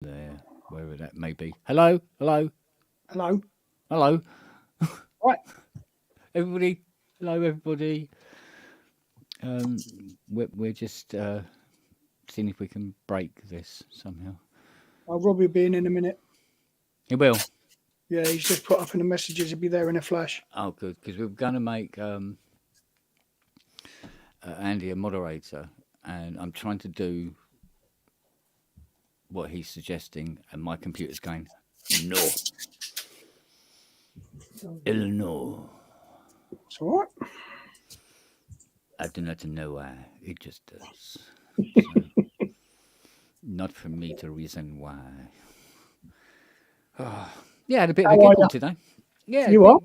there, wherever that may be. Hello, hello, Hello. hello, Right. everybody. Hello, everybody. We're just seeing if we can break this somehow. Robbie will be in a minute. It will. Yeah, he's just put up in the messages. He'll be there in a flash. Oh, good, because we were going to make Andy a moderator, and I'm trying to do what he's suggesting, and my computer's going, no, no. It's all right. I do not know why. It just does. So, not for me to reason why. Yeah, I had a bit of a How are giggle you? today. Yeah, You are?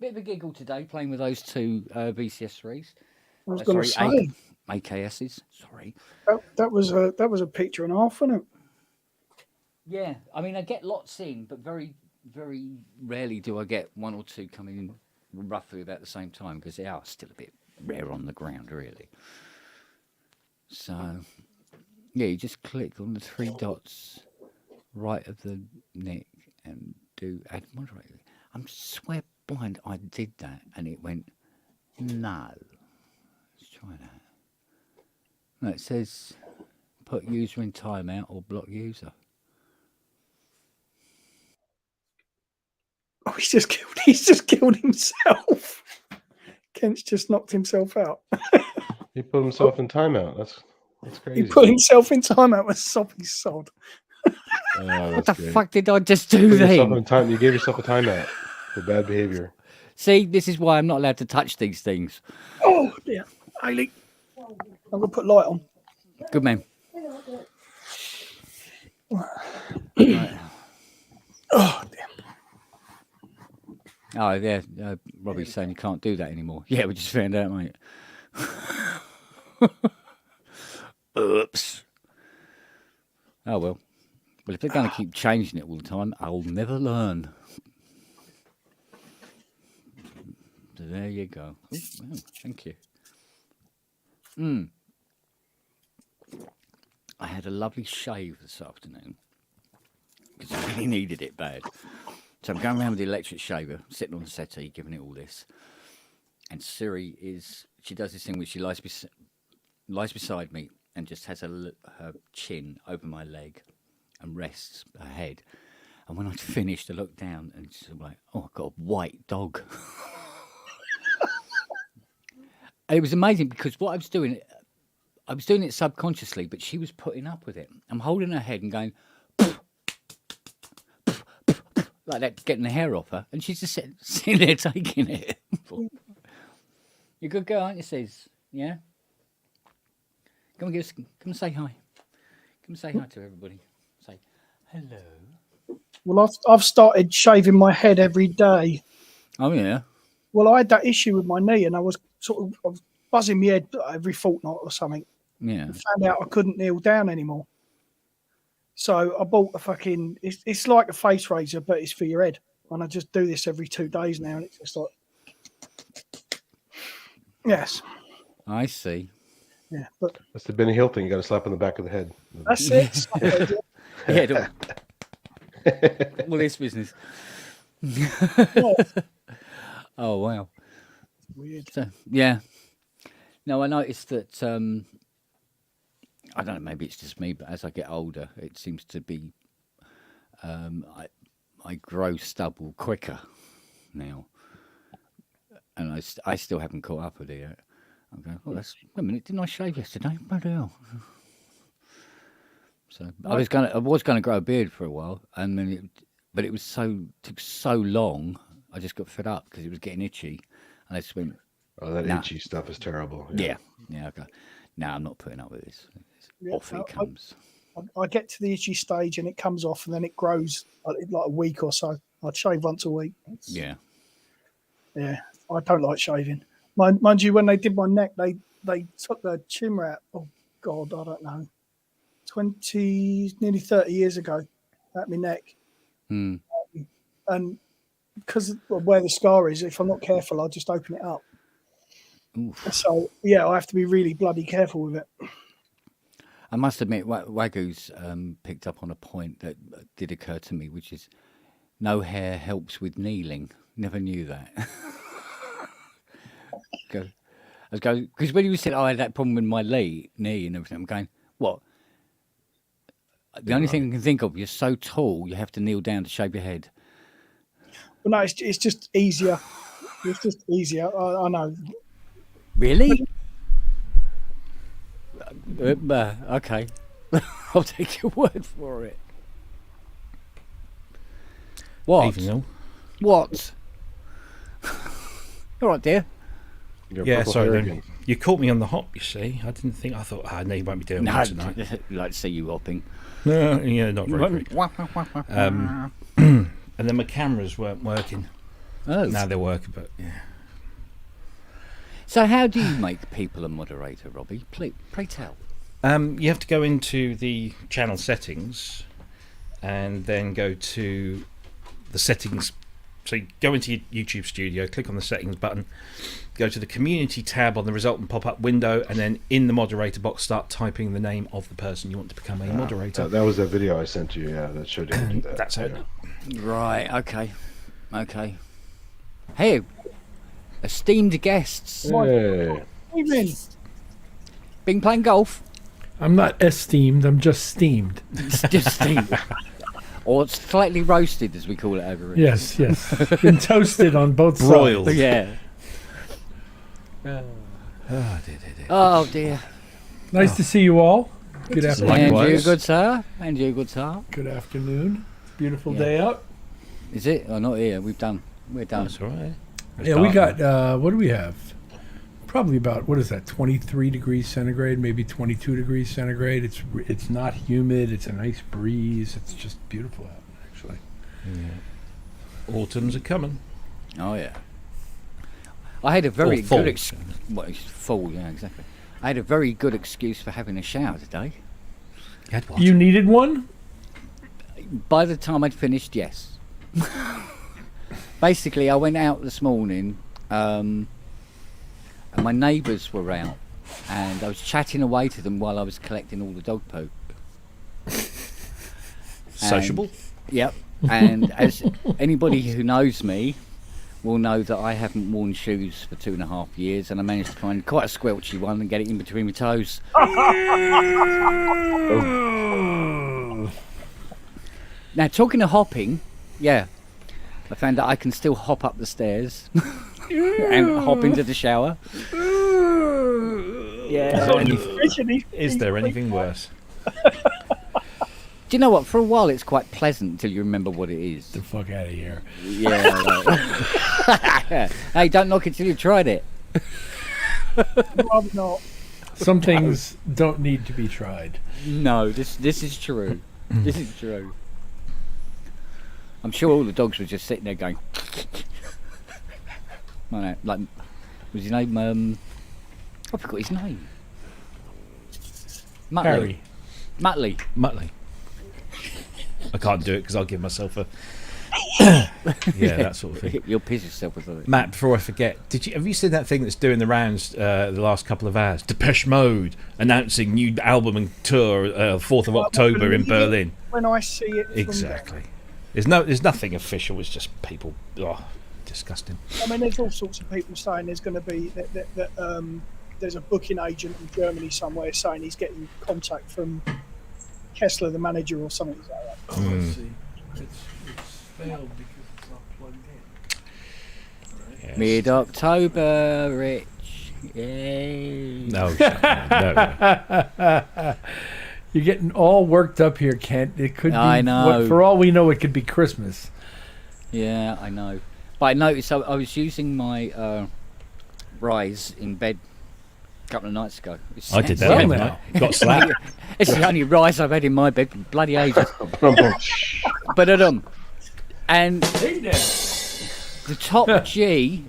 bit of a giggle today playing with those two VCS3s. I was going to Sorry, say AKSs. Sorry. that was a picture and a half, wasn't it? Yeah, I mean, I get lots in, but very rarely do I get one or two coming in roughly about the same time because they are still a bit rare on the ground, really. So, yeah, you just click on the three dots right of the neck and do add moderator. I'm swear blind I did that and it went, no. Let's try that. No, it says put user in timeout or block user. Oh, he's just killed. He's just killed himself. Kent's just knocked himself out. He put himself in timeout. That's He crazy. put himself in timeout with soppy sod. Oh, What that's the great. fuck did I just do Put yourself then? in time. You gave yourself a timeout for bad behavior. See, this is why I'm not allowed to touch these things. Oh dear, Hayley. I'm gonna put light on. Good man. Right. Oh dear. Oh, yeah. Robbie's saying you can't do that anymore. Yeah, we just found out, mate. Oops. Oh, well. Well, if they're going to keep changing it all the time, I'll never learn. So there you go. Oh, wow, thank you. I had a lovely shave this afternoon because I really needed it bad. So I'm going around with the electric shaver, sitting on the settee, giving it all this. And Siri she does this thing where she lies beside me and just has her chin over my leg and rests her head. And when I'd finished, I looked down and she's like, oh, I've got a white dog. And it was amazing because what I was doing it subconsciously, but she was putting up with it. I'm holding her head and going, like that, getting the hair off her. And she's just sitting there taking it. You're a good girl, aren't you, Sis? Yeah? Come and say hi. Come and say hi to everybody. Say hello. Well, I've started shaving my head every day. Oh, yeah. Well, I had that issue with my knee, and I was buzzing my head every fortnight or something. Yeah. And found out I couldn't kneel down anymore. So I bought a fucking. It's like a face razor, but it's for your head. And I just do this every 2 days now, and it's just like, yes, I see. yeah. But That's the Benny Hill thing. You got to slap on the back of the head. that's it. Yeah, all this business. Yeah, Oh, wow. weird. So, yeah. No, I noticed that, I don't know, maybe it's just me, but as I get older, it seems to be, I grow stubble quicker now. And I still haven't caught up with it yet. I'm going, oh, wait a minute, didn't I shave yesterday? Bloody hell. So I was gonna grow a beard for a while, and then but it was took so long. I just got fed up because it was getting itchy, and I just went, Oh, that nah, itchy stuff is terrible. yeah, okay, nah, I'm not putting up with this. Yeah, Off it comes. I get to the itchy stage, and it comes off, and then it grows like a week or so. I'd shave once a week. Yeah, Yeah, I don't like shaving. Mind you, when they did my neck, they took the trim out. Oh God, I don't know, nearly 30 years ago, at my neck, and because of where the scar is, if I'm not careful, I'll just open it up. oof. So yeah, I have to be really bloody careful with it. I must admit, Wagyu's picked up on a point that did occur to me, which is no hair helps with kneeling. Never knew that. Because when you said, I had that problem with my knee and everything, I'm going, what? The only thing I can think of, you're so tall, you have to kneel down to shave your head. But no, it's just easier. It's just easier. I know. Really? Okay. I'll take your word for it. What? Evening all. What? All right, dear. You got Yeah, purple sorry. hair Then again. you caught me on the hop. You see, I didn't think. I thought, no, you won't be doing No, that I'd tonight. like to see you hopping. No, yeah, not very good. And then my cameras weren't working. Oh. Now they're working, but yeah. So how do you make people a moderator, Robbie? Pray tell. You have to go into the channel settings and then go to the settings. So you go into your YouTube studio, click on the settings button, go to the community tab on the resultant pop-up window, and then in the moderator box start typing the name of the person you want to become a moderator. That was that video I sent you. Yeah, that showed you how to do that. That's it. Right, okay. Hey, esteemed guests. Hey. What do you mean? Been playing golf? I'm not esteemed. I'm just steamed. It's just steamed. Or slightly roasted, as we call it over here. Yes. Been toasted on both Broiled. sides. Yeah. Oh, dear. Nice to see you all. Good afternoon. And you, Likewise. good sir? And you, good sir? Good afternoon. Beautiful Yeah. day out. Is it? Oh, not here. We're done. That's all right. Yeah, we got, what do we have? Probably about, 23 degrees centigrade, maybe 22 degrees centigrade. It's not humid. It's a nice breeze. It's just beautiful out, actually. Autumns are coming. Oh, yeah. I had a very Or fall. good excuse. Well, it's fall, yeah, exactly. I had a very good excuse for having a shower today. You had what? You needed one? By the time I'd finished, yes. Basically, I went out this morning, and my neighbours were out, and I was chatting away to them while I was collecting all the dog poop. Sociable. Yep. And as anybody who knows me will know that I haven't worn shoes for 2.5 years, and I managed to find quite a squelchy one and get it in between my toes. Now, talking of hopping, yeah, I found that I can still hop up the stairs and hop into the shower. Yeah. Is there anything worse? Do you know what? For a while, it's quite pleasant until you remember what it is. The fuck out of here. Yeah. Like, hey, don't knock it till you've tried it. Rather not. Some things don't need to be tried. No, this is true. This is true. I'm sure all the dogs were just sitting there going. Like, was his name? I forgot his name. Muttley. Harry. Muttley. Muttley. I can't do it because I'll give myself a yeah, that sort of thing. You'll piss yourself with it. Matt, before I forget, have you seen that thing that's doing the rounds the last couple of hours? Depeche Mode announcing new album and tour 4th of October in Berlin. When I see it, from Exactly. There's nothing official. It's just people. Oh, disgusting. I mean, there's all sorts of people saying there's going to be that there's a booking agent in Germany somewhere saying he's getting contact from Kessler, the manager, or something like that. Oh, let's see. It's failed because it's not plugged in. Yes. Mid-October, Rich. Yay. No, no. You're getting all worked up here, Kent. It could be. I know. For all we know, it could be Christmas. Yeah, I know. But I noticed I was using my Rise in bed a couple of nights ago. I did that. Well didn't now. I? Got slapped. It's the only Rise I've had in my bed for bloody ages. But and the top G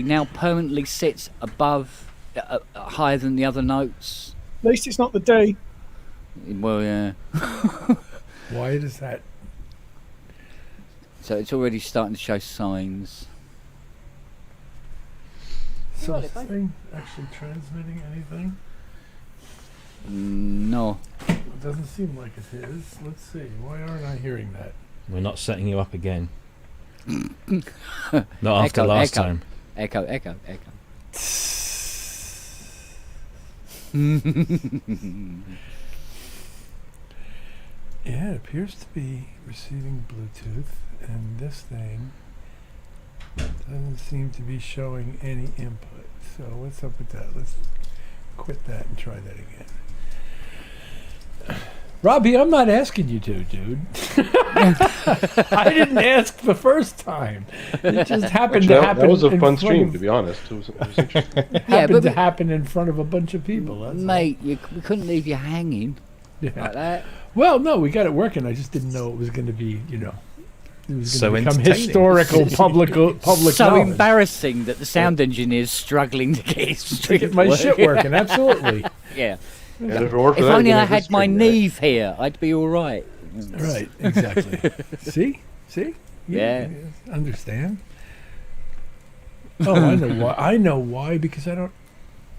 now permanently sits above, higher than the other notes. At least it's not the D. Well, yeah. Why does that? So it's already starting to show signs. So this thing actually transmitting anything? No. It doesn't seem like it is. Let's see. Why aren't I hearing that? We're not setting you up again. Not after Echo, last echo. time. Echo, echo, echo. Yeah, it appears to be receiving Bluetooth, and this thing doesn't seem to be showing any input. So what's up with that? Let's quit that and try that again. Robbie, I'm not asking you to, dude. I didn't ask the first time. It just happened to happen. That was a in fun front stream, of- to be honest. It was interesting. It Yeah, happened to but- happen in front of a bunch of people. That's all. Mate, we couldn't leave you hanging Yeah. like that. Well, no, we got it working. I just didn't know it was going to be, it was So going to become entertaining. historical public So knowledge. embarrassing that the sound engineer's struggling to get his To stream get my shit working, absolutely. Yeah. And if it weren't for If that, only you I wouldn't have had my this stream, right? Neve here, I'd be all right. Right, exactly. See? Yeah. Understand? Oh, I know why. I know why, because I don't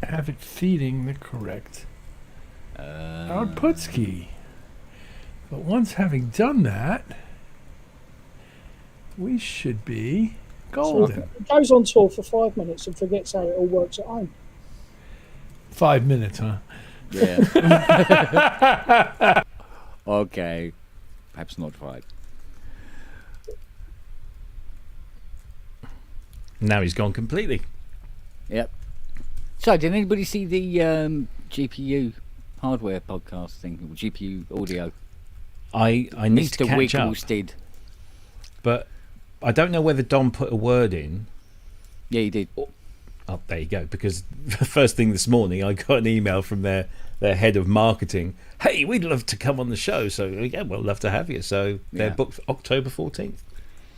have it feeding the correct outputs key. But once having done that, we should be golden. It goes on tour for 5 minutes and forgets how it all works at home. 5 minutes, huh? Yeah. Okay. Perhaps not 5. Now he's gone completely. Yep. So, did anybody see the GPU hardware podcast thing, or GPU audio? I need to Mr. catch up, Wiggles did. but I don't know whether Dom put a word in. Yeah, he did. Oh, there you go. Because first thing this morning, I got an email from their head of marketing. Hey, we'd love to come on the show. So yeah, we'll love to have you. So they're Yeah. booked October 14th.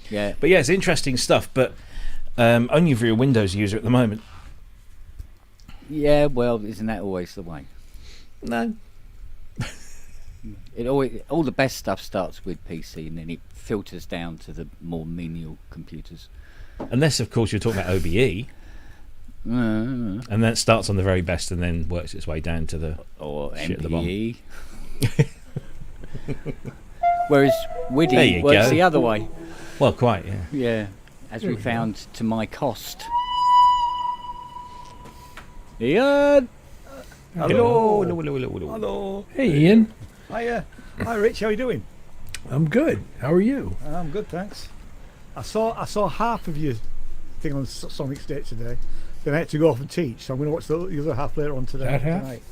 Yeah. But yeah, it's interesting stuff. But only if you're a Windows user at the moment. Yeah, well, isn't that always the way? No. It always, all the best stuff starts with PC and then it filters down to the more menial computers. Unless, of course, you're talking about OBE, and that starts on the very best and then works its way down to the Or shit at the bottom. MPE. Whereas There WIDI you works go. the other way. Well, quite, yeah. Yeah, as There we we go. found to my cost. Ian! Hello. Hello. Hey, Ian. Hi, hi, Rich. How are you doing? I'm good. How are you? I'm good, thanks. I saw half of your thing on Sonic State today. Then I had to go off and teach, so I'm going to watch the other half later on today. That half? Tonight.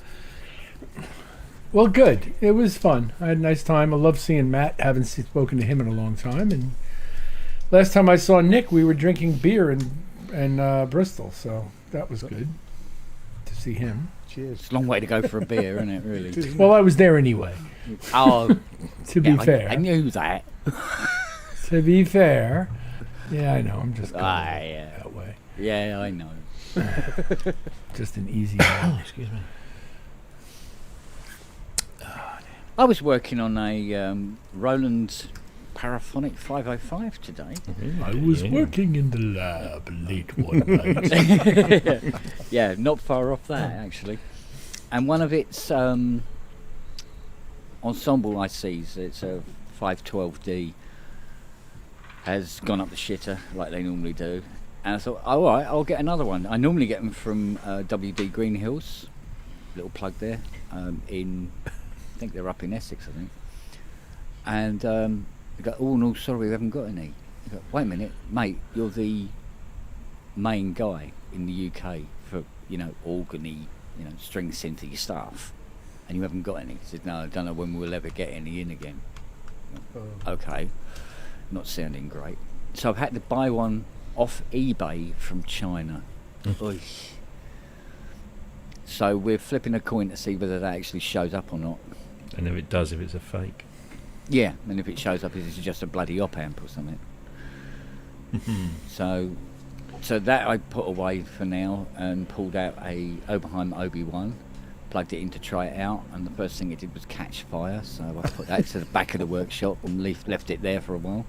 Well, good. It was fun. I had a nice time. I love seeing Matt. Haven't spoken to him in a long time. And last time I saw Nick, we were drinking beer in Bristol, so that was good to see him. Cheers. It's a long way to go for a beer, isn't it, really? Well, I was there anyway. Oh, To be yeah, fair, I knew that. to be fair, yeah, I know. I'm just going Yeah. that way. Yeah, I know. Just an easy. Excuse me. I was working on a Roland Paraphonic 505 today. I was working in the lab late one night. Yeah, not far off that, actually. And one of its ensemble ICs, it's a 512D, has gone up the shitter like they normally do. And I thought, all right, I'll get another one. I normally get them from WD Green Hills, little plug there, in, I think they're up in Essex, I think. And they go, oh no, sorry, we haven't got any. I go, wait a minute, mate, you're the main guy in the UK for, organy, string synthy stuff, and you haven't got any. He said, no, I don't know when we'll ever get any in again. Okay, not sounding great. So I've had to buy one off eBay from China. Oy. So we're flipping a coin to see whether that actually shows up or not. And if it does, if it's a fake. Yeah, and if it shows up, it's just a bloody op amp or something. So that I put away for now and pulled out a Oberheim OB1, plugged it in to try it out, and the first thing it did was catch fire. So I put that to the back of the workshop and left it there for a while.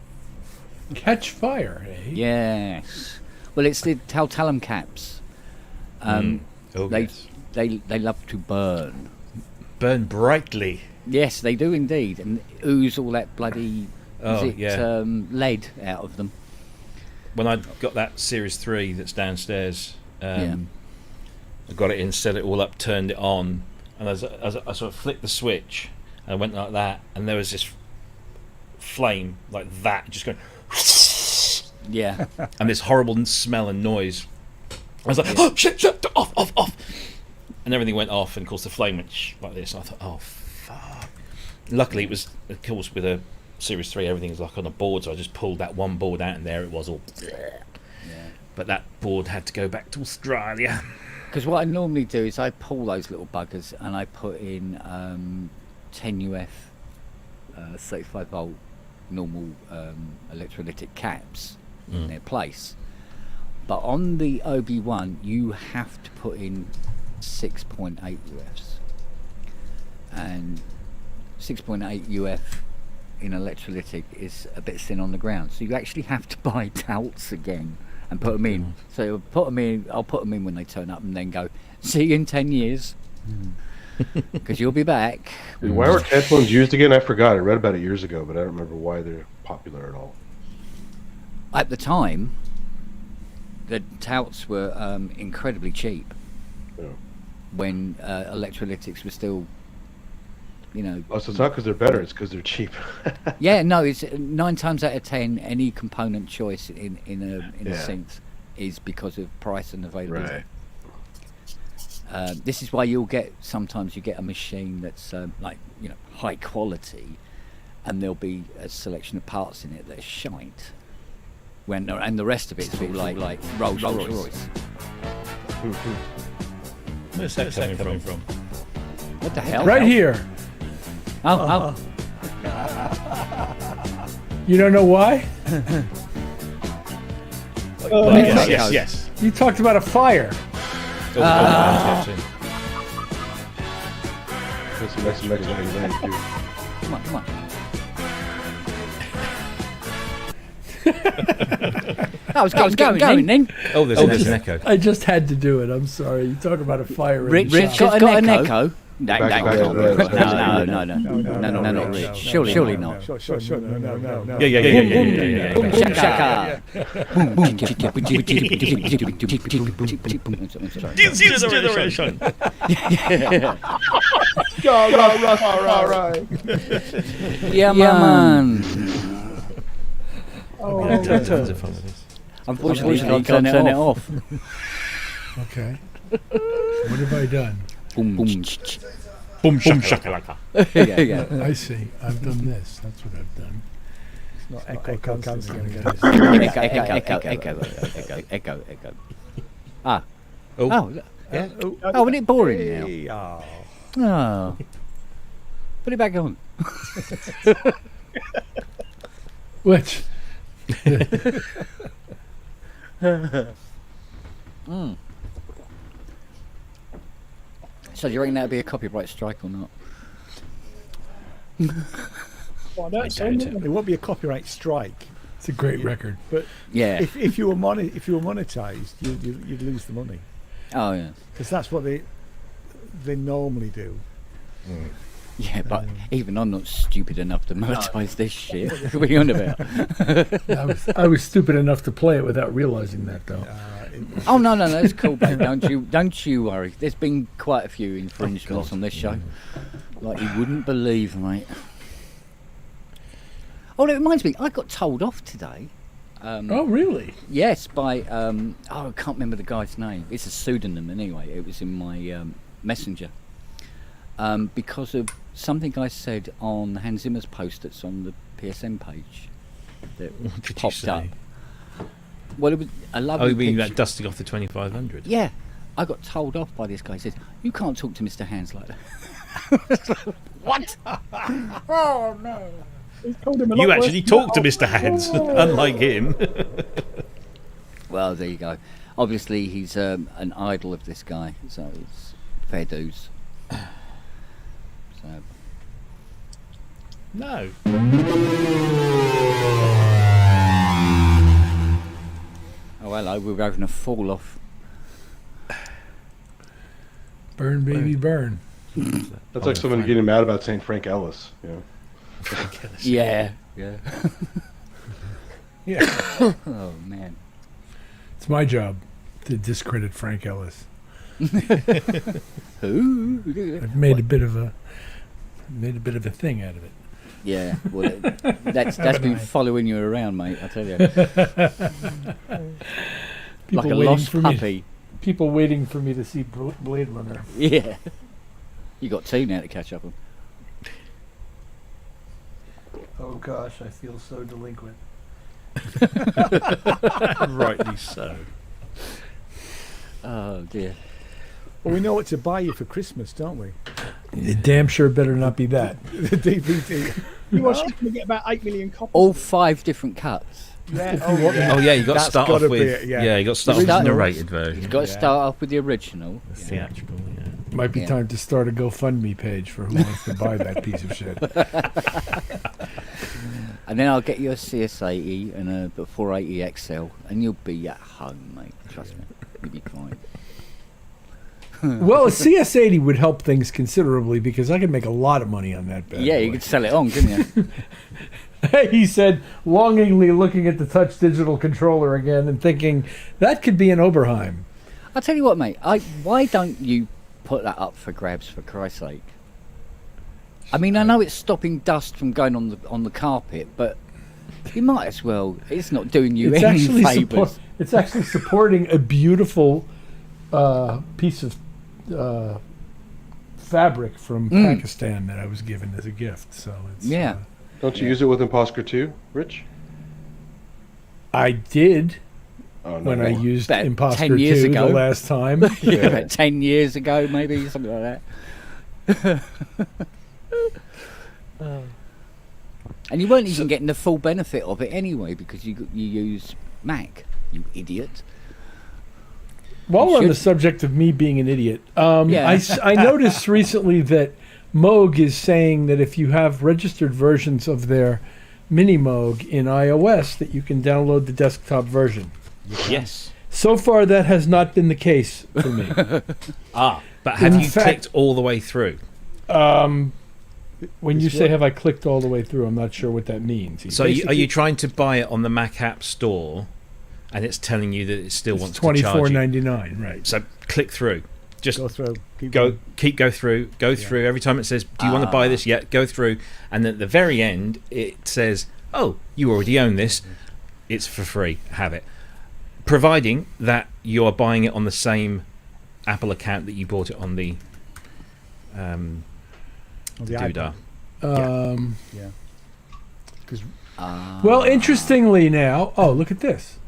Catch fire, eh? Yes. Well, it's the talum caps. Oh, They yes. they love to burn. burn brightly. Yes, they do indeed, and ooze all that bloody lead out of them. When I got that Series 3 that's downstairs, I got it in, set it all up, turned it on, and as I sort of flicked the switch, and I went like that, and there was this flame like that, just going, Yeah. and this horrible smell and noise. I was like, oh shit, off, and everything went off, and of course the flame went like this, and I thought, oh fuck. Luckily it was, of course, with a Series 3, everything was like on a board, so I just pulled that one board out, and there it was all. But that board had to go back to Australia. Because what I normally do is I pull those little buggers and I put in 10 UF 35 volt normal electrolytic caps in their place. But on the OB1 you have to put in 6.8 UFs. And 6.8 UF in electrolytic is a bit thin on the ground, so you actually have to buy touts again and put them in. So I'll put them in when they turn up, and then go, see you in 10 years, because you'll be back. Why were tent ones used again? I forgot. I read about it years ago, but I don't remember why they're popular at all. At the time, the touts were incredibly cheap. Yeah. When electrolytics were still, you know. Oh, so it's not because they're better; it's because they're cheap. Yeah, no, it's 9 times out of 10. Any component choice in a sense is because of price and availability. Right. This is why sometimes you get a machine that's like, you know, high quality, and there'll be a selection of parts in it that are shite. And the rest of it's all like Rolls Royce. Where's that coming from? What the hell? Right here. Oh. You don't know why? Yes. You talked about a fire. That's some extra land too. Come on. I was going then. Oh, there's an echo. I just had to do it. I'm sorry. You talk about a fire. Rich in the has shop. got an echo. No, Back- not Rich. Surely not. Sure, no. Yeah. Boom shaka. Yeah, man. Tons of fun with this. Unfortunately, you can't turn it off. Okay. What have I done? Boom. Boom shakalaka. Yeah. I see. I've done this. That's what I've done. Not echo cancer. Echo. Ah. Oh. Yeah. Oh, isn't it boring now? Oh. Put it back on. Which? So do you reckon that would be a copyright strike or not? Well, that's It won't be a copyright strike, It's a great record. but Yeah. if you were monetized, you'd lose the money, Oh yeah. because that's what they normally do. Yeah, but even I'm not stupid enough to monetize this shit. What are you on about? I was stupid enough to play it without realizing that, though. Oh no, it's cool, babe. Don't you worry. There's been quite a few infringements on this show, like you wouldn't believe, mate. Oh, it reminds me, I got told off today. Oh, really? Yes, by I can't remember the guy's name. It's a pseudonym anyway. It was in my messenger. Because of something I said on Hans Zimmer's post that's on the PSN page that What did you popped say? up. Well, it was a lovely Oh, you mean picture. that dusting off the 2500? Yeah, I got told off by this guy. He says, "You can't talk to Mr. Hands like that." What? Oh no! He told him a lot You worse actually than talk to that. Mr. Hands, unlike him. Well, there you go. Obviously, he's an idol of this guy, so it's fair dues. So. No. Oh, hello, we're having a fall off. Burn, baby, burn. That's like someone getting mad about saying Frank Ellis. You know? Yeah. Yeah. Yeah. Oh man. It's my job to discredit Frank Ellis. Who? I've made a bit of a thing out of it. Yeah. Well, that's been following you around, mate. I tell you. Like a lost puppy. People waiting for me to see Blade Runner. Yeah. You got two now to catch up on. Oh gosh, I feel so delinquent. Rightly so. Oh dear. Well, we know what to buy you for Christmas, don't we? It damn sure better not be that. The DVD. You are going to get about 8 million copies. All 5 different cuts. Yeah. Oh yeah, you got to That's start gotta off be with it, yeah. you got to start off with the Original. narrated version. You've got to start off with the original. The theatrical, yeah. Might be Yeah. time to start a GoFundMe page for who wants to buy that piece of shit. And then I'll get you a CS80 and a 480 XL, and you'll be at home, mate. Trust me, you'll be fine. Well, a CS80 would help things considerably because I could make a lot of money on that bad Yeah, you boy. could sell it on, couldn't you? He said, longingly looking at the touch digital controller again and thinking, that could be an Oberheim. I'll tell you what, mate. Why don't you put that up for grabs, for Christ's sake? I mean, I know it's stopping dust from going on the carpet, but you might as well. It's not doing you It's any actually, favours. it's actually supporting a beautiful piece of fabric from Pakistan that I was given as a gift. So it's, Yeah. Don't you use it with Imposter 2, Rich? I did Oh, no. when I used About Imposter 10 years 2 ago. the last time. Yeah, about 10 years ago, maybe something like that. And you weren't even getting the full benefit of it anyway because you use Mac, you idiot. While You we're on the should- subject of me being an idiot, Yeah. I noticed recently that Moog is saying that if you have registered versions of their Mini Moog in iOS, that you can download the desktop version. Yes. So far, that has not been the case for me. But have In you fact- clicked all the way through? When you It's say what- "have I clicked all the way through," I'm not sure what that means. So are you trying to buy it on the Mac App Store, and it's telling you that it still wants to charge you? $24.99, right? So click through. Just Go through. go through every time it says, do you want to buy this yet? Go through, and then at the very end it says, oh, you already own this, it's for free, have it, providing that you are buying it on the same Apple account that you bought it on the On the doodah. iPad. Yeah. Because Well, interestingly now, look at this.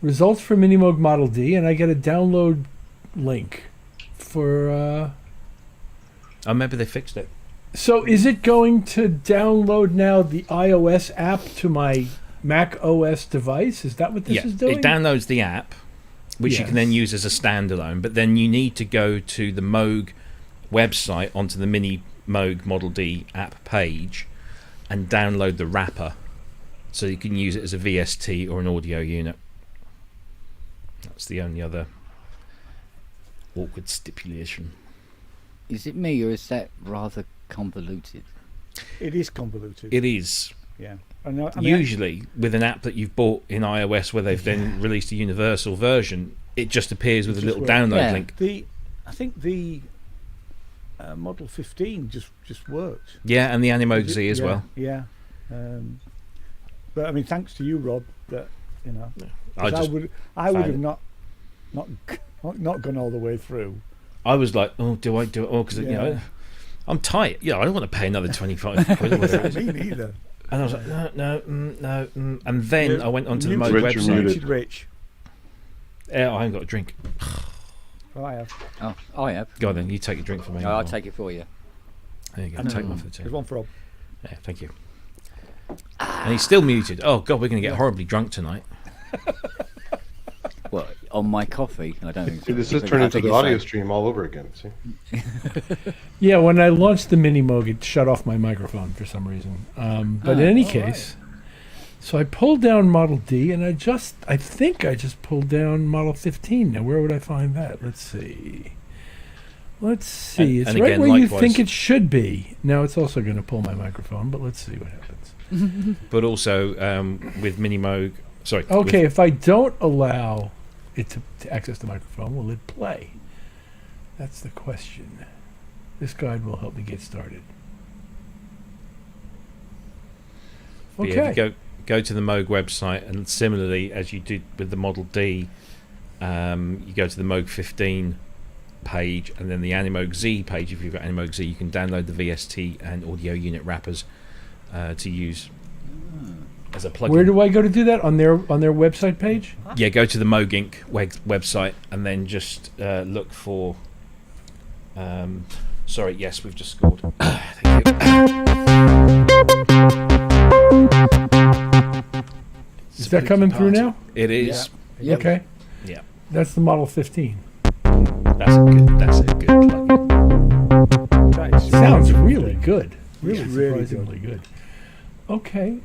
Results for Minimoog Model D, and I get a download link for... Oh, maybe they fixed it. So is it going to download now the iOS app to my Mac OS device? Is that what this is doing? It downloads the app, which you can then use as a standalone, but then you need to go to the Moog website onto the Mini Moog Model D app page and download the wrapper so you can use it as a VST or an audio unit. That's the only other awkward stipulation. Is it me or is that rather convoluted? it is convoluted. It is. Yeah. I mean, Usually with an app that you've bought in iOS where they've then released a universal version, it just appears with a Just little works. download Yeah. link. I think the Model 15 just worked. Yeah, and the Animoog Z as Yeah, well. Yeah. But I mean, thanks to you, Rob, that I 'cause just I would found have it. not gone all the way through. I was like, oh, do I do it? Oh, because you know, Yeah. I'm tight. Yeah, I don't want to pay another 25 quid or whatever it is. Me neither. And I was like, no. And then I went onto the Moog Rich, you're website. muted. Rich. Yeah, I haven't got a drink. Oh, I have. Oh, I have. Go on then, you take a drink for me. I'll take it for you. There you go. Take one for the team. There's one for Rob. Yeah, thank you. And he's still muted. Oh god, we're going to get horribly drunk tonight. What, on my coffee? I don't think See, so. this I is think- turned I into think the it's audio fine. stream all over again. See? Yeah, when I launched the Minimoog, it shut off my microphone for some reason. But in any case, so I pulled down Model D, and I think I just pulled down Model 15. Now, where would I find that? Let's see. Let's see. And It's again, right where you likewise. think it should be. Now it's also going to pull my microphone, but let's see what happens. But also with Minimoog. Sorry. Okay, if I don't allow it to access the microphone, will it play? That's the question. This guide will help me get started. But Okay. yeah, if you go to the Moog website, and similarly as you did with the Model D, you go to the Moog 15 page, and then the Animoog Z page. If you've got Animoog Z, you can download the VST and audio unit wrappers to use as a plugin. Where do I go to do that? On their website page? Yeah, go to the Moog Inc. website, and then just look for. Sorry, yes, we've just scored. Thank you. Is that coming through now? It is. Yeah. Okay. Yeah. That's the Model 15. That's a good plugin. That is Sounds really good. Really It's really surprisingly good. Okay.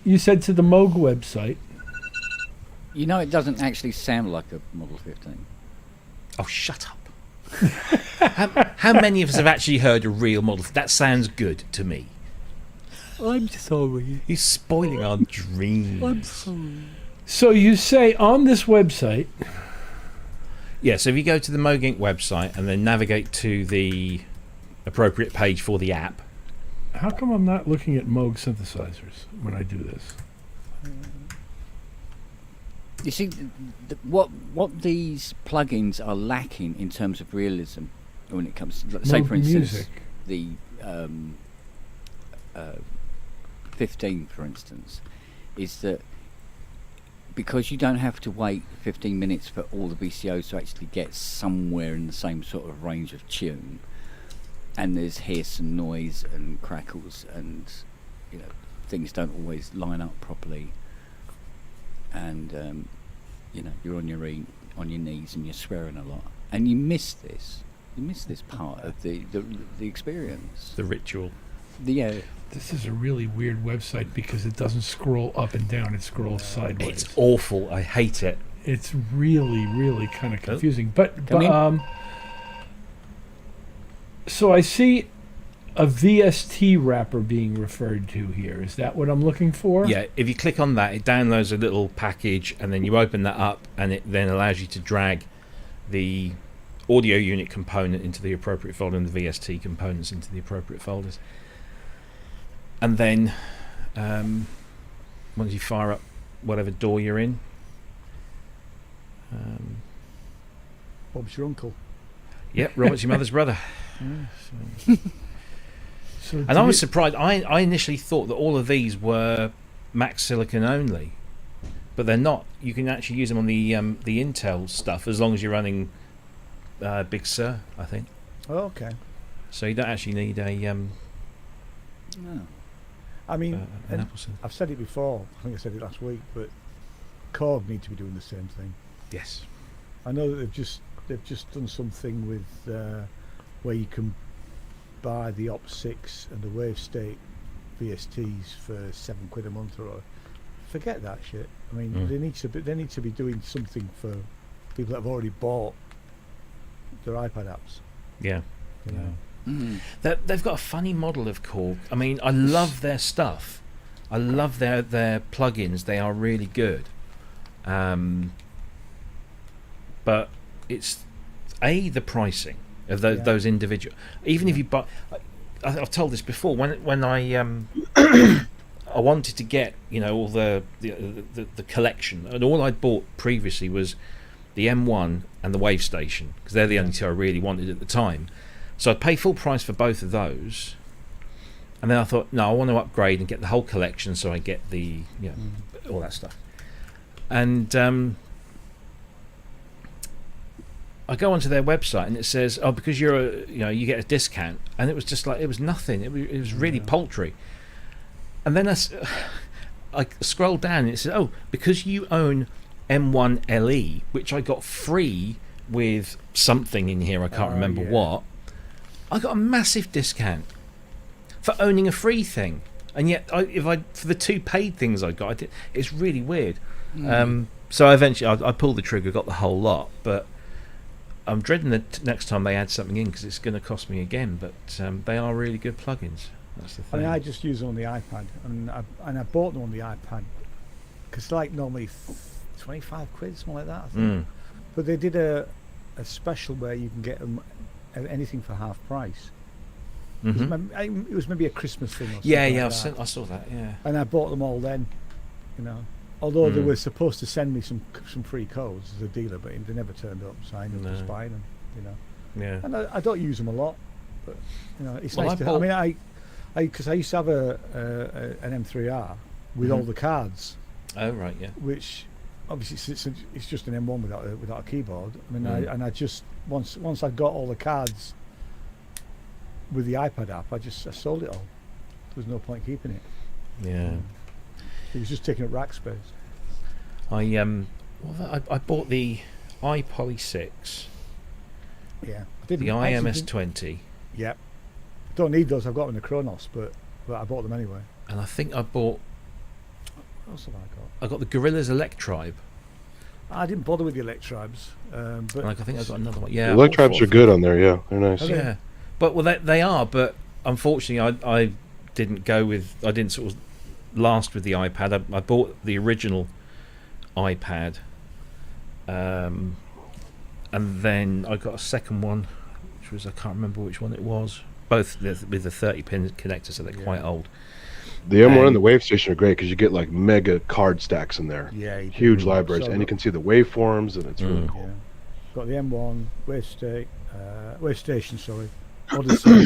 You said to the Moog website. You know, it doesn't actually sound like a Model 15. Oh, shut up. how many of us have actually heard a real model? That sounds good to me. I'm sorry. He's spoiling our dreams. I'm sorry. So you say on this website. Yeah, so if you go to the Moog Inc. website and then navigate to the appropriate page for the app. How come I'm not looking at Moog synthesizers when I do this? You see, what these plugins are lacking in terms of realism when it comes to, say, Moog for instance, Music. the 15, for instance, is that because you don't have to wait 15 minutes for all the VCOs to actually get somewhere in the same sort of range of tune, and there's hiss and noise and crackles, and you know, things don't always line up properly, and you know, you're on your knees and you're swearing a lot, and you miss this part of the experience. The ritual. Yeah. This is a really weird website because it doesn't scroll up and down, it scrolls sideways. It's awful. I hate it. It's really, really kind of confusing. Come in. So I see a VST wrapper being referred to here. Is that what I'm looking for? Yeah, if you click on that, it downloads a little package, and then you open that up, and it then allows you to drag the audio unit component into the appropriate folder and the VST components into the appropriate folders. And then once you fire up whatever door you're in, Bob's your uncle. yep, Robert's your mother's brother. So And I was surprised. I initially thought that all of these were Mac Silicon only, but they're not. You can actually use them on the Intel stuff as long as you're running Big Sur, I think. Oh, okay. So you don't actually need a Oh. I mean, an and Apple Silicon. I've said it before. I think I said it last week, but Korg need to be doing the same thing. Yes. I know that they've just done something with where you can buy the Op6 and the Wave State VSTs for £7 a month or forget that shit. I mean, they need to be doing something for people that have already bought their iPad apps. Yeah. You know? Mm. They've got a funny model of Korg. I mean, I love their stuff. I love their plugins. They are really good. But it's the pricing of those individual. Even if you buy, I've told this before. When I I wanted to get all the collection, and all I'd bought previously was the M1 and the Wave Station because they're the only two I really wanted at the time. So I'd pay full price for both of those, and then I thought, no, I want to upgrade and get the whole collection, so I get the all that stuff. And I go onto their website and it says, oh, because you get a discount, and it was just like it was nothing. It was really paltry. And then I scrolled down and it said, oh, because you own M1 LE, which I got free with something in here, I can't remember what. I got a massive discount for owning a free thing, and yet for the two paid things I got, it's really weird. So eventually I pulled the trigger, got the whole lot, but I'm dreading the next time they add something in because it's going to cost me again. But they are really good plugins. That's the I thing. mean, I just use them on the iPad, and I bought them on the iPad because like normally 25 quid, something like that. I think. But they did a special where you can get them anything for half price. It was maybe a Christmas thing or something. Yeah, like I saw that. Yeah, and I bought them all then, you know. Although they were supposed to send me some free codes as a dealer, but they never turned up, so I ended up just buying them, you know. yeah. And I don't use them a lot, but you know, it's Well, nice I I mean, because I used to have an M3R with all the cards, Oh right, yeah. which obviously it's just an M1 without a keyboard. I mean, I just once I got all the cards with the iPad app, I sold it all. There was no point keeping it. Yeah. It was just taking up rack space. I bought the iPoly 6, Yeah, the IMS 20, Yeah, don't need those. I've got them in the Kronos, but I bought them anyway. and I think I bought. What else have I got? I got the Gorillas Electribe, I didn't bother with the Electribes, but and I think I got another one. Yeah, The Electribes are good on there. Yeah, they're nice. Are they? Yeah, but they are. But unfortunately, I didn't go with. I didn't sort of last with the iPad. I bought the original iPad, and then I got a second one, which was I can't remember which one it was. Both with the 30-pin connector, so they're quite old. The M1 and the Wave Station are great because you get like mega card stacks in there. Yeah, you Huge do. libraries, So and you can see the waveforms, and it's really cool. Yeah. Got the M1, Wave Station, sorry, Odyssey.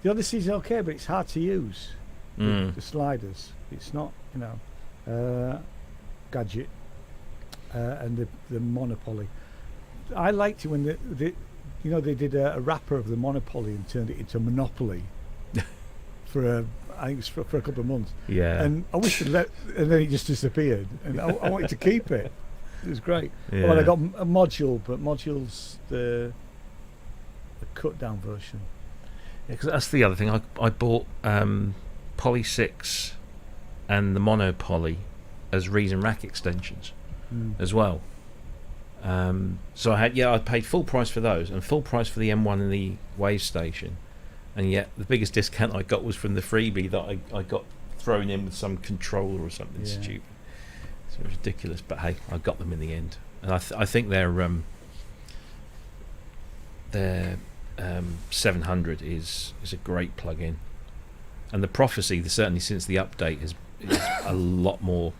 The Odyssey's okay, but it's hard to use. The sliders, it's not, you know, Gadget, and the Monopoly. I liked it when they did a wrapper of the Monopoly and turned it into Monopoly for I think it was for a couple of months. Yeah, And I wish and then it just disappeared, and I wanted to keep it. It was great. Yeah. Well, I got a module, but module's the cut down version. Yeah, 'cause that's the other thing. I bought Poly 6 and the Mono Poly as Reason Rack extensions as well. So I paid full price for those and full price for the M1 and the Wave Station, and yet the biggest discount I got was from the freebie that I got thrown in with some controller or something stupid. So it was ridiculous, but hey, I got them in the end, and I think their 700 is a great plug-in, and the Prophecy, certainly since the update, is a lot more,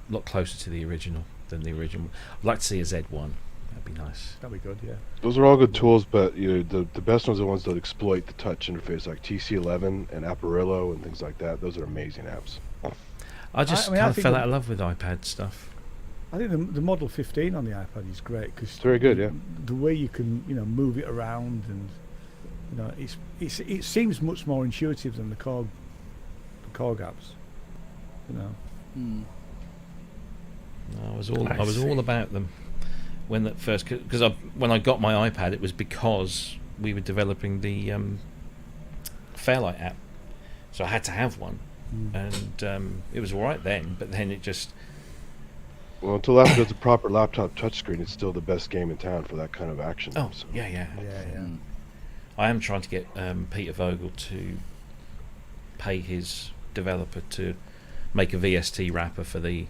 lot closer to the original than the original. I'd like to see a Z1. That'd be nice. That'd be good, yeah. Those are all good tools, but you know the best ones are the ones that exploit the touch interface, like TC11 and Apparillo and things like that. Those are amazing apps. I just I kind of think fell out of love with iPad stuff. I think the Model 15 on the iPad is great because It's very good, yeah. The way you can move it around, and it seems much more intuitive than the Korg apps. I was all about them when that first, because when I got my iPad, it was because we were developing the Fairlight app, so I had to have one, and it was all right then. But then it just Well, until after it's a proper laptop touchscreen, it's still the best game in town for that kind of action. oh So. yeah. Yeah. I am trying to get Peter Vogel to pay his developer to make a VST wrapper for the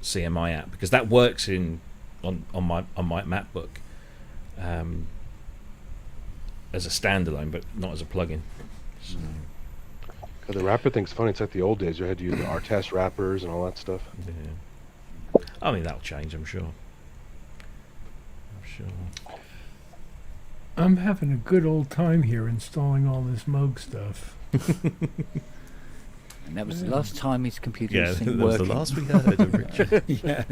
CMI app, because that works on my MacBook as a standalone, but not as a plugin. So, The wrapper thing's funny. It's like the old days. You had to use the RTES wrappers and all that stuff. yeah. I mean, that'll change, I'm sure. I'm having a good old time here installing all this Moog stuff. And that was the last time his computer Yeah, was that was working. the last we heard of Richard. Yeah.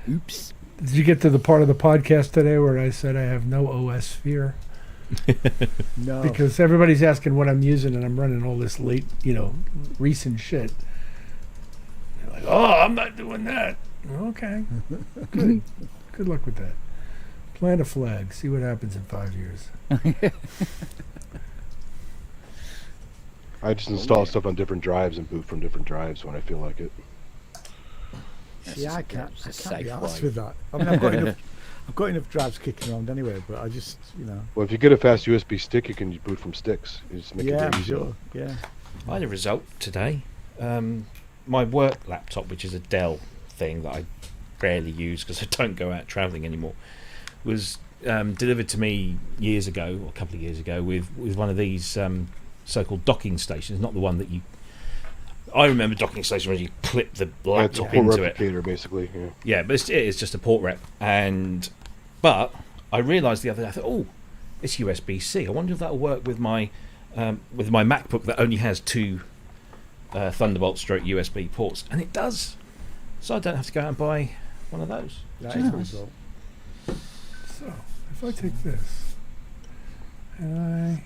Oops. Did you get to the part of the podcast today where I said I have no OS fear? No. Because everybody's asking what I'm using, and I'm running all this late, recent shit. They're like, oh, I'm not doing that. Okay. Good. Good luck with that. Plant a flag. See what happens in 5 years. I just install stuff on different drives and boot from different drives when I feel like it. See, I can't It's a be safe arsed way. with that. I mean, I've got enough drives kicking around anyway, but I just, Well, if you get a fast USB stick, you can boot from sticks. You just make it yeah, very easy. sure, yeah. I had a result today. My work laptop, which is a Dell thing that I rarely use because I don't go out travelling anymore, was delivered to me years ago, or a couple of years ago, with one of these so-called docking stations. Not the one that you. I remember docking station where you clip the Yeah, it's a laptop port into it. replicator, basically. Yeah. Yeah, but it is just a port rep. But I realised the other day, I thought, oh, it's USB-C. I wonder if that'll work with my MacBook that only has two Thunderbolt stroke USB ports, and it does. So I don't have to go out and buy one of those. That Which is is the nice. result. So, if I take this and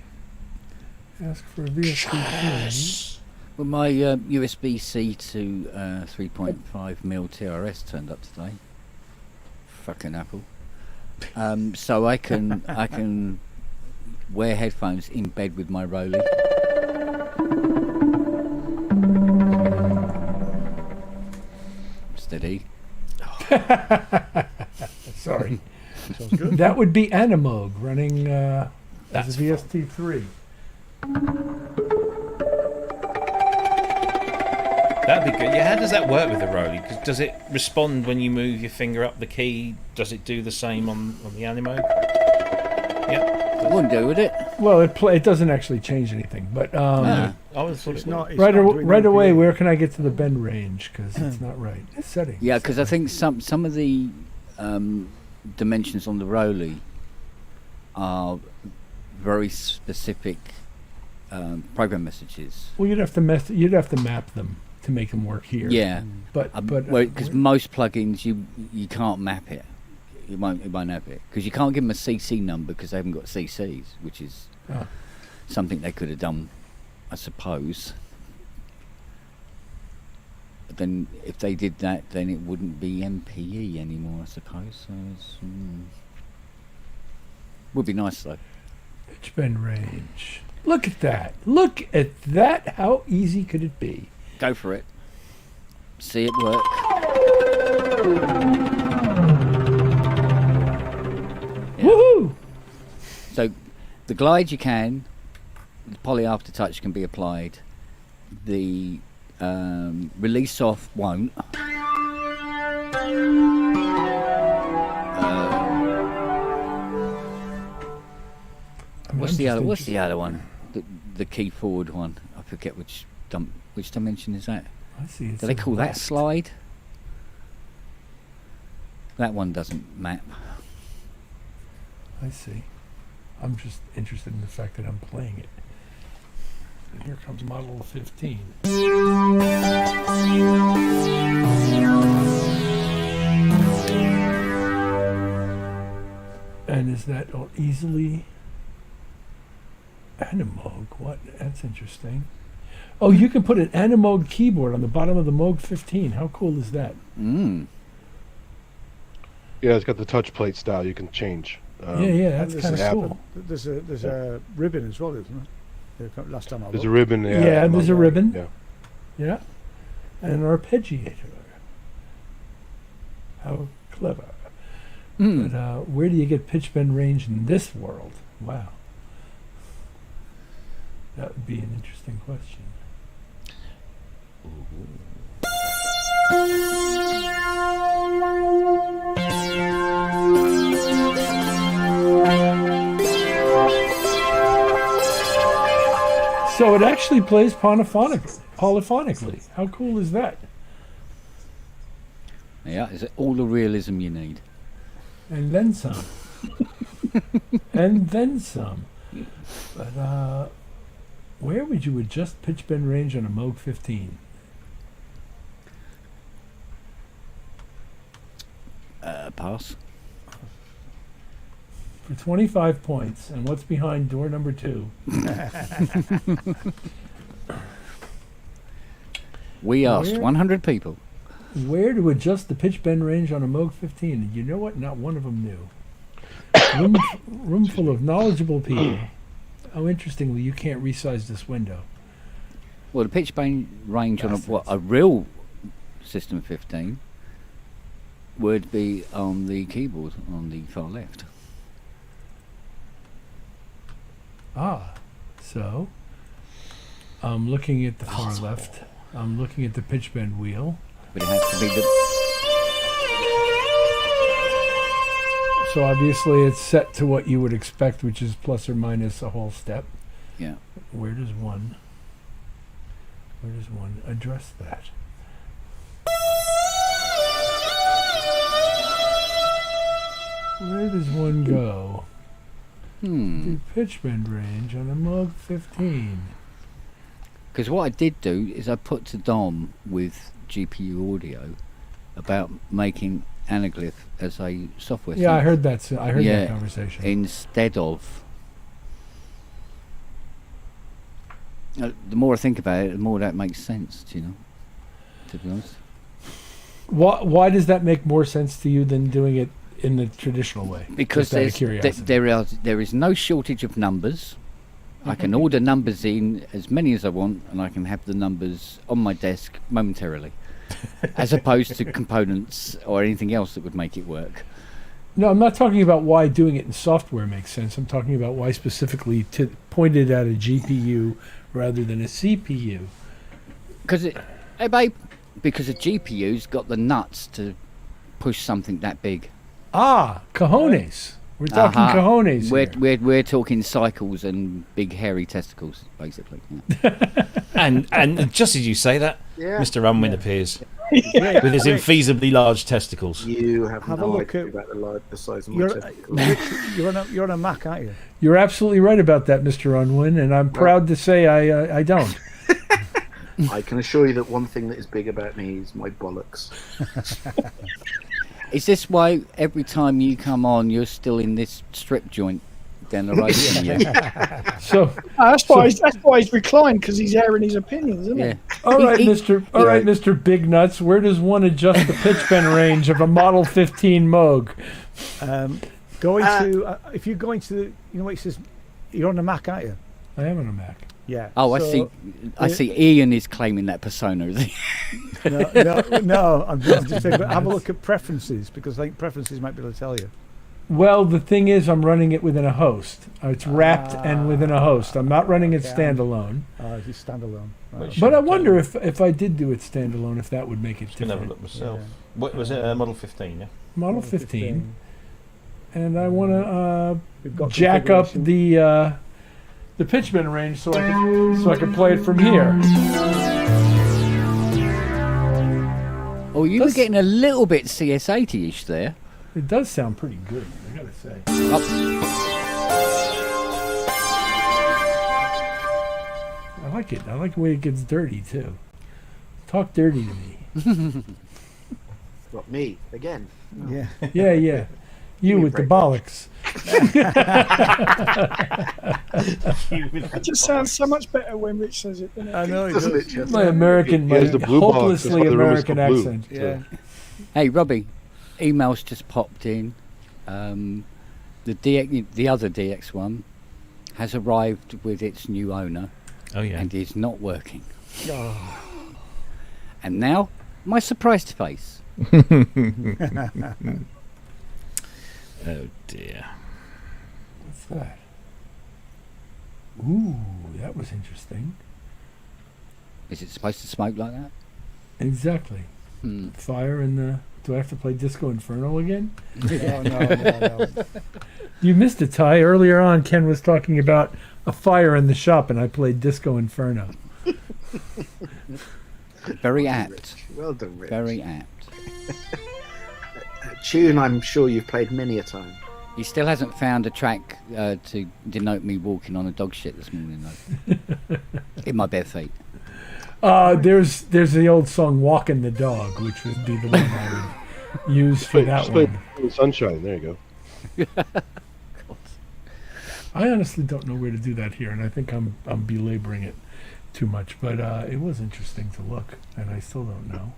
I ask for a VST3, Well, my USB-C to 3.5mm TRS turned up today. Fucking Apple. So I can wear headphones in bed with my Rolly. Steady. sorry, Sounds good. that would be Animoog running as That's a VST3. That'd be good. Yeah, how does that work with the Rolly? 'Cause does it respond when you move your finger up the key? Does it do the same on the Animo? Yep. Wouldn't do, would it? Well, it doesn't actually change anything, but No. I would have thought It's it would. not. It's right, not aw- doing right away, NPA. where can I get to the bend range? Because it's not right. Settings. Yeah, because I think some of the dimensions on the Rolly are very specific program messages. Well, you'd have to map them to make them work here. Yeah, but because most plugins you can't map it. It won't have it because you can't give them a CC number because they haven't got CCs, which is Ah. something they could have done, I suppose. But then if they did that, then it wouldn't be MPE anymore, I suppose. So would be nice though. pitch bend range. Look at that! Look at that! How easy could it be? Go for it. See it work. Yeah. Woohoo! So the glide you can, the poly aftertouch can be applied. The release off won't. What's the other one? The key forward one. I forget which dimension is that? I see. Do they call that slide? That one doesn't map. I see. I'm just interested in the fact that I'm playing it. And here comes model 15. And is that all easily Animoog? What? That's interesting. Oh, you can put an Animoog keyboard on the bottom of the Moog 15. How cool is that? Yeah, it's got the touch plate style you can change. Yeah, that's And kind of this cool. There's a ribbon as well, isn't there? Last time I There's looked. a ribbon. Yeah, there's a ribbon. Yeah. Yeah. And an arpeggiator. How clever. But where do you get pitch bend range in this world? Wow. That would be an interesting question. So it actually plays polyphonically. How cool is that? Yeah, is it all the realism you need? And then some. And then some. But where would you adjust pitch bend range on a Moog 15? Pass. For 25 points. And what's behind door number 2? We asked Where? 100 people. Where to adjust the pitch bend range on a Moog 15? And you know what? Not one of them knew. Room full of knowledgeable people. Oh, interestingly, you can't resize this window. Well, the pitch bend range on a real System 15 would be on the keyboard on the far left. So I'm looking at the far left. I'm looking at the pitch bend wheel. But it has to be the. So obviously it's set to what you would expect, which is plus or minus a whole step. Yeah. Where does one address that? Where does one go? The pitch bend range on a Moog 15. Because what I did do is I put to Dom with GPU audio about making Anaglyph as a software. Yeah, I synth heard that. I heard that conversation. instead of. The more I think about it, the more that makes sense. Do you know? To be honest. Why does that make more sense to you than doing it in the traditional way? Because Just out of curiosity. there is no shortage of numbers. I can order numbers in as many as I want, and I can have the numbers on my desk momentarily, as opposed to components or anything else that would make it work. No, I'm not talking about why doing it in software makes sense. I'm talking about why specifically pointed at a GPU rather than a CPU. Because hey babe, because a GPU's got the nuts to push something that big. Cojones. We're talking cojones here. We're talking cycles and big hairy testicles, basically. Yeah. And just as you say that, Mr. Unwin appears Yeah, with his infeasibly large testicles. You have Have no a look idea at- about the size of my testicles. you're on a Mac, aren't you? You're absolutely right about that, Mr. Unwin, and I'm proud to say I don't. I can assure you that one thing that is big about me is my bollocks. Is this why every time you come on, you're still in this strip joint down the road from you? So, That's why he's reclined, because he's airing his opinions, isn't Yeah. he? all right, He- Mr. Big Nuts, where does one adjust the pitch bend range of a Model 15 Moog? If you're going to, you know what it says, you're on a Mac, aren't you? I am on a Mac. Yeah. Oh, I So- see. I see. Ian is claiming that persona. Is he? No. I'm just saying, but have a look at preferences, because I think preferences might be able to tell you. Well, the thing is, I'm running it within a host. It's wrapped and within a host. I'm not running it Okay. standalone. It's standalone. Right. But I wonder if I did do it standalone, if that would make it I'm gonna have a different. look myself. Yeah. What was it? Model 15. Yeah. Model 15. And I want to We've got jack up configuration. the pitch bend range so I can play it from here. Oh, you were That's- getting a little bit CS80-ish there. It does sound pretty good, I gotta say. I like it. I like the way it gets dirty too. Talk dirty to me. What, me? Again? Yeah. Yeah. You me a with the break. bollocks. It just sounds so much better when Rich says it, doesn't it? I know. It Doesn't does. it just? My American, He has the blue box, that's hopelessly why the room is so American blue. accent. Yeah. Hey, Robbie, emails just popped in. The other DX1 has arrived with its new owner Oh yeah. and is not working. Oh. And now, my surprised face. Oh dear. What's that? Ooh, that was interesting. Is it supposed to smoke like that? Exactly. Hmm. Fire in the. Do I have to play Disco Inferno again? No. You missed it, Ty. Earlier on, Ken was talking about a fire in the shop, and I played Disco Inferno. Very apt. Well done, Rich. Very apt. A tune I'm sure you've played many a time. He still hasn't found a track to denote me walking on a dog shit this morning, though. In my bare feet. There's the old song "Walking the Dog," which would be the one I would use for that Just play one. Sunshine. There you go. I honestly don't know where to do that here, and I think I'm belaboring it too much. But it was interesting to look, and I still don't know.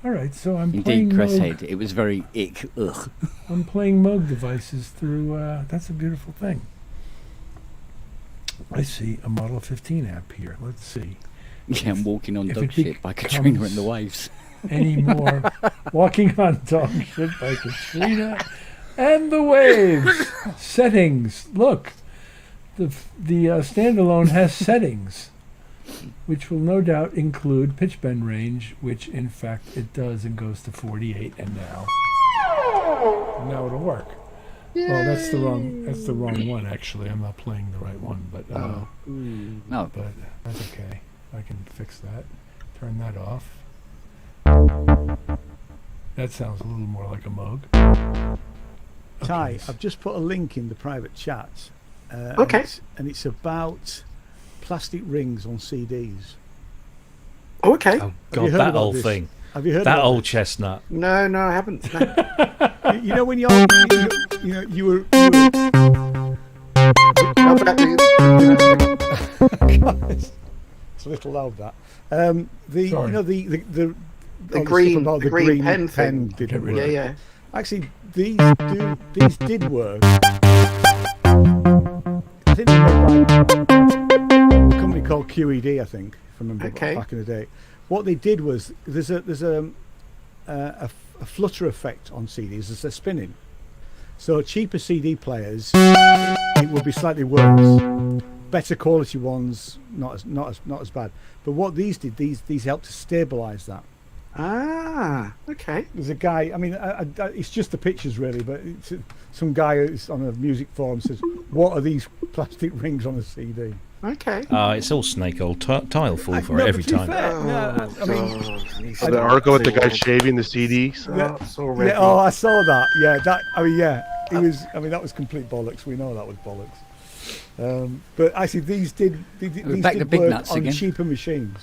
All right, so I'm playing Indeed, Chris Moog. Head. It was very ick. Ugh. I'm playing Moog devices through. That's a beautiful thing. I see a Model 15 app here. Let's see. Yeah, I'm walking on If dog it shit by Katrina becomes- and the Waves. anymore. Walking on Dog Shit by Katrina and the Waves. Settings. Look, the standalone has settings, which will no doubt include pitch bend range, which in fact it does, and goes to 48. And now it'll work. Well, that's the wrong one. Actually, I'm not playing the right one, but No. but that's okay. I can fix that. Turn that off. That sounds a little more like a Moog. Ty, Okay. I've just put a link in the private chat. Okay. And it's about plastic rings on CDs. Oh, okay. Oh you God, heard that about old this? thing. Have you heard That about old this? chestnut. No, I haven't. No. You know when you were How about the- it's a little loud that. The Sorry. you know the The stuff green- about the green pen thing. didn't Get rid work. of yeah. Actually, these did work. I think they made by a company called QED. I think, if I remember Okay. back in the day. What they did was there's a flutter effect on CDs as they're spinning. So cheaper CD players, it will be slightly worse. Better quality ones, not as bad. But what these did, these helped to stabilise that. Ah, okay. There's a guy. I mean, it's just the pictures really, but some guy who's on a music forum says, "What are these plastic rings on a CD?" Okay. It's all snake oil. Tile fall for No, it every but to be time. fair, no, I mean, The article with the guy shaving the CDs. That's already. yeah. Oh, I saw that. Yeah, that. I mean, yeah. It was. I mean, that was complete bollocks. We know that was bollocks. But actually, these did back to big work nuts on again. cheaper machines.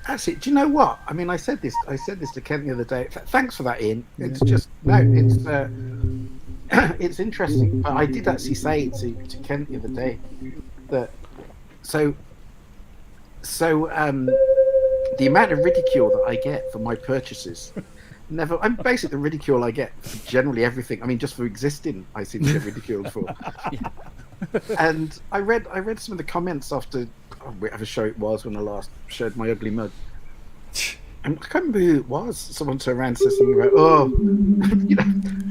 Actually, do you know what? I mean, I said this to Kent the other day. Thanks for that, Ian. It's just it's interesting. But I did actually say to Kent the other day that the amount of ridicule that I get for my purchases. I'm basically the ridicule I get for generally everything. I mean, just for existing, I seem to get ridiculed for. And I read some of the comments after whatever show it was when I last showed my ugly mug. And I can't remember who it was. Someone turned around and said something about,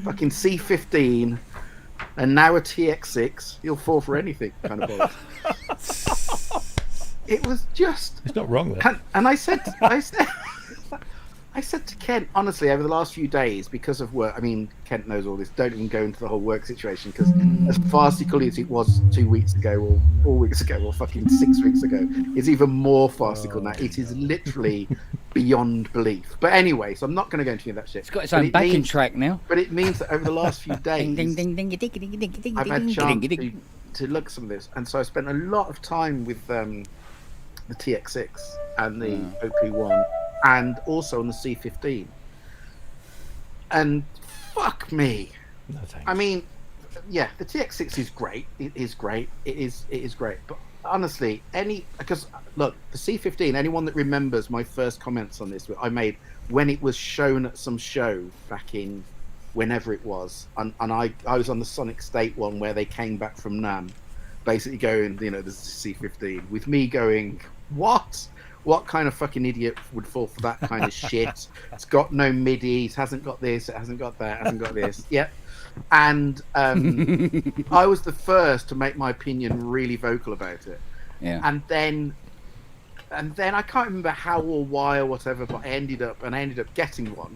fucking C15 and now a TX6. You'll fall for anything, kind of bollocks. It was just. It's not wrong there. And I said to Kent, honestly, over the last few days, because of work, I mean, Kent knows all this, don't even go into the whole work situation, because as farcical as it was 2 weeks ago, or 4 weeks ago, or fucking 6 weeks ago, it's even more farcical now. It is literally beyond belief. But anyway, so I'm not going to go into any of that shit. It's got its But own it backing means- track now. But it means that over the last few days, Ding, ding, ding, ding, ding, ding, ding, ding, I've had ding, chance ding, ding. to look at some of this, and so I spent a lot of time with the TX6 and the OP1, and also on the C15. And fuck me, No thanks. I mean, yeah, the TX6 is great. It is great. It is great. But honestly, because look, the C15. Anyone that remembers my first comments on this, I made when it was shown at some show back in whenever it was, and I was on the Sonic State one where they came back from NAMM, basically going, there's the C15, with me going, what? What kind of fucking idiot would fall for that kind of shit? It's got no MIDI, it hasn't got this, it hasn't got that, it hasn't got this. Yep. And I was the first to make my opinion really vocal about it. Yeah. And then I can't remember how or why or whatever, but I ended up getting one.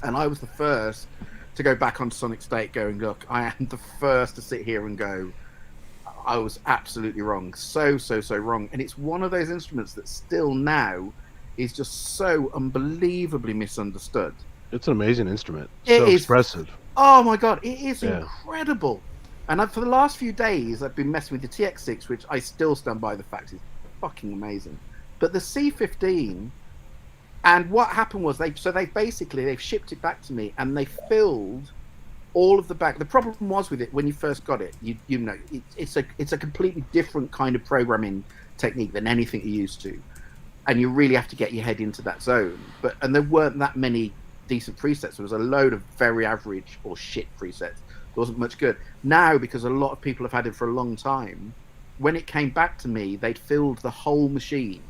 And I was the first to go back on Sonic State going, look, I am the first to sit here and go, I was absolutely wrong. So wrong. And it's one of those instruments that still now is just so unbelievably misunderstood. It's an amazing instrument. It So is. expressive. Oh my God, it is Yeah. incredible. And for the last few days, I've been messing with the TX6, which I still stand by the fact is fucking amazing. But the C15, and what happened was they've shipped it back to me, and they filled all of the back. The problem was with it when you first got it, it's a completely different kind of programming technique than anything you're used to, and you really have to get your head into that zone. And there weren't that many decent presets. There was a load of very average or shit presets. There wasn't much good. Now, because a lot of people have had it for a long time, when it came back to me, they'd filled the whole machine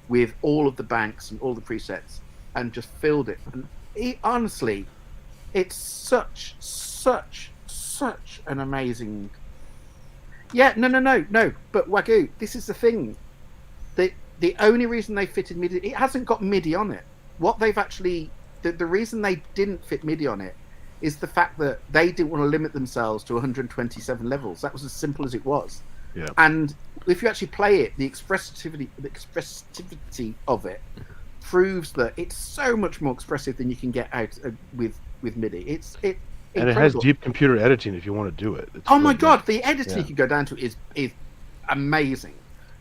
with all of the banks and all the presets. and just filled it. And honestly, it's such an amazing. Yeah, no. But Wagyu, this is the thing. The only reason they fitted MIDI, it hasn't got MIDI on it. What they've actually, the reason they didn't fit MIDI on it is the fact that they didn't want to limit themselves to 127 levels. That was as simple as it was. Yeah. And if you actually play it, the expressivity of it proves that it's so much more expressive than you can get out with MIDI. It's And it has deep computer editing if you want to do it. It's oh my really god, nice. the editing you can go down to is amazing.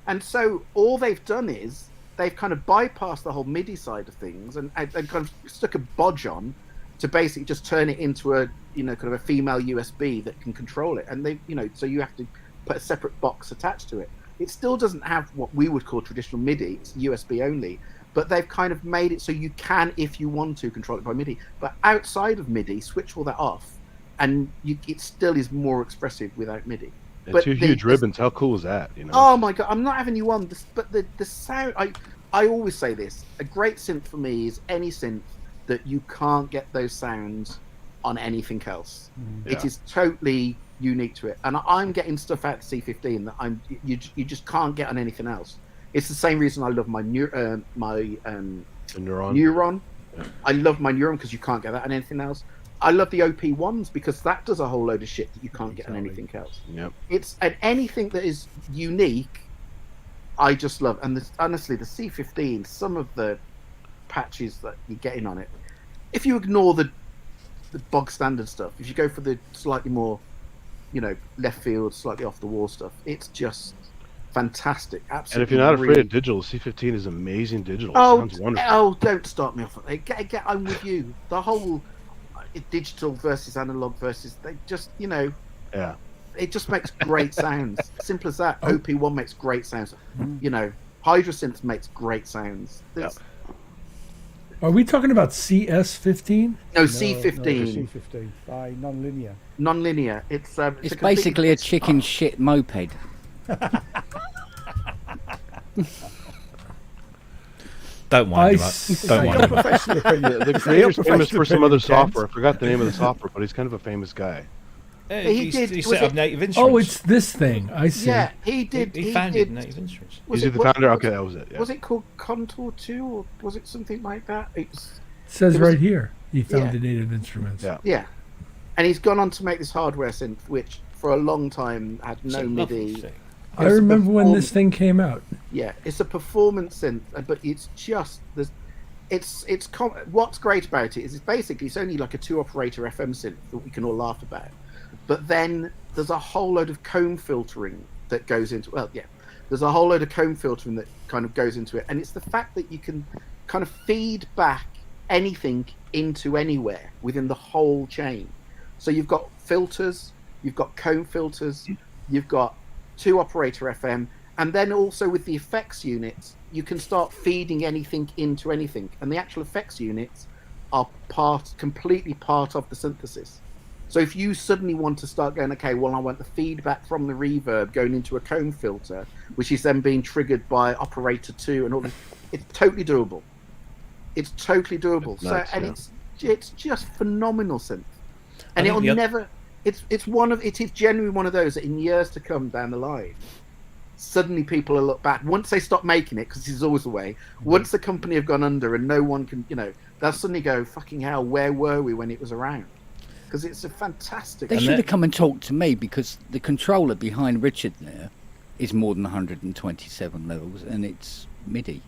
And so all they've done is they've kind of bypassed the whole MIDI side of things and kind of stuck a bodge on to basically just turn it into a kind of a female USB that can control it. And they so you have to put a separate box attached to it. It still doesn't have what we would call traditional MIDI. It's USB only. But they've kind of made it so you can, if you want to, control it by MIDI. But outside of MIDI, switch all that off, and it still is more expressive without MIDI. And But two huge ribbons. How cool is that? Oh my god! I'm not having you on this, but the sound. I always say this: a great synth for me is any synth that you can't get those sounds on anything else. It is totally unique to it, and I'm getting stuff out of C15 that you just can't get on anything else. It's the same reason I love my Neuron. Neuron. Yeah. I love my Neuron because you can't get that on anything else. I love the OP1s because that does a whole load of shit that you can't get on anything else. Yep. It's anything that is unique, I just love. And honestly, the C15, some of the patches that you're getting on it, if you ignore the bog standard stuff, if you go for the slightly more, left field, slightly off the wall stuff, it's just fantastic. Absolutely. And if you're not afraid of digital, C15 is amazing digital. It sounds wonderful. Oh, don't start me off. I'm with you. The whole digital versus analog versus they just Yeah. it just makes great sounds. Simple as that. OP1 makes great sounds. Hydrasynth makes great sounds. Are we talking about CS15? No, C15. No, C15 by Nonlinear. Nonlinear. It's basically a chicken shit moped. Don't wind him up. Don't wind him up. The creator's famous for some other software. I forgot the name of the software, but he's kind of a famous guy. He set up Native Instruments. Oh, it's this thing. I see. Yeah, he did. He founded Native Instruments. Is he the founder? Okay, that was it. Yeah. Was it called Contour 2 or was it something like that? It says right here he founded Native Instruments. Yeah. Yeah, and he's gone on to make this hardware synth, which for a long time had no It's a lovely MIDI. thing. I remember when this thing came out. Yeah, it's a performance synth, but it's just what's great about it is it's only like a 2-operator FM synth that we can all laugh about, but then there's a whole load of comb filtering that goes into there's a whole load of comb filtering that kind of goes into it, and it's the fact that you can kind of feed back anything into anywhere within the whole chain. So you've got filters, you've got comb filters, you've got 2-operator FM, and then also with the effects units, you can start feeding anything into anything, and the actual effects units are completely part of the synthesis. So if you suddenly want to start going, okay, well, I want the feedback from the reverb going into a comb filter, which is then being triggered by operator 2 and all this, it's totally doable. It's totally doable. It's just phenomenal synth, and it'll never. It is genuinely one of those that in years to come down the line, suddenly people will look back once they stop making it, because this is always the way. Once the company have gone under and no one can, they'll suddenly go, fucking hell, where were we when it was around? Because it's a fantastic. They should have come and talked to me, because the controller behind Richard there is more than 127 levels, and it's MIDI.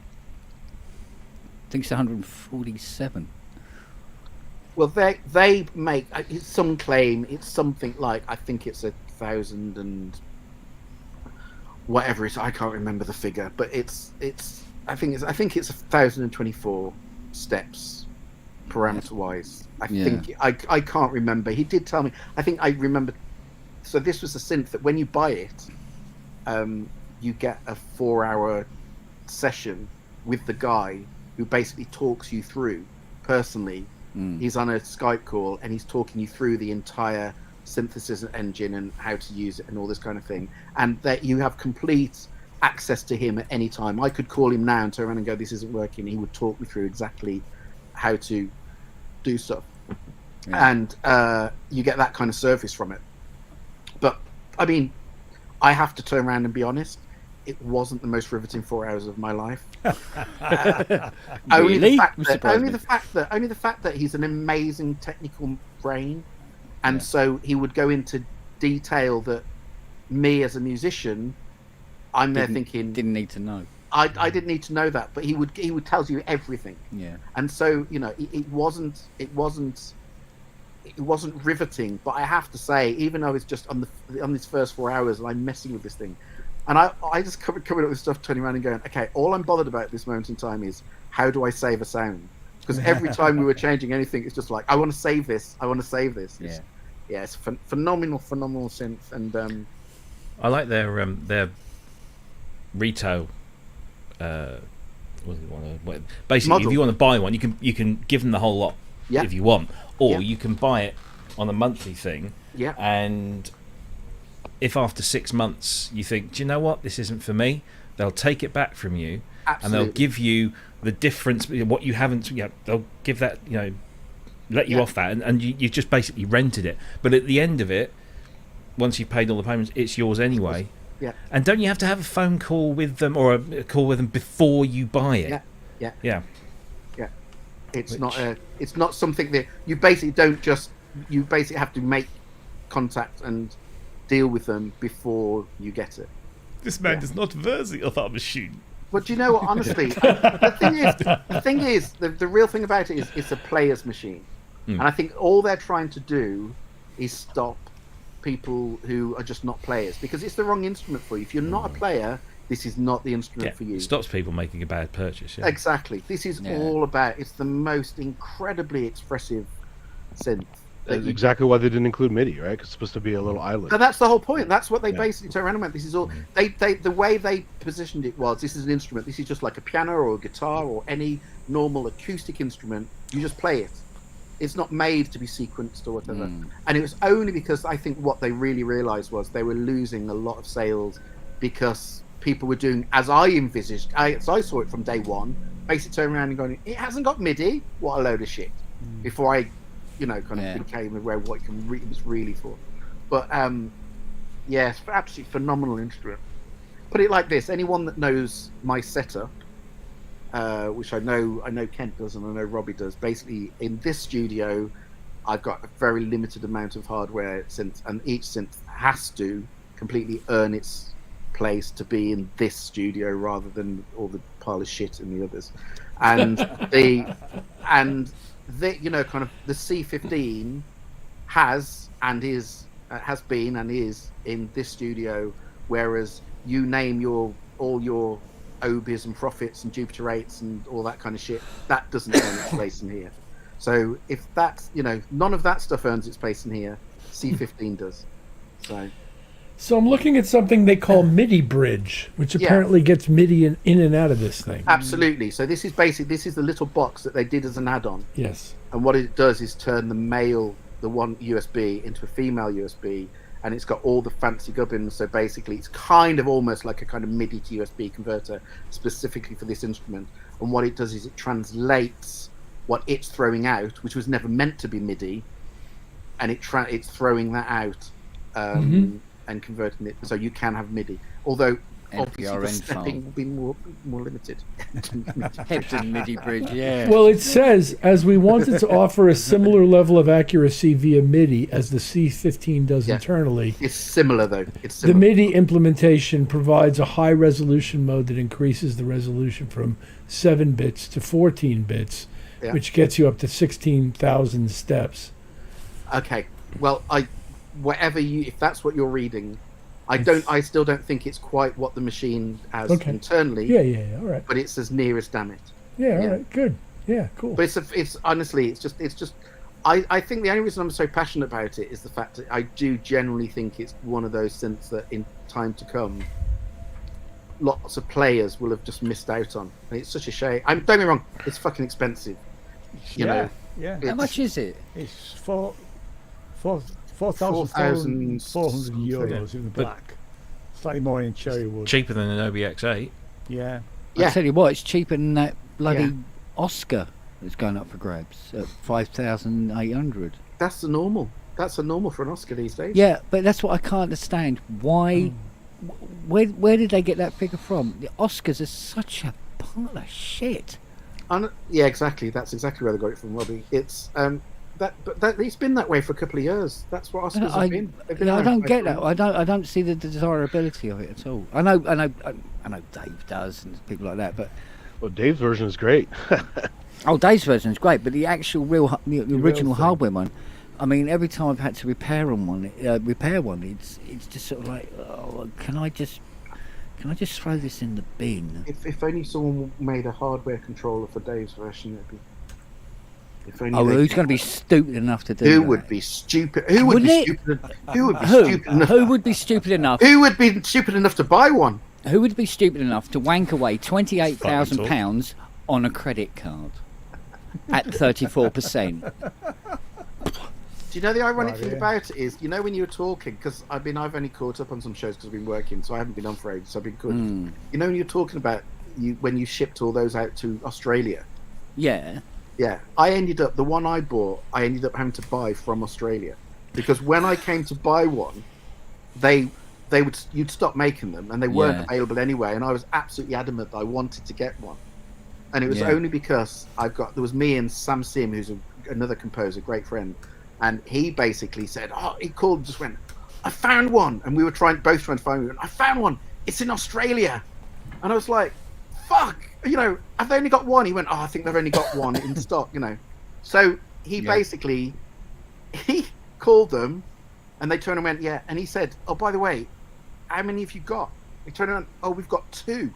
I think it's 147. Well, they make some claim it's something like, I think it's 1,000 and whatever it is. I can't remember the figure, but I think it's 1,024 steps parameter wise. I can't remember. He did tell me. I think I remember. So this was a synth that when you buy it, you get a 4-hour session with the guy who basically talks you through personally. He's on a Skype call and he's talking you through the entire synthesis engine and how to use it and all this kind of thing, and that you have complete access to him at any time. I could call him now and turn around and go, this isn't working. He would talk me through exactly how to do stuff, Yeah. and you get that kind of service from it. But I mean, I have to turn around and be honest. It wasn't the most riveting 4 hours of my life. Only Really? the fact that he's an amazing technical brain, and Yeah. so he would go into detail that me as a musician, I'm there thinking Didn't need to know. I didn't need to know that, but he would tell you everything, Yeah. and so it wasn't riveting. But I have to say, even though it's just on these first 4 hours, and I'm messing with this thing. And I just coming up with stuff, turning around and going, okay, all I'm bothered about at this moment in time is how do I save a sound? Because every time we were changing anything, it's just like, I want to save this. I want to save this. It's phenomenal synth. And I like their retail. Basically, Model. if you want to buy one, you can give them the whole lot Yeah. if you want, or Yeah. you can buy it on a monthly thing. Yeah. And if after 6 months you think, do you know what, this isn't for me, they'll take it back from you, and Absolutely. they'll give you the difference, what you haven't. They'll give that, let you off that, and you just basically rented it. But at the end of it, once you've paid all the payments, it's yours anyway. Yeah. And don't you have to have a phone call with them or a call with them before you buy it? Yeah. It's not something that you basically don't just. You basically have to make contact and deal with them before you get it. This man is not worthy of our machine. But do you know what? Honestly, the thing is, the real thing about it is it's a player's machine, and I think all they're trying to do is stop people who are just not players, because it's the wrong instrument for you. If you're not a player, this is not the instrument for you. It stops people making a bad purchase. Yeah. Exactly. This is all about. It's the most incredibly expressive synth. That's exactly why they didn't include MIDI, right? 'Cause it's supposed to be a little island. And that's the whole point. That's what they basically turned around and went. This is all. They the way they positioned it was, this is an instrument. This is just like a piano or a guitar or any normal acoustic instrument. You just play it. It's not made to be sequenced or whatever. And it was only because I think what they really realised was they were losing a lot of sales because people were doing as I envisaged. As I saw it from day one, basically turning around and going, "It hasn't got MIDI. What a load of shit!" Before I, kind of became aware of what it was really for. But it's an absolutely phenomenal instrument. Put it like this: anyone that knows my setup, which I know Kent does and I know Robbie does. Basically, in this studio, I've got a very limited amount of hardware synth, and each synth has to completely earn its place to be in this studio rather than all the pile of shit in the others. And kind of the C15 has been and is in this studio, whereas you name all your Obis and Profits and Jupiter 8s and all that kind of shit, that doesn't earn its place in here. So if that's, none of that stuff earns its place in here, C15 does. So I'm looking at something they call MIDI Bridge, which apparently gets MIDI in and out of this thing. Absolutely. So this is the little box that they did as an add-on. Yes. And what it does is turn the one USB into a female USB, and it's got all the fancy gubbins. So basically, it's kind of almost like a kind of MIDI to USB converter specifically for this instrument. And what it does is it translates what it's throwing out, which was never meant to be MIDI, and it's throwing that out and converting it so you can have MIDI. Although obviously the NPRN stepping will be more limited. Hepton MIDI bridge, yeah. Well, it says, as we wanted to offer a similar level of accuracy via MIDI as the C15 does internally. It's similar, though. The MIDI implementation provides a high resolution mode that increases the resolution from 7 bits to 14 bits, which gets you up to 16,000 steps. Okay. Well, if that's what you're reading, I still don't think it's quite what the machine has internally. Yeah, all right. But it's as near as damn it. Yeah, all right, good. Yeah, cool. But it's honestly, it's just. I think the only reason I'm so passionate about it is the fact that I do generally think it's one of those synths that in time to come, lots of players will have just missed out on. And it's such a shame. Don't get me wrong, it's fucking expensive. You know. Yeah. How much is it? It's 4,400 euros in the black. Slightly more in cherry wood. Cheaper than an OBX8. Yeah. I tell you what, it's cheaper than that bloody Oscar. that's going up for grabs at 5,800. That's the normal. That's the normal for an Oscar these days. Yeah, but that's what I can't understand. Why? Where did they get that figure from? The Oscars are such a pile of shit. Yeah, exactly. That's exactly where they got it from, Robbie. It's it's been that way for a couple of years. That's what Oscars have been. They've been I around don't for get a that. while. I don't see the desirability of it at all. I know Dave does and people like that, but Well, Dave's version is great. Dave's version is great, but the actual the original thing. hardware one. I mean, every time I've had to repair one, it's just sort of like, oh, can I just throw this in the bin? If only someone made a hardware controller for Dave's version, it'd be. If only Oh, they- who's going to be stupid enough to do Who that? would be stupid? Who would Wouldn't be it? stupid? Who would be Who? stupid enough? Who would be stupid enough? Who would be stupid enough to buy one? Who would be stupid enough to wank away £28,000 on a credit card at 34%? Do you know the ironic Right, thing yeah. about it is, you know, when you were talking, because I've only caught up on some shows because I've been working, so I haven't been on for ages. So I've been good. You know, when you're talking about when you shipped all those out to Australia. Yeah. Yeah, the one I bought, I ended up having to buy from Australia because when I came to buy one, you'd stop making them and they weren't Yeah. available anyway, and I was absolutely adamant that I wanted to get one, and it was Yeah. only because there was me and Sam Sim, who's another composer, great friend, and he basically said, he called and just went, I found one, and we were both trying to find one. I found one. It's in Australia, and I was like, fuck. You know, have they only got one? He went, I think they've only got one in stock, you know. So he basically, he called them and they turned and went, yeah. And he said, oh, by the way, how many have you got? They turned around, oh, we've got 2.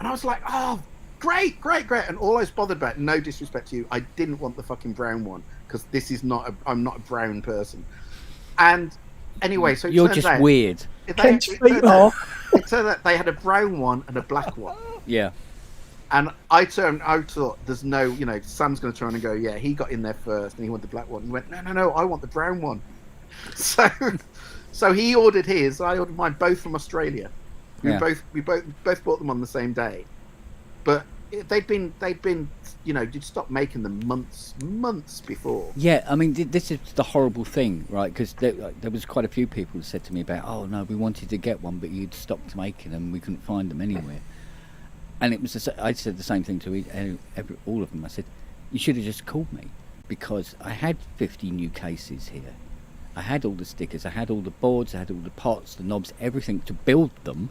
And I was like, oh, great. And all I was bothered about, no disrespect to you, I didn't want the fucking brown one because I'm not a brown person. And anyway, so it You're turns just out, weird. It Kent's turned feet out- off. it turned out they had a brown one and a black one. Yeah. And I thought, there's no, you know, Sam's going to try and go, yeah, he got in there first and he wanted the black one. He went, no, I want the brown one. So he ordered his, I ordered mine, both from Australia. Yeah. We both bought them on the same day. But they'd been, you know, you'd stopped making them months before. Yeah, I mean, this is the horrible thing, right? Because there was quite a few people who said to me about, oh, no, we wanted to get one, but you'd stopped making them. We couldn't find them anywhere. And it was I said the same thing to all of them. I said, you should have just called me because I had 50 new cases here. I had all the stickers, I had all the boards, I had all the pots, the knobs, everything to build them.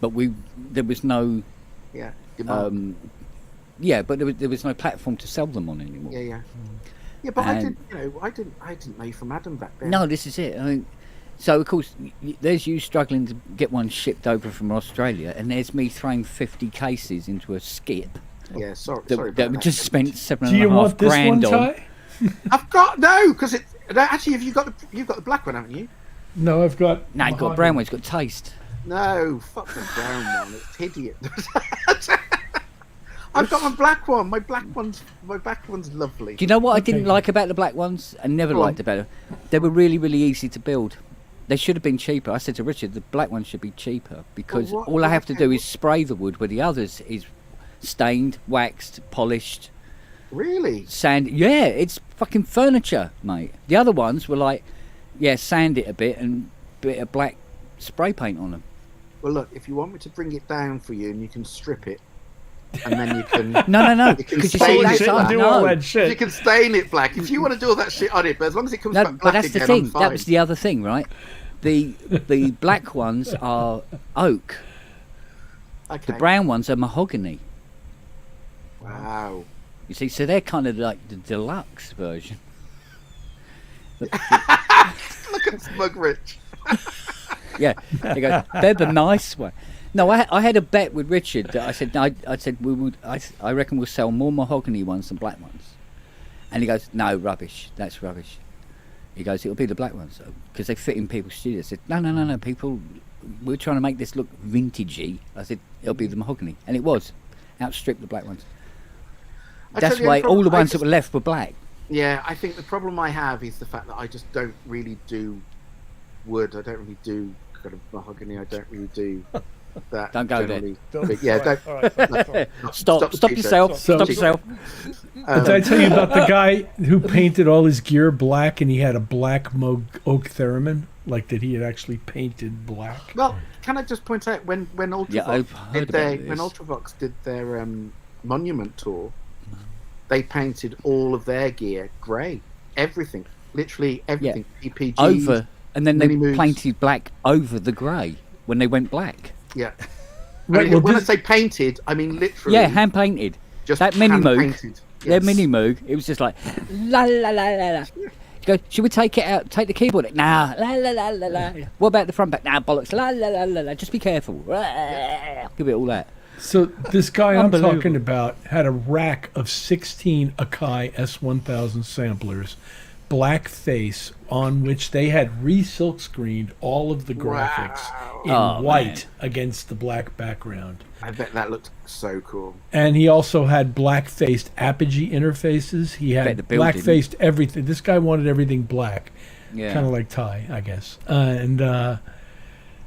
But there was no... Yeah. Demand. but there was no platform to sell them on anymore. Yeah. Yeah, but I didn't know you from Adam back then. No, this is it. I mean, so of course, there's you struggling to get one shipped over from Australia, and there's me throwing 50 cases into a skip Yeah, sorry. that sorry we about that. just spent $7,500 Do you want this one, on. Ty? I've got no, because actually, you've got the black one, haven't you? No, I've got. No, you've got brown one. It's got taste. No, fuck the brown one. It's hideous. I've got my black one. My black one's lovely. Do you know what I didn't Okay. like about the black ones? I never Go on. liked about them. They were really, really easy to build. They should have been cheaper. I said to Richard, the black one should be cheaper because what- all I have to what- do is spray the wood, where the others is stained, waxed, polished, Really? sand. Yeah, it's fucking furniture, mate. The other ones were like, yeah, sand it a bit and bit of black spray paint on them. Well, look, if you want me to bring it down for you, and you can strip it, and then you can No, You can because you stain see it that's black. do all no. that you shit. can stain it black if you want to do all that shit on it. But as long as it comes No, back but black that's the again, thing. I'm fine. That was the other thing, right? The black ones are oak. Okay. The brown ones are mahogany. Wow. You see, so they're kind of like the deluxe version. Look at Smug Rich. Yeah, they go, they're the nice one. No, I had a bet with Richard that I said, no, I said I reckon we'll sell more mahogany ones than black ones. And he goes, no, rubbish. That's rubbish. He goes, it'll be the black ones because they fit in people's studios. I said, no, people, we're trying to make this look vintagey. I said, it'll be the mahogany, and it was. Outstripped the black ones. I That's tell you, why the all the problem- ones that were left were black. Yeah, I think the problem I have is the fact that I just don't really do wood. I don't really do kind of mahogany. I don't really do that Don't go there. generally- Don't- Yeah, all right, don't. Stop the t-shirt. yourself. So- Stop yourself. Did I tell you about the guy who painted all his gear black and he had a black oak theremin? Like that he had actually painted black? Well, can I just point out when Ultravox Yeah, I've heard about this. when Ultravox did their Monument tour, they painted all of their gear grey, everything, literally everything, PPG Over, and then they Mini-moods. painted black over the grey when they went black. Yeah. Right, I mean, well, when this- I say painted, I mean literally. Yeah, hand painted. just that mini moog, hand-painted. their Yes. mini moog, it was just like la la la la la. You go, should we take it out? Take the keyboard? Nah, la la la la la. What about the front back? Nah, bollocks. La la la la la. Just be careful. Give it all that. So this guy I'm Unbelievable. talking about had a rack of 16 Akai S1000 samplers, black face, on which they had re-silk screened all of the graphics in Oh, white man. against the black background. I bet that looked so cool. And he also had black-faced Apogee interfaces. He Bet had the bill didn't. black-faced everything. This guy wanted everything black, Yeah. kind of like Ty, I guess.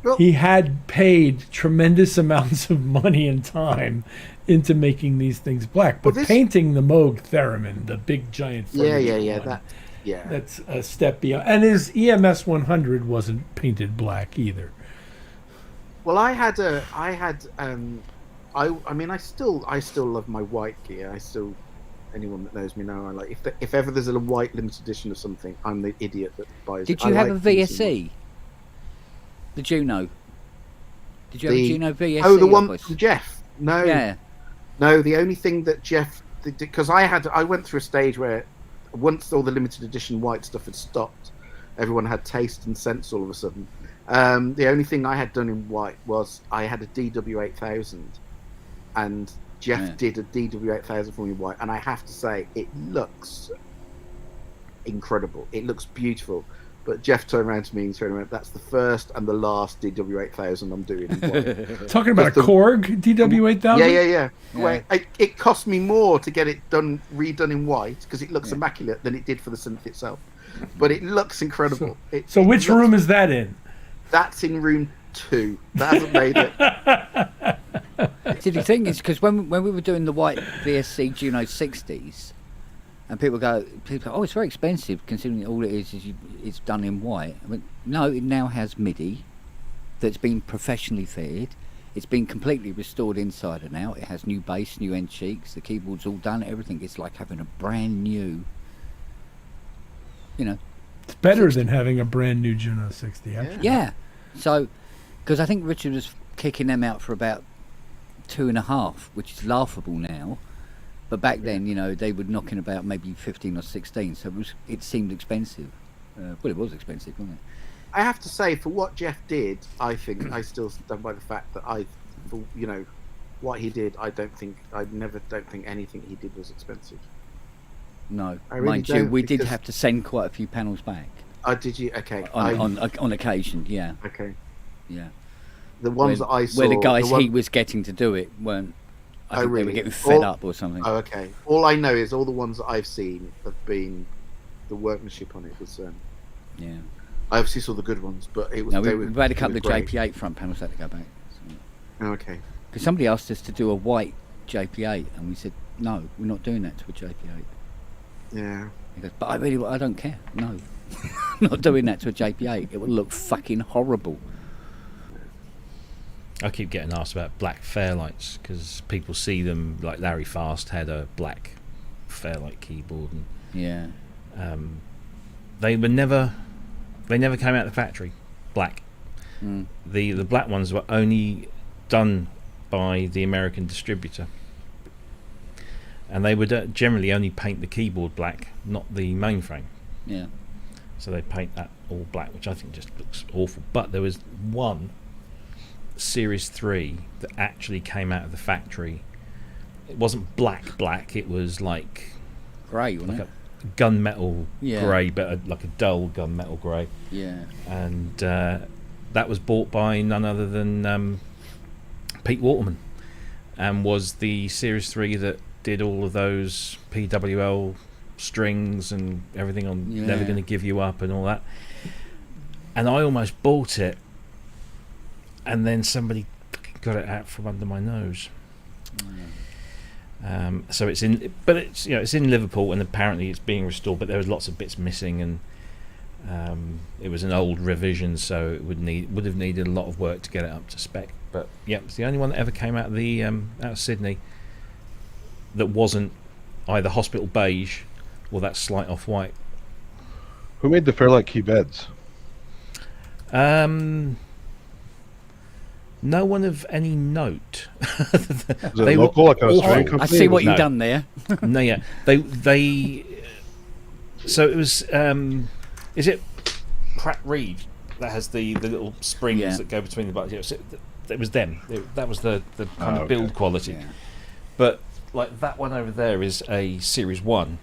Well- He had paid tremendous amounts of money and time into making these things black. But Well, this- painting the Moog Theremin, the big giant Yeah, furniture yeah. one, Yeah. that's a step beyond. And his EMS 100 wasn't painted black either. Well, I mean, I still love my white gear. Anyone that knows me know, I like, if ever there's a white limited edition of something, I'm the idiot that buys it. Did you I have like a things in VSE? The Juno. Did you have a The- Juno VSE? Oh, the one Opus? from Jeff. No, Yeah. no. The only thing that Jeff, because I went through a stage where once all the limited edition white stuff had stopped, everyone had taste and sense all of a sudden. The only thing I had done in white was I had a DW8000, and Jeff Yeah. did a DW8000 for me in white, and I have to say it looks incredible. It looks beautiful. But Jeff turned around to me and said, "That's the first and the last DW8000 I'm doing in white." Talking about a Just the- Korg DW8000? Yeah. Wait, it cost me more to get it redone in white because it looks immaculate than it did for the synth itself. But it looks incredible. So which room is that in? That's in room 2. That hasn't made it. See, the thing is, because when we were doing the white VSC Juno 60s, and people go, oh, it's very expensive considering all it is it's done in white. I mean, no, it now has MIDI that's been professionally fitted. It's been completely restored inside and out. It has new bass, new end cheeks. The keyboard's all done. Everything. It's like having a brand new. It's better than having a brand new Juno 60. Actually. Yeah. So, because I think Richard was kicking them out for about 2.5, which is laughable now. But back then, they were knocking about maybe 15 or 16, so it seemed expensive. Well, it was expensive, wasn't it? I have to say, for what Jeff did, I think I still stand by the fact that what he did, I don't think anything he did was expensive. No, I really mind you, don't, we did because- have to send quite a few panels back Did you? Okay. on occasion. Yeah, Okay. yeah. The ones that I saw. where the guys one- he was getting to do it weren't. I Oh, think they really? were getting fed All- up or something. Oh, okay. All I know is all the ones that I've seen have been the workmanship on it was. Yeah. I obviously saw the good ones, but it was. No, they we were, had a they couple were of great. JP8 front panels had to go back. Oh, okay. Because somebody asked us to do a white JP8, and we said no, we're not doing that to a JP8. Yeah. He goes, but I don't care. No, I'm not doing that to a JP8. It would look fucking horrible. I keep getting asked about black Fairlights because people see them, like Larry Fast had a black Fairlight keyboard, and Yeah. they never came out of the factory black. Mm. The black ones were only done by the American distributor, and they would generally only paint the keyboard black, not the mainframe. Yeah. So they paint that all black, which I think just looks awful. But there was one Series 3 that actually came out of the factory. It wasn't black, it was like Grey, wasn't like it? a gunmetal Yeah. grey, but like a dull gunmetal grey. Yeah. And that was bought by none other than Pete Waterman, and was the Series 3 that did all of those PWL strings and everything on Yeah. Never Gonna Give You Up and all that. And I almost bought it, and then somebody got it out from under my nose. So it's in, but it's it's in Liverpool, and apparently it's being restored. But there was lots of bits missing, and it was an old revision, so it would have needed a lot of work to get it up to spec. But yeah, it's the only one that ever came out of the out of Sydney that wasn't either hospital beige or that slight off white. Who made the Fairlight Key beds? No one of any note. Is it local, like an Australian I company? see what No. you've done there. No, yeah, they. So it was. Is it Pratt Reed that has the little springs Yeah. that go between the buttons? Yeah, so it was them. That was the kind of okay. build quality. Yeah. But like that one over there is a Series 1,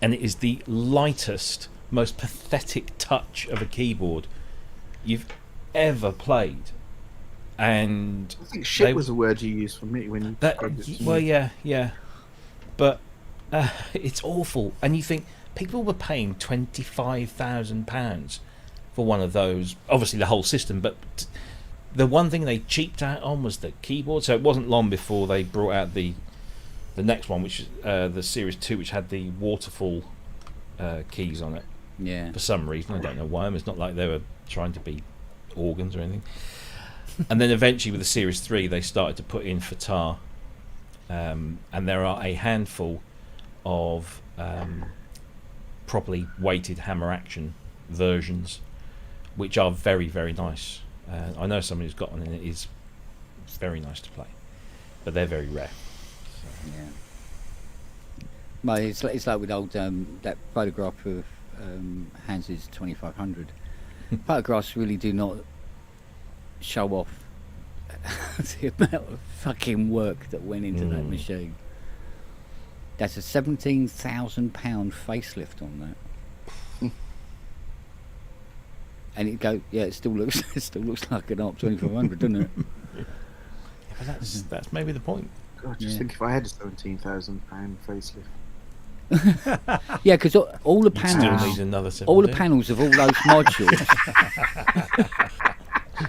and it is the lightest, most pathetic touch of a keyboard you've ever played. And I think shit they- was a word you used for me when you described it to me. well, yeah, but it's awful. And you think people were paying £25,000 for one of those. Obviously, the whole system, but the one thing they cheaped out on was the keyboard. So it wasn't long before they brought out the next one, which is the Series 2, which had the waterfall keys on it. Yeah. For some reason, I don't know why. It's not like they were trying to be organs or anything. And then eventually with the Series 3 they started to put in FATAR, and there are a handful of properly weighted hammer action versions which are very, very nice. I know somebody who's got one and it is very nice to play, but they're very rare. Yeah. Well, it's like with old that photograph of Hans's 2500. Photographs really do not show off the amount of fucking work that went into that machine. That's a £17,000 facelift on that. And it still looks like an ARC 2500, doesn't it? Yeah, but that's maybe the point. God, just Yeah. think if I had a £17,000 facelift. Yeah, because all the You'd still panels, need another 17. all the panels of all those modules.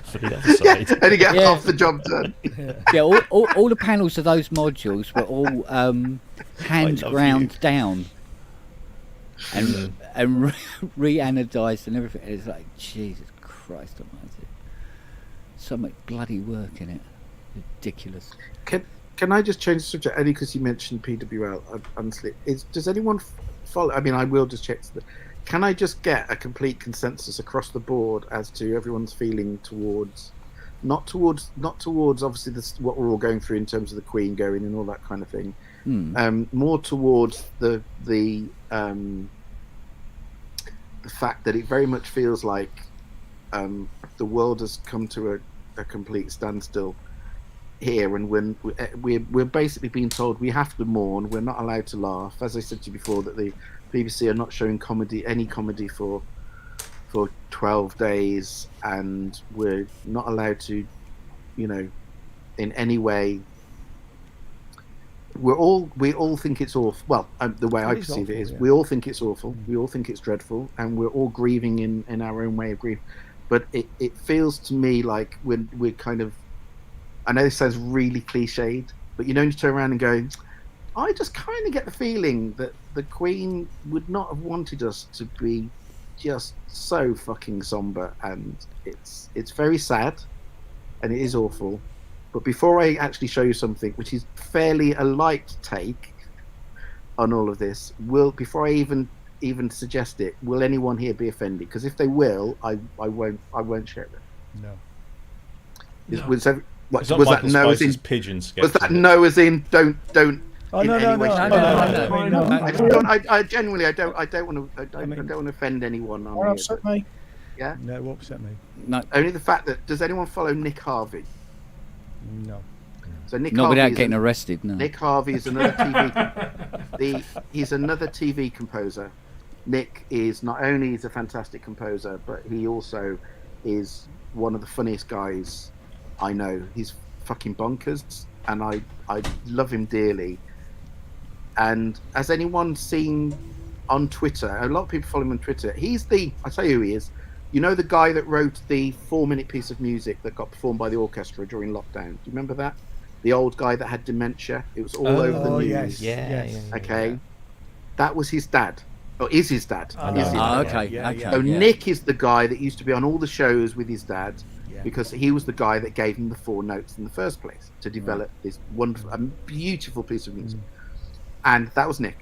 for the other side. And you get Yeah. half the job done. Yeah, all the panels of those modules were all hand love ground down and re-anodized and everything. It's like, Jesus Christ Almighty, so much bloody work in it. Ridiculous. Can I just change the subject only because you mentioned PWL? Honestly, does anyone follow? I mean, I will just check. Can I just get a complete consensus across the board as to everyone's feeling towards, not towards obviously what we're all going through in terms of the Queen going and all that kind of thing, more towards the fact that it very much feels like the world has come to a complete standstill here, and when we're basically being told we have to mourn, we're not allowed to laugh. As I said to you before, that the BBC are not showing any comedy for 12 days, and we're not allowed to, in any way. We all think it's awful. Well, the way I is perceive it awful, is, yeah. we all think it's awful. We all think it's dreadful, and we're all grieving in our own way of grief. But it feels to me like we're kind of. I know this sounds really cliched, but you turn around and go, I just kind of get the feeling that the Queen would not have wanted us to be just so fucking somber, and it's very sad, and it is awful. But before I actually show you something which is fairly a light take on all of this, before I even suggest it, will anyone here be offended? Because if they will, I won't share it. No. Was that It's not was that Michael no as in Spicer's pigeon sketch. was that no as in don't Oh, in no, any no, way, no, shape, no, or no, form? no, no, no. I just don't. I genuinely, I don't want to. I don't want to offend anyone on Or here. upset me. Yeah. No, it won't upset me. No, Only the fact that does anyone follow Nick Harvey? No. So Nick not Harvey without is getting arrested. No. Nick Harvey is another TV. He's another TV composer. Nick is not only is a fantastic composer, but he also is one of the funniest guys I know. He's fucking bonkers, and I love him dearly. And has anyone seen on Twitter? A lot of people follow him on Twitter. I tell you who he is. You know the guy that wrote the 4-minute piece of music that got performed by the orchestra during lockdown? Do you remember that? The old guy that had dementia. It was all over the Oh news. yes, Yeah, yes. yeah. Okay, that was his dad, or is his dad? Oh, Is his Oh, dad. okay, Yeah, okay. yeah. So yeah. Nick is the guy that used to be on all the shows with his dad, Yeah. because he was the guy that gave him the 4 notes in the first place to develop this wonderful, beautiful piece of music. And that was Nick.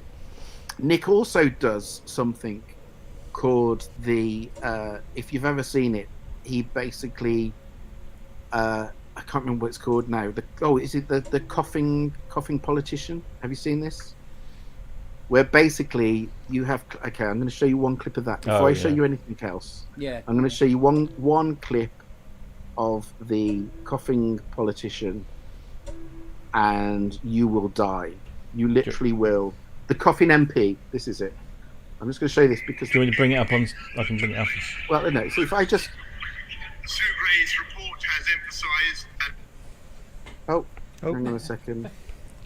Nick also does something called the, if you've ever seen it, he basically, I can't remember what it's called now. Is it the coughing politician? Have you seen this? Where basically you have, okay, I'm going to show you one clip of that before I show you anything else. Yeah. I'm going to show you one clip of the coughing politician, and you will die. You literally will. The coughing MP. This is it. I'm just going to show you this because. Do you want me to bring it up on? I can bring it up. Well, no. So if I just. Sue Gray's report has emphasised that. Oh, hang on a second.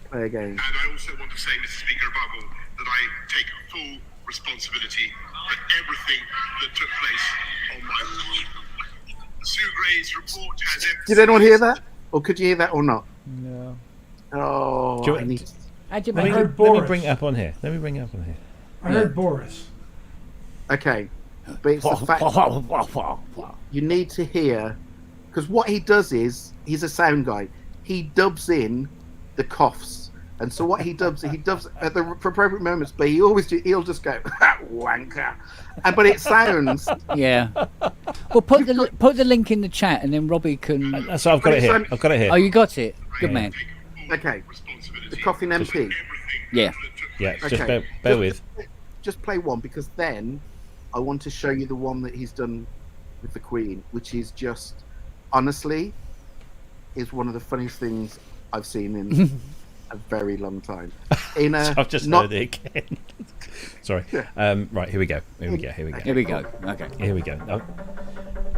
Play again. And I also want to say, Mr. Speaker, above all, that I take full responsibility for everything that took place on my watch. Sue Gray's report has emphasised. Did anyone hear that? Or could you hear that or not? No. Oh, Do you- I need. How'd you Let make me, it? heard let me Boris. bring it up on here. Let me bring it up on here. I heard Boris. Okay, but it's the fact you need to hear, because what he does is he's a sound guy. He dubs in the coughs, and so what he dubs at the appropriate moments. But he'll just go wanker, but it sounds. Yeah. Well, put the link in the chat, and then Robbie can. So I've got it here. I've got it here. Oh, you got it. Good man. Okay, the coughing MP. Yeah. Yeah, just Okay. bear with. Just play one, because then I want to show you the one that he's done with the Queen, which is just, honestly, is one of the funniest things I've seen in a very long time. In a, I've just not, heard it again. Sorry. Right, here we go. Here we go. Here we go. Okay. Here we go. Oh,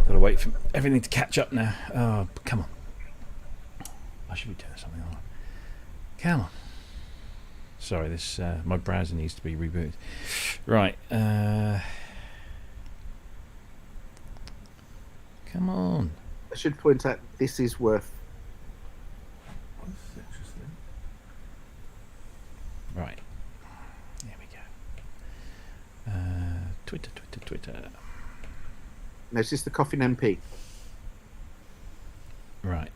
gotta wait for everything to catch up now. Oh, come on. I should be doing something. Come on. Sorry, this my browser needs to be rebooted. Right. Come on. I should point out this is worth. Right. Here we go. Twitter. No, it's just the coughing MP. Right.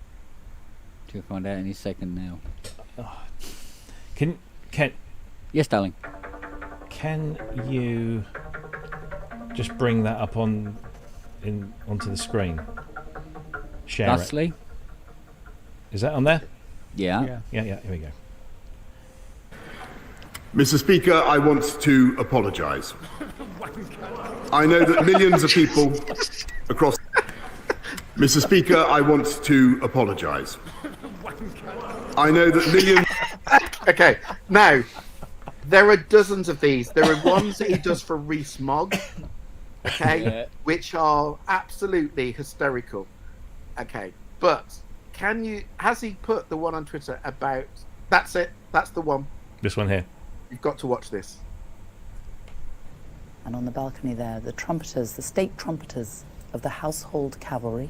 You'll find out any second now. Can Yes, darling. you just bring that up onto the screen? Share it. Thusly. Is that on there? Yeah. Yeah. Here we go. Mr. Speaker, I want to apologise. I know that millions of people across. Mr. Speaker, I want to apologise. I know that millions. Okay, now there are dozens of these. There are ones that he does for Rees-Mogg, okay, which are absolutely hysterical. Okay, but has he put the one on Twitter about? That's it. That's the one. This one here. You've got to watch this. And on the balcony there, the trumpeters, the state trumpeters of the household cavalry.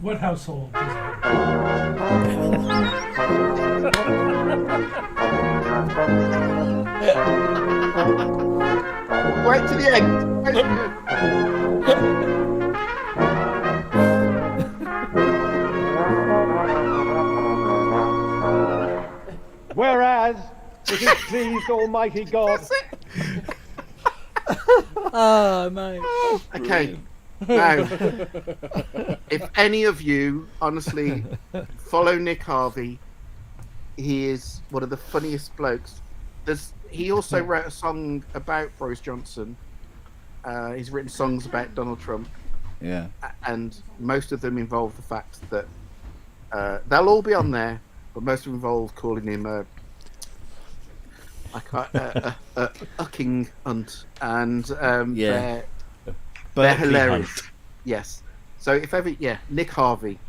What household is it? Right to the end. Right to the end. Whereas it has pleased Almighty God. Oh, mate. Okay. Now, if any of you honestly follow Nick Harvey, he is one of the funniest blokes. He also wrote a song about Boris Johnson. He's written songs about Donald Trump. Yeah. And most of them involve the fact that they'll all be on there, but most of them involve calling him a ucking hunt, and Yeah. they're hilarious. Yes. So if ever, Nick Harvey,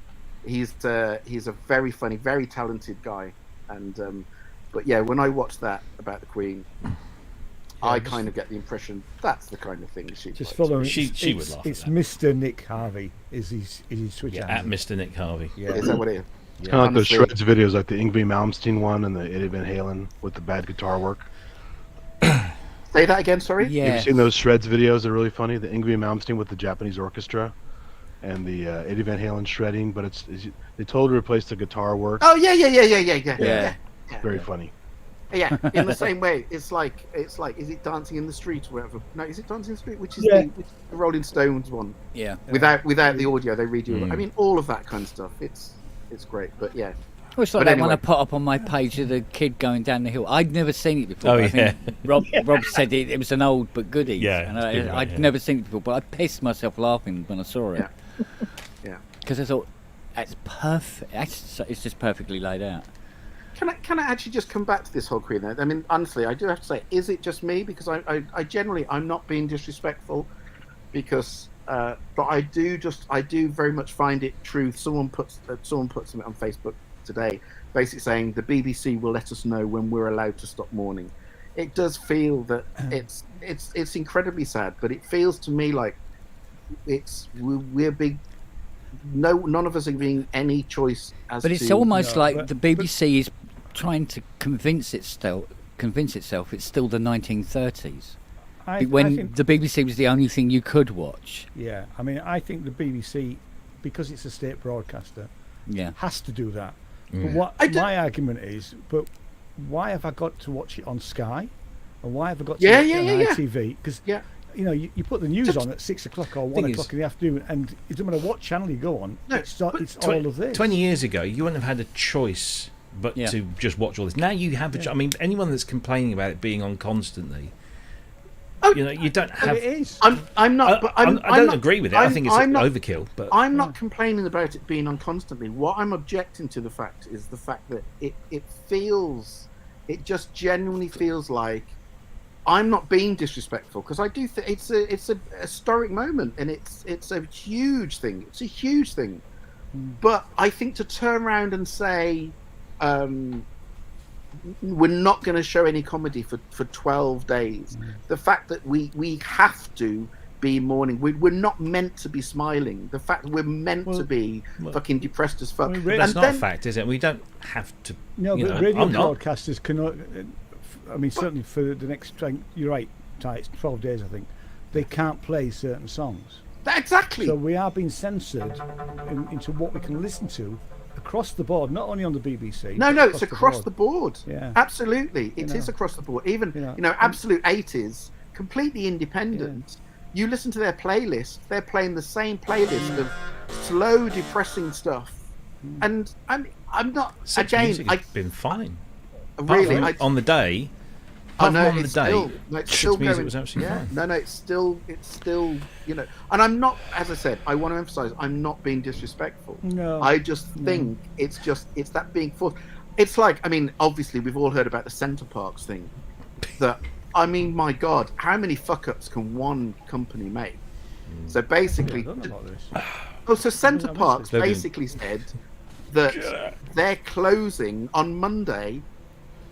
he's a very funny, very talented guy, and but yeah, when I watched that about the Queen, I kind of get the impression that's the kind of thing she Just likes. follow. She would laugh at It's that. Mr. Nick Harvey. Is his Twitch Yeah, handle. at Mr. Nick Harvey. Yeah. Is that what it is? It's kind of like those Honestly. shreds videos, like the Yngwie Malmsteen one and the Eddie Van Halen with the bad guitar work. Say that again, sorry? Have Yeah. you seen those shreds videos? They're really funny. The Yngwie Malmsteen with the Japanese orchestra, and the Eddie Van Halen shredding, but it's they totally replaced the guitar work. Oh yeah. Yeah. Very funny. Yeah, in the same way, it's like, is it Dancing in the Street or whatever? No, is it Dancing in the Street? Which is Yeah. which is the Rolling Stones one? Yeah. Without the audio, they redo it. I mean, all of that kind of stuff. It's great, but yeah. Well, it's like But that anyway. one I put up on my page of the kid going down the hill. I'd never seen it before. Oh, I think yeah. Rob said it was an old but goodie. Yeah, and it's good, right, I'd yeah. never seen it before, but I pissed myself laughing when I saw it. Yeah. Because I thought, it's perfect. It's just perfectly laid out. Can I actually just come back to this whole Queen? I mean, honestly, I do have to say, is it just me? Because I generally, I'm not being disrespectful, because but I do very much find it true. Someone put something on Facebook today, basically saying the BBC will let us know when we're allowed to stop mourning. It does feel that it's incredibly sad, but it feels to me like we're big. No, none of us are giving any choice as to. But it's almost No, like but- the BBC is trying to convince itself it's still the 1930s. When think, the BBC was the only thing you could watch. yeah, I mean, I think the BBC, because it's a state broadcaster, Yeah. has to do that. Mm. But what my argument is, but why have I got to watch it on Sky, and why have I got to watch it on ITV? Because Yeah. you know, you put the news on at 6 o'clock or 1 Thing o'clock is- in the afternoon, and it doesn't matter what channel you go on. No, it's but all of this. 20 years ago, you wouldn't have had a choice but Yeah. to just watch all this. Now you have a choice. I mean, anyone that's complaining about it being on constantly, you know, you don't But have. it is. I'm not. But I I'm don't not- agree with it. I think it's I'm not, overkill. But I'm not complaining about it being on constantly. What I'm objecting to the fact is the fact that it just genuinely feels like I'm not being disrespectful, because I do think it's a historic moment, and it's a huge thing. It's a huge thing. But I think to turn around and say we're not going to show any comedy for 12 days, the fact that we have to be mourning, we're not meant to be smiling, the fact that we're meant to be fucking depressed as fuck. Well, But that's And not then- a fact, is it? We don't have to. No, you but know, radio I'm not. broadcasters cannot. I mean, certainly for the next. You're right, Ty, it's 12 days, I think. They can't play certain songs. Exactly. So we are being censored into what we can listen to across the board, not only on the BBC. No, but it's across the board. Yeah. Absolutely. It is know. across the board. Even, You know, Absolute 80s, completely independent. You listen to their playlist, they're playing the same playlist of slow, depressing stuff. And I'm not, Such again, music has been fine. Apart really, from on the day. I Apart know from on the it's day, still, no, it's Shit's still music going. was absolutely Yeah, fine. no, it's still, and I'm not, as I said, I want to emphasize, I'm not being disrespectful. No. I just think it's that being forced. It's like, I mean, obviously we've all heard about the Centre Parks thing. That, I mean, my God, how many fuck ups can one company make? So basically, I don't know about this. so Centre Parks They've been- basically said that they're closing on Monday.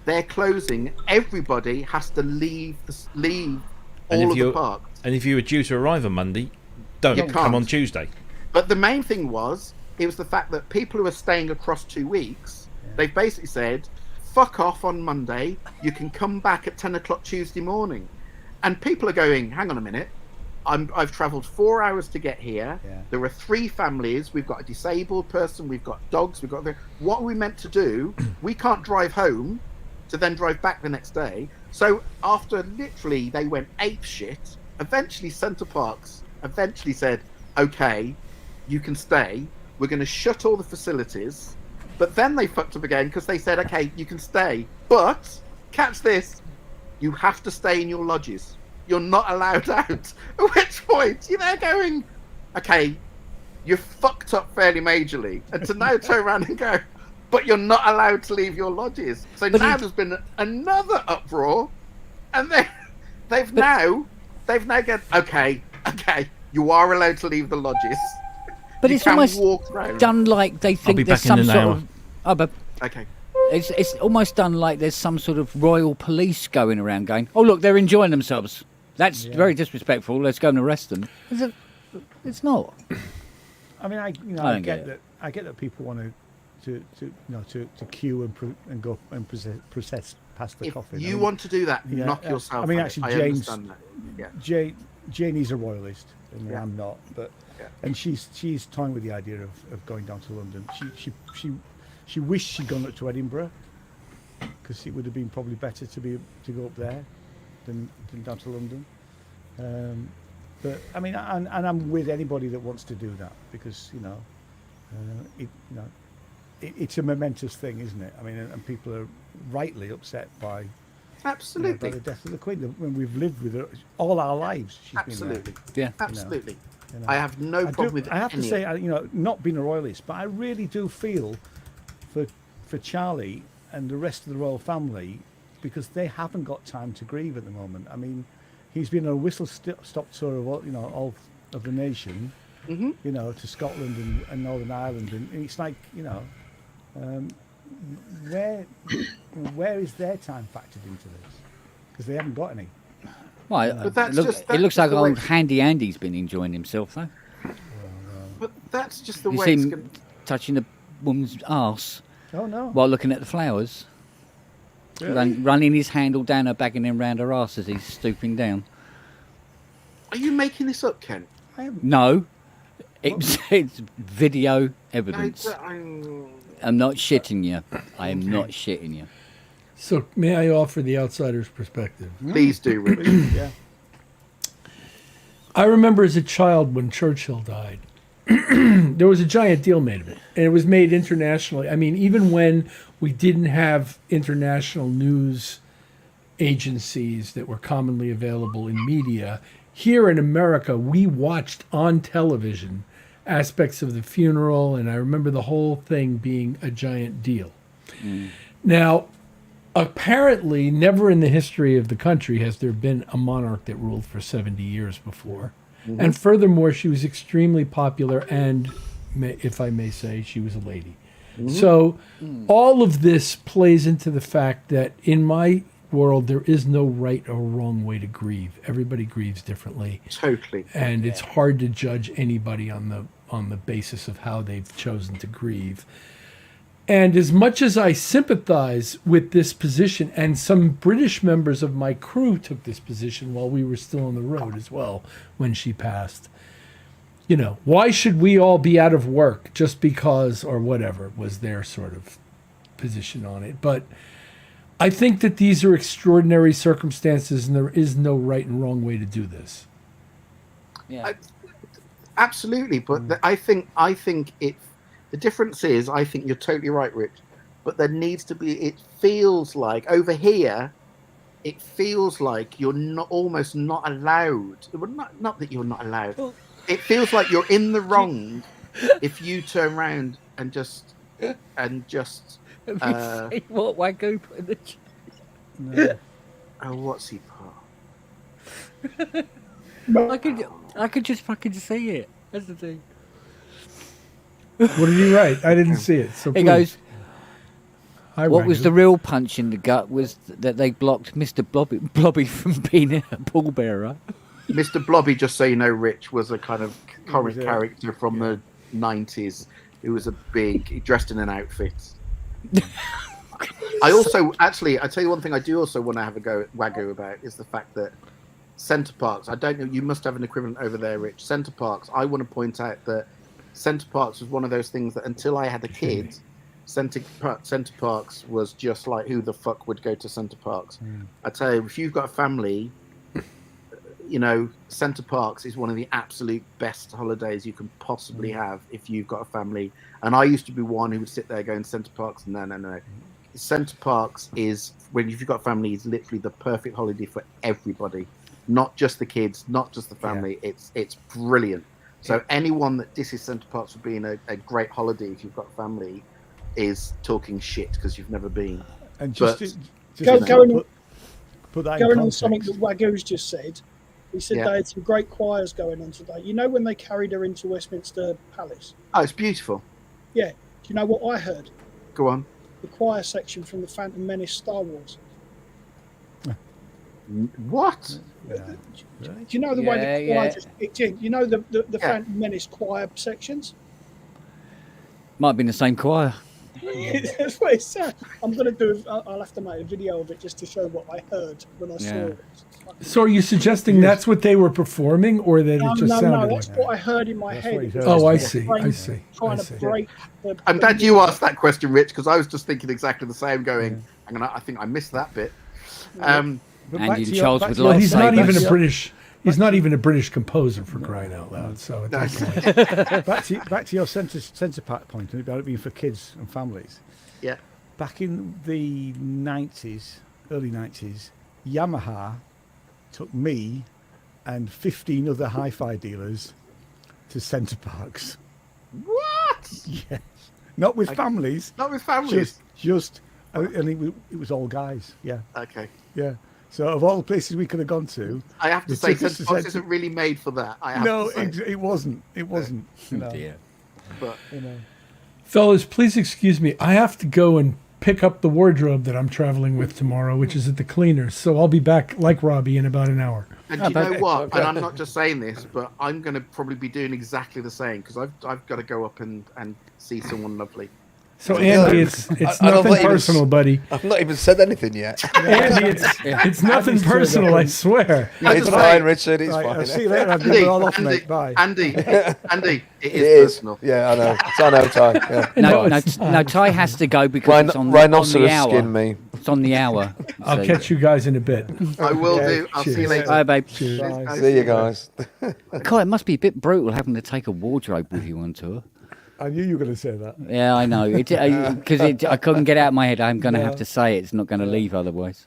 They're closing. Everybody has to leave And all if of you're- the parks. And if you were due to arrive on Monday, don't You come can't. on Tuesday. But the main thing was, it was the fact that people who are staying across 2 weeks, they've basically said, fuck off on Monday, you can come back at 10 o'clock Tuesday morning. And people are going, hang on a minute, I've travelled 4 hours to get here. Yeah. There are 3 families, we've got a disabled person, we've got dogs, we've got... What are we meant to do? We can't drive home to then drive back the next day. So after literally they went ape shit, eventually Centre Parks said, okay, you can stay, we're going to shut all the facilities. But then they fucked up again, because they said, okay, you can stay, but catch this, you have to stay in your lodges, you're not allowed out. At which point you're there going, okay, you fucked up fairly majorly, and to now turn around and go, but you're not allowed to leave your lodges. So But now it- there's been another uproar, and they've now got, okay, you are allowed to leave the lodges. But You it's can almost walk around. done like they think be there's back in some an sort hour. of. Oh, but Okay. It's almost done like there's some sort of royal police going around going, oh, look, they're enjoying themselves. That's very disrespectful. Let's go and arrest them. It's not. I mean, I don't get it. that. I get that people want to queue and go and process past the If coffin. you want to do that, Yeah, knock yourself I mean, out. actually, I Jane's understand that. Yeah. Janie's a royalist, and Yeah. I'm not. But Yeah. and she's toying with the idea of going down to London. She wished she'd gone up to Edinburgh because it would have been probably better to go up there than down to London. But I mean, and I'm with anybody that wants to do that because it's a momentous thing, isn't it? I mean, and people are rightly upset by Absolutely. by the death of the Queen. When we've lived with her all our lives, she's Absolutely. been there. Yeah. Absolutely. You know. I have no problem with I have to any say, of it. not being a royalist, but I really do feel for Charlie and the rest of the royal family because they haven't got time to grieve at the moment. I mean, he's been on a whistle-stop tour of all of the nation, to Scotland and Northern Ireland, and it's like, where is their time factored into this? Because they haven't got any. Well, But that's it looks like the way- old Handy Andy's been enjoying himself, though. But that's just the You way see it's him going. touching the woman's arse Oh no! while looking at the flowers. Running his handle down her back and then round her arse as he's stooping down. Are you making this up, Ken? No, it's video evidence. I'm not shitting you. I am not shitting you. So may I offer the outsider's perspective? Please do, Richard. Yeah. I remember as a child when Churchill died, there was a giant deal made of it. And it was made internationally. I mean, even when we didn't have international news agencies that were commonly available in media, here in America, we watched on television aspects of the funeral, and I remember the whole thing being a giant deal. Now, apparently, never in the history of the country has there been a monarch that ruled for 70 years before. And furthermore, she was extremely popular, and if I may say, she was a lady. So all of this plays into the fact that in my world, there is no right or wrong way to grieve. Everybody grieves differently. Totally. And it's hard to judge anybody on the basis of how they've chosen to grieve. And as much as I sympathize with this position, and some British members of my crew took this position while we were still on the road as well when she passed, why should we all be out of work just because, or whatever was their sort of position on it. But I think that these are extraordinary circumstances and there is no right and wrong way to do this. Yeah. Absolutely, but I think it. The difference is, I think you're totally right, Rich. But there needs to be. It feels like over here, it feels like you're almost not allowed. Well, not that you're not allowed. It feels like you're in the wrong if you turn around and just. Have you seen what Wagyu put in the chat? No. Oh, what's he put? I could just fucking see it. That's the thing. What did you write? I didn't see it. So It please. goes, Hi, what was Wagyu. the real punch in the gut was that they blocked Mr. Blobby from being a pallbearer. Mr. Blobby, just so you know, Rich, was a kind of comic was a- character from the 90s. He was he dressed in an outfit. I also, actually, I tell you one thing I do also want to have a go at Wagyu about is the fact that Centre Parks, I don't know, you must have an equivalent over there, Rich. Centre Parks, I want to point out that Centre Parks was one of those things that until I had a kid, Centre Parks was just like, who the fuck would go to Centre Parks? I tell you, if you've got a family, Centre Parks is one of the absolute best holidays you can possibly have if you've got a family. And I used to be one who would sit there going, Centre Parks, no. Centre Parks is, when you've got a family, is literally the perfect holiday for everybody. Not just the kids, not just the family. Yeah. It's brilliant. So anyone that disses Centre Parks for being a great holiday if you've got a family is talking shit because you've never been. And going on something that Wagyu's just said, he said they had some great choirs going on today. You know when they carried her into Westminster Palace? Oh, it's beautiful. Yeah. Do you know what I heard? Go on. the choir section from the Phantom Menace Star Wars. What? Do you know the way the choir just kicked in? You know the Phantom Menace choir sections? Might have been the same choir. That's what it said. I'm going to do. I'll have to make a video of it just to show what I heard when I saw it. So are you suggesting that's what they were performing, or that it just sounded like that's what I heard in my head. Oh, I see. I see. Trying to break. I'm glad you asked that question, Rich, because I was just thinking exactly the same. Going, hang on, I think I missed that bit. Andy and Charles would well, like he's not even a sabers. British. He's not even a British composer, for crying out loud. So at that point, back to your centre pack point, and about it being for kids and families. Yeah. Back in the 90s, early 90s, Yamaha took me and 15 other hi-fi dealers to centre parks. What? Yes. Not with families. Not with families. Just and it was all guys. Yeah. Okay. Yeah. So of all the places we could have gone to, I have to they say, took us Centre to Box isn't really made for that. I have no, to say. it wasn't. It wasn't. You know. Dear. But You know. fellas, please excuse me. I have to go and pick up the wardrobe that I'm traveling with tomorrow, which is at the cleaners. So I'll be back, like Robbie, in about an hour. And do you know what? And I'm not just saying this, but I'm going to probably be doing exactly the same because I've got to go up and see someone lovely. So Andy, it's nothing personal, buddy. I've not even said anything yet. Andy, it's nothing personal. I swear. It's fine, Richard. It's Right, fine. I'll see you later. I've been all off, mate. Bye. Andy, it It is is. personal. Yeah, I know. It's on our time. Yeah. No, Ty has to go because it's on the Rhinoceros hour. skin me. It's on the hour. I'll catch you guys in a bit. I will Yeah, do. I'll see you cheers. later. Bye, babe. Cheers. Guys. See you guys. God, it must be a bit brutal having to take a wardrobe with you on tour. I knew you were going to say that. Yeah, I know. Because I couldn't get out of my head. I'm going to have to say it. It's not going to leave otherwise.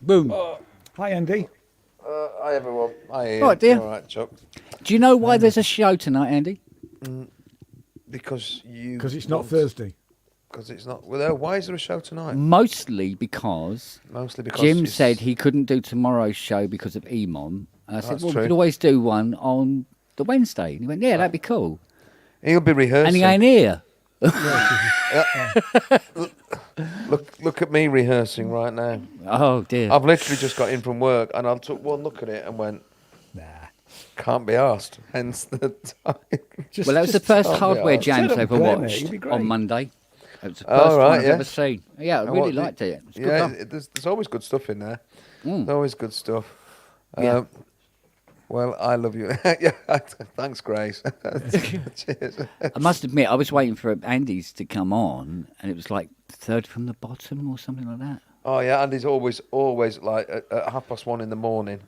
Boom. Hi, Andy. Hi, everyone. Hi, Ian. Right, dear. All right, Chuck. Do you know why there's a show tonight, Andy? Because it's not Thursday. Because it's not. Well, why is there a show tonight? Mostly because Mostly because Jim it's- said he couldn't do tomorrow's show because of Emon. And I said, That's well, true. we could always do one on the Wednesday. And he went, yeah, that'd be cool. he'll be rehearsing. And he ain't here. Look at me rehearsing right now. Oh, dear. I've literally just got in from work and I took one look at it and went, nah, can't be asked. Hence the time. Well, that was the first can't be hardware arsed. jams Set I up ever great, mate. watched You'd be great. on Monday. It was the Oh, first right, one I've yeah. ever seen. Yeah, I And really what the- liked it. It's good Yeah, fun. there's always good stuff in there. Mm. There's always good stuff. Yeah. Well, I love you. Yeah, thanks, Grace. Cheers. I must admit, I was waiting for Andy's to come on, and it was like third from the bottom or something like that. Oh yeah, Andy's always like at 1:30 in the morning.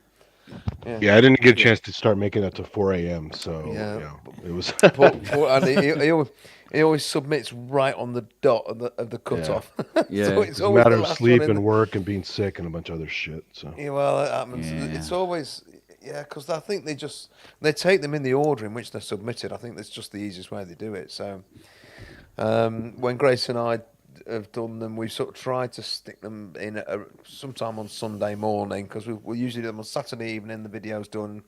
Yeah, I didn't get a chance to start making that to 4 a.m. So Yeah. it was. Poor Andy, he always submits right on the dot of the cutoff. Yeah. So It's a matter of sleep and work and being sick and a bunch of other shit. So Yeah, well, it happens. Yeah. It's always because I think they take them in the order in which they're submitted. I think that's just the easiest way they do it. So when Grace and I have done them, we've sort of tried to stick them in sometime on Sunday morning because we usually do them on Saturday evening. The video's done.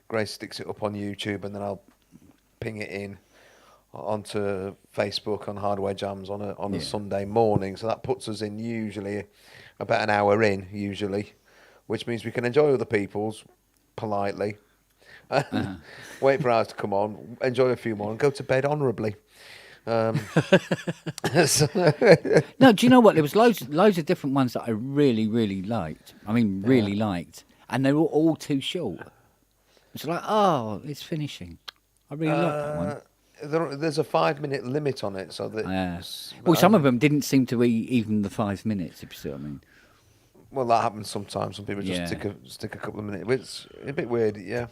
Grace sticks it up on YouTube and then I'll ping it in onto Facebook on Hardware Jams on a Sunday morning. So that puts us in usually about an hour in usually, which means we can enjoy other people's politely, wait for ours to come on, enjoy a few more, and go to bed honourably. No, do you know what? There was loads of different ones that I really, really liked. I mean, really liked, and they were all too short. It's like, oh, it's finishing. I really liked that one. There's a 5-minute limit on it, so that. Well, some of them didn't seem to be even the 5 minutes. If you see what I mean. Well, that happens sometimes. Some people just stick a couple of minutes. It's a bit weird, yeah.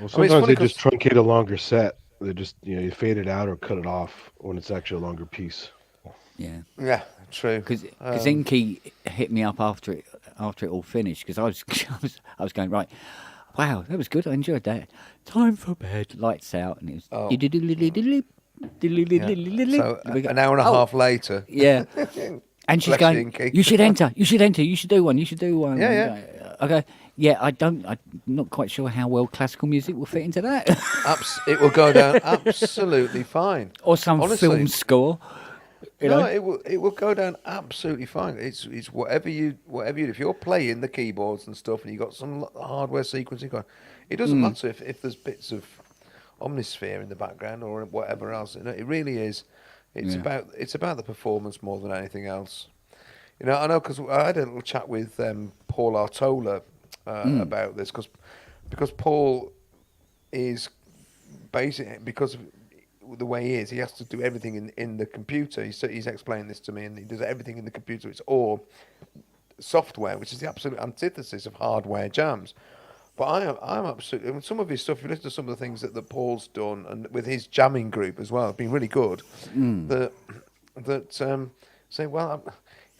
well, I mean, sometimes they it's funny just truncate a longer set. They just you fade it out or cut it off when it's actually a longer piece. Yeah. Yeah, true. Because Inky hit me up after it all finished because I was going right. Wow, that was good. I enjoyed that. Time for bed. Lights out, and it was. Oh. So So an hour and a half later. Yeah. And she's Bless going, you, Inky. you should enter, you should do one. Yeah. Okay. Yeah, I'm not quite sure how well classical music will fit into that. It will go down absolutely fine. Or some Honestly. film score. No, it will go down absolutely fine. It's whatever you if you're playing the keyboards and stuff and you got some hardware sequencing going, it doesn't matter if there's bits of Omnisphere in the background or whatever else. You know, it really is. It's about the performance more than anything else. You know, I know because I had a little chat with Paul Artola about this because Paul is basically because of the way he is, he has to do everything in the computer. He's explained this to me, and he does everything in the computer. It's all software, which is the absolute antithesis of hardware jams. But I'm absolutely. I mean, some of his stuff. If you listen to some of the things that Paul's done, and with his jamming group as well, have been really good. Say, well,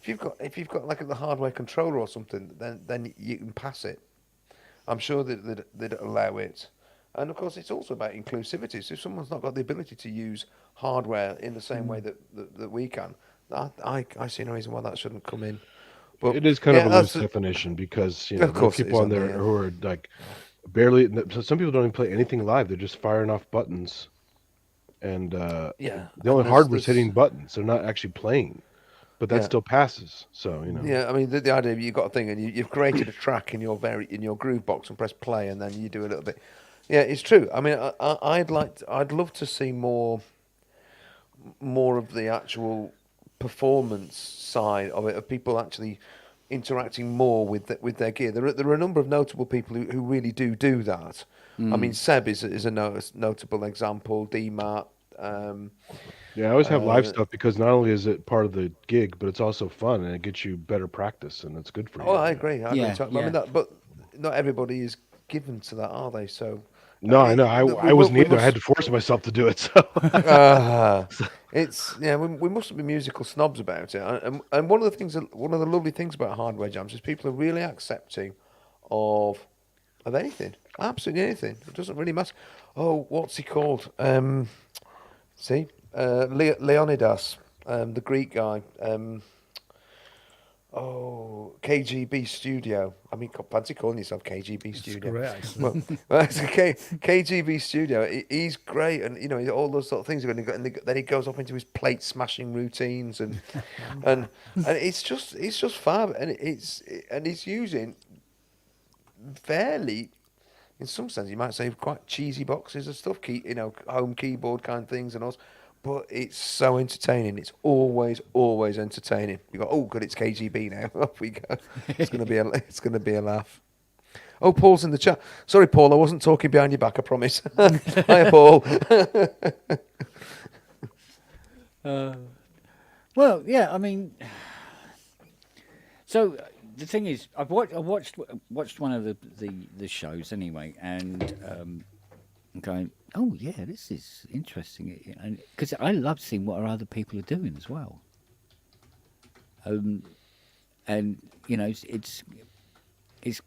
if you've got like the hardware controller or something, then you can pass it. I'm sure that they'd allow it. And of course, it's also about inclusivity. So if someone's not got the ability to use hardware in the same way that we can, I see no reason why that shouldn't come in. But it is kind of a loose definition because there are people on there who are like barely. Some people don't even play anything live; they're just firing off buttons, and the only hardware's hitting buttons. They're not actually playing, but that still passes. So you know. Yeah, I mean the idea you've got a thing and you've created a track in your groove box and press play, and then you do a little bit. Yeah, it's true. I mean, I'd love to see more of the actual performance side of it, of people actually interacting more with their gear. There are a number of notable people who really do that. I mean, Seb is a notable example. DMAT. Yeah, I always have live stuff because not only is it part of the gig, but it's also fun and it gets you better practice and it's good for you. Oh, I agree. I mean, but not everybody is given to that, are they? So. No, I know. I wasn't either. I had to force myself to do it. So it's we mustn't be musical snobs about it. And one of the lovely things about hardware jams is people are really accepting of anything, absolutely anything. It doesn't really matter. Oh, what's he called? Leonidas, the Greek guy. KGB Studio. I mean, fancy calling yourself KGB Studio. That's great, well, it's a KGB Studio. He's great, and you know all those sort of things. And then he goes off into his plate smashing routines, and and it's just fab, and he's using fairly, in some sense, you might say quite cheesy boxes of stuff, home keyboard kind of things and all. But it's so entertaining. It's always entertaining. You go, oh, good, it's KGB now. Off we go. It's gonna be a laugh. Oh, Paul's in the chat. Sorry, Paul, I wasn't talking behind your back. I promise. Hiya, Paul. Well, yeah. I mean, so the thing is, I watched one of the shows anyway, and I'm going, oh yeah, this is interesting, and because I love seeing what other people are doing as well. And you know, it's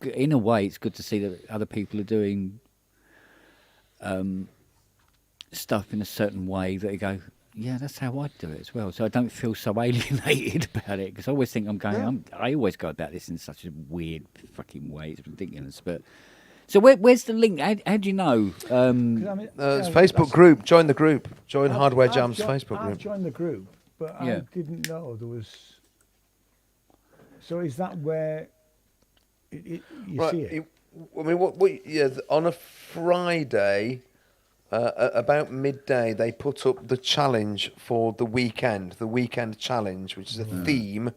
in a way it's good to see that other people are doing stuff in a certain way that you go, yeah, that's how I do it as well. So I don't feel so alienated about it because I always think I always go about this in such a weird fucking way. It's ridiculous, but. So where's the link? How do you know? It's Facebook group. Join the group. Join Hardware Jam's Facebook group. I've joined the group, but I didn't know there was. So is that where you see it? I mean, on a Friday, about midday, they put up the challenge for the weekend challenge, which is a theme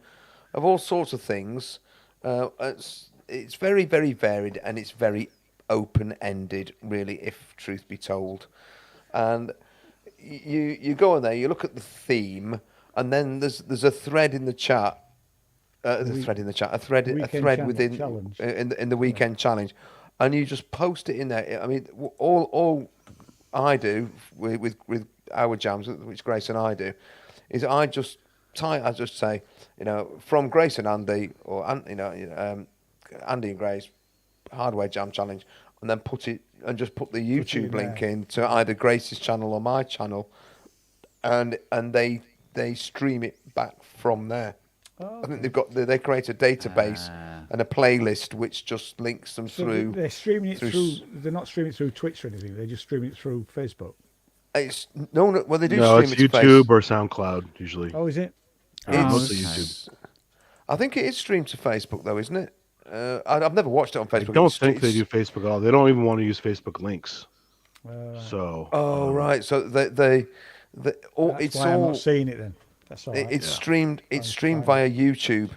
of all sorts of things. It's very, very varied and it's very open-ended, really, if truth be told. And you go on there, you look at the theme, and then there's a thread in the chat. A thread within in the weekend challenge, and you just post it in there. I mean, all I do with our jams, which Grace and I do, is I just say, from Grace and Andy, or Andy and Grace Hardware Jam Challenge, and then put the YouTube link in to either Grace's channel or my channel, and they stream it back from there. Oh, okay. I think they create a database and a playlist which just links them through. They're streaming it through. They're not streaming it through Twitch or anything. They're just streaming it through Facebook. It's no. Well, they do No, stream it's it to YouTube or SoundCloud usually. Oh, is it? Mostly It's- YouTube. I think it is streamed to Facebook though, isn't it? I've never watched it on I Facebook. don't It's- think they it's- do Facebook at all. They don't even want to use Facebook links. So. Oh right, so That's it's why I'm all. not seeing it then. That's all right. It's streamed. It's streamed via YouTube.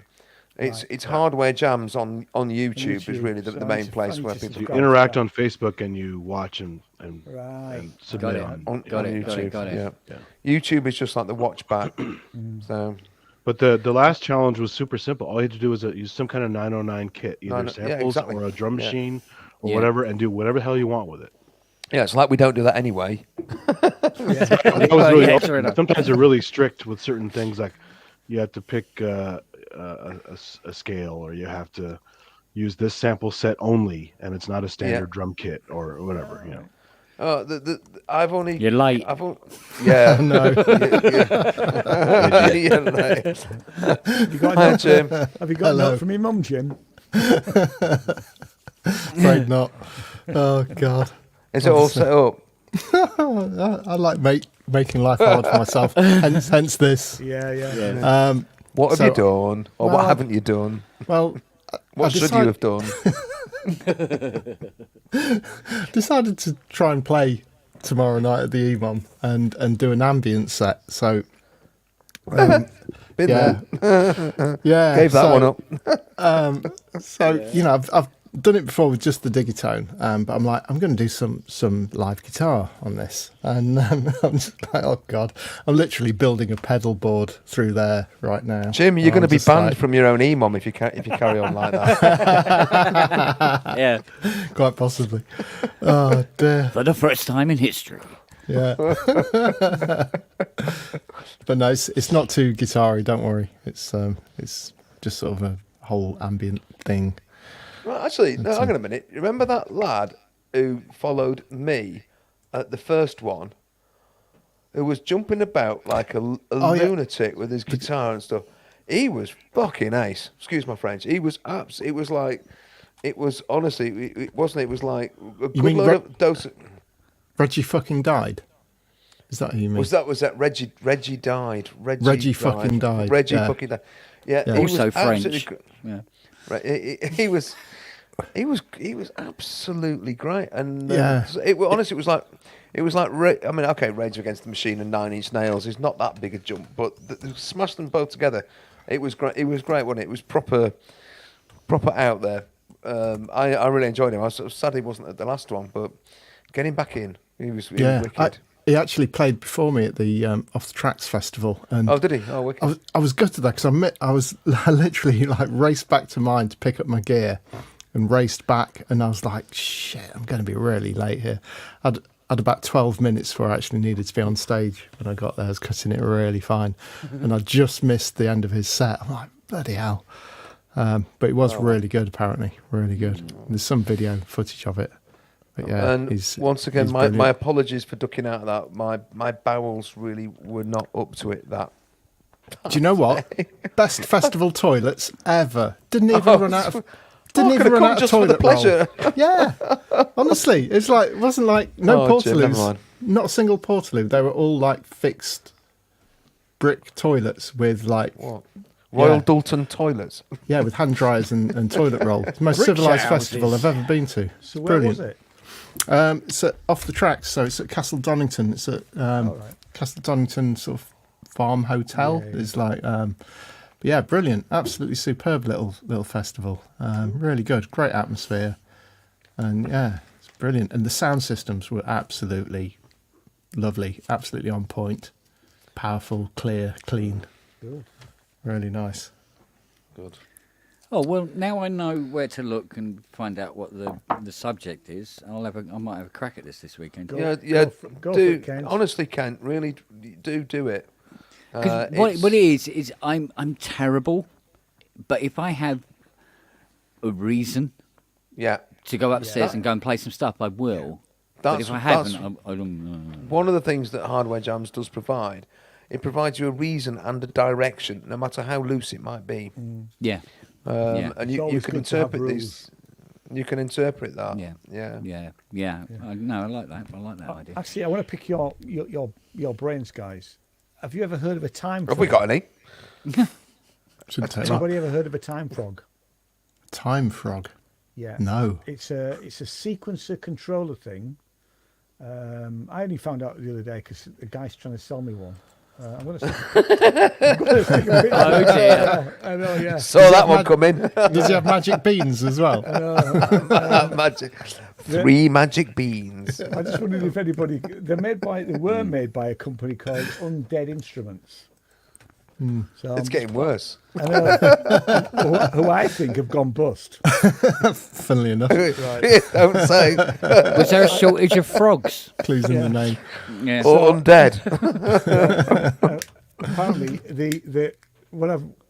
It's hardware jams on YouTube is really the So main it's place funny where to people You Go interact for on Facebook and you watch and Right. submit it. on. Got it, YouTube. got it. Yeah. YouTube is just like the watch back. So But the last challenge was super simple. All you had to do was use some kind of 909 kit, either samples exactly. or a drum Yeah. machine or Yeah. whatever, and do whatever the hell you want with it. yeah, it's like we don't do that anyway. That was really Yeah, awesome. fair enough. Sometimes they're really strict with certain things, like you have to pick a scale, or you have to use this sample set only, and it's not a standard drum kit or whatever. You know. I've only. You're late. Yeah. No. Yeah, no. Have you got Hi, a note- Jim. Have you got a Hello. note from your mum, Jim? Afraid not. Oh God. Is it all set up? I like making life hard for myself. hence this. Yeah. What have So- you done, or Well, what haven't you done? Well, What should you have done? decided to try and play tomorrow night at the EMOM and do an ambient set. So Been yeah, there. yeah, Gave that so, one up. So you know, I've done it before with just the Digitone, but I'm like, I'm going to do some live guitar on this, and I'm just like, oh God, I'm literally building a pedal board through there right now. Jim, you're going to I'm be just banned like- from your own EMOM if you carry on like that. Yeah, quite possibly. Oh dear. for the first time in history. Yeah. But no, it's not too guitar-y, don't worry. It's just sort of a whole ambient thing. Well, actually, no, hang on a minute. Remember that lad who followed me at the first one, who was jumping about like a Oh, yeah. lunatic with his guitar and stuff? He was fucking ace. Excuse my French. He was it was like, it was honestly, it wasn't. It was like a good mean load of dose. Reggie fucking died. Is that who you mean? Was that Reggie? Reggie died. Reggie fucking died, Reggie yeah. fucking died. Yeah. Yeah. He was Also French. absolutely gr- Yeah. Right, he was absolutely great, and Yeah. honestly, it was like I mean, okay, Rage Against the Machine and Nine Inch Nails is not that big a jump, but smash them both together. It was great. It was great, wasn't it? It was proper out there. I really enjoyed him. I was sort of sad he wasn't at the last one, but getting back in, he was wicked. He actually played before me at the Off the Tracks festival, and Oh, did he? Oh, wicked. I was gutted that because I was literally like raced back to mine to pick up my gear, and raced back, and I was like, shit, I'm going to be really late here. I'd about 12 minutes before I actually needed to be on stage when I got there. I was cutting it really fine, and I just missed the end of his set. I'm like, bloody hell. But it was really good, apparently, really good. There's some video footage of it. But yeah, And once again, my apologies for ducking out of that. My bowels really were not up to it. That Do you know what? Best festival toilets ever. Didn't even run out of. Didn't even run out of just for the toilet roll. pleasure. Yeah, honestly, it wasn't like no Oh, Jim, never portaloos, mind. not a single portaloo. They were all like fixed brick toilets with like What? Royal Yeah. Dalton toilets. yeah, with hand dryers and toilet roll. It's the most Brick civilised houses. festival I've ever been to. It's So where brilliant. was it? It's Off the Tracks, so it's at Castle Donington. It's at Right. Castle Donington sort of farm hotel. Yeah, yeah. It's like, but yeah, brilliant, absolutely superb little festival. Really good, great atmosphere, and yeah, it's brilliant. And the sound systems were absolutely lovely, absolutely on point, powerful, clear, clean, Good. really nice. Good. Oh well, now I know where to look and find out what the subject is. I might have a crack at this weekend. Yeah. Go for Do it, Kent. honestly, Kent, really do it. 'Cause It's- what it is I'm terrible, but if I have a reason Yeah. to go upstairs That- and go and play some stuff, I will. But That's- if I that's- haven't, I don't. One of the things that Hardware Jams does provide, it provides you a reason and a direction, no matter how loose it might be. Yeah. Yeah. And It's you always can good to have interpret rules. these. You can interpret that. Yeah. No, I like that. I like that idea. Actually, I want to pick your brains, guys. Have you ever heard of a time frog? Have we got any? Shouldn't take Anybody ever heard of a time frog? Time frog? Yeah. No. It's a sequencer controller thing. I only found out the other day because a guy's trying to sell me one. I'm going to stick a bit. Oh dear. I know, yeah. Saw that one come in. Does he have magic beans as well? I know. Magic. 3 magic beans. I just wondered if anybody. They were made by a company called Undead Instruments. So It's getting worse. I know, who I think have gone bust. Funnily enough. Right. Don't say. Was there a shortage of frogs? Clues in the name. Yeah. Or undead. Apparently,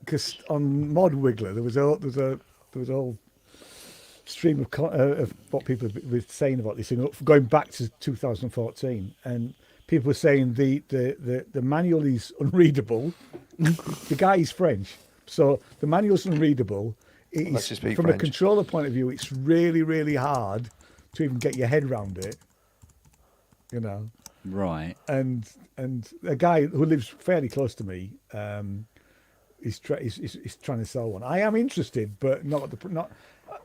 because on Mod Wiggler there was a whole stream of what people were saying about this thing going back to 2014, and people were saying the manual is unreadable. The guy is French, so the manual's unreadable. Unless you speak from French. a controller point of view, it's really, really hard to even get your head around it. You know. Right. And a guy who lives fairly close to me is trying to sell one. I am interested, but not at the not.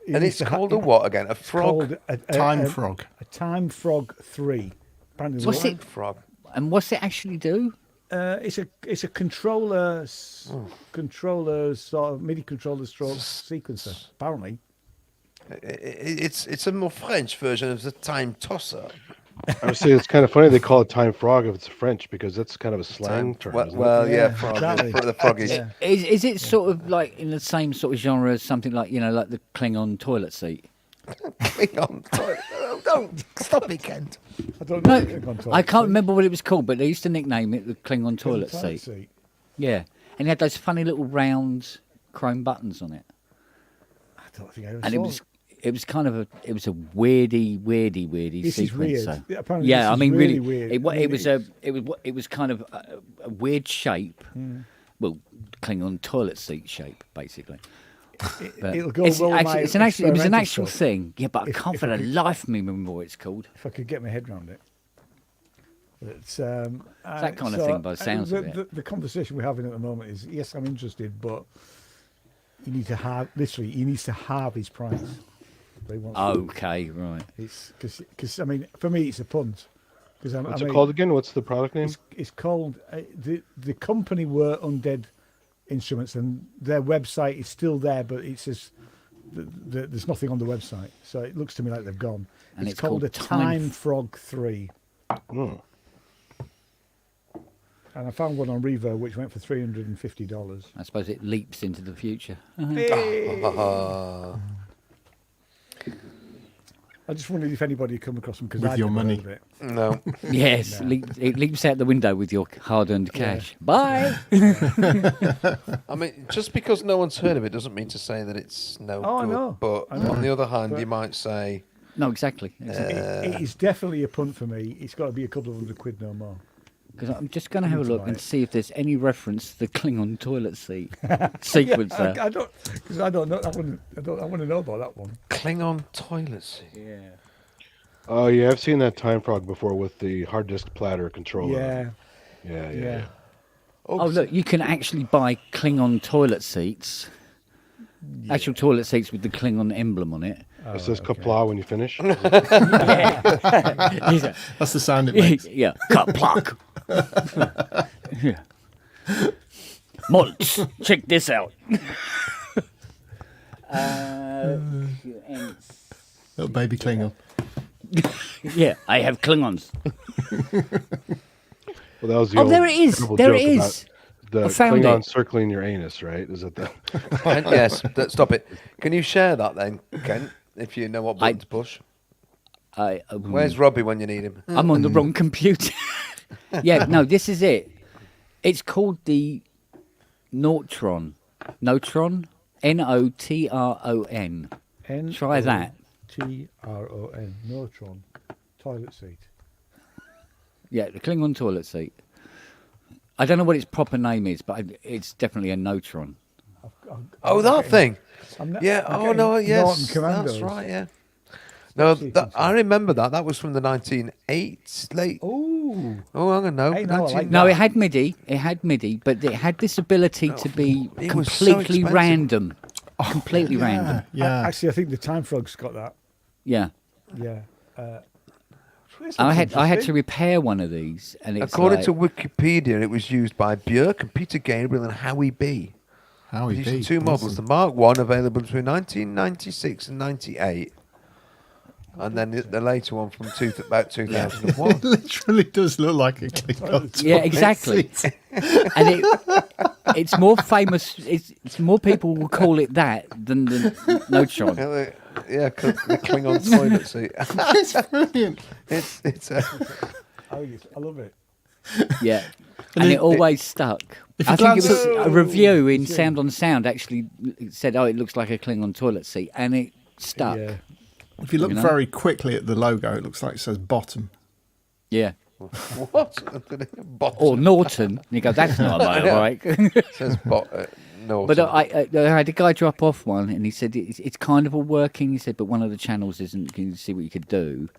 And it's called a what again? A frog? Time frog. A Time Frog 3. Apparently What's it? Frog. And what's it actually do? It's a controller sort of MIDI controller stroke sequencer. Apparently. It's a more French version of the time tosser. I would say it's kind of funny they call it time frog if it's French because that's kind of a slang term. isn't it? Well, yeah, Yeah, frog. exactly. The frog is. Yeah. Is it sort of like in the same sort of genre as something like like the Klingon toilet seat? Hang on. Don't stop it, Kent. I don't know. No, I can't remember what it was called, but they used to nickname it the Klingon toilet seat. Yeah, and it had those funny little round chrome buttons on it. I don't think I ever And saw it was kind of a weirdy This is weird. sequencer. Yeah, apparently Yeah, this I is mean really really weird. it was kind of a weird shape. Well, Klingon toilet seat shape, basically. But It'll go it's well with actually, my it was an experimental actual stuff. thing. Yeah, but I If- can't if for I the could- life of me remember what it's called. If I could get my head around it. But it's that kind of thing by the sounds of it. The conversation we're having at the moment is, yes, I'm interested, but you need to have, literally, he needs to halve his price. But he wants to. Okay, right. It's because I mean, for me, it's a punt. Because What's it called again? What's the product name? It's called the company were Undead Instruments, and their website is still there, but it says there's nothing on the website, so it looks to me like they've gone. And It's called a Time Frog 3. Oh. And I found one on Revo which went for $350. I suppose it leaps into the future. I just wondered if anybody had come across them because With I'd your never money. heard of it. No. Yes, it leaps out the window with your hard-earned cash. Bye. I mean, just because no one's heard of it doesn't mean to say that it's no Oh, I good. know. But I know. on the other hand, But- you might say, No, exactly. It is definitely a punt for me. It's got to be a couple of £100 no more. Because I'm just going to have a Need to look buy and it. see if there's any reference to the Klingon toilet seat sequencer. I don't, because I don't know. I want to know about that one. Klingon toilet seat. Yeah. Oh yeah, I've seen that time frog before with the hard disk platter controller. Yeah. Yeah. Oh, look, you can actually buy Klingon toilet seats. Actual toilet seats with the Klingon emblem on it. It says kapla when you finish. That's the sound it makes. Yeah, kaplak. Yeah. Maltz, check this out. Little baby Klingon. Yeah, I have Klingons. Well, that was the Oh, old there it is. terrible There it joke about is. The I found Klingon it. circling your anus, right? Is it the? Yes, stop it. Can you share that then, Ken, if you know what button to push? Where's Robbie when you need him? I'm on the wrong computer. Yeah, no, this is it. It's called the Notron. Notron? Notron. Try that. Tron. Notron. Toilet seat. Yeah, the Klingon toilet seat. I don't know what its proper name is, but it's definitely a Notron. Oh, that thing. Yeah. I'm Oh getting no. Norton Yes. Commandos. That's right. Yeah. No, I remember that. That was from the 1980s, late. Oh. Oh, I'm gonna know. Hey, no, I like No, it had MIDI. It had MIDI, but it had this ability to be It was so completely expensive. random. Completely random. Yeah. Actually, I think the Time Frog's got that. Yeah. Yeah. I had to repair one of these, and it's According like, to Wikipedia, it was used by Björk and Peter Gabriel and Howie B. Howie These B. are two models. Awesome. The Mark 1 available between 1996 and 98. And then the later one from about 2001. It literally does look like a Klingon. yeah, exactly. And it's more famous. It's more people will call it that than the Notron. Yeah, the Klingon toilet seat. It's brilliant. It's I love it. Yeah, and it always stuck. If you I think it glance was at- a review in Sound on Sound actually said, "Oh, it looks like a Klingon toilet seat," and it stuck. Yeah. If you look You know? very quickly at the logo, it looks like it says bottom. Yeah. what? Or Norton. And you go, "That's not a motorbike." It says Norton. But I had a guy drop off one, and he said it's kind of all working. He said, but one of the channels isn't. Can you see what you could do?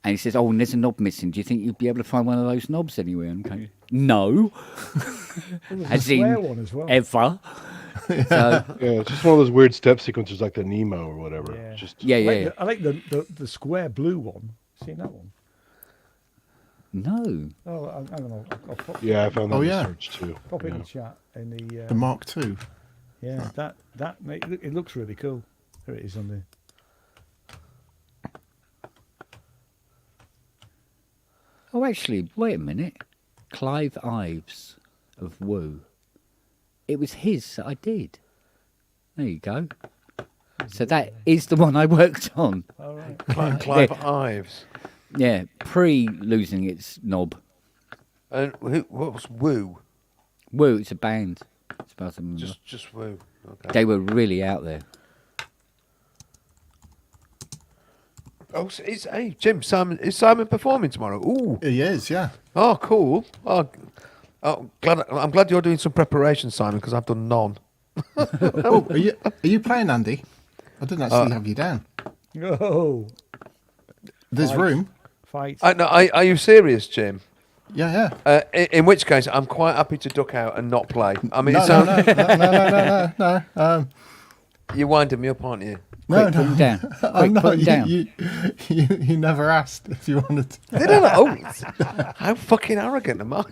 And he says, "Oh, and there's a knob missing. Do you think you'd be able to find one of those knobs anywhere?" And I'm going, no, as square in one as well. ever. So, Yeah, it's just one of those weird step sequences like the Nemo or whatever. Yeah. Just yeah. I like the square blue one. Seen that one? No. Oh, I don't know. I'll pop, yeah, I found that Oh, in yeah. search too. pop it in Yeah. the chat. In the The Mark II. yeah, that it looks really cool. There it is on the. Oh, actually, wait a minute. Clive Ives of Woo. It was his that I did. There you go. So that is the one I worked on. All right. Clive Ives. Yeah, pre-losing its knob. And what was Woo? Woo, it's a band. As far as I remember. Just Woo. Okay. They were really out there. Oh, so hey Jim, is Simon performing tomorrow? Ooh. He is, yeah. Oh, cool. Oh, I'm glad you're doing some preparation, Simon, because I've done none. Oh, are you playing, Andy? I didn't actually have you down. Oh, There's room. fight. No, are you serious, Jim? Yeah, yeah. In which case, I'm quite happy to duck out and not play. I mean, No. you're winding me up, aren't you? Quick, put him down. Quick, put him down. You never asked if you wanted to. They don't know. How fucking arrogant am I?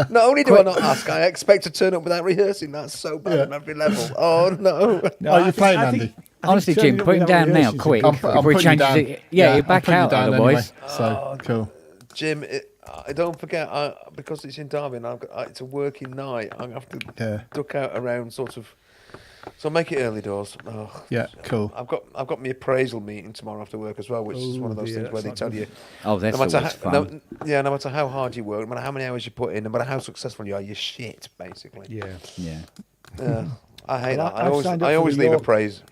Not only do I not ask, I expect to turn up without rehearsing. That's so bad on every level. Oh, no. No, Are you playing, Andy? Honestly, turning Jim, up put him without down now, rehearsing is quick. I'm Before he putting you changes down. it. Yeah, you're I'm back putting you out down otherwise. anyway. So, cool. Jim, don't forget, because it's in Derby and it's a working night, I have to duck out around sort of. So make it early doors. Oh, Yeah, cool. I've got my appraisal meeting tomorrow after work as well, which is one of those dear, things where they that's tell not you. Oh, that's no matter always fun. no matter how hard you work, no matter how many hours you put in, no matter how successful you are, you're shit, basically. Yeah. Yeah. I hate Well, that. I've signed up I for always the leave a York- praise.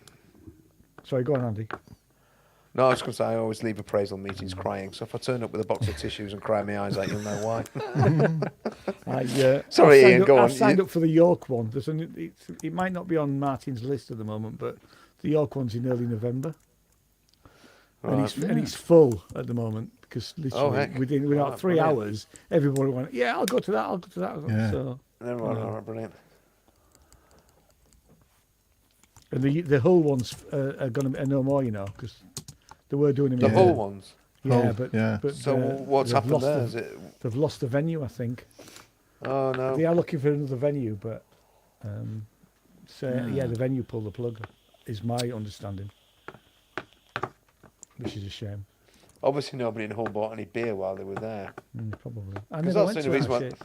Sorry, go on, Andy. No, I was going to say I always leave appraisal meetings crying. So if I turn up with a box of tissues and cry my eyes out, you'll know why. Sorry, Ian. Go on. I've signed up for the York one. It might not be on Martin's list at the moment, but the York one's in early November, and it's full at the moment because literally heck. within about 3 brilliant. hours, everybody went, "Yeah, I'll go to that. I'll go to that." Yeah. So, Never mind. All right, brilliant. and the Hull ones are going to be no more, because they were doing them. The in Hull ones. Yeah, Hull, but yeah. but So what's they've happened lost there? the- Is it? They've lost the venue, I think. Oh no. They are looking for another venue, but the venue pulled the plug, is my understanding, which is a shame. Obviously, nobody in Hull bought any beer while they were there. Probably. I 'Cause never that's went the to only that reason shit.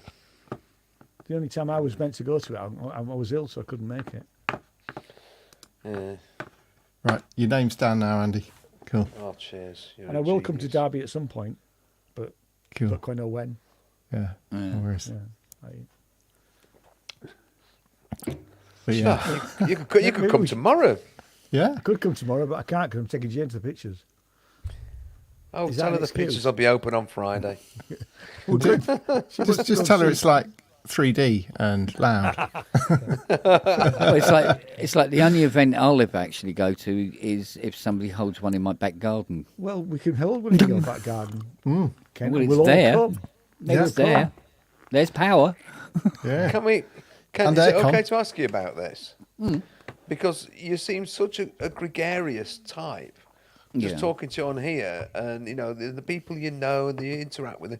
The only time I was meant to go to it, I was ill, so I couldn't make it. Yeah. Right, your name's down now, Andy. Cool. Oh, cheers. You're And a I will come to genius. Derby at some point, but Cool. don't quite know when. Yeah. No worries. Yeah. But yeah. You could come tomorrow. Yeah. I could come tomorrow, but I can't because I'm taking Jane to the pictures. Oh, Is tell that her an the excuse? pictures will be open on Friday. Just tell her it's like 3D and loud. Well, it's like the only event I'll ever actually go to is if somebody holds one in my back garden. Well, we can hold one in your back garden. Ken, Well, it's we'll there. all come. It's there. There's power. Yeah. Is it okay to ask you about this? Because you seem such a gregarious type. Just talking to you on here, and you know the people you know and you interact with,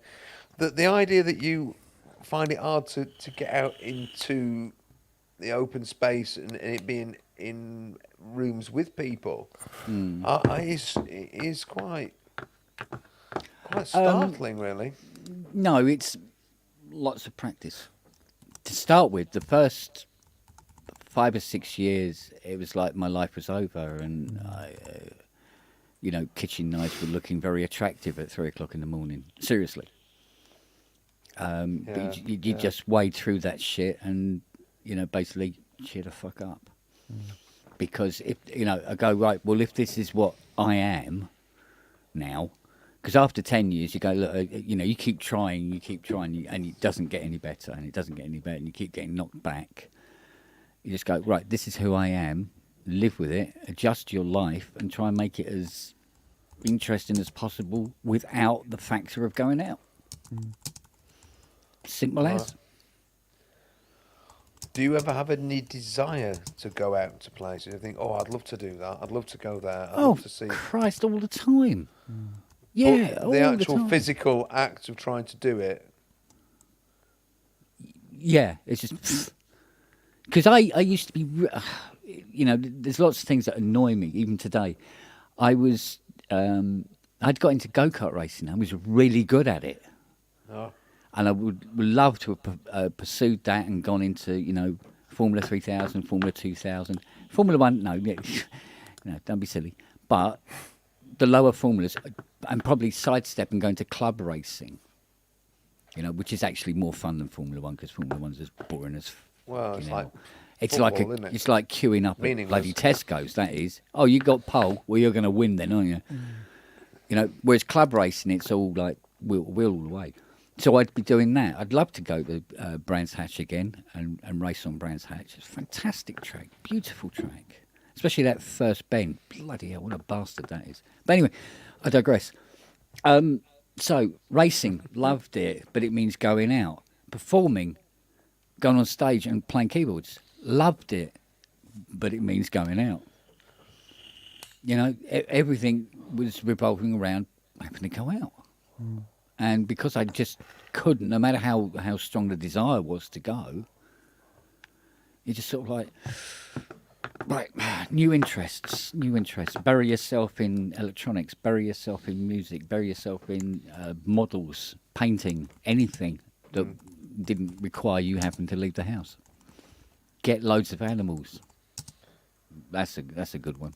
the idea that you find it hard to get out into the open space and it being in rooms with people is quite startling, really. No, it's lots of practice. To start with, the first 5 or 6 years, it was like my life was over, and kitchen knives were looking very attractive at 3 o'clock in the morning. Seriously. But you just wade through that shit and, basically cheer the fuck up. Because if, I go, right, well, if this is what I am now, because after 10 years, you go, look, you keep trying, and it doesn't get any better, and it doesn't get any better, and you keep getting knocked back. You just go, right, this is who I am, live with it, adjust your life, and try and make it as interesting as possible without the factor of going out. Simple as. Do you ever have any desire to go out to places? You think, I'd love to do that. I'd love to go there. I'd love to see. Christ, all the time. Yeah, but the actual physical act of trying to do it. Yeah, it's just because I used to be, there's lots of things that annoy me even today. I'd got into go-kart racing. I was really good at it. Oh. And I would love to have pursued that and gone into, Formula 3000, Formula 2000. Formula 1, no, don't be silly. But the lower formulas, and probably sidestep and go into club racing, which is actually more fun than Formula 1, because Formula 1's as boring as... Well, it's like football, it's like queuing up at bloody Tesco's, that is. Oh, you got pole? Well, you're going to win then, aren't you? Whereas club racing, it's all like wheel all the way. So I'd be doing that. I'd love to go to Brands Hatch again and race on Brands Hatch. It's a fantastic track, beautiful track. Especially that first bend. Bloody hell, what a bastard that is. But anyway, I digress. So, racing, loved it, but it means going out. Performing, going on stage and playing keyboards, loved it, but it means going out. Everything was revolving around having to go out. And because I just couldn't, no matter how strong the desire was to go, you just sort of like, right, new interests. Bury yourself in electronics, bury yourself in music, bury yourself in models, painting, anything that didn't require you having to leave the house. Get loads of animals. That's a good one.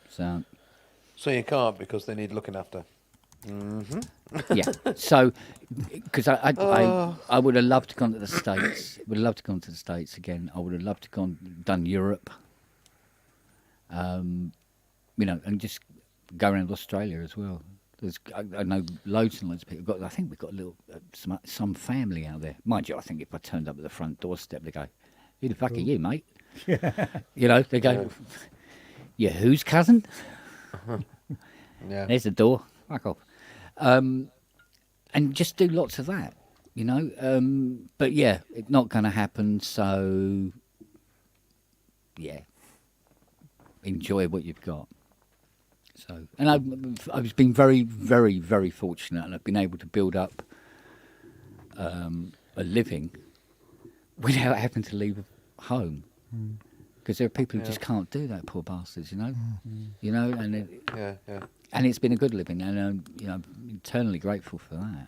So you can't because they need looking after. Yeah. So, because I would have loved to gone to the States. Would have loved to gone to the States again. I would have loved to done Europe. And just go around Australia as well. I know loads and loads of people. I think we've got a little some family out there. Mind you, I think if I turned up at the front doorstep, they go, "Who the fuck are you, mate?" They go, "Yeah, whose cousin?" Yeah. There's the door. Fuck off. And just do lots of that, But yeah, it's not going to happen. So yeah, enjoy what you've got. So, and I've been very, very, very fortunate, and I've been able to build up a living without having to leave home. Because there are people who just can't do that, poor bastards, and and it's been a good living, and I'm eternally grateful for that.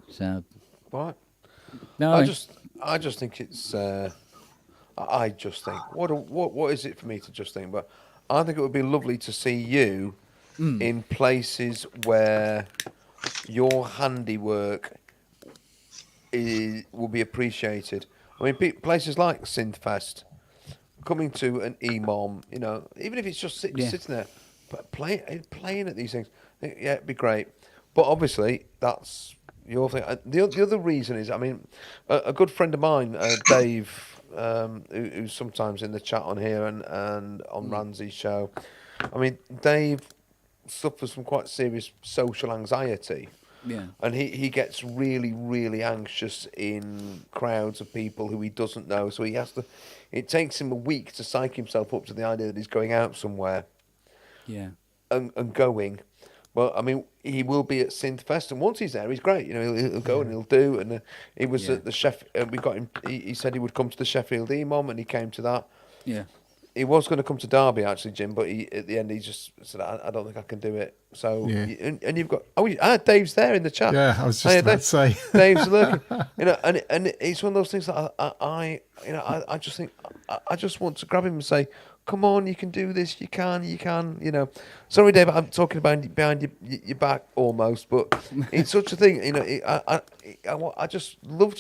So, what? No, I just think it's. I just think what is it for me to just think? But I think it would be lovely to see you in places where your handiwork will be appreciated. I mean, places like Synthfest, coming to an EMOM, even if it's just sitting there, but playing at these things, yeah, it'd be great. But obviously, that's your thing. The other reason is, I mean, a good friend of mine, Dave, who's sometimes in the chat on here and on Ramsey's show. I mean, Dave suffers from quite serious social anxiety. Yeah. And he gets really, really anxious in crowds of people who he doesn't know. So he has to. It takes him a week to psych himself up to the idea that he's going out somewhere. Yeah. And going. Well, I mean, he will be at Synthfest, and once he's there, he's great. You know, he'll go and he'll do. And he was at the we got him. He said he would come to the Sheffield EMOM, and he came to that. Yeah. He was going to come to Derby actually, Jim, but at the end he just said, "I don't think I can do it." So, and you've got Dave's there in the chat. Yeah, I was just about to say Dave's looking, and it's one of those things that I just think I just want to grab him and say, "Come on, you can do this. You can. You know." Sorry, Dave, I'm talking about behind your back almost, but it's such a thing. You know, I just love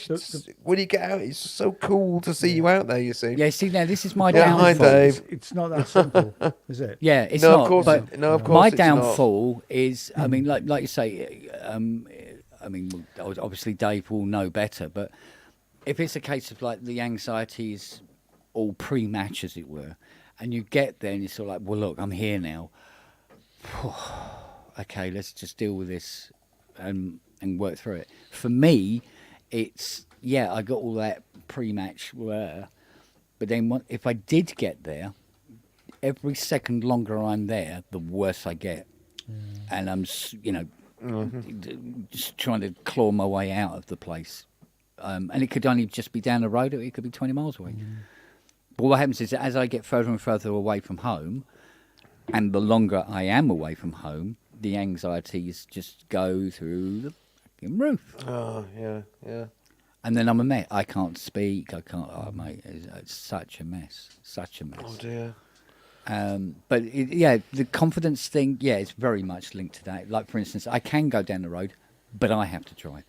when you get out. It's so cool to see you out there. You see. Yeah. See, now this is my downfall. Hi, Dave. It's not that simple, is it? Yeah, it's no, not. Of course but of course my it's downfall is, I mean, like you say, I mean, obviously Dave will know better, but if it's a case of like the anxiety is all pre-match, as it were, and you get there and you're sort of like, well, look, I'm here now. Okay, let's just deal with this and work through it. For me, it's, I got all that pre-match, but then if I did get there, every second longer I'm there, the worse I get. And I'm, just trying to claw my way out of the place. And it could only just be down the road, or it could be 20 miles away. But what happens is that as I get further and further away from home, and the longer I am away from home, the anxieties just go through the fucking roof. Oh, yeah. And then I'm a mess. I can't speak. I can't. Oh, mate, it's such a mess. Such a mess. Oh dear. But the confidence thing, it's very much linked to that. Like, for instance, I can go down the road, but I have to drive.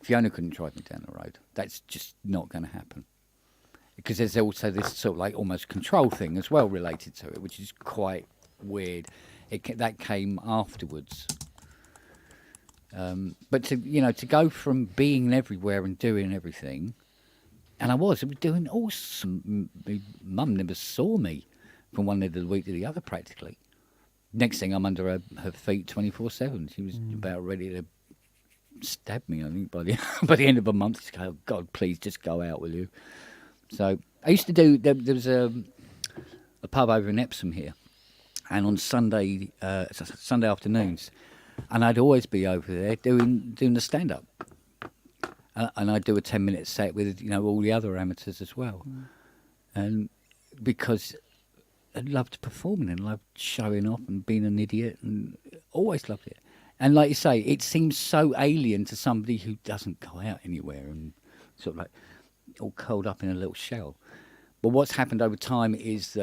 Fiona couldn't drive me down the road. That's just not going to happen. Because there's also this sort of like almost control thing as well related to it, which is quite weird. That came afterwards. But to go from being everywhere and doing everything, and I was doing awesome. My mum never saw me from one end of the week to the other practically. Next thing, I'm under her feet 24/7. She was about ready to stab me, I think, by the end of a month. She's going, "Oh, God, please just go out, will you?" So I used to do. There was a pub over in Epsom here, and on Sunday afternoons, and I'd always be over there doing the stand up, and I'd do a 10-minute set with all the other amateurs as well, and because I loved performing and loved showing off and being an idiot, and always loved it. And like you say, it seems so alien to somebody who doesn't go out anywhere and sort of like all curled up in a little shell. But what's happened over time is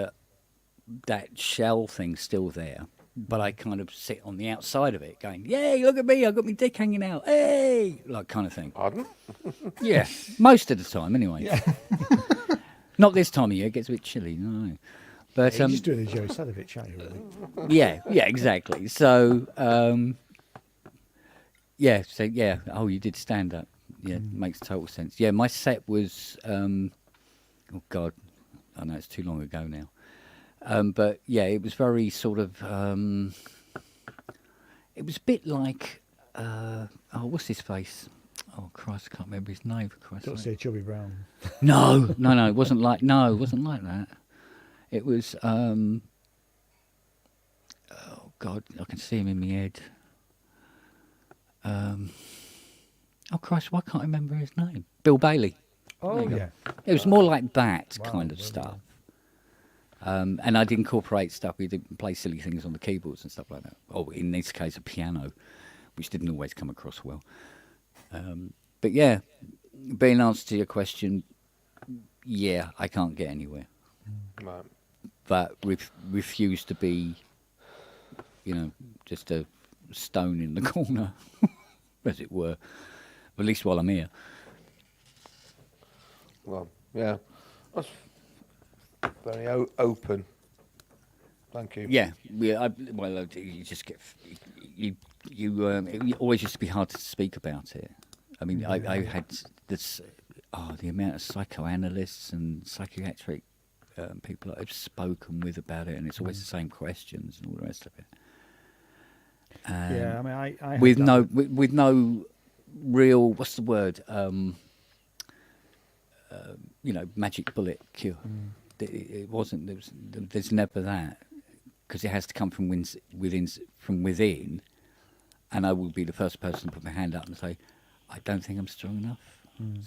that shell thing's still there, but I kind of sit on the outside of it going, "Yay, look at me, I've got my dick hanging out, hey," like kind of thing. Pardon? Yeah, most of the time anyway. Yeah. Not this time of year, it gets a bit chilly, no. But you're just doing a Joey Sadovich, aren't you, really? Yeah, exactly. So, oh, you did stand up. Yeah, makes total sense. Yeah, my set was, oh God, I know it's too long ago now. But yeah, it was very sort of, it was a bit like, what's his face? Oh Christ, I can't remember his name, for Christ's sake. Don't say Chubby Brown. No, it wasn't like that. It was, oh God, I can see him in my head. Oh Christ, why can't I remember his name? Bill Bailey. Oh yeah. It was more like that kind of stuff. And I'd incorporate stuff. We'd play silly things on the keyboards and stuff like that. Or in this case, a piano, which didn't always come across well. But yeah, being answer to your question, yeah, I can't get anywhere. Right. But refuse to be, just a stone in the corner, as it were. At least while I'm here. Well, yeah, that's very open. Thank you. Yeah. You just get, you it always used to be hard to speak about it. I mean, I had this, the amount of psychoanalysts and psychiatric people that I've spoken with about it, and it's always the same questions and all the rest of it. Yeah, I mean, I with no real, what's the word? Magic bullet cure. It wasn't. There's never that, because it has to come from within. And I will be the first person to put my hand up and say, I don't think I'm strong enough.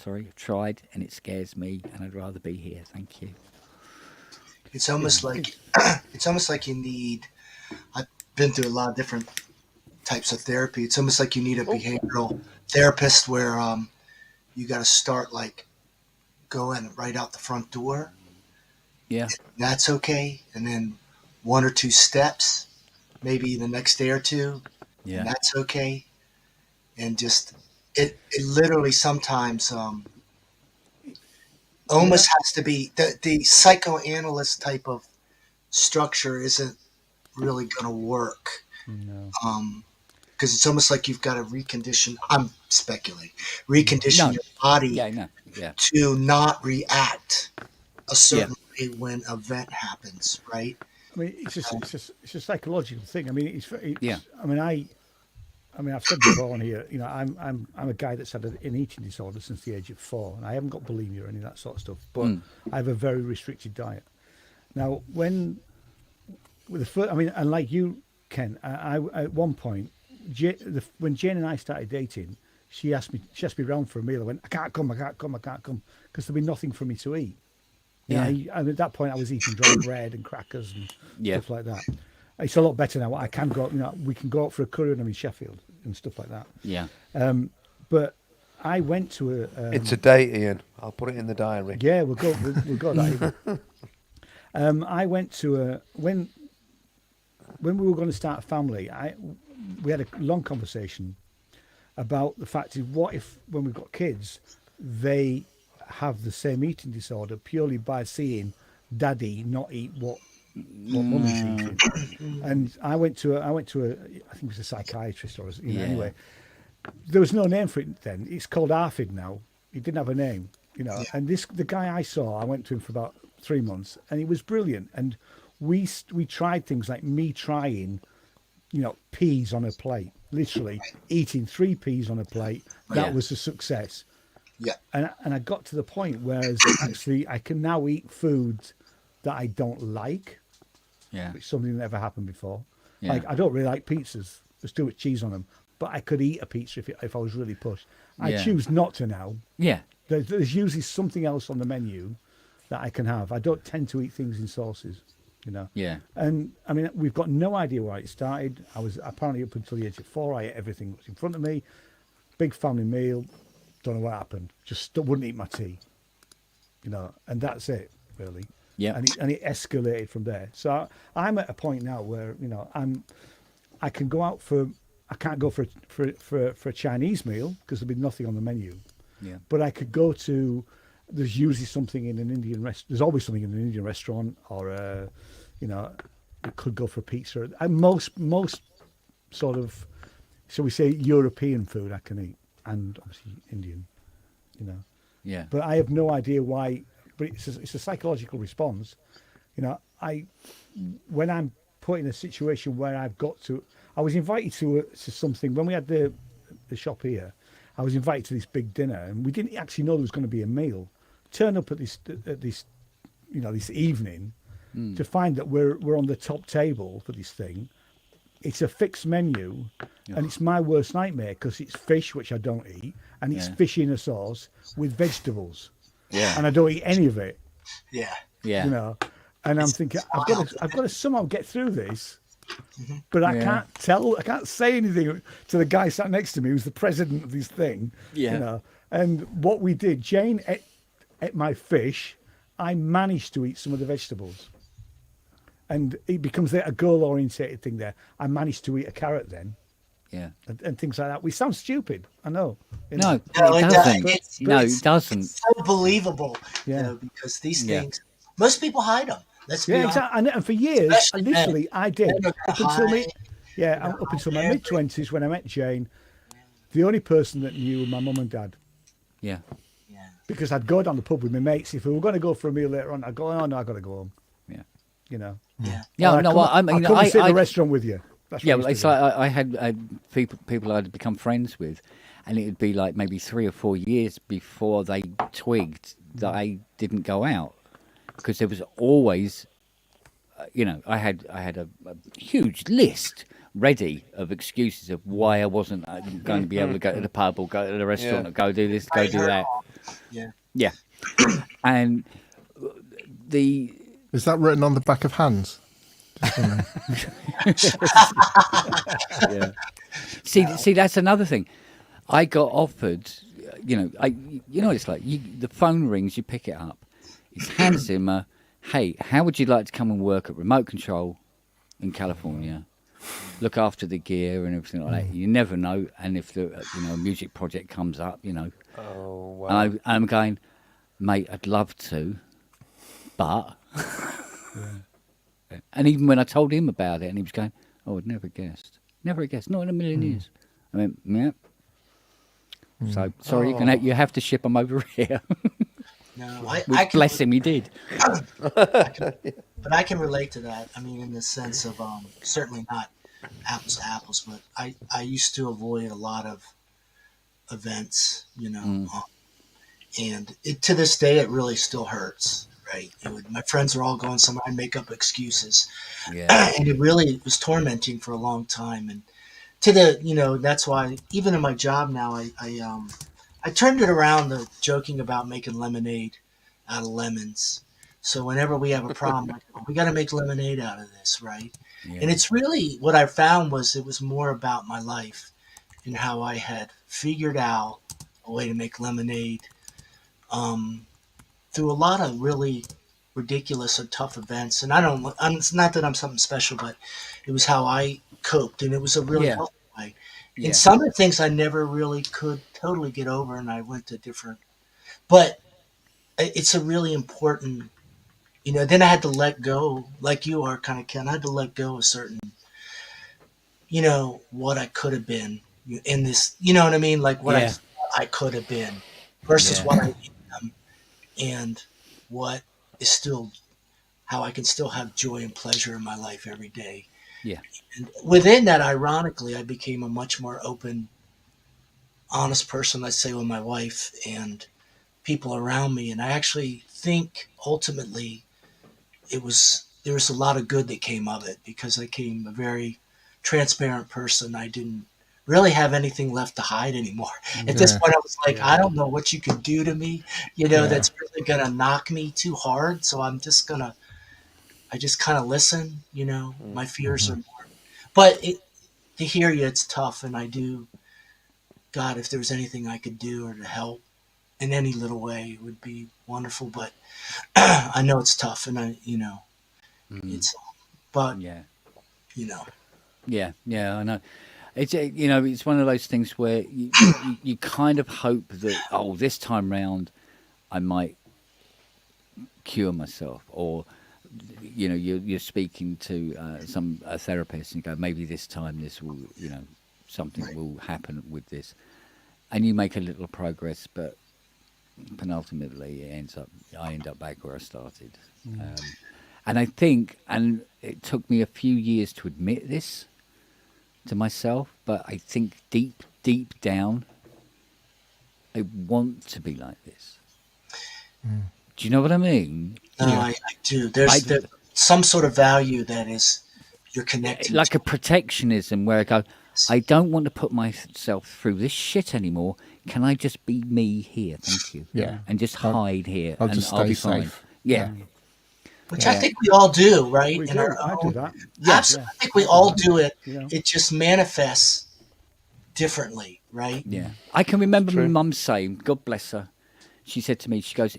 Sorry, I've tried, and it scares me, and I'd rather be here. Thank you. It's almost like you need. I've been through a lot of different types of therapy. It's almost like you need a behavioral therapist where you got to start like going right out the front door. Yeah, that's okay, and then 1 or 2 steps, maybe the next day or two. Yeah, and that's okay, and just it literally sometimes almost has to be the psychoanalyst type of structure isn't really going to work. No. Because it's almost like you've got to recondition. I'm speculating. Recondition your body to not react a certain way when an event happens, right? I mean, it's a psychological thing. I mean, it's I mean, I've said before on here, you know, I'm a guy that's had an eating disorder since the age of 4, and I haven't got bulimia or any of that sort of stuff, but I have a very restricted diet. Now, and like you, Ken, I at one point, when Jane and I started dating, she asked me round for a meal. I went, I can't come, because there'd be nothing for me to eat. Yeah. And at that point, I was eating dry bread and crackers and stuff like that. It's a lot better now. I can go, we can go out for a curry when I'm in Sheffield and stuff like that. Yeah. But I went to a. It's a date, Ian. I'll put it in the diary. Yeah, we'll go that. I went to when we were going to start a family. We had a long conversation about the fact is, what if when we've got kids, they have the same eating disorder purely by seeing daddy not eat what mummy's eating. And I went to I think it was a psychiatrist or anyway. There was no name for it then. It's called ARFID now. It didn't have a name, And the guy I saw, I went to him for about 3 months, and he was brilliant. And we tried things like me trying, peas on a plate, literally eating 3 peas on a plate. That was a success. Yeah. And I got to the point where actually I can now eat foods that I don't like. Yeah. Which is something that never happened before. Yeah. Like, I don't really like pizzas. There's too much cheese on them. But I could eat a pizza if I was really pushed. I choose not to now. Yeah. There's usually something else on the menu that I can have. I don't tend to eat things in sauces, Yeah. And I mean, we've got no idea where it started. I was apparently up until the age of 4. I ate everything that was in front of me. Big family meal. Don't know what happened. Just wouldn't eat my tea, and that's it really. Yeah. And it escalated from there. So I'm at a point now where I can go out I can't go for a Chinese meal because there'll be nothing on the menu. Yeah. But I could go to. There's usually something in an Indian restaurant. There's always something in an Indian restaurant, or it could go for pizza. And most sort of, shall we say, European food I can eat, and obviously Indian, Yeah. But I have no idea why. But it's a psychological response, when I'm put in a situation where I've got to. I was invited to something when we had the shop here. I was invited to this big dinner, and we didn't actually know there was going to be a meal. Turn up at this this evening to find that we're on the top table for this thing. It's a fixed menu, and it's my worst nightmare because it's fish, which I don't eat, and it's fish in a sauce with vegetables. Yeah. And I don't eat any of it. Yeah. Yeah. And I'm thinking I've got to somehow get through this. But I can't say anything to the guy sat next to me who's the president of this thing. Yeah. And what we did, Jane ate my fish. I managed to eat some of the vegetables. And it becomes a goal-orientated thing there. I managed to eat a carrot then. Yeah. And things like that. We sound stupid. I know. No, it doesn't. It doesn't. It's so believable. Yeah. Because these things, most people hide them. Let's be honest. Exactly. And for years, literally, I did. Yeah, up until my mid-20s when I met Jane, the only person that knew were my mum and dad. Yeah. Because I'd go down the pub with my mates. If we were going to go for a meal later on, I'd go, oh, no, I've got to go home. Yeah. You know? Yeah. Yeah, no, I mean, I'll come and sit in the restaurant with you. That's what yeah, I used well, to it's do. like I had people I'd become friends with, and it would be like maybe 3 or 4 years before they twigged that I didn't go out, because there was always, I had a huge list ready of excuses of why I wasn't going to be able to go to the pub or go to the restaurant or go do this, go do that. Yeah. Yeah, and is that written on the back of hands? Yeah. See, that's another thing. I got offered, it's like the phone rings, you pick it up. It's Hans Zimmer. Hey, how would you like to come and work at Remote Control in California? Look after the gear and everything like that. You never know, and if the a music project comes up, Oh wow! and I'm going, mate, I'd love to, but. And even when I told him about it, and he was going, "Oh, I'd never guessed, not in a million years." I went, "Yeah." So sorry, you have to ship them over here. No, bless him, he did. But I can relate to that. I mean, in the sense of certainly not apples to apples, but I used to avoid a lot of events, and to this day it really still hurts. Right, my friends are all going somewhere. I make up excuses, and it really was tormenting for a long time. And that's why even in my job now, I turned it around to joking about making lemonade out of lemons. So whenever we have a problem, we got to make lemonade out of this, right? Yeah. And it's really what I found was it was more about my life and how I had figured out a way to make lemonade. Through a lot of really ridiculous and tough events. And it's not that I'm something special, but it was how I coped, and it was a really healthy way. Yeah. And some of the things I never really could totally get over, and I went to different, but it's a really important, then I had to let go, like you are kind of, Ken, I had to let go of certain, what I could have been in this, you know what I mean? Like what I could have been versus what I am. And what is still how I can still have joy and pleasure in my life every day. Yeah. And within that, ironically, I became a much more open, honest person, let's say, with my wife and people around me. And I actually think ultimately there was a lot of good that came of it, because I became a very transparent person. I didn't really have anything left to hide anymore. At this point, I was like, I don't know what you could do to me, that's really going to knock me too hard. So I just kind of listen, my fears are more, but to hear you, it's tough. And I do, God, if there was anything I could do or to help in any little way, it would be wonderful. But I know it's tough, and it's, but yeah, I know. It's it's one of those things where you kind of hope that this time round I might cure myself, or you're speaking to a therapist and you go, maybe this time this will something will happen with this, and you make a little progress, but ultimately I end up back where I started. And I think, and it took me a few years to admit this to myself, but I think deep down I want to be like this. Do you know what I mean? No, I do. There's some sort of value that is you're connected like to. a protectionism where I go, I don't want to put myself through this shit anymore. Can I just be me here? Thank you. Yeah. And just hide here, I'll and just I'll stay be safe. fine. Yeah. Which I think we all do, right? We In do. our I own, do that. Absolutely. I think we all do it. You know. It just manifests differently, right? Yeah. I can remember my mum saying, God bless her, she said to me, she goes,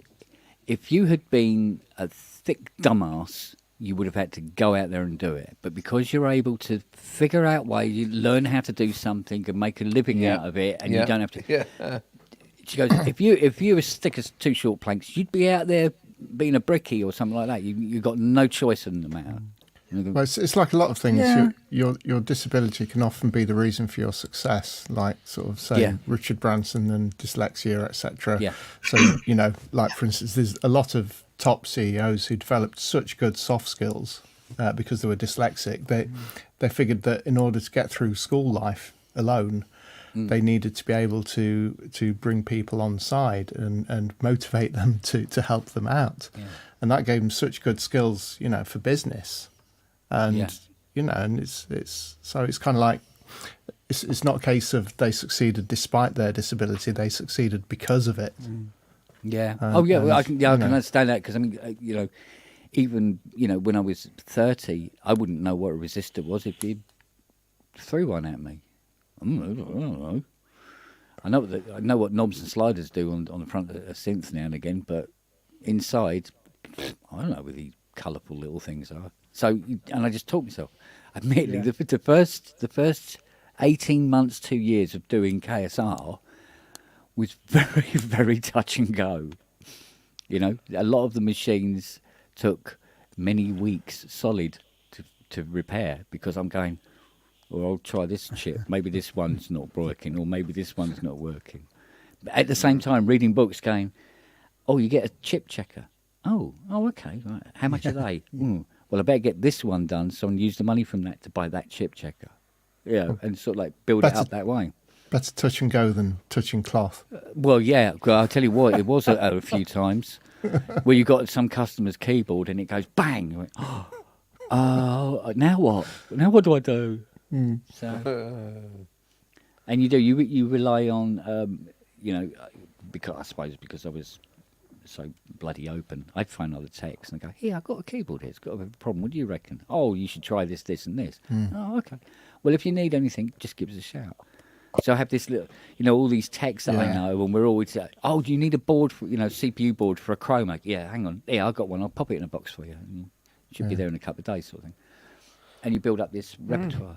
if you had been a thick dumbass, you would have had to go out there and do it. But because you're able to figure out ways, you learn how to do something and make a living out of it, and you don't have to. Yeah. She goes, if you were as thick as two short planks, you'd be out there being a brickie or something like that. You got no choice in the matter. Well, it's like a lot of things. Yeah. Your disability can often be the reason for your success. Like sort of say Richard Branson and dyslexia, etc. Yeah. So like for instance, there's a lot of top CEOs who developed such good soft skills because they were dyslexic. They figured that in order to get through school life alone, they needed to be able to bring people on side and motivate them to help them out. Yeah. And that gave them such good skills, for business. And and it's kind of like it's not a case of they succeeded despite their disability; they succeeded because of it. Yeah. Well, I can understand that because I mean, even when I was 30, I wouldn't know what a resistor was if he threw one at me. I don't know. I know what knobs and sliders do on the front of a synth now and again, but inside, I don't know what these colourful little things are. So, and I just taught myself. Admittedly, the first 18 months, 2 years of doing KSR was very, very touch and go. A lot of the machines took many weeks solid to repair because I'm going, well, I'll try this chip. Maybe this one's not working, or maybe this one's not working. But at the same time, reading books going, oh, you get a chip checker. Oh, okay. Right. How much are they? Well, I better get this one done so I can use the money from that to buy that chip checker. Yeah, and sort of like build it up that way. Better touch and go than touching cloth. Well, yeah. I'll tell you what, it was a few times where you got some customer's keyboard and it goes bang. You went, oh, now what? Now what do I do? So, and you rely on, because I suppose because I was so bloody open, I'd phone other techs and go, I've got a keyboard here, it's got a problem, what do you reckon? Oh, you should try this, this and this. Oh, okay. Well, if you need anything, just give us a shout. So I have this little, all these techs that I know, and we're always like, oh, do you need a board for, CPU board for a chroma? Yeah, hang on. Yeah, I've got one, I'll pop it in a box for you. And it should be there in a couple of days, sort of thing. And you build up this repertoire.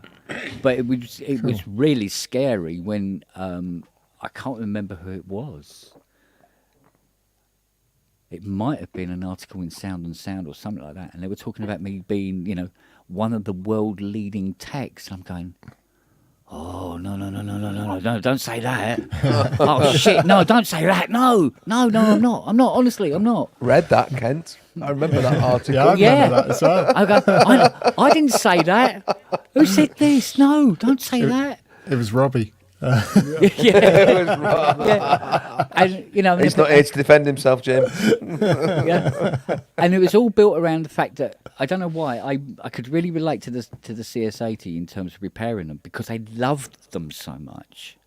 But it was really scary when, I can't remember who it was. It might have been an article in Sound and Sound or something like that. And they were talking about me being, one of the world leading techs. And I'm going, oh, no, don't say that. Oh, shit, no, don't say that. No, I'm not, honestly, I'm not. Read that, Kent. I remember that article. I remember that as well. I go, I didn't say that. Who said this? No, don't say that. It was Robbie. Yeah. And, he's not here to defend himself, Jim. Yeah. And it was all built around the fact that I don't know why I could really relate to the CS80 in terms of repairing them because I loved them so much.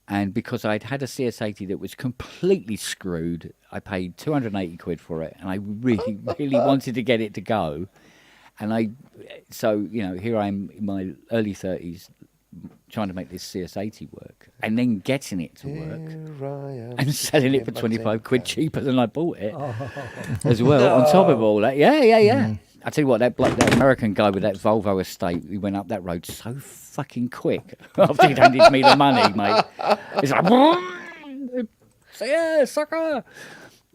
And because I'd had a CS80 that was completely screwed, I paid 280 quid for it, and I really, really wanted to get it to go. And so here I am in my early 30s, trying to make this CS80 work, and then getting it to work, and selling it for 25 quid cheaper than I bought it, as well. On top of all that, yeah. I tell you what, that American guy with that Volvo estate, he went up that road so fucking quick after he'd handed me the money, mate. He's like, yeah, sucker.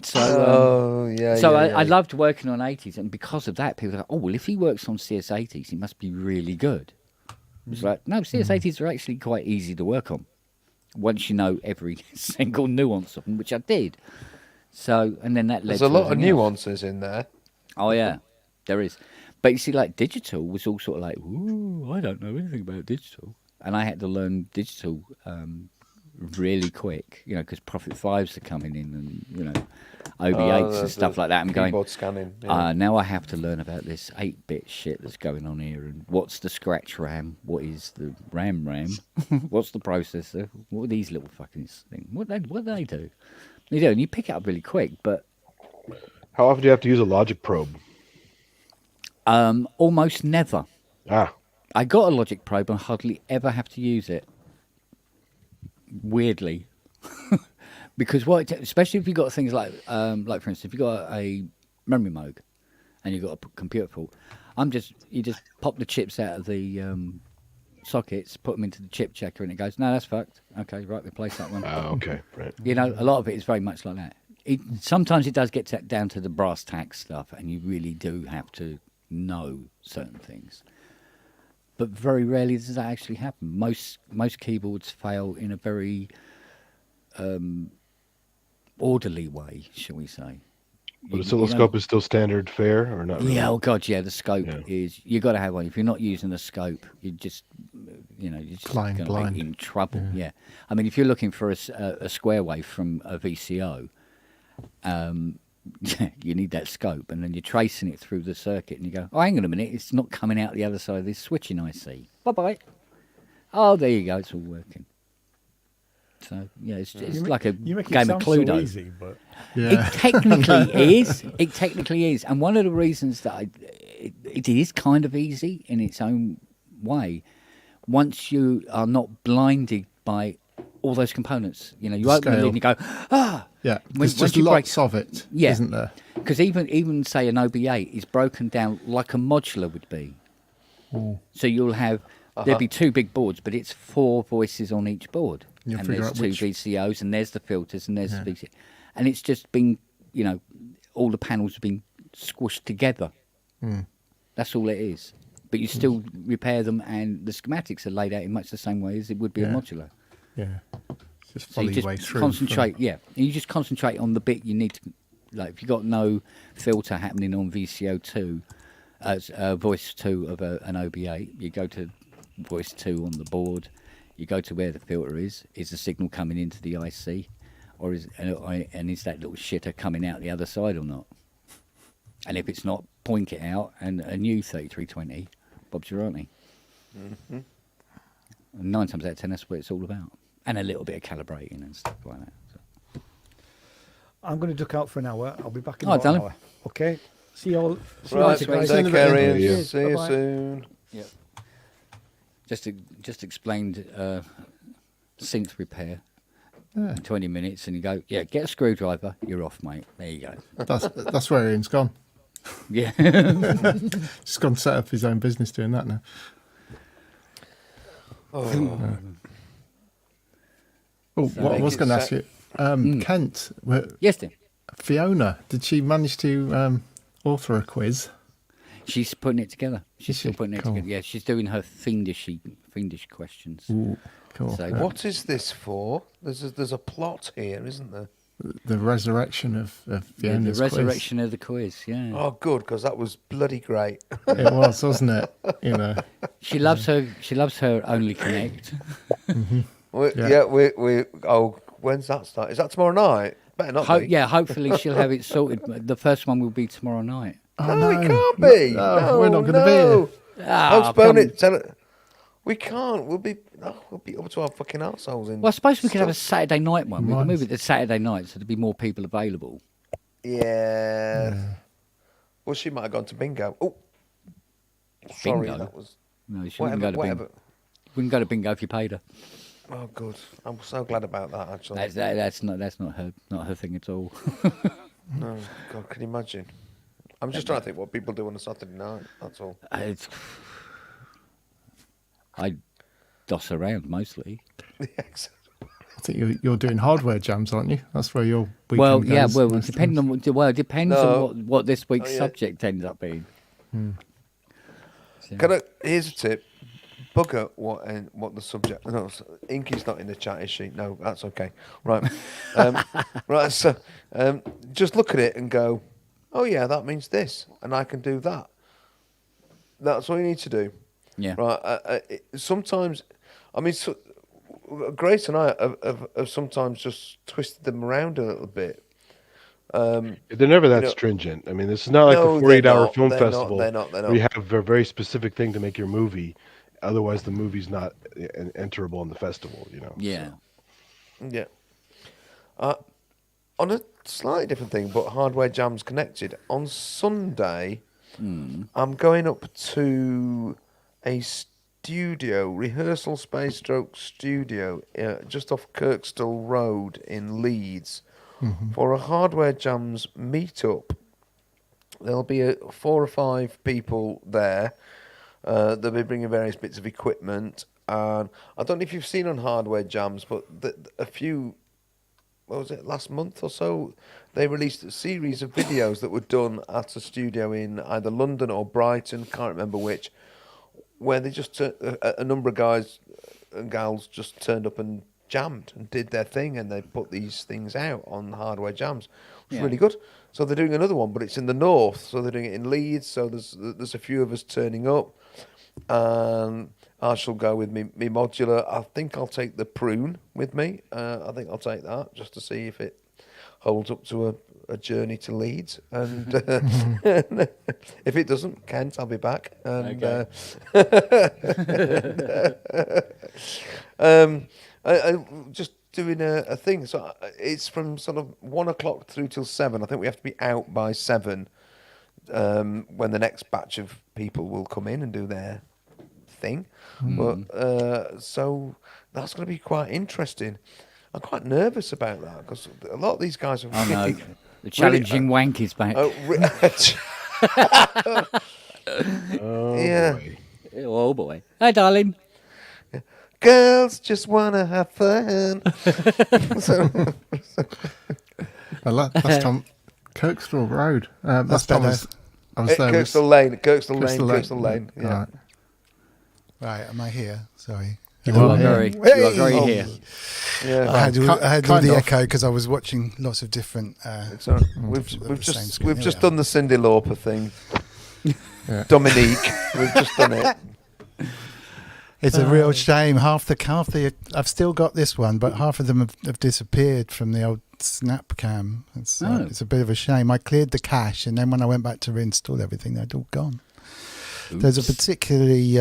So, I loved working on 80s, and because of that, people are like, oh, well, if he works on CS80s, he must be really good. It's like, no, CS80s are actually quite easy to work on once you know every single nuance of them, which I did. So, and then that led There's a lot of nuances in there. Oh, yeah, there is. But you see, like, digital was all sort of like, ooh, I don't know anything about digital. And I had to learn digital really quick, because Prophet 5s are coming in and, OB8s and stuff like that. I'm going, keyboard scanning. Yeah. Now I have to learn about this 8-bit shit that's going on here, and what's the scratch RAM, what is the RAM, what's the processor, what are these little fucking things, what do they do? You do, and you pick it up really quick, but... How often do you have to use a logic probe? Almost never. I got a logic probe and hardly ever have to use it. Weirdly. Because especially if you've got things like for instance, if you've got a memory moog and you've got a computer fault, you just pop the chips out of the sockets, put them into the chip checker, and it goes, no, that's fucked. Okay, right, replace that one. Okay, right. A lot of it is very much like that. Sometimes it does get down to the brass tacks stuff, and you really do have to, know certain things. But very rarely does that actually happen. Most keyboards fail in a very orderly way, shall we say. But oscilloscope is still standard fare, or not really? Yeah, oh God, yeah, the scope is, you got to have one. If you're not using a scope, you're just Flying going to blind. be in trouble, yeah. I mean, if you're looking for a square wave from a VCO, you need that scope, and then you're tracing it through the circuit, and you go, oh, hang on a minute, it's not coming out the other side of this switching IC. Bye-bye. Oh, there you go, it's all working. So, yeah, it's like a you make it game sound of Cluedo. so easy, but It technically is. It technically is. And one of the reasons that it is kind of easy in its own way, once you are not blinded by all those components. You open the lid and you go, ah! Yeah, there's just lots of it, isn't there? Because even, say, an OB8 is broken down like a modular would be. So you'll have, there'll be two big boards, but it's 4 voices on each board. You'll and figure there's out two which... VCOs, and there's the filters, and there's the VCO. And it's just been, all the panels have been squished together. That's all it is. But you still repair them, and the schematics are laid out in much the same way as it would be a modular. Yeah. Just So follow you your just way through. concentrate, you just concentrate on the bit you need to, like if you've got no filter happening on VCO2, voice 2 of an OB8, you go to voice 2 on the board, you go to where the filter is the signal coming into the IC, or is that little shitter coming out the other side or not? And if it's not, point it out, and a new 3320, Bob's your auntie. Mm-hmm. And 9 times out of 10, that's what it's all about. And a little bit of calibrating and stuff like that. So. I'm going to duck out for an hour. I'll be back in Oh, about an darling. hour. Okay. See you all. See Right, you later, guys. take care, Ian. Cheers. See you Bye-bye. soon. Yeah. Just explained synth repair. 20 minutes, and you go, yeah, get a screwdriver. You're off, mate. There you go. That's where Ian's gone. Yeah. He's gone set up his own business doing that now. What I was going to ask you, Kent. Yes, dear. Fiona, did she manage to author a quiz? She's putting it together. She's still putting it Cool. together. Yeah, she's doing her fiendish questions. Ooh, cool. So, What is this for? There's a plot here, isn't there? The resurrection of Fiona's the resurrection of the quiz. Yeah. Oh, good, because that was bloody great. quiz. It was, wasn't it? She loves her. She loves her Only Connect. Yeah, we. Oh, when's that start? Is that tomorrow night? Better not be. Yeah, hopefully she'll have it sorted. The first one will be tomorrow night. Oh, No, it can't be. No, we're not going to be here. Postpone it. Tell it. We can't. We'll be up to our fucking arseholes in. Well, I suppose we could have a stuff. Saturday night one. We Might. can move it to Saturday night so there'd be more people available. Yeah. Well, she might have gone to bingo. Oh, sorry, Bingo? that was No, she wouldn't go to whatever. bingo. Wouldn't go to bingo if you paid her. Oh, good. I'm so glad about that. Actually, That's not her thing at all. no. God, can you imagine? I'm just trying to think what people do on a Saturday night. That's all. I doss around mostly. Yeah, exactly. I think you're doing hardware jams, aren't you? That's where your weekend Well, yeah. goes Well, most depending times. on it depends No. on what this week's Oh, yeah. subject ends up being. So- Here's a tip. Bugger what the subject. No, Inky's not in the chat, is she? No, that's okay. Right, right. So, just look at it and go, oh yeah, that means this, and I can do that. That's all you need to do. Yeah. Right. Sometimes, I mean, Grace and I have sometimes just twisted them around a little bit. They're never that stringent. I mean, this is not like No, a they're 48-hour not. film They're not. festival. They're not. Where you have a very specific thing to make your movie. Otherwise, the movie's not enterable in the festival. Yeah. Yeah. On a slightly different thing, but Hardware Jam's connected. On Sunday, I'm going up to a studio, rehearsal space stroke studio, just off Kirkstall Road in Leeds, for a Hardware Jams meetup. There'll be 4 or 5 people there. They'll be bringing various bits of equipment. And I don't know if you've seen on Hardware Jams, but a few what was it, last month or so, they released a series of videos that were done at a studio in either London or Brighton, can't remember which, where they just a number of guys and gals just turned up and jammed and did their thing, and they put these things out on Hardware Jams. It's really good. So they're doing another one, but it's in the north. So they're doing it in Leeds. So there's a few of us turning up, and I shall go with me modular. I think I'll take the prune with me. I think I'll take that just to see if it holds up to a journey to Leeds, and if it doesn't, Kent, I'll be back. And I just doing a thing. So it's from sort of 1 o'clock through till 7. I think we have to be out by 7 when the next batch of people will come in and do their thing. But so that's going to be quite interesting. I'm quite nervous about that because a lot of these guys are no, the challenging wank is back. Yeah. Boy. Oh boy. Hi, darling. Girls just want to have fun. Last time, Kirkstall Road. Last time I was there. Kirkstall Lane. Yeah. Right, am I here? Sorry. You are very here. Yeah. I had all the echo because I was watching lots of different. We've just done the Cyndi Lauper thing. Dominique, we've just done it. It's a real shame. Half the I've still got this one, but half of them have disappeared from the old snap cam. It's a bit of a shame. I cleared the cache, and then when I went back to reinstall everything, they'd all gone. Oops. There's a particularly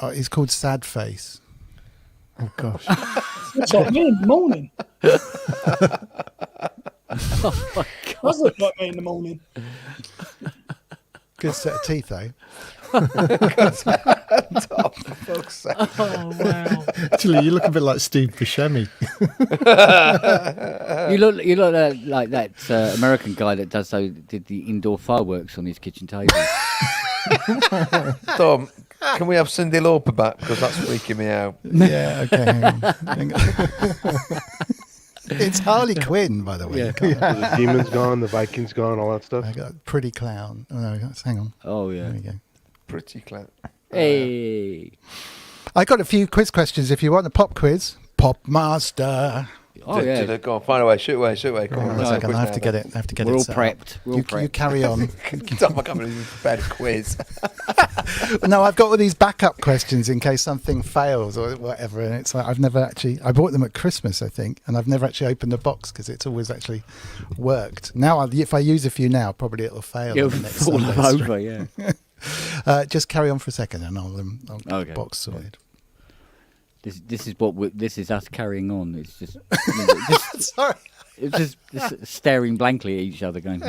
it's called Sad Face. Oh gosh. That's like me in the morning. Oh my God. Does look like me in the morning. Good set of teeth though. Oh wow! Actually, you look a bit like Steve Buscemi. you look like that American guy that did the indoor fireworks on his kitchen table. Tom, can we have Cyndi Lauper back because that's freaking me out? Yeah, okay. Hang on. It's Harley Quinn, by the way. Yeah. The demon's gone, the Viking's gone, all that stuff. I got Pretty Clown. Oh, no, hang on. Oh yeah. There we go. Pretty Clown. Hey. I got a few quiz questions if you want a pop quiz. Pop Master. Oh yeah. Go on, find a way, shoot away. Come on, a second. I have to get it. We're all prepped. You carry on. Tom, I can't believe you prepared a quiz. No, I've got all these backup questions in case something fails or whatever. And it's like I bought them at Christmas, I think, and I've never actually opened the box because it's always actually worked. Now, if I use a few now, probably it'll fail. It'll fall over, yeah. Just carry on for a second, and I'll get the box sorted. This is us carrying on. It's just, sorry. It's just staring blankly at each other, going.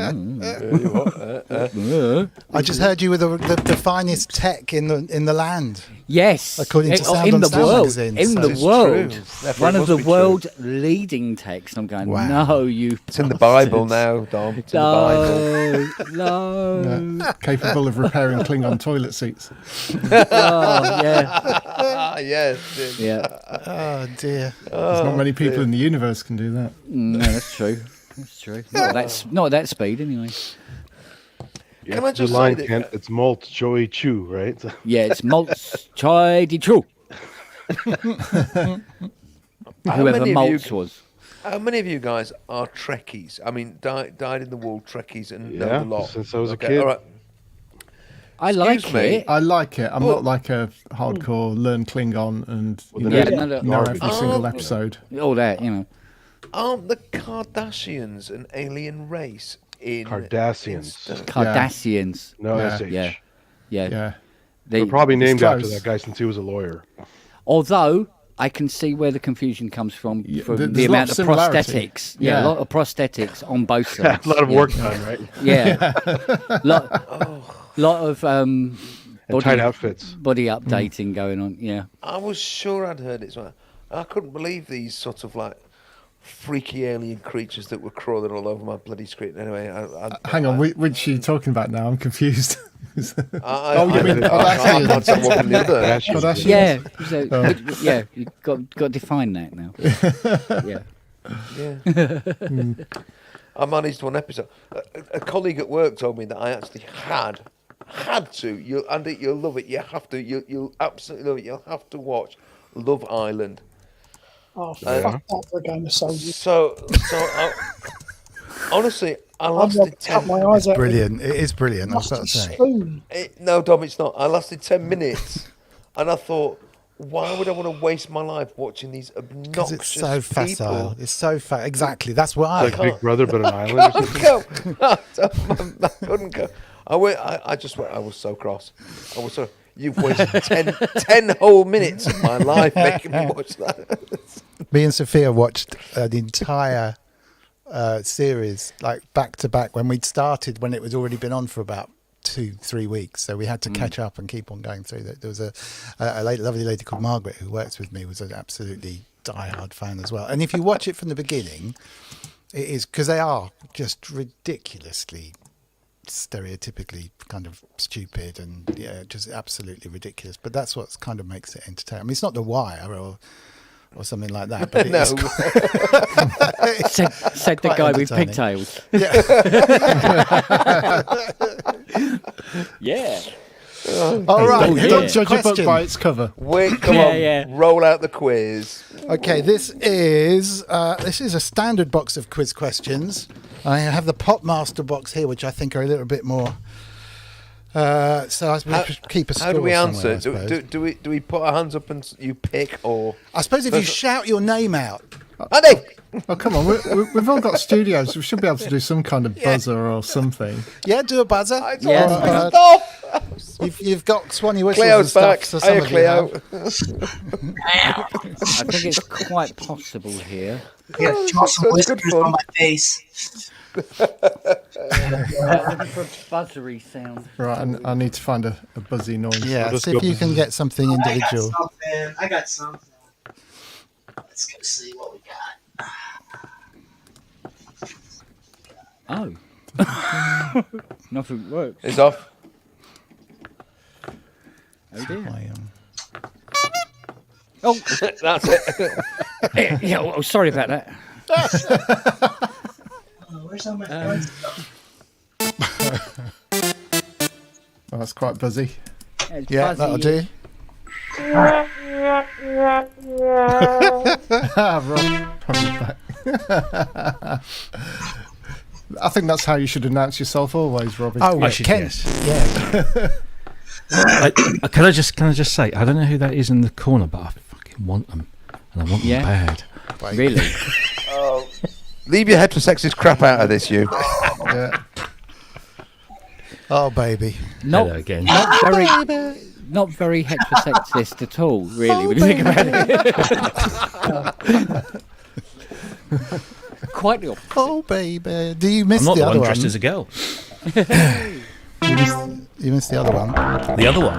I just heard you with the finest tech in the land. Yes, according to Sound in on the Sound world, magazine. in the world, one of the world's leading techs. I'm going. Wow. No, you. It's in the Bible now, Dom. It's in the Bible. No. Capable of repairing Klingon toilet seats. Oh yeah. Yes. Yeah. Oh dear. There's not many people in the universe can do that. No, that's true. That's true. Not at that speed, anyway. Yeah, Can I just the line, say Kent, it's malt choi chu, right? Yeah, it's malts chai di chu. Whoever malts was. How many of you guys are Trekkies? I mean, dyed in the wool Trekkies and know the lot. Since I was a kid. All right. I like it. I like it. I'm not like a hardcore learn Klingon and know every single episode. All that, you know. Aren't the Kardashians an alien race in Cardassians? Cardassians. No SH. Yeah. They're probably named after that guy since he was a lawyer. Although I can see where the confusion comes from the amount of prosthetics. Yeah, a lot of prosthetics on both sides. A lot of work done, right? Yeah. lot of tight outfits. Body updating going on, yeah. I was sure I'd heard it. I couldn't believe these sort of like freaky alien creatures that were crawling all over my bloody screen. Anyway, hang on, which are you talking about now? I'm confused. You mean Yeah, you've got to define that now. Yeah. Yeah. I managed one episode. A colleague at work told me that I actually had to. Andy, you'll love it. You have to. You'll absolutely love it. You'll have to watch Love Island. Oh, fuck that for a game of soldiers. Honestly, I lasted 10 minutes. Brilliant. It is brilliant. I was about to say. No, Dom, it's not. I lasted 10 minutes, and I thought, why would I want to waste my life watching these obnoxious It's so facile. people? It's so exactly. That's why. Like Big Brother, but an island or something. I couldn't go. I was so cross. I was so. You've wasted 10 whole minutes of my life making me watch that. Me and Sophia watched the entire series like back to back when we'd started when it was already been on for about 2-3 weeks, so we had to catch up and keep on going through that. There was a lovely lady called Margaret who works with me, was an absolutely diehard fan as well. And if you watch it from the beginning, it is, because they are just ridiculously stereotypically kind of stupid and just absolutely ridiculous, but that's what kind of makes it entertaining. I mean, it's not The Wire or something like that, but No. Said the guy with pigtails. Yeah. All right. yeah. Don't judge a book by its cover. Wait, come on. Roll out the quiz. Okay, this is a standard box of quiz questions. I have the Popmaster box here, which I think are a little bit more. So I keep a score. How do we answer? somewhere, Do we put our hands up and you pick, or I suppose if you shout your name out. Andy! Oh, come on. We've all got studios. We should be able to do some kind of buzzer or something. Yeah, do a buzzer. Yeah. Stop! You've got Swanee whistles Cleo's and stuff. back. So some Hiya, of you Cleo. have. I think it's quite possible here. Yeah, draw some whiskers on my face. Looking for a buzzery sound. Right, and I need to find a buzzy noise. Yeah, see if you can get something individual. I got something. Let's go see what we got. Oh. Nothing works. It's off. Oh dear. Oh, that's it. Yeah, oh, sorry about that. Where's all my friends? Well, that's quite buzzy. Yeah, that'll do. Rob, I think that's how you should announce yourself always, Robin. Oh, I should, Ken. yes. Yeah. Can I just say, I don't know who that is in the corner, but I fucking want them, and I want them bad. Really? Oh, leave your heterosexist crap out of this, you. Yeah. Oh, baby. Not, Hello again. Not very heterosexist at all, really, when you think about it. Quite the opposite. Oh, baby. Do you miss I'm not the the other one one? dressed as a girl. You missed the other one. The other one.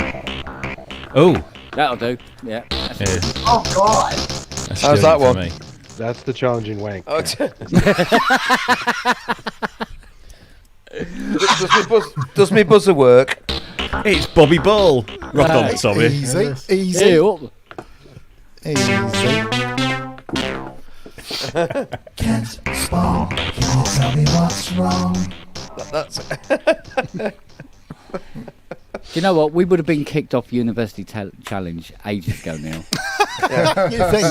Oh. That'll do. Yeah. Yeah. Oh, God. That's How's doing that it for one? me. That's the challenging wank. Oh, does me buzzer work? It's Bobby Ball. Rock on, Tommy. Easy. Can't spawn. Can you tell me what's wrong? That's Do you know what? We would have been kicked off University Challenge ages ago now. Yeah. You think?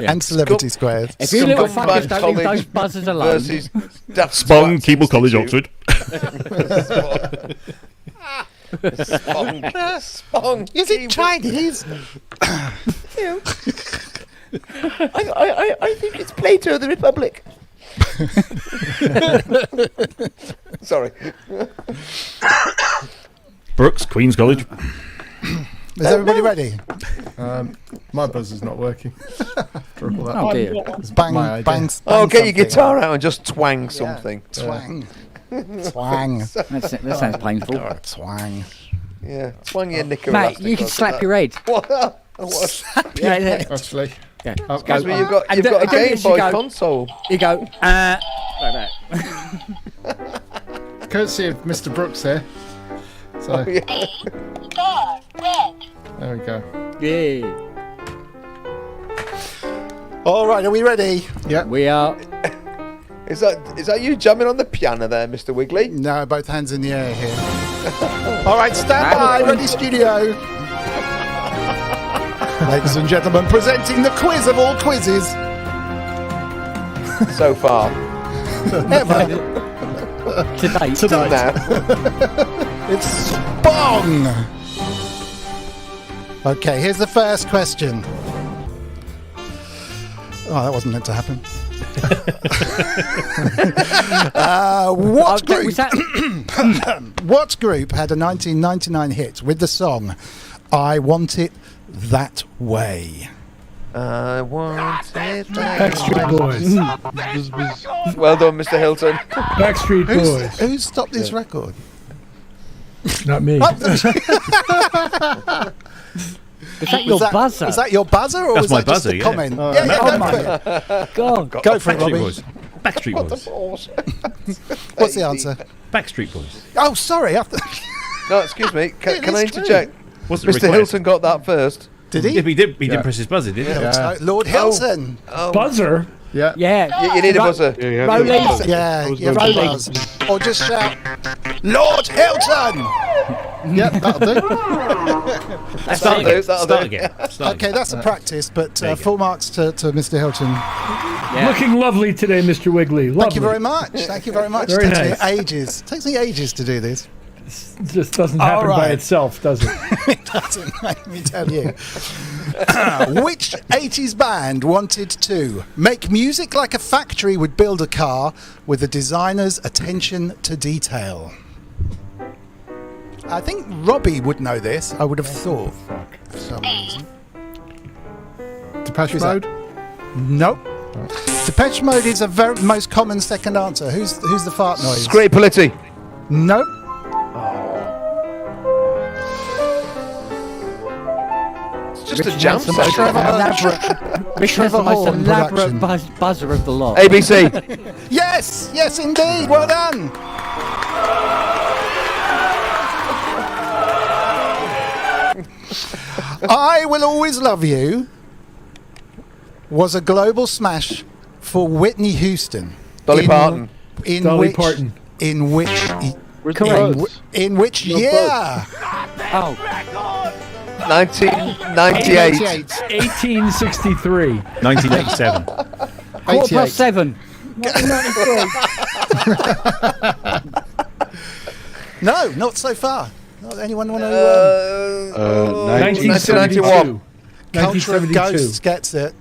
Yeah. And Celebrity Squares. If you little fuckers Scumbag don't leave those College buzzers alone. versus Daft Spong, Twats Keble College, Institute. Oxford. Spong. Is it Chinese? I think it's Plato, the Republic. Sorry. Brooks, Queen's College. Is everybody ready? My buzzer's not working. For all that. Oh dear. It's bang, My idea. bang, Oh, get your something. guitar out and just twang something. Twang. Twang. That sounds painful. Twang. Yeah, twang your knicker. Mate, you can slap your head. What? Yeah. Actually. Yeah. Oh, That's Go. when you've got And a do Game this, you Boy go. console. You go, like that. Courtesy of Mr. Brooks here. So, Oh, yeah. there we go. Yeah. All right, are we ready? Yeah, we are. Is that you jamming on the piano there, Mr. Wiggly? No, both hands in the air here. All right, stand by, ready, studio. Ladies and gentlemen, presenting the quiz of all quizzes. So far. Ever. Today. Now. It's Bong. Okay, here's the first question. Oh, that wasn't meant to happen. What group? Was that? What group had a 1999 hit with the song "I Want It That Way"? I want it. Backstreet Boys. Well done, Mr. Hilton. Backstreet Boys. Who stopped this record? Not me. Is that your buzzer? Was that your buzzer, or That's was my that just buzzer, a yeah. comment? Oh, go for it, Backstreet Robbie. Boys. Backstreet Boys. What's the answer? Backstreet Boys. Oh, sorry. No, excuse me. Can I is true. interject? Wasn't Mr. required. Hilton got that first. Did he? Yeah, he didn't press his buzzer, did he? Lord Hilton. Oh. Buzzer. Yeah. Yeah. You need a buzzer. Rollies. Yeah, was yeah, going to buzz. Or just shout, Lord Hilton! Yeah, that'll do. That'll do. Start again. Okay, that's a practice, but full marks to Mr. Hilton. Looking lovely today, Mr. Wiggly. Lovely. Thank you very much. Thank you very much. Very It takes nice. me ages. It takes me ages to do this. It just doesn't happen by right. itself, does it? It doesn't, let me tell you. Which 80s band wanted to make music like a factory would build a car with the designer's attention to detail? I think Robbie would know this, I would have thought, for some reason. Depeche Who's that? Mode. Nope. Depeche Mode is a very most common second answer. Who's the fart noise? Scrape Politi. Nope. It's just a jam the most session. Rich has the most Horn elaborate production. buzzer of the lot. ABC. Yes, yes indeed. Well done. I Will Always Love You was a global smash for Whitney Houston. Dolly Parton. In Dolly which, Parton. In which Correct. in which year? Oh, 1998. 1863. 1987. 7:15. No, not so far. Not anyone want to? 1991. Culture of Ghosts gets it.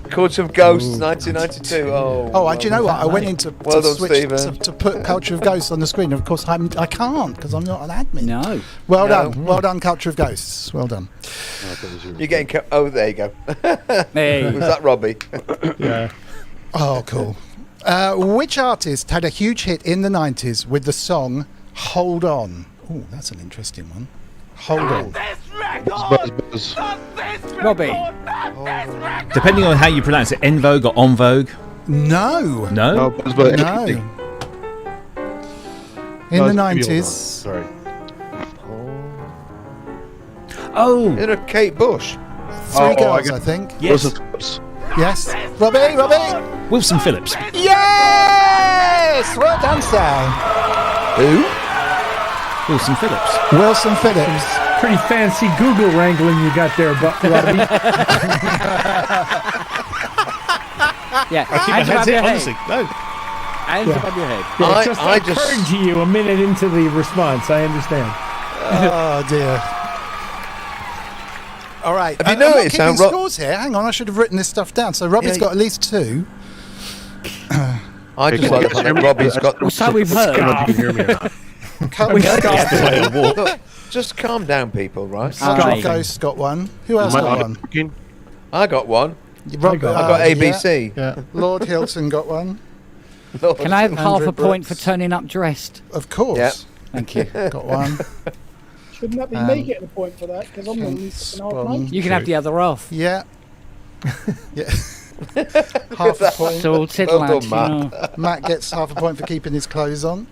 Court of Ghosts, 1992. Oh, Do you know what? I went into Well done, switch Stephen. to put Culture of Ghosts on the screen. Of course, I can't because I'm not an admin. No. Well No. done, well done, Culture of Ghosts. Well done. You're getting. Oh, there you go. Hey. Was that Robbie? Yeah. Oh, cool. Which artist had a huge hit in the 90s with the song "Hold On"? Oh, that's an interesting one. Hold on. Robbie. Depending on how you pronounce it, En Vogue or En Vogue? No. No? No. In the 90s. Sorry. Oh. In a Kate Bush. Three girls, I think. Yes. Yes. Robbie. Wilson Phillips. Yes! Well done, Sal. Who? Wilson Phillips. Wilson Phillips. Pretty fancy Google wrangling you got there, Robbie. Yeah. I keep my Hands head above your honestly. head. No. Hands above your head. Yeah, it just occurred to you a minute into the response. I understand. Oh, dear. All right. Have you I'm not noticed keeping how scores here. Hang on, I should have written this stuff down. So Robbie's Yeah, got at least 2. I just like the fact that Robbie's got. Well, so we've heard. You can hear me. Look, just calm down, people, right? Culture Aye. of Ghosts got one. Who else got one? I got one. Rob, got I got ABC. Yeah. Lord Hilton got one. Can I have half a 100 point for Brooks. turning up dressed? Of course. Yeah. Thank you. Got one. Shouldn't that be me getting a point for that? Because I'm the least and a half mate. You can have the other half. Yeah. Yeah. Half a point. Sorted, Well lad. done, Matt. You know. Matt gets half a point for keeping his clothes on.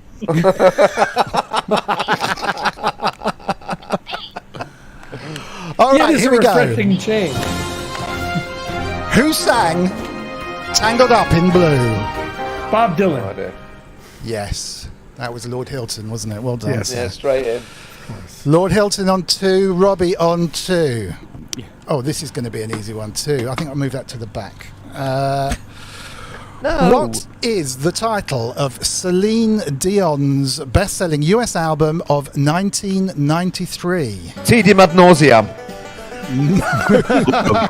All right, It is here a we go. refreshing change. Who sang Tangled Up in Blue? Bob Dylan. Yes. That was Lord Hilton, wasn't it? Well done. Yes. sir. Yeah, straight in. Lord Hilton on 2, Robbie on 2. Oh, this is going to be an easy one too. I think I'll move that to the back. No. What is the title of Celine Dion's best-selling US album of 1993? Tedium ad nauseam.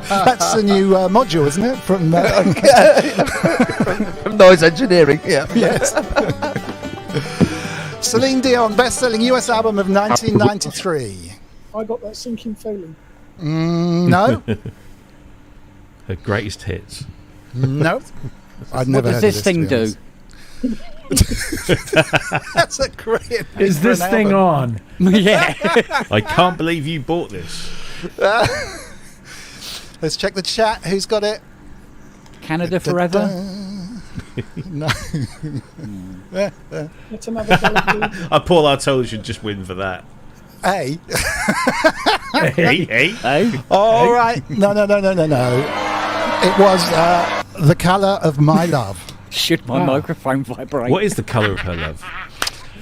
That's a new module, isn't it? From From noise engineering, yeah. Yes. Celine Dion, best-selling US album of 1993. I got that sinking feeling. No. Her greatest hits. No. I'd What never does heard this of thing to be do? honest. That's a great name Is for this an thing album. on? Yeah. I can't believe you bought this. Let's check the chat. Who's got it? Canada Forever? No. It's another go. Paul Artol should just win for that. Hey. Hey. All right. No. It was The Colour of My Love. Should my microphone vibrate? What is the colour of her love?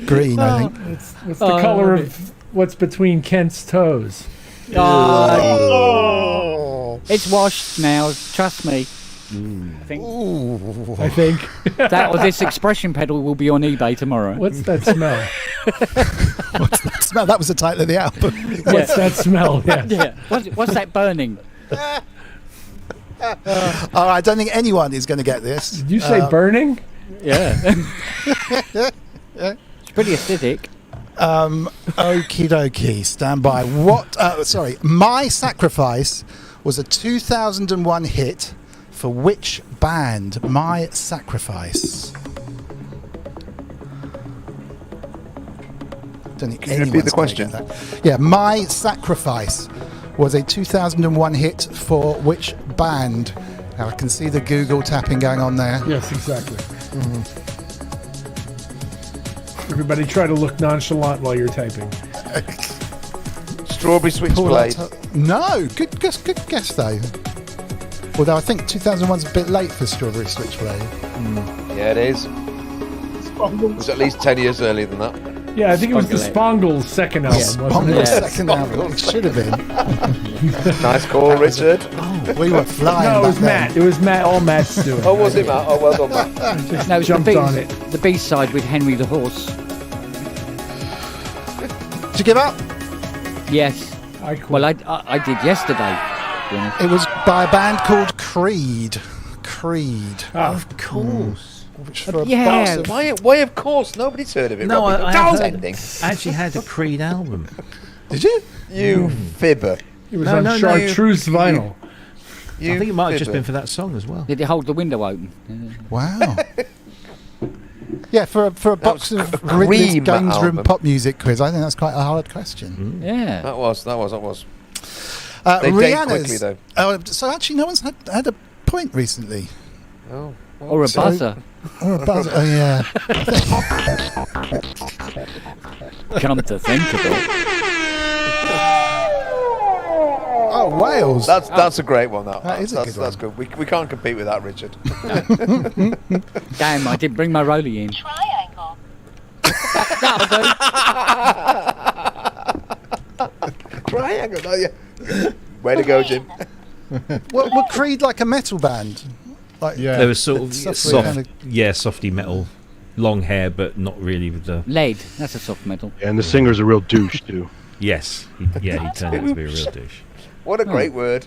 Green, I think. It's the color of what's between Kent's toes. Oh. It's washed now, trust me. I think. That or this expression pedal will be on eBay tomorrow. What's that smell? What's that smell? That was the title of the album. What's that smell? Yeah. Yeah. What's that burning? I don't think anyone is going to get this. Did you say burning? Yeah. It's pretty acidic. Okie dokie, stand by. My Sacrifice was a 2001 hit for which band? My Sacrifice. Don't think Can you repeat the question? That. Yeah, My Sacrifice was a 2001 hit for which band? Now I can see the Google tapping going on there. Yes, exactly. Everybody try to look nonchalant while you're typing. Strawberry Switchblade. No, good guess though. Although I think 2001's a bit late for Strawberry Switchblade. Yeah, it is. It was at least 10 years earlier than that. Yeah, I think it was the Spongles' second album, wasn't it? Spongles' second album. It should have been. Nice call, Richard. We were flying. No, it was back then. Matt. It was Matt. All Matt's doing. Oh, was it, Matt? Oh, well done, Matt. No, it's jumped on it. The B-side with Henry the Horse. Did you give up? Yes. I quit. Well, I did yesterday. It was by a band called Creed. Of course. Which for a Yeah. bastard- Why, of course? Nobody's heard of it. No, Robbie. I Don't haven't. pretending. I actually had a Creed album. Did you? You fibber. It was on Chartreuse vinyl. You I think it might have just fibber. been for that song as well. Did it hold the window open? Wow. Yeah, for a box was of a Ridley's Cream Games Room album. pop music quiz, I think that's quite a hard question. Yeah. That was. They date quickly, though. So actually, no one's had a point recently. Oh. Or a buzzer. Or a buzzer. Oh yeah. Come to think of it. Oh, Wales. That's a great one. That is a good That's good. We can't compete with that, Richard. Damn, I didn't bring my rollie in. Triangle. That'll do. Triangle, no, yeah. Way to go, Jim. Were Creed like a metal band? Like, Yeah. There was sort of Soft- soft, kind of- softy metal, long hair, but not really with the. Lead. That's a soft metal. And the singer's a real douche too. Yes, he turned out to be a real douche. What a great word.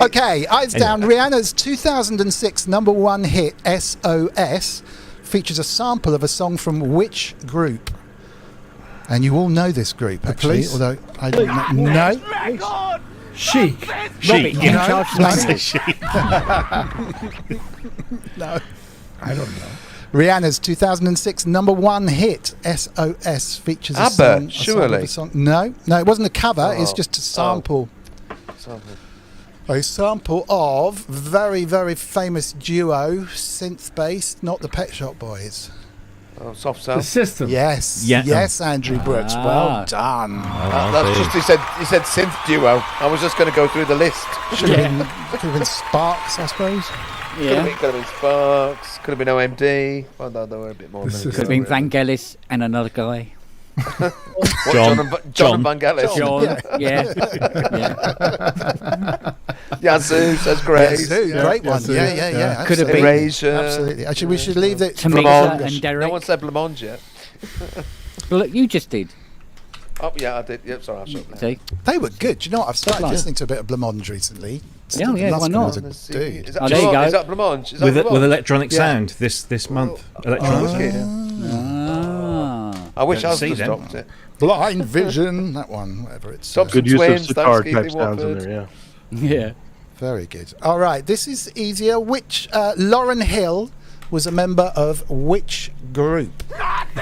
Okay, eyes down. Rihanna's 2006 #1 hit SOS features a sample of a song from which group? And you all know this group, actually. Police? Although I don't know. No. Chic. Chic. No, Yeah. no. No. I don't know. Rihanna's 2006 #1 hit SOS features a ABBA, song. a sample of surely. a song. No, it wasn't a cover. It's Oh. just a sample. Sample. A sample of very, very famous duo, synth-based, not the Pet Shop Boys. Oh, soft cell. The system. Yes. Yeah. Yes, Andrew Brooks. Well done. That's just he said synth duo. I was just going to go through the list. Could have been Sparks, I suppose. Yeah. Could have been Sparks. Could have been OMD. Well, they were a bit more. Could have been Vangelis and another guy. John and Vangelis. John. Yeah. Yazoo says great. Yazoo, great one. Yeah. Could have been Erasure. Absolutely. Actually, we should leave it to Tamika and Derek. No one said Blancmange yet. Well, look, you just did. Oh yeah, I did. Yep, sorry, I shut up. See? They were good. Do you know what? I've started Like. listening to a bit of Blancmange recently. Yeah, Last why one not? was a dude. Is that Oh, there you go. Is that Blancmange? Is that With Blancmange? electronic sound this month. Electronic. I wish I was see them. stopped it. Blind Vision, that one, whatever it's. Good use Twins, of sitar thanks, type Keithy sounds in Watford. there, yeah. Yeah. Very good. All right, this is easier. Which Lauryn Hill was a member of which group?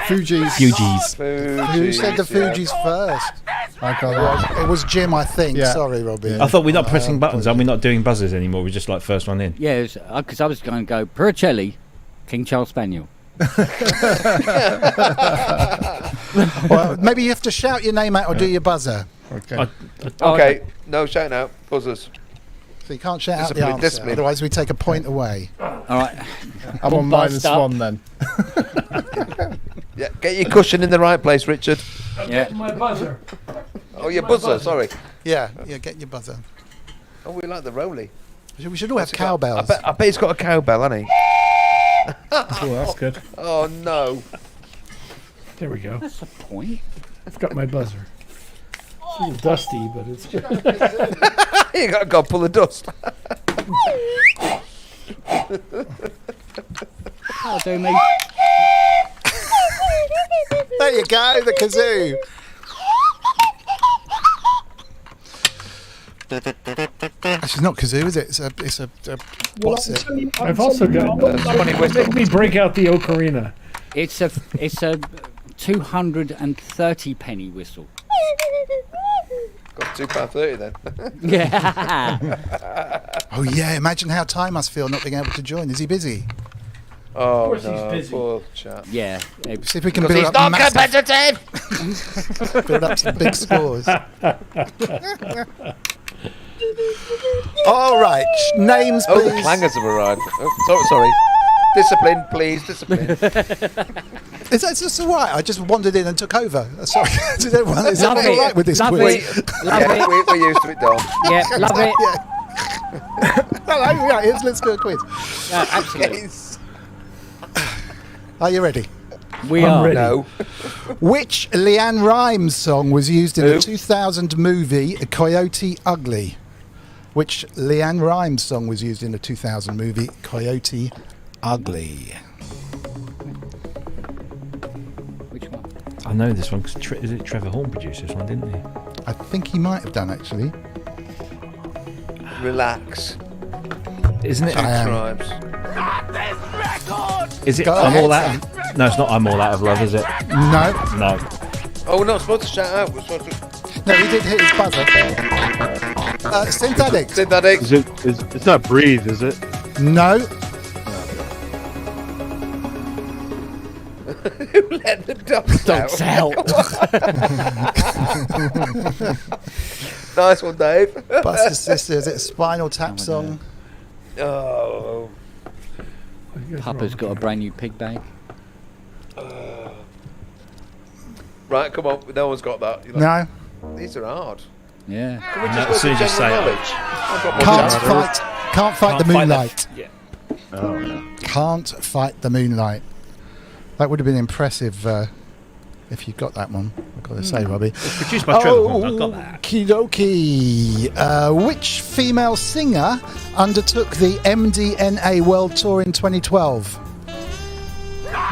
Fugees. Who said the Fugees first? I got It was Jim, I think. Yeah. Sorry, Robbie. I thought we're not pressing buttons. Are we not doing buzzers anymore? We're just like first one in. Yeah, because I was going to go Puricelli, King Charles Spaniel. Well, maybe you have to shout your name out or do your buzzer. Okay. Okay, no shouting out. Buzzers. So you can't shout out the Discipline, answer, discipline. otherwise we take a point away. All right. I'm on Buzzed up. -1 then. Yeah, get your cushion in the right place, Richard. Yeah. My buzzer. Oh, your buzzer. Sorry. Yeah, get your buzzer. Oh, we like the Rolly. We should all have cowbells. I bet he's got a cowbell, hasn't he? Oh, that's good. Oh no. There we go. That's a point. I've got my buzzer. It's a little dusty, but it's good. You got to go pull the dust. That'll do me. There you go, the kazoo. Actually, not kazoo, is it? It's a what's it? I've also got. Make me break out the ocarina. It's a 230 penny whistle. Got £2.30 then. Yeah. Oh yeah, imagine how Ty must feel not being able to join. Is he busy? Oh course he's no, busy. poor chap. Yeah. See if we can Because build he's up not competitive. build up some big scores. All right, names Oh, the please. clangers have arrived. Oh, sorry. Discipline, please, discipline. Is that just all right? I just wandered in and took over. Sorry. Is everyone all right with this Love quiz? it. Love it. We're used to it, Dom. Yeah, love it. Hello, right, let's do a quiz. Absolutely. Are you ready? We are. ready. No. Which Leanne Rimes song was used in Who? the 2000 movie Coyote Ugly? Which Leanne Rimes song was used in the 2000 movie Coyote Ugly? Which one? I know this one because is it Trevor Horn produced this one, didn't he? I think he might have done actually. Relax. Isn't it? I am. Tribes. Is it? Go I'm ahead, all out. No, it's not. I'm all out of love, is it? No, No. Oh, we're not supposed to shout out. We're supposed to. no, he did hit his buzzer. Synthetics. Synthetic. It's not Breathe, is it? No. Who let the dogs out? Nice one, Dave. Buster Sisters. It's a Spinal Tap song. Oh. Papa's got a brand new pig bag. Right, come on. No one's got that. No. These are hard. Yeah. Can we No, just as soon go as for you say general it. knowledge? I've got more Can't general fight. Can't fight the Can't fight the- moonlight. Yeah. Oh, no. Can't fight the moonlight. That would have been impressive if you got that one. I've got to say, Robbie. It's produced by Trevor Horn. I've got that. Okie dokie. Which female singer undertook the MDNA World Tour in 2012?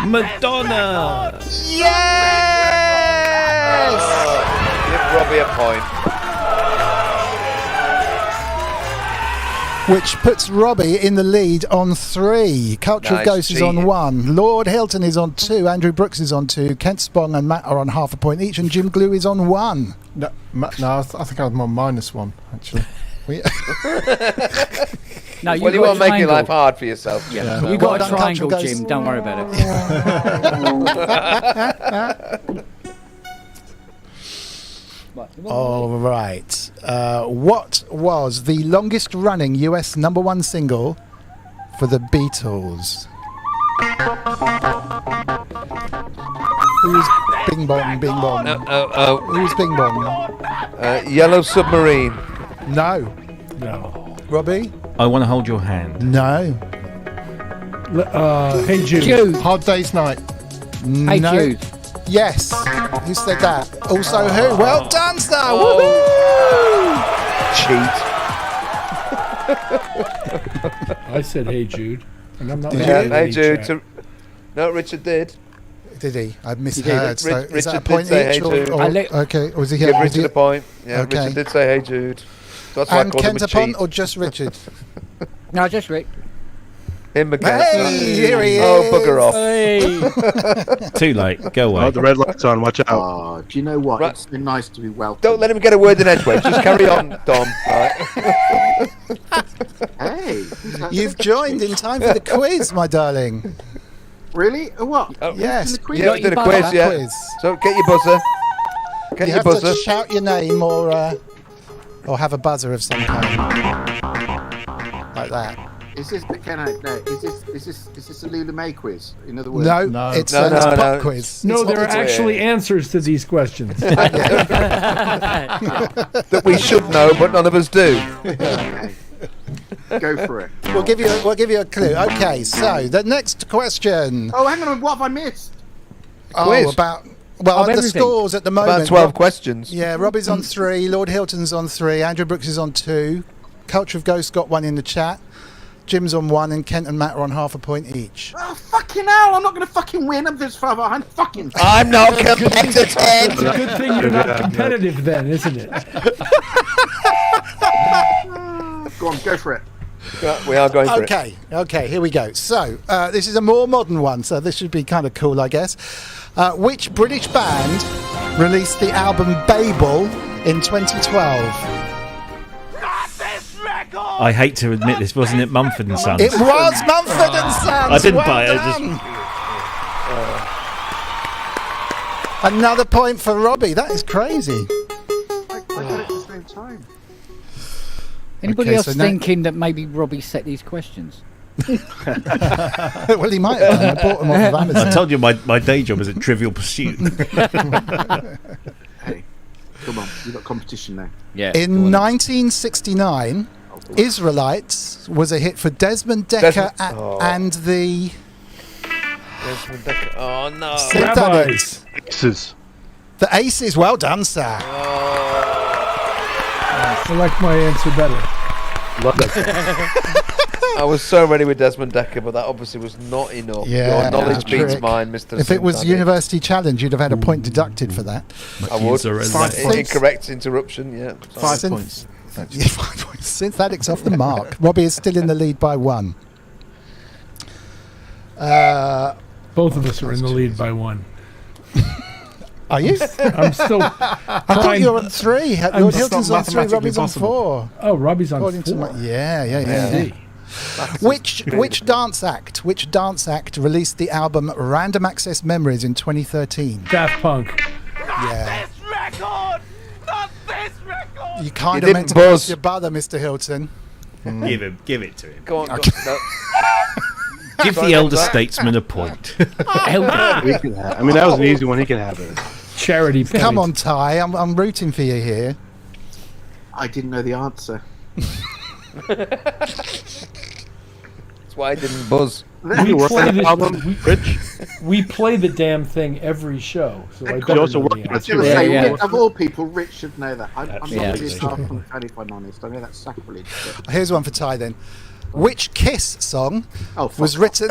Madonna. Yes! Give Robbie a point. Which puts Robbie in the lead on 3. Culture of Nice Ghosts is on cheating. 1. Lord Hilton is on 2. Andrew Brooks is on 2. Kent Spong and Matt are on half a point each. And Jim Glue is on 1. No, I think I'm on -1, actually. No, well, you won't make your life hard for yourself. Yeah, No. you got Well a done, triangle, Cultural Jim. Ghost. Don't worry about it. All right. What was the longest running US #1 single for the Beatles? Who's Bing Bong, Bing Bong? Who's Bing Bong? Yellow Submarine. No. No. Robbie? I Want to Hold Your Hand. No. Hey Jude. Jude. Hard Day's Night. Hey, No. Jude. Yes. Who said that? Also who? Well done, sir. Cheat. I said Hey Jude. And I'm not Did mad you? at Hey any Jude. chat. No, Richard did. Did he? I misheard. So Richard is that a did point say each? Hey Jude. Okay. Was he Give here? Was Richard he, a point. Yeah, Okay. Richard did say Hey Jude. That's why I and called him Kent a upon cheat. or just Richard? No, just Rick. Him again. Hey, here he Oh, is. bugger off. Hey. Too late. Go away. Oh, the red light's on. Watch out. Oh, do you know what? Right. It's been nice to be welcomed. Don't let him get a word in edgeways. Just carry on, Dom. Right. Hey. You've joined in time for the quiz, my darling. Really? What? Yes. The quiz? Yeah, we did a quiz, yeah. Quiz. So get your buzzer. Get You your have buzzer. to shout your name or have a buzzer of some kind, like that. Is this can I? No. Is this a Lula May quiz? In other words, No, it's No, a no, pop no. quiz. No, It's there are what- actually answers to these questions. That we should know, but none of us do. Okay. Go for it. We'll give you a clue. Okay, so the next question. Oh, hang on. What have I missed? Quiz. About Of the everything. scores at the moment. About 12 questions. Yeah, Robbie's on 3, Lord Hilton's on 3, Andrew Brooks is on 2, Culture of Ghosts got 1 in the chat, Jim's on 1, and Kent and Matt are on half a point each. Oh, fucking hell. I'm not going to fucking win. I'm this far behind. Fucking. I'm not competitive. It's a good thing you're not competitive then, isn't it? Go on. Go for it. We are going for it. Okay, here we go. So, this is a more modern one, so this should be kind of cool, I guess. Which British band released the album Babel in 2012? I hate to admit this, wasn't it Mumford and Sons? It was Mumford and Sons. I didn't Well buy it. done. Another point for Robbie. That is crazy. I got it at the same time. Anybody Okay, else so now- thinking that maybe Robbie set these questions? Well, he might have done. I bought him off of I Amazon. told you my day job is a Trivial Pursuit. Hey, come on. You've got competition now. Yeah. In 1969, Israelites was a hit for Desmond Decker and the Desmond Decker. Oh, no. Synthetics. Aces. The Aces. Well done, sir. I like my answer better. Love that. I was so ready with Desmond Decker, but that obviously was not enough. Yeah, Your knowledge trick. beats mine, Mr. If it was Synthetic. University Challenge, you'd have had a point deducted for that. I would. Five points. Incorrect interruption, yeah. 5 points. Yeah, 5 points. Synthetics off the mark. Robbie is still in the lead by 1. Both of us are in the lead by 1. Are you? I'm still. I thought you were on 3. Lord Hilton's on 3, Robbie's on 4. Oh, Robbie's on 4. According to my, yeah. Which dance act released the album Random Access Memories in 2013? Daft Punk. Yeah. You You kind of didn't meant to buzz. buzz your brother, Mr. Hilton. Give it to him. Go on. Okay. No. Give the elder statesman a point. He can have, I mean, that was an easy one. He can have it. Charity point. Come on, Ty. I'm rooting for you here. I didn't know the answer. That's why I didn't buzz. We work play, on the album, this, Rich? we play the damn thing every show, so I You better also know work the on it answer. too, Say, Yeah. Of all people, Rich should know that. I'm not Yeah. really far from fan, if I'm honest. I know that's sacrilege. But... Here's one for Ty then. Which Kiss song Oh, fuck was off. written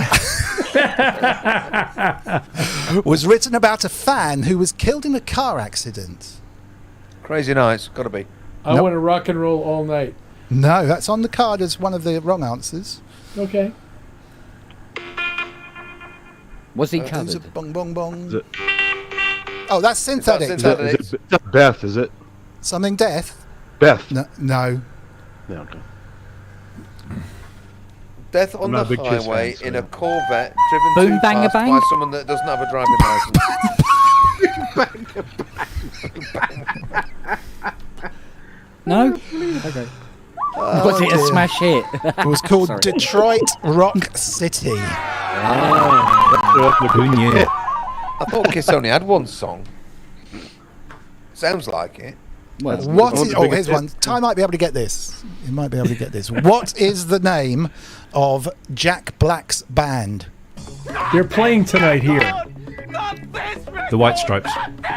was written about a fan who was killed in a car accident? Crazy Nights, gotta be. I Nope. want to rock and roll all night. No, that's on the card as one of the wrong answers. Okay. Was he Who's covered? a bong bong bong? Is it- Oh, that's synthetic. Synthetic? Is it Beth? Is it Something death? Beth? No. Yeah, okay. Death on I'm the not a big Kiss highway fan, so in a yeah. Corvette driven Boom, too bang, a fast bang? by someone that doesn't have a driving license. No? Okay. Was it a dear. smash hit? It was called Sorry. Detroit Rock City. Who knew? I thought Kiss only had one song. Sounds like it. Well, What is? Oh, here's one. Ty might be able to get this. He might be able to get this. What is the name of Jack Black's band? They're playing tonight here. The White Stripes.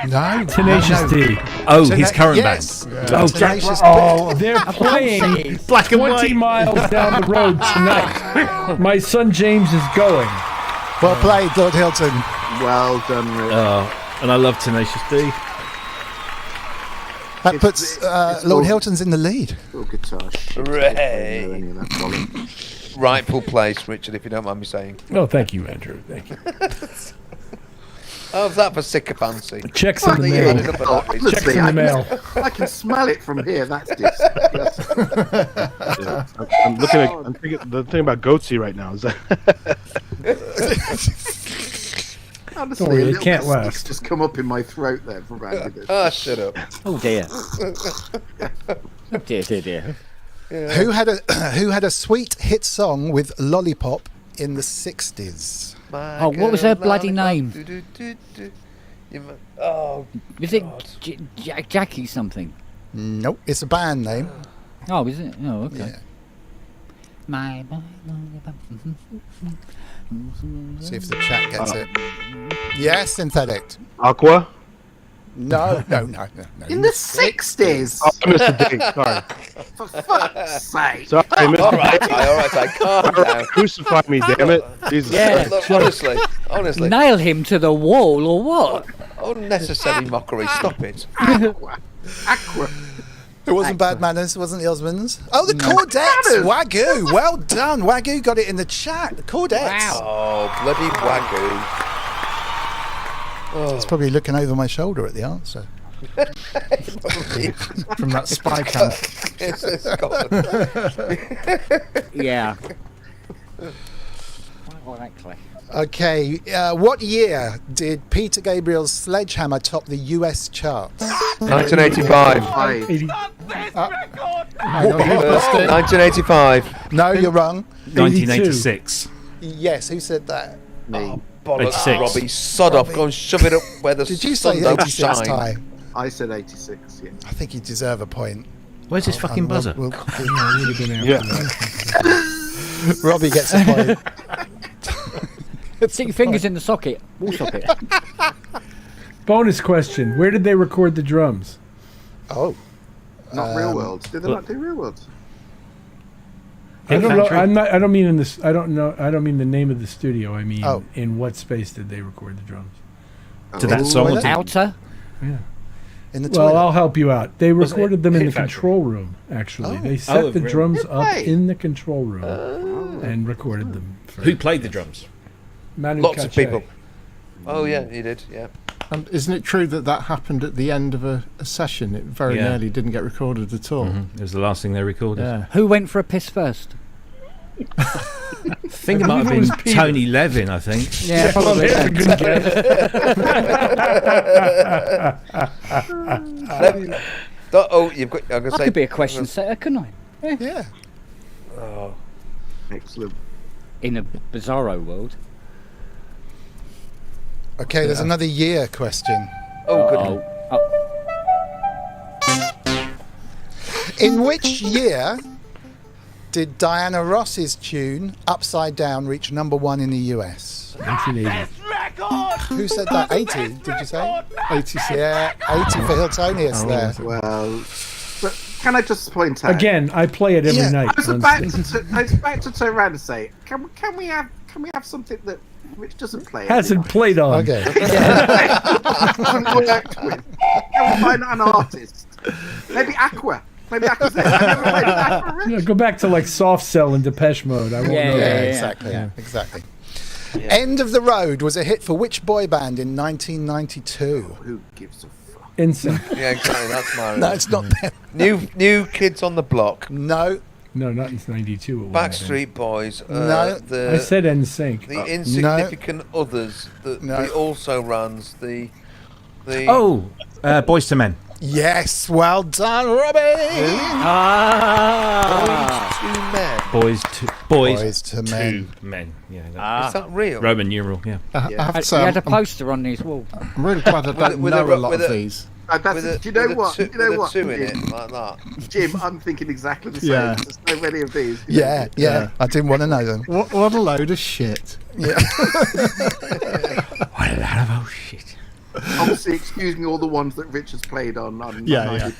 No, Tenacious D. Oh, his current yes. band. Yeah. Oh, Tenacious Oh, they're playing Black and 20 white. miles down the road tonight. My son James is going. Well played, Lord Hilton. Well done, Rick. And I love Tenacious D. That It's- puts it's Lord all- Hilton's in the lead. Little guitar shit. Hooray. Don't know any of that bollocks. Rightful place, Richard, if you don't mind me saying. Oh, thank you, Andrew. Thank you. How's that for sycophancy? Checks in the Fuck you, mail. I did it for that reason. Checks in the mail. I can smell it from here. That's disgusting. Yeah. I'm looking at. I'm thinking the thing about Goatsy right now is that Honestly, Don't worry, a it little can't bit of last. stick's just come up in my throat there from Randy. Ah, shut up. Oh dear. Oh dear. Who had a sweet hit song with Lollipop in the 60s? Oh, what was her bloody name? Oh, Was it Jackie something? Nope, it's a band name. Oh, is it? Oh, okay. Yeah. My. See if the chat gets it. Yes, synthetic. Aqua. No. In the 60s? Oh, I missed the date. Sorry. For fuck's sake. Sorry, I missed all the right, date. all right, calm down. Crucify me, damn it. Jesus Yeah. Christ. Look, honestly, Nail him to the wall or what? unnecessary mockery. Stop it. Aqua. It wasn't Bad Manners, it wasn't the Osmonds. Oh, the Cordettes! Wagyu! Well done. Wagyu got it in the chat. The Cordettes. Oh, bloody Wagyu. It's probably looking over my shoulder at the answer. From that spy cam. Yeah. Well, actually. Okay, what year did Peter Gabriel's Sledgehammer top the US charts? 1985. Hang on, who's busted? 1985. No, you're wrong. 1986. Yes, who said that? Me. Bollocks, 86. Robbie. Sod off. Go and shove it up where the Did you sun say don't 86, shine. Ty? I said 86, yeah. I think you deserve a point. Where's his fucking buzzer? Yeah. Robbie gets a point. Stick your fingers in the socket. Wall socket. Bonus question: where did they record the drums? Oh, Not Real World. Did they not do Real World? I don't know. Factory? I'm not. I don't mean in this. I don't know. I don't mean the name of the studio. I mean, Oh. in what space did they record the drums? To that song? toilet? Outer. Yeah. in the Well, toilet. I'll help you out. They Was it recorded them in Hit the Factory? control room. Actually, Oh. they set Oh, the really? drums Did up they? in the control room and recorded them. For Who played the drums? Manu Lots of Katché. people. Oh, yeah, he did, yeah. And isn't it true that that happened at the end of a session? It very Yeah. nearly didn't get recorded at all. It was the last thing they recorded. Yeah. Who went for a piss first? I think it might have believe it been was Peter. Tony Levin, I think. Yeah, probably. That's a good guess. Oh, you've got. I'm gonna I say. could be a question setter, couldn't I? Yeah. Oh, Excellent. In a bizarro world. Okay, there's another year question. oh, good. Oh. In which year did Diana Ross's tune "Upside Down" reach #1 in the US? 1980. Who said that? 80? Did you say? 86. Yeah, 80 for Hiltonius there. Well, but can I just point out Again, I play it every Yeah. night. I was on about stage. to turn around and say, can we have something that which doesn't play? Hasn't played on. Okay. Hasn't worked with. Can we find an artist? Maybe Aqua. Maybe Aqua's there. I've never played Aqua, Rich. Yeah, go back to like Soft Cell and Depeche Mode. I won't Yeah, know Yeah, that. exactly. Exactly. End of the Road was a hit for which boy band in 1992? Who gives a fuck? Insane. Yeah, exactly. That's my. No, it's not them. New Kids on the Block. No, No, not in '92. Backstreet Boys. No. I said NSYNC. The insignificant others that the also runs the. Boys to Men. Yes, well done, Robbie. Boys to Men. Men. Yeah, is that real? Roman numeral. Yeah. I have to say, he had a poster on his wall. I'm really glad I don't know a lot of these. Do you know what? Two in it like that. Jim, I'm thinking exactly the same. Yeah. There's so many of these. Yeah. I didn't want to know them. What a load of shit. Yeah. What a lot of shit. Obviously, excuse me, all the ones that Rich has played on. Yeah.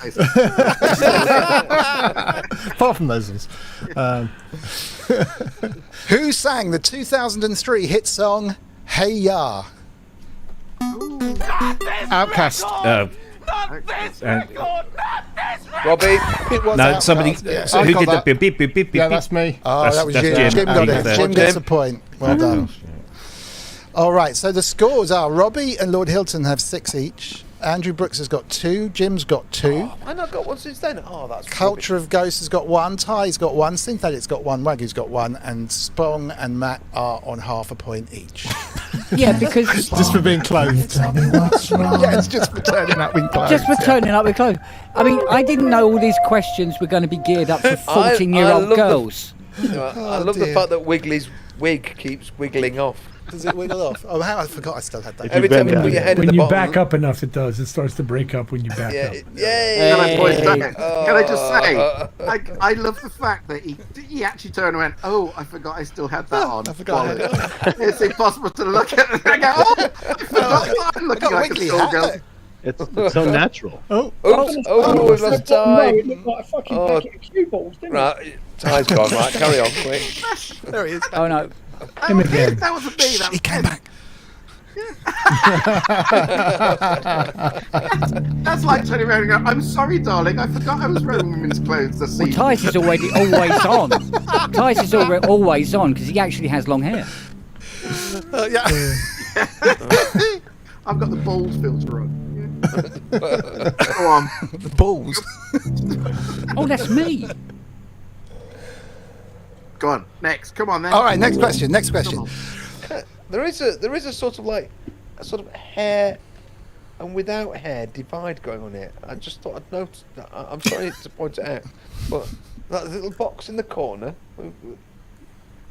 Apart from those ones. Who sang the 2003 hit song "Hey Ya"? Outcast. Robbie. It was No, Outcast, somebody. yeah. Who did the beep beep beep beep? Yeah, that's me. Oh, that was Jim. Jim got it. Jim gets a point. Well done. All right, so the scores are Robbie and Lord Hilton have 6 each. Andrew Brooks has got 2. Jim's got 2. Oh, and I've got one since then. Oh, that's Culture of Ghosts has got 1. Ty's got 1. Synthetic's got 1. Wagyu's got 1. And Spong and Matt are on half a point each. Yeah, because just for being clothed. Yeah, it's just for turning up in clothes. Just for turning up with clothes. I mean, I didn't know all these questions were going to be geared up for 14-year-old girls. I love the fact that Wiggly's wig keeps wiggling off. Does it wiggle off? Oh, how I forgot I still had that. Every time you put your head in when the you bottom. back up enough, it does. It starts to break up when you back up. Can I just say, I love the fact that he actually turned around. Oh, I forgot I still had that on. I forgot. It's impossible to look at it and go, oh, I forgot I'm looking like a schoolgirl. It's so natural. We've lost time. No, it looked like a fucking packet of cue balls, didn't it? Right, Ty's gone. Right, carry on, quick. There he is. Oh, no. Him again. That wasn't me. That He came back. That's like turning around and going, I'm sorry, darling, I forgot I was wearing women's clothes this Well, season. Tice is always on. Tice is always on because he actually has long hair. Yeah. I've got the balls filter on. Go on. The balls. Oh, that's me. Go on. Next. Come on then. All right, next question. There is a sort of hair and without hair divide going on here. I just thought I'd noticed that. I'm sorry to point it out, but that little box in the corner.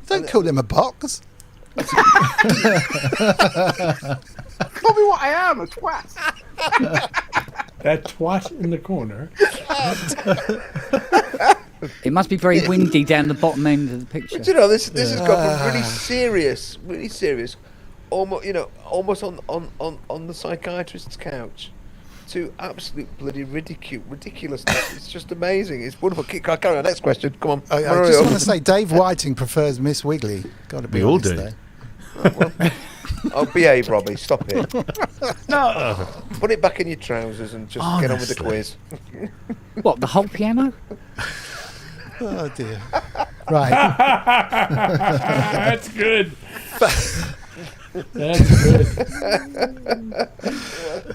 Don't call him a box. Call me what I am, a twat. That twat in the corner. It must be very windy down the bottom end of the picture. But you know, this has got from really serious, almost on the psychiatrist's couch, to absolute bloody ridiculousness. It's just amazing. It's wonderful. Carry on. Next question. Come on. I just want to say, Dave Whiting prefers Miss Wiggly. Got to be We all honest do. there. Oh, behave, Robbie. Stop it. No. Put it back in your trousers and just get on with the quiz. What, the whole piano? Oh dear. Right. That's good. That's good.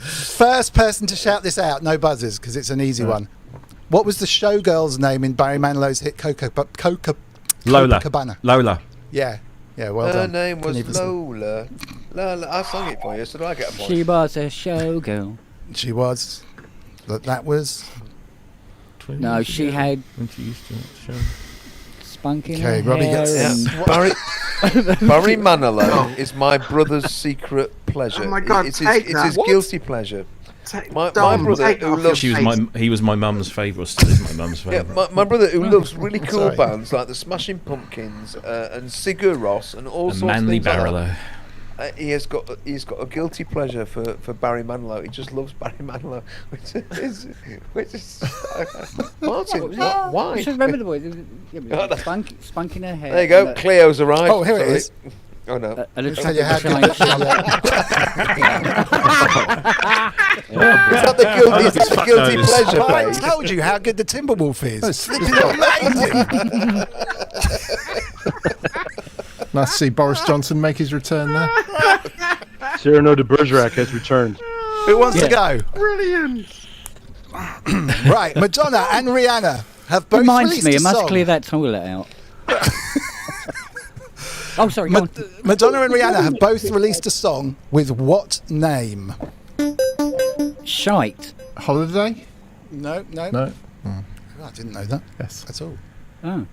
First person to shout this out, no buzzers, because it's an easy one. What was the showgirl's name in Barry Manilow's hit Copacabana? Lola. Yeah, well Her done. name was Couldn't even Lola. Lola. I sung it for you, so do I get a point? She was a showgirl. She was. That was. No, she had When she used to show. spunk in Okay, her Robbie hair gets- and- Barry Manilow is my brother's secret pleasure. Oh my God, it's take his that. What? guilty pleasure. My Dom, brother take who off loves your face. He was my mum's favourite. Still is my mum's yeah, favourite. my brother who loves really cool Sorry. bands like the Smashing Pumpkins and Sigur Rós and all And sorts Manly of things like Barlow. that. He's got a guilty pleasure for Barry Manilow. He just loves Barry Manilow, which is Martin. Why? Just remember the boy. Spunk in her hair. There you go. and Cleo's arrived. Oh, here it Sorry. is. Oh no. a little Tell you how shine- good. Is that the guilty nose. pleasure I page? told you how good the Timberwolf is. It's Flipping amazing. Nice to see Boris Johnson make his return there. Cyrano de Bergerac has returned. Who wants to go? Brilliant. Right, Madonna and Rihanna have both Reminds released me, a I must song. clear that toilet out. Oh, sorry. Go on. Madonna and Rihanna have both released a song with what name? Shite. Holiday? No. No. Oh, I didn't know that. Yes. At all. Oh.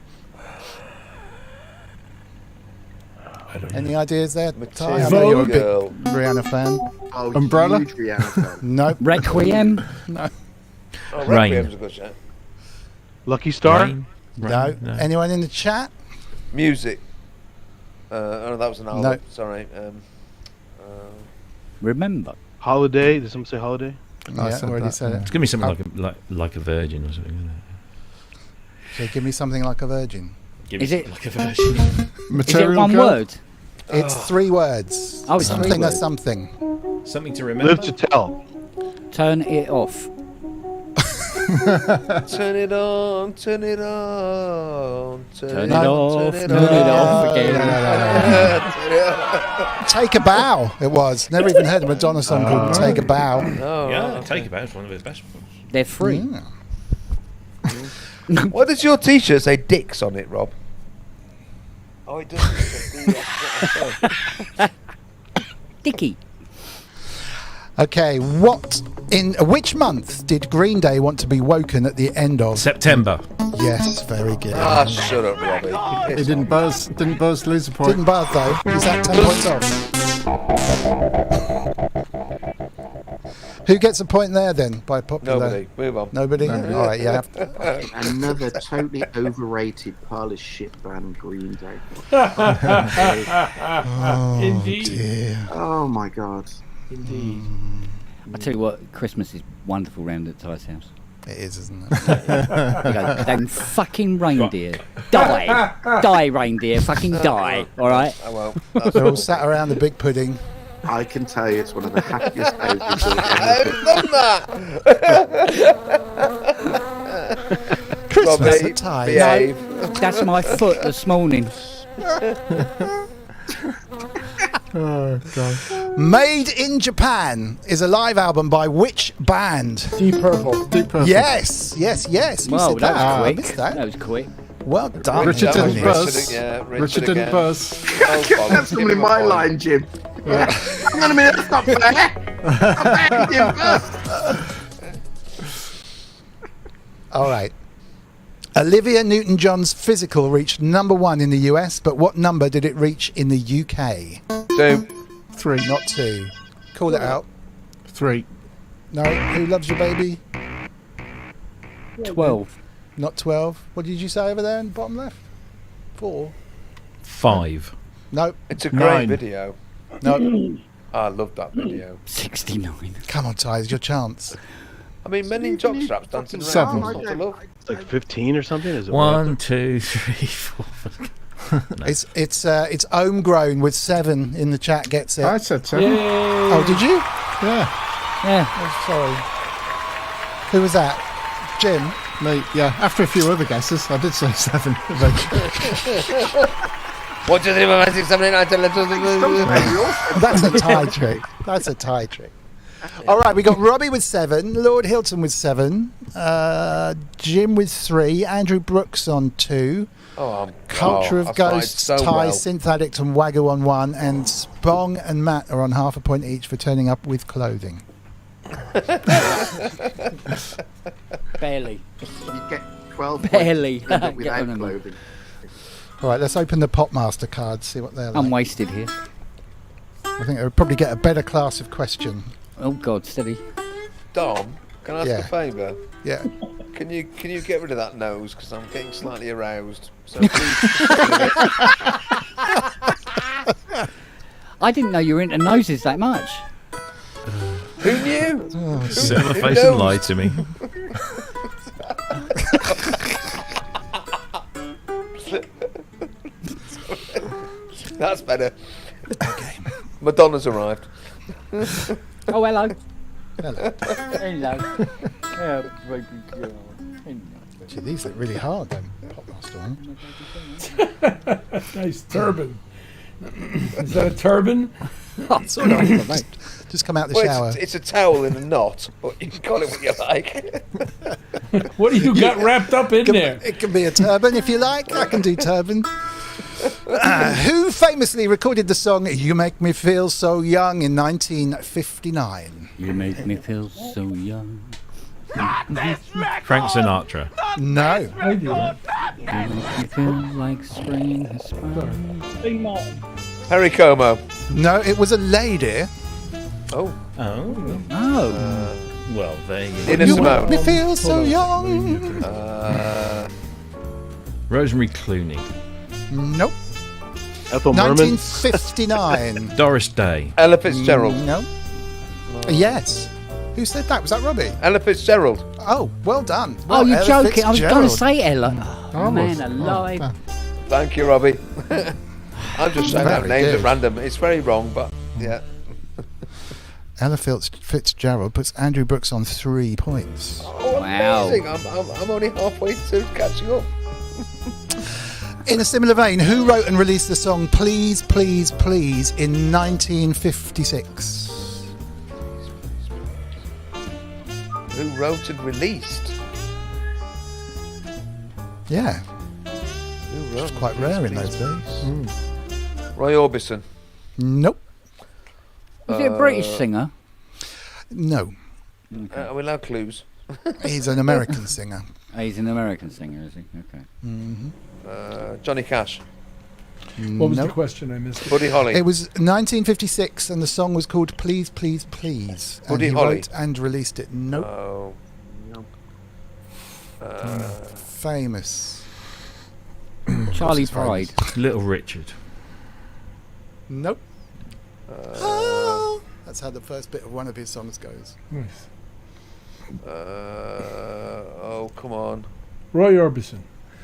Any ideas there, Ty? I Material know you're a big Girl. Rihanna fan. Oh, Umbrella? huge Rihanna fan. No. Requiem. No. Oh, Rain. Requiem's a good shout. Lucky Star? Rain. No. No. Anyone in the chat? Music. Oh, that was an album. No. Sorry. Remember. Holiday? Did someone say Holiday? Yeah, said already that, said yeah. it. It's gonna be something like a virgin or something. Isn't it? So give me something like a virgin. Give Is me it- like a virgin? Material Is it one Girl? word? It's 3 words. Oh, it's 3 something or words. something. Something to remember. Live to Tell. Turn it off. Turn it on, turn it on, Turn it off. Turn it off again. Turn it on. Take a Bow, it was. Never even heard a Madonna song called Take a Bow. Oh, Yeah, right, Take It Back is one of his best ones. They're free. Yeah. What does your t-shirt say? Dicks on it, Rob. Oh, it doesn't. Dicky. Okay, which month did Green Day want to be woken at the end of? September. Yes, very good. Ah, shut up, Robbie. He didn't buzz lose a point. Didn't buzz though. Is that 10 points off? Who gets a point there then by popular? Nobody. Move on. Nobody? All right, yeah. Another totally overrated pile of shit band, Green Day. Oh, Indeed. dear. Oh my god. Indeed. I tell you what, Christmas is wonderful round at Ty's house. It is, isn't it? You go, them fucking reindeer. Die, reindeer. Fucking die. All right? Oh, well. They're all sat around the big pudding. I can tell you it's one of the happiest days I've I've done that. Christmas Robbie, at Ty. behave. That's my foot this morning. Oh, God. Made in Japan is a live album by which band? Deep Purple. Deep Purple. Yes. You Well, said that that. was I quick. missed that. That was quick. Well done. Richard That was didn't buzz. Yeah, Richard didn't again. buzz. Oh, That's bollocks. someone in my line, Jim. Hang on a minute, that's not fair. Not fair, Jim, first. All right. Olivia Newton-John's Physical reached #1 in the US, but what number did it reach in the UK? 2. 3. Not 2. Call it out. 3. No. Who loves your baby? 12. Not 12. What did you say over there in the bottom left? 4. 5. No. It's a great 9. video. No. I love that video. 69. Come on, Ty. It's your chance. I mean, men in jockstraps dancing around. 7. What's not to love? It's like 15 or something. Is it 1, 2, 3, 4. It's homegrown with 7 in the chat. Gets it. I said 7. Oh, did you? Yeah. Yeah. Oh, sorry. Who was that? Jim? Me, yeah. After a few other guesses, I did say 7. 1, 2, 3, 4, 5, 6, 7, 8, 9, 10, 11, That's a tie trick. That's a tie trick. All right, we got Robbie with 7, Lord Hilton with 7, Jim with 3, Andrew Brooks on 2, Culture of I've started Ghosts, so Ty, well. Synth Addict and Wagyu on 1, and Spong and Matt are on half a point each for turning up with clothing. Barely. You get 12 Barely. points without Get on them. clothing. All right, let's open the Popmaster cards, see what they're like. I'm wasted here. I think they'll probably get a better class of question. Oh, God, steady. Dom, can I ask Yeah. a favour? Yeah. Can you get rid of that nose because I'm getting slightly aroused. So please. I didn't know you were into noses that much. Who knew? Sit on my Who face and knows? lie to me. That's better. Okay. Madonna's arrived. Oh, hello. Hello. Hello. Oh, baby girl. Hello. Gee, these look really hard, then, Popmaster one. Nice turban. Is that a turban? That's all right, mate. Just come out the shower. It's a towel in a knot, but you can call it what you like. What do you got wrapped up in there? It can be a turban if you like. I can do turban. Who famously recorded the song "You Make Me Feel So Young" in 1959? You make me feel so young. Frank Sinatra. No. I do that. You make me feel like spring has sprung. Dean Martin. Perry Como. No, it was a lady. Oh. Oh. Oh. Well, there you Nina You Simone. make me feel so young. Rosemary Clooney. Nope. Ethel Merman. 1959. Doris Day. Ella Fitzgerald. No. Yes. Who said that? Was that Robbie? Ella Fitzgerald. Oh, well done. Oh, Well, you're Ella joking. I was going to Fitzgerald. say Ella. Oh, man alive. Thank you, Robbie. I'm just saying out Very names good. at random. It's very wrong, but yeah. Ella Fitzgerald puts Andrew Brooks on 3 points. Oh, Wow. amazing. I'm only halfway to catching up. In a similar vein, who wrote and released the song "Please, Please, Please" in 1956? Who wrote and released? Yeah, Who wrote it's quite rare in those days. Roy Orbison. Nope. Was it a British singer? No. Are we allowed clues? He's an American singer. Oh, he's an American singer, is he? Okay. Johnny Cash. What was the Nope. question? I missed it. Buddy Holly. It was 1956, and the song was called "Please, Please, Please." And Buddy he Holly. wrote and released it. Nope. Oh. Famous. Charlie his Pride. Little Richard. Nope. Oh, that's how the first bit of one of his songs goes. Nice. Oh, come on. Roy Orbison.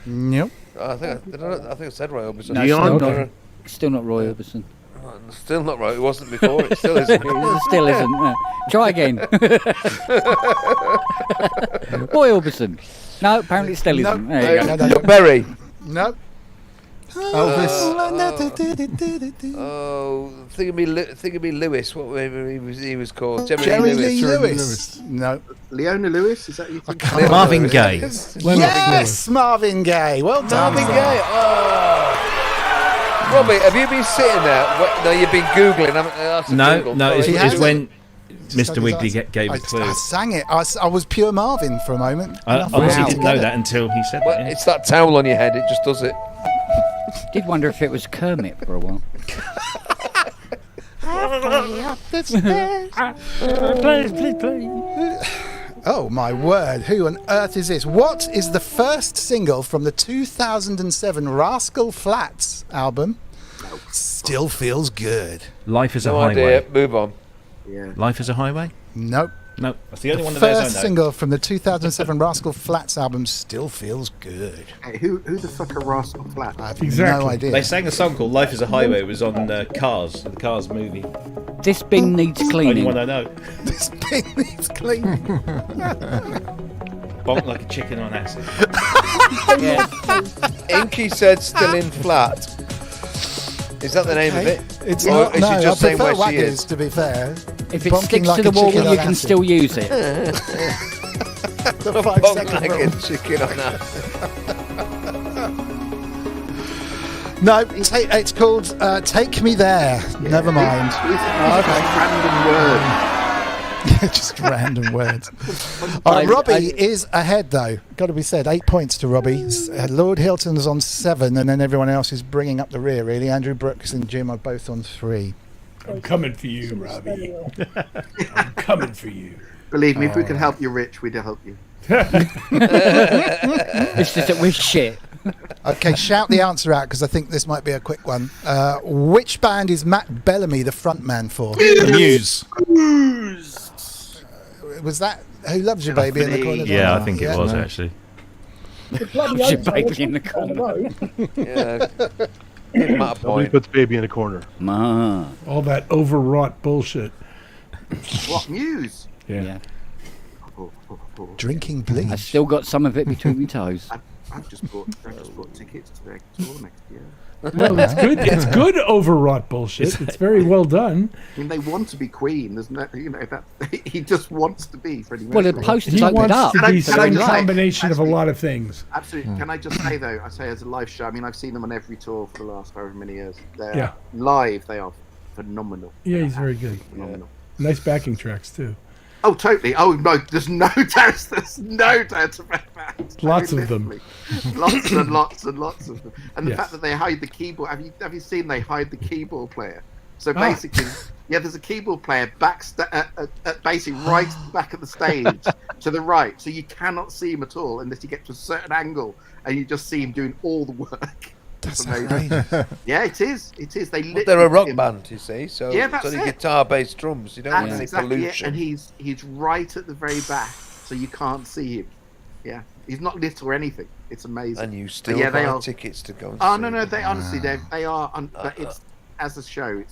Nope. I think I said Roy Orbison. No, still not Roy Orbison. Still not right. It wasn't before. It still isn't. It still isn't. Try again. Roy Orbison. No, apparently it still isn't. Nope. There you go. No. Berry. Nope. Oh, Thingamby Lewis. What he was called? Jerry Lee Lewis. No. Leona Lewis, is that you think? Marvin Gaye. Yes, Marvin Gaye. Well done. Marvin Gaye. Oh. Robbie, have you been sitting there? No, you've been Googling. No, Sorry. it's when Just Mr. like Wiggly his eyes. gave a clue. I sang it. I was pure Marvin for a moment. I Nothing honestly else didn't to know get that it. until he said Well, that. it's that towel on your head. It just does it. Did wonder if it was Kermit for a while. Please, please, please. Oh my word, who on earth is this? What is the first single from the 2007 Rascal Flatts album? Still Feels Good. Life is a No highway. idea. Move on. Yeah. Life is a highway? Nope. No, that's the only one The of those I first know. single from the 2007 Rascal Flatts album Still Feels Good. Hey, who the fuck are Rascal Flatts? I have Exactly. no idea. They sang a song called Life is a Highway. It was on Cars, the Cars movie. This bin needs Only cleaning. one I know. This thing needs cleaning. Bonk like a chicken on acid. Yeah. Inky said still in flat. Is that the name of it? It's Or not. is No, she just I saying prefer where she Waggers, is? to be fair. If it Bonking sticks like to the a wall, chicken you on can acid. still use it. The 5 Bonk second like rule. a chicken on that. No, it's called Take Me There. Never mind. Random word. Just random words. All right, Robbie is ahead, though. Got to be said. 8 points to Robbie. Lord Hilton's on 7, and then everyone else is bringing up the rear, really. Andrew Brooks and Jim are both on 3. I'm coming for you, Robbie. I'm coming for you. Believe me, if we could help you, Rich, we'd help you. It's just that we're shit. Okay, shout the answer out, because I think this might be a quick one. Which band is Matt Bellamy the frontman for? Muse. Was that Who Loves You Baby in the corner? Yeah, I think it was actually. Loves You Baby in the corner. Yeah. Give Matt a Nobody point. puts baby in a corner. Ma. All that overwrought bullshit. What news? Yeah. Drinking I bleach. still got some of it between my toes. I've just bought tickets to their tour next year. Well, it's good. It's good overwrought bullshit. It's very well done. I mean, they want to be queen. There's no, that he just wants to be Freddie Well, Mercury. the posters He opened wants up. to be Can I some just say, combination of a actually, lot of things. Absolutely. Can I just say though? I say as a live show. I mean, I've seen them on every tour for the last however many years. They're Yeah. live. They are phenomenal. Yeah, he's very good. Phenomenal. Nice backing tracks too. Oh, totally. Oh no, there's no doubt. There's no doubt about that. Lots of them. Lots and lots and lots of them. And the Yes. fact that they hide the keyboard. Have you seen they hide the keyboard player? So Ah. basically, yeah, there's a keyboard player basically right at the back of the stage to the right, so you cannot see him at all unless you get to a certain angle, and you just see him doing all the work. That's amazing. outrageous. Yeah, it is. It is. They But they're a rock him. band, you see. So Yeah, it's that's only it. guitar, bass, drums. You don't That's want any exactly it. pollution. And he's right at the very back, so you can't see him. Yeah, he's not lit or anything. It's amazing. And you But still yeah, they buy are. tickets to go and Oh see no, them. they honestly they are. But it's as a show.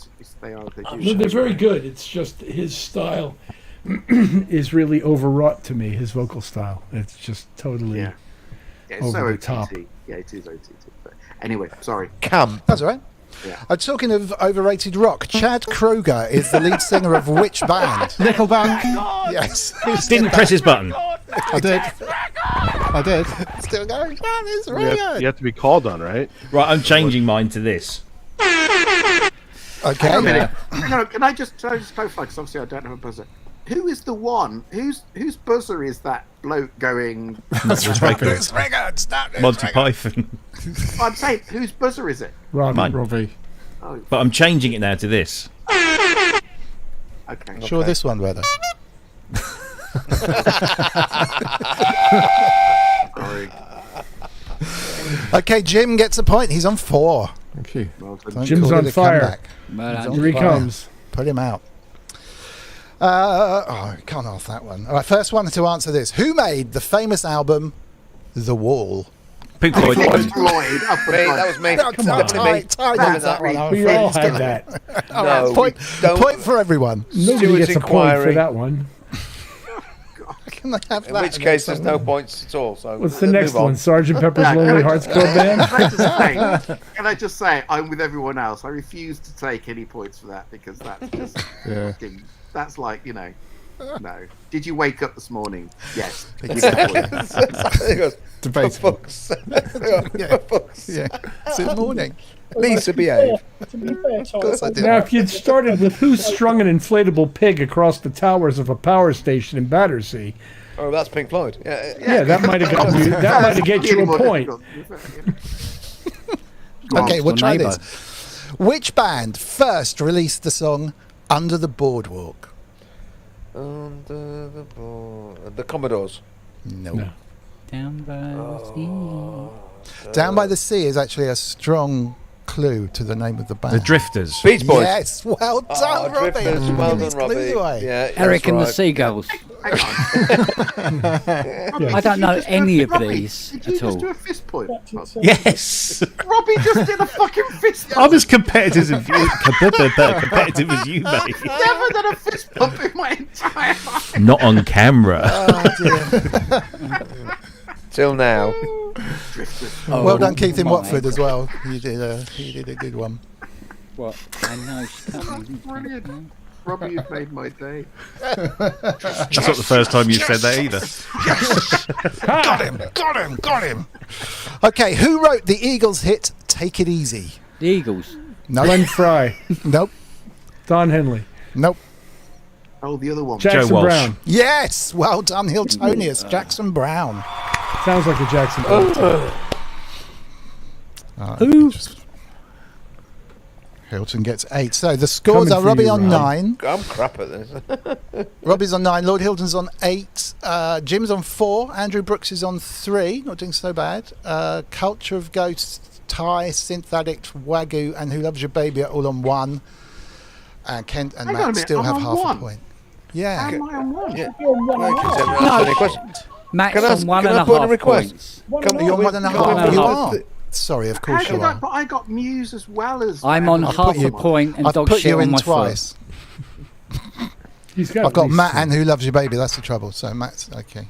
They are. They do. No, they're very good. It's just his style is really overwrought to me. His vocal style. It's just totally Yeah, it's over so the OTT. top. Yeah, it is OTT. But anyway, sorry. Camp. That's all right. Yeah. Talking of overrated rock, Chad Kroeger is the lead singer of which band? Nickelback. Yes. Didn't press his button. I did. Still going. Man, it's You really have, good. you have to be called on, right? Right, I'm changing mine to this. Okay. Hang on a minute. Hang on, can I just clarify? Because obviously I don't have a buzzer. Who is the one? Whose buzzer is that bloke going? That's It's Rigard, stop it, Monty Rigard. Python. I'm saying, whose buzzer is it? Robbie. Mine. Oh, But I'm changing it now to this. okay. Sure, this one, brother. Sorry. Okay, Jim gets a point. He's on 4. Thank you. Well, Don't Jim's call on it a fire. comeback. Well, Here he comes. Put him out. I can't ask that one. All right, first one to answer this. Who made the famous album The Wall? Pink Floyd. Floyd. That was me. Come on, Ty knows that one. I'm We afraid. all He's had gonna- that. All right, No, point, don't. point for everyone. Nobody Stewards gets a point for inquiry. that one. Can they have In that? which case, there's no points at all. So What's the let's next move on. one? Sergeant Pepper's Yeah, Lonely can I Hearts just- Club Band? Can I just say, I'm with everyone else. I refuse to take any points for that because that's just fucking, that's like, no. Did you wake up this morning? Yes. Exactly. You get a point. He goes, Debatable. for fuck's sake. Yeah. For fuck's Yeah, it's in the morning. Lisa, behave. To be fair, Tom, course I did. Now, if you'd started with who strung an inflatable pig across the towers of a power station in Battersea, Oh, that's Pink Floyd. Yeah. yeah, that might have got you. That might have get you a Really point. difficult. Okay, we'll try neighbour. this. Which band first released the song Under the Boardwalk? Under the board. The Commodores. No. Down by the sea. Down by the Sea is actually a strong clue to the name of the band. The Drifters. Beach Boys. Yes, well done, Robbie. Drifters. Giving Well these done, clues Robbie. away. Yeah, Eric that's and the right. Seagulls. Hang on. I don't know any of Robbie, these did you at just all. do a fist point? Yes. Robbie just did a fucking fist pump. I'm as competitive as you, competitive as you, mate. Never done a fist pump in my entire life. Not on camera. Till now. Well done, Keith in my Watford as well. You did a good one. What? I know. She can't be- Brilliant. Robbie, you've made my day. That's not the first time you've said that either. Got him. Okay, who wrote the Eagles hit "Take It Easy"? The Eagles. No. Glenn Fry. Nope. Don Henley. Nope. Oh, the other one. Jackson Walsh. Brown. Yes, well done, Hiltonius. Jackson Brown. Sounds like a Jackson Brown. Who? Hilton gets 8. So the scores Coming are for Robbie you, on Rob. 9. I'm crap at this. Robbie's on 9. Lord Hilton's on 8. Jim's on 4. Andrew Brooks is on 3. Not doing so bad. Culture of Ghosts, Ty, Synth Addict, Wagyu, and Who Loves Your Baby are all on 1. And Kent and Hang on a Matt minute, still I'm have on half 1. a point. Yeah. Am I on one? Yeah. You're on one and a half. Ask any questions. Matt's Can I- on one can and I a put in a half request? points. You're on 1 and a One and half. a You half. are. Sorry, of How course you did I? are. But I got Muse as well as. I'm on I've half put you- a point and I've dog put shit you on in my twice. He's got I've got at least Matt two. and Who Loves Your Baby. That's the trouble. So Matt's okay.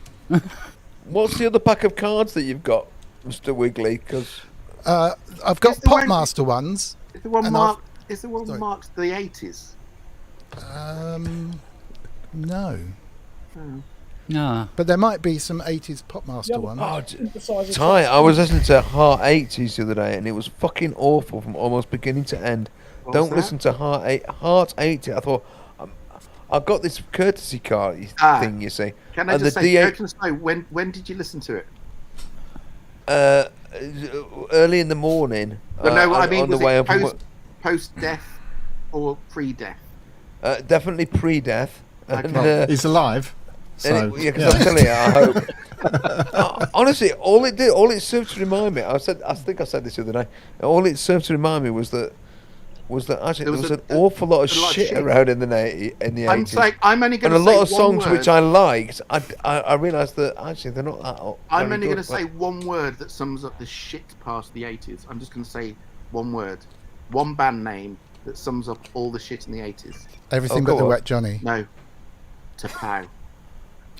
What's the other pack of cards that you've got, Mr. Wiggly? Because I've got Popmaster ones. Is the one and marked? Is the one Sorry. marked the 80s? No. No. But there might be some 80s Popmaster ones. Ty, I was listening to Heart 80s the other day, and it was fucking awful from almost beginning to end. What Don't was listen to Heart 80. I thought, I've got this courtesy car thing, you see. Can I and just the say, DA joking aside, when did you listen to it? early in the morning. But no, I mean, on the was way it up. from post-death or pre-death? Definitely pre-death. And, Well, he's alive. So, yeah, because I'm telling you, I hope. Honestly, all it served to remind me. I think I said this the other day. All it served to remind me was that actually there was an awful lot of shit around in the 80s. I'm saying I'm only going and to a say lot of songs one which word. I liked. I realised that actually they're not that. I'm very only good, going to say but- one word that sums up the shit past the 80s. I'm just going to say one word, one band name that sums up all the shit in the 80s. Everything but the Wet Johnny. No, Tapow.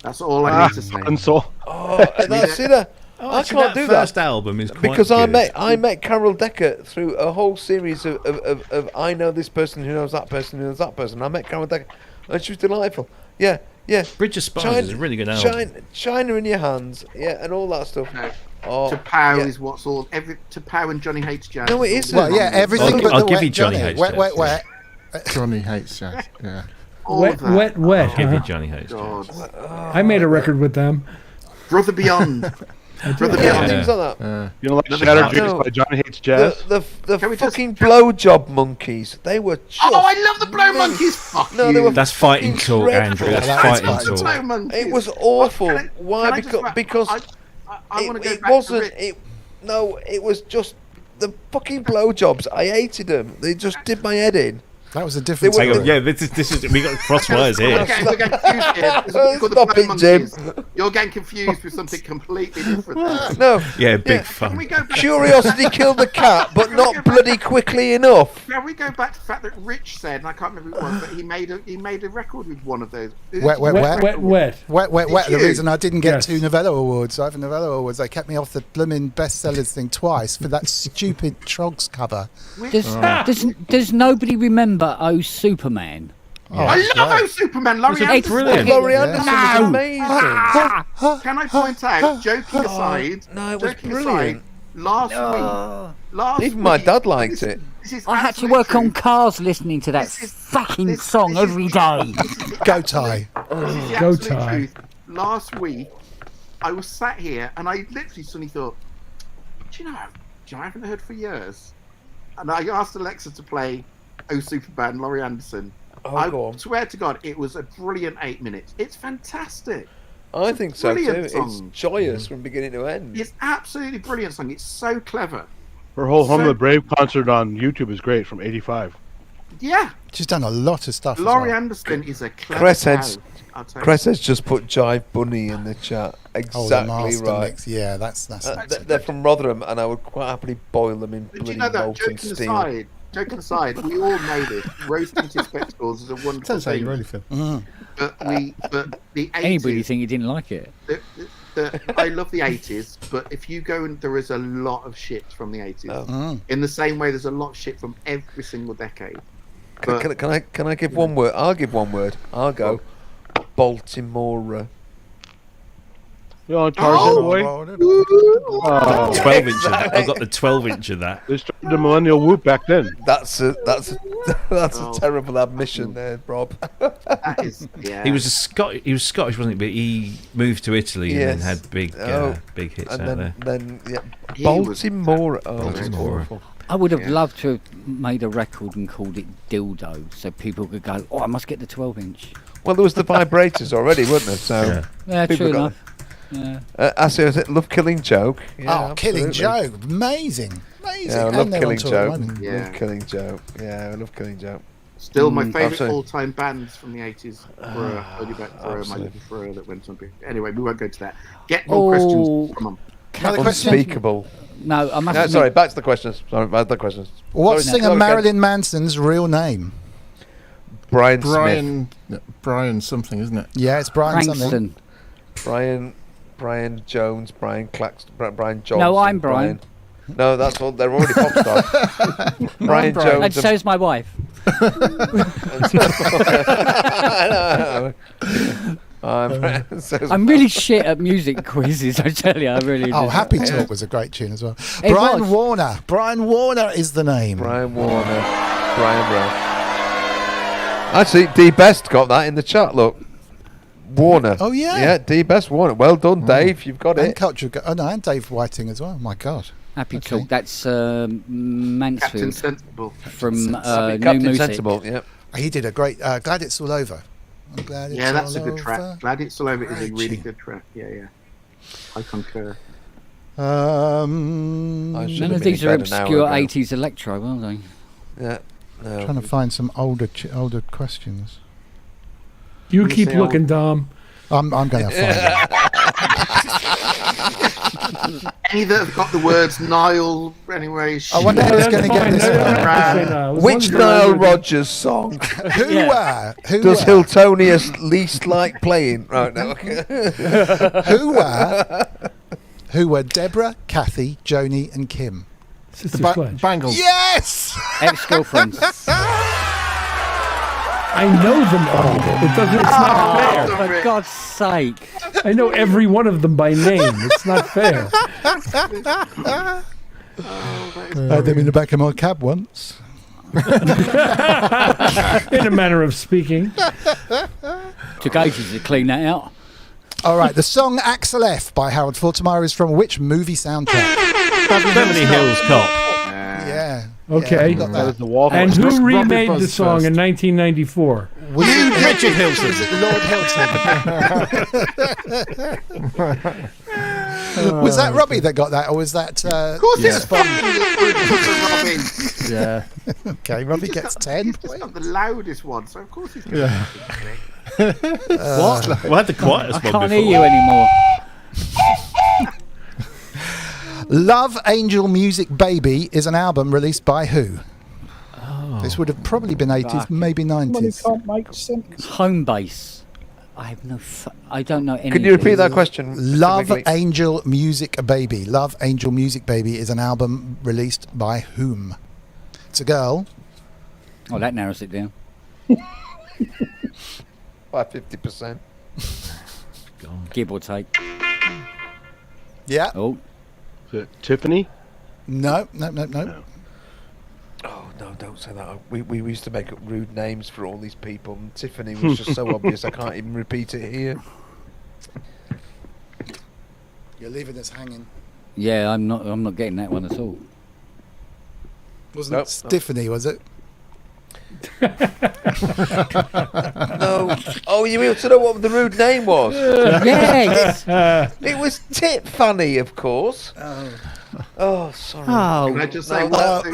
That's all I need to say. And so, that's it. I actually, can't that do first that album is quite because good. I met Carol Decker through a whole series of I know this person who knows that person who knows that person. I met Carol Decker, and she was delightful. Yeah. Bridge of Spies is a really good album. China in Your Hands, yeah, and all that stuff. No. Oh, Tapow yeah. is what's all Tapow and Johnny Hates Jazz. No, it isn't. Well, yeah, everything but I'll the give Wet you Johnny Johnny. Hates Wet, Jazz, wet, yeah. wet. Johnny hates jazz. Yeah. All Wet, of that. wet, wet. Give you huh? Johnny Hates Jazz. God. I made a record with them. Brother Beyond. Brother Yeah, Beyond. things like that. you know, like No, Shattered no. Dreams by Johnny Hates Jazz. The Can we just- fucking blowjob monkeys. They were. Just Oh, I love the Blow Monkeys. Fuck No, you. they were That's fighting fucking talk, dreadful. Andrew. That's Yeah, fighting that's The talk. Blow Monkeys. It was awful. Can I- Why? can I just Because wrap- I want to go it back to wasn't. Rich. It was just the fucking blowjobs. I hated them. They just did my head in. That was a different They were- story. Hang on, yeah, this is we got cross wires here. We're getting confused here. This is called the Stop Blow it, Jim. Monkeys. You're getting confused with something completely different. No. Yeah, big Yeah, fun. Can we go back Curiosity killed the cat, but Can we go not back- bloody quickly enough. Can we go back to the fact that Rich said, and I can't remember who it was, but he made a record with one of those. Wet, wet, Wet, wet, wet. Wet, wet, wet. Did The you? reason I didn't get Yes. 2 Novello Awards, either Novello Awards, they kept me off the blooming bestsellers thing twice for that stupid Trogs cover. Does nobody remember Oh Superman? I love Oh Superman, Laurie It's Anderson. brilliant. Laurie Yeah. Anderson No. was amazing. Can I point out, joking aside, No, it was joking brilliant. aside, last Even my week- dad liked it. This is I had to absolute work on truth. cars listening to that This is- fucking this- song this is- every day. Go Ty. This is the Go absolute Ty. truth. Last week, I was sat here and I literally suddenly thought, do you know, I haven't heard for years. And I asked Alexa to play Oh Superman, Laurie Anderson. Oh, go on. swear to God, it was a brilliant 8 minutes. It's fantastic. I think so too. brilliant It's song. joyous from beginning to end. It's absolutely brilliant song. It's so clever. Her whole Home of So- the Brave concert on YouTube is great from '85. Yeah, She's done a lot of stuff. as Laurie well. Anderson is a clever Cress cow, heads. I'll tell you. Cress has just put Jive Bunny in the chat. Oh, the Exactly master right. mix. Yeah, that's They're from Rotherham, and I would quite happily boil them in But bloody you know that, molten steel. joking aside, we all know this. Rose-tinted spectacles is a wonderful Tells how thing. you really feel. But the 80s, Anybody think you didn't like it? I love the 80s, but if you go and there is a lot of shit from the 80s. Oh. In the same way, there's a lot of shit from every single decade. Can I give one word? I'll give one word. I'll go Baltimore. You know, Tarzan Boy. Oh. 12-inch. I've got the 12-inch of that. They started the millennial whoop back then. That's a Oh. terrible admission there, Rob. That is, yeah. He was Scottish, wasn't he? But he moved to Italy and Yes. then had big Oh. big hits And out there. then yeah, He was- Baltimore. Oh, that's Baltimore. awful. I would have Yeah. loved to have made a record and called it Dildo, so people could go, "Oh, I must get the 12-inch." Well, there was the vibrators already, wasn't there? So Yeah. Yeah, people true got- enough. Yeah. I say, was it Love Killing Joke? Yeah, Oh, Killing absolutely. Joke. Amazing. Amazing. Yeah, I And love they're on Killing tour at Joke. the moment. Yeah. Love Killing Joke. Yeah, I love Killing Joke. Still my favourite absolutely. all-time bands from the 80s were Early Back Throw, My absolutely. Little Throw that went on. Anyway, we won't go to that. Get more questions. Come on. Another question? Unspeakable. No, I must. No, admit- sorry, back to the questions. Sorry, back to the questions. What's Sorry, singer no, Marilyn Manson's real name? Brian Smith. Brian something, isn't it? Yeah, it's Brian something. Frankston. Brian Jones, Brian Claxton, Brian Johnson. No, I'm Brian. No, that's all. They're already pop stars. Brian Jones. And so's my wife. I'm really shit at music quizzes, I tell you. I really Oh, do. Happy Talk was a great tune as well. It Brian was. Warner. Brian Warner is the name. Brian Warner. Brian Brown. Actually, D Best got that in the chat. Look, Warner. Oh, yeah. Yeah, D Best Warner. Well done, Dave. You've got And it. Culture. And Dave Whiting as well. My God. Happy Okay. Talk. That's Captain Mansfield Sensible. from New Captain Music. Sensible. Yeah. He did a great. Glad It's All Over. I'm glad it's Yeah, that's a all good over. track. Glad It's All Over is a Great really tune. good track. Yeah. I concur. None of these are obscure 80s electro, are they? Yeah. No. Trying to find some older questions. You keep looking, Dom. I'm going to find Any that have got the words Nile anyway. I wonder who's going to get this one. Which Nile Rodgers song does Hiltonius least like playing? Right now. Who were Deborah, Kathy, Joni, and Kim? Bangles. Yes! Ex-girlfriends. I know them all. It's not fair. For God's sake. I know every one of them by name. It's not fair. I had them in the back of my cab once. In a manner of speaking. Took ages to clean that out. All right, the song Axel F by Harold Faltermeyer is from which movie soundtrack? Beverly Hills Cop. Yeah. Okay. Yeah, got that. And who Robert remade the Buzz song first. in 1994? Richard Hilton. Was it Lord Hilton? Was that Robbie that got that, or was that? Of course, it's fun. Yeah. Okay, Robbie gets 10. It's not the loudest one, so of course he's going Yeah. What? Well, I had the quietest I one can't before. hear you anymore. Love Angel Music Baby is an album released by who? This would have probably been 80s, Fuck. maybe Someone who 90s. can't make sense. Home base. I have no. I don't know any. Could you repeat that question? Love specifically? Angel Music Baby. Love Angel Music Baby is an album released by whom? It's a girl. Oh, that narrows it down. By 50%. Give or take. Yeah. Oh. Is it Tiffany? No. Oh no! Don't say that. We used to make up rude names for all these people. And Tiffany was just so obvious. I can't even repeat it here. You're leaving us hanging. Yeah, I'm not getting that one at all. Wasn't it Tiffany, was it? No. Oh, you want to know what the rude name was? Yes. It was Tip Fanny, of course. Oh, sorry. Oh. Can I just say, now what I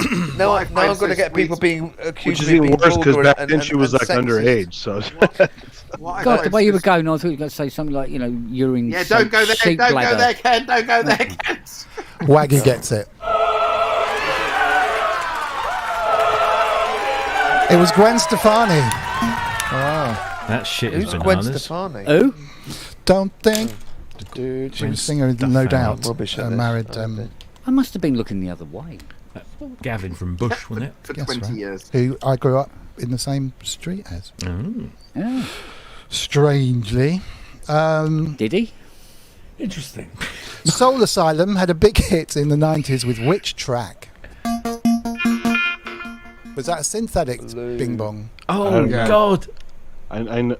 I'm find going so to get people sweet- being accused Which is of even being worse because vulgar back then she was and like sexist. underage. So what I God, find the way you were so- going, I thought you were going to say something like, urine. Yeah, don't go there, sheep don't go bladder. there, Ken, don't go there, Ken. Waggy gets it. It was Gwen Stefani. That shit is Who's Gwen bananas. Stefani? Who? Don't think. She was a singer, no doubt. Rubbish at this. Married. I must have been looking the other way. Gavin from Bush, wasn't it? For Guess 20 right. years. Who I grew up in the same street as. Yeah. Strangely. Did he? Interesting. Soul Asylum had a big hit in the 90s with which track? Was that a synthetic Bing Bong? Oh, God. I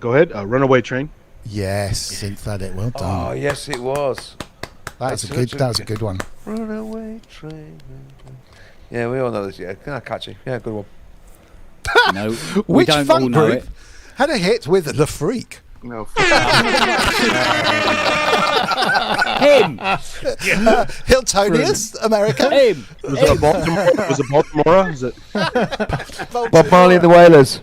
go ahead. Runaway Train. Yes, synthetic. Well done. Oh, yes, it was. That was a good one. Runaway train. Yeah, we all know this. Yeah, catchy. Yeah, good one. No. We Which don't funk all know group it. had a hit with The Freak? No. Him. Hiltonius, America. Him. Was it Baltimore? Was it Baltimore? Is it? Bob Marley and the Wailers.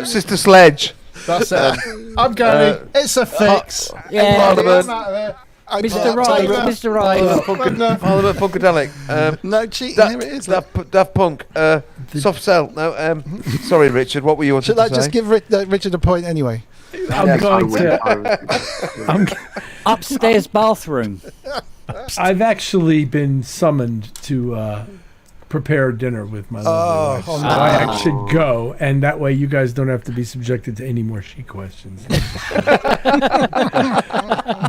Sister Sledge. That's it. I'm going. It's a fix. Yeah. Parliament. Mr. Right. Mr. Right. Parliament Funkadelic. No cheating. Here it is. Daft Punk. Soft Cell. No. Sorry, Richard. What were you wanting Should to I say? just give Richard a point anyway? I'm going to. Upstairs bathroom. I've actually been summoned to prepare dinner with my lovely wife. So I should go, and that way you guys don't have to be subjected to any more she questions.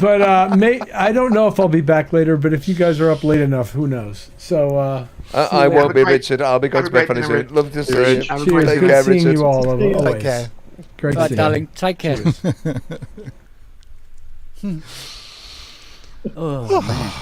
But I don't know if I'll be back later, but if you guys are up late enough, who knows? So I won't be, Richard. I'll be going to bed fairly soon. Love to see you. Cheers. Good seeing you all. Always. Take care. Great Right, seeing darling. you. Take care. Oh, man.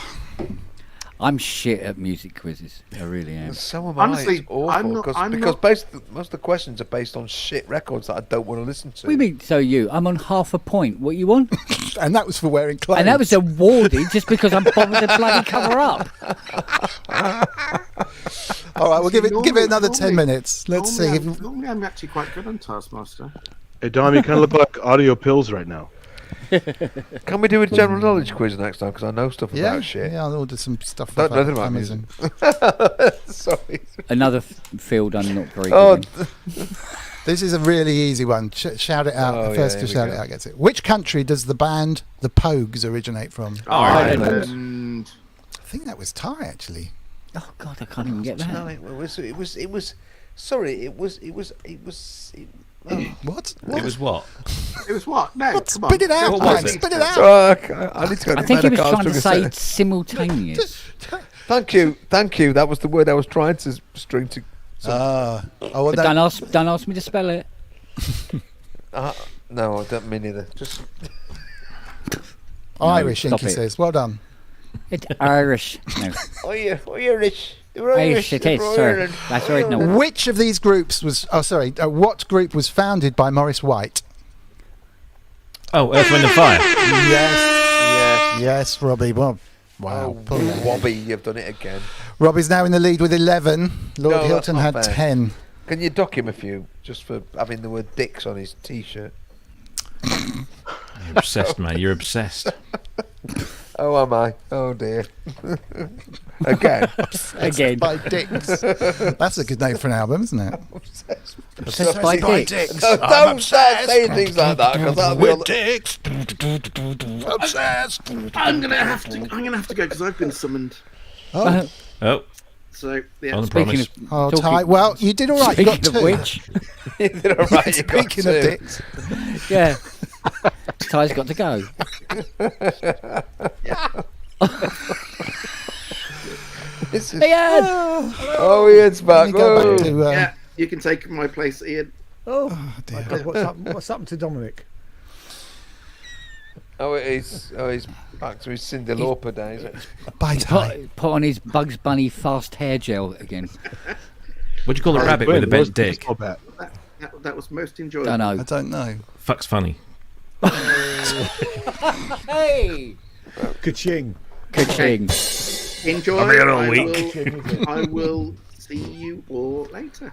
I'm shit at music quizzes. I really am. So am Honestly, I. It's awful I'm not- because most of the questions are based on shit records that I don't want to listen to. What do you mean, so you? I'm on half a point. What you want? And that was for wearing clothes. And that was awarded just because I'm bothered to bloody cover up. All right, we'll give it another 10 minutes. Let's see. Normally I'm actually quite good on Taskmaster. Hey, Dom, you kind of look like audio pills right now. Can we do a general knowledge quiz next time? Because I know stuff about shit. Yeah, I'll order some stuff Don't off know anything about Amazon. Sorry. Another field I'm not very Oh, good in. This is a really easy one. Shout it out. The first to shout it out gets it. Which country does the band The Pogues originate from? Ireland. I think that was Thai, actually. Oh God, I can't even get that. No, it was. Sorry, it was. What? It was what? It was what? No, come Spit it on. out, What was man. it? Spit it out. I need to go. I think he was trying to say simultaneous. Thank you. That was the word I was trying to string to. Well, But don't ask me to spell it. No, I don't mean either. Just Irish, stop Inky it. says. Well done. It's Irish. No. Irish. Irish it is, sir. That's right. No. Which of these groups was... what group was founded by Maurice White? Oh, Earth, Wind and Fire. Yes, Robbie. Well, wow. Oh, Wobby, you've done it again. Robbie's now in the lead with 11. Lord No, Hilton that's had not fair. 10. Can you dock him a few just for having the word dicks on his t-shirt? You're obsessed, man. You're obsessed. Oh, am I? Oh, dear. Again. Again. By Dicks. That's a good name for an album, isn't it? Obsessed by dicks. No, don't start saying things like that because that'll be all Dicks. Obsessed. I'm gonna have to go because I've been summoned. Oh. Oh, So yeah. on the Speaking promise. of Oh, talking- Ty. Well, you did all right. You got Speaking two. of which, you did all right. You got Speaking of two. dicks. yeah, Ty's got to go. This is... Ian! Oh, Ian's back. Let me go Whoa. back to, Yeah, you can take my place, Ian. Oh, dear. God, what's happened to Dominic? He's back to his Cyndi Lauper days. Bye, Ty. Put on his Bugs Bunny fast hair gel again. What do you call a rabbit with a bent dick? That was most enjoyable. Don't know. I don't know. Fuck's funny. Hey! Ka-ching. Ka-ching. Enjoy. I'm here all week. I will see you all later.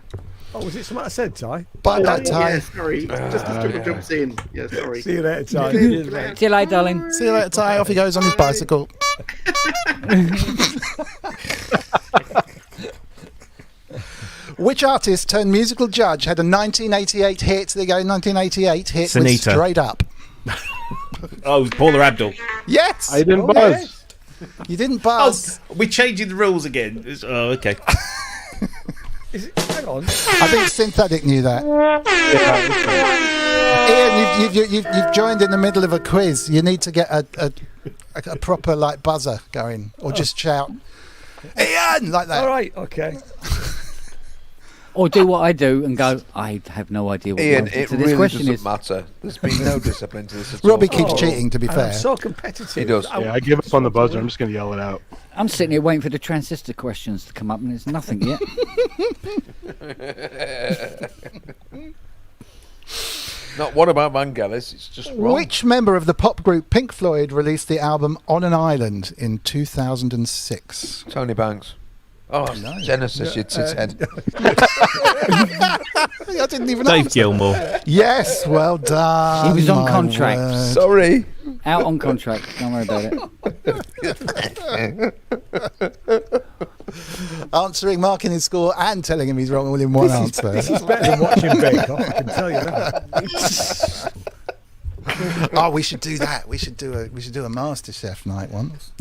Oh, was it something I said, Ty? Bye, bye, Ty. Yeah, sorry. Just as Triple jumps in. Yeah, sorry. See you later, Ty. See you later, darling. See you later, Ty. Off he goes on his bicycle. Which artist turned musical judge had a 1988 hit? There you go, 1988 hit with Sunita. Straight Up. Oh, Paula Abdul. Yes! I didn't buzz. You didn't buzz. We're changing the rules again. Oh, okay. Hang on. I think Synthetic knew that. Ian, you've joined in the middle of a quiz. You need to get a proper like buzzer going, or just shout, Ian, like that. All right, okay. Or do what I do and go, I have no idea what Ian, the answer it to this really question doesn't is. matter. There's been no discipline to this at Robbie all. keeps cheating, to be And fair. I'm so competitive. He does. Yeah, I give up on the buzzer. I'm just going to yell it out. I'm sitting here waiting for the transistor questions to come up and there's nothing yet. Not one about Vangelis. It's just wrong. Which member of the pop group Pink Floyd released the album On an Island in 2006? Tony Banks. Oh, no. Genesis, you'd sit head. I didn't even Dave answer. Gilmore. Yes, well done. He was on my contract. word. Sorry. Out on contract. Don't worry about it. Answering, marking his score, and telling him he's wrong all in one answer. This is better than watching Bake Off, I can tell you that. Oh, we should do that. We should do a MasterChef night once.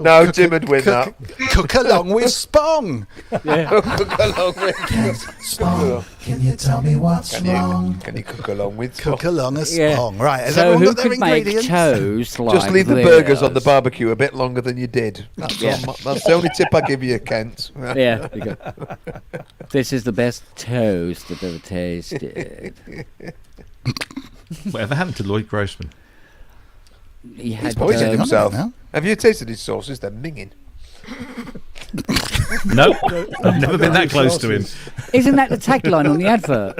No, Jim would win that. Cook along with Spong. Yeah. Cook along with Spong. Can you tell me what's wrong? Can you cook along with Cook along a Spong? Yeah. Right. Has So everyone who got their could make ingredients? toast like Just leave the this? burgers on the barbecue a bit longer than you did. That's, Yeah. that's the only tip I give you, Kent. Yeah, there you go. This is the best toast I've ever tasted. Whatever happened to Lloyd Grossman? He He's had poisoned himself. Have you tasted his sauces? They're minging. No, I've never been that close to him. Isn't that the tagline on the advert?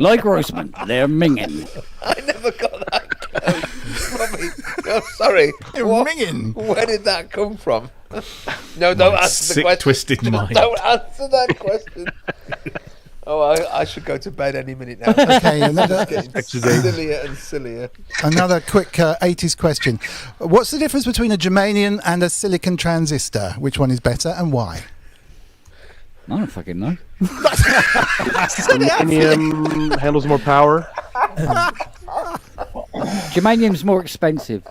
Like Grossman, they're minging. I never got that close. Robbie, no, sorry. They're minging. Where did that come from? No, don't answer the Sick, question. twisted Just mind. Don't answer that question. Oh, I should go to bed any minute now. Okay, another It's getting sillier and sillier. Another quick 80s question. What's the difference between a germanium and a silicon transistor? Which one is better and why? I don't fucking know. Germanium handles more power. Germanium's more expensive.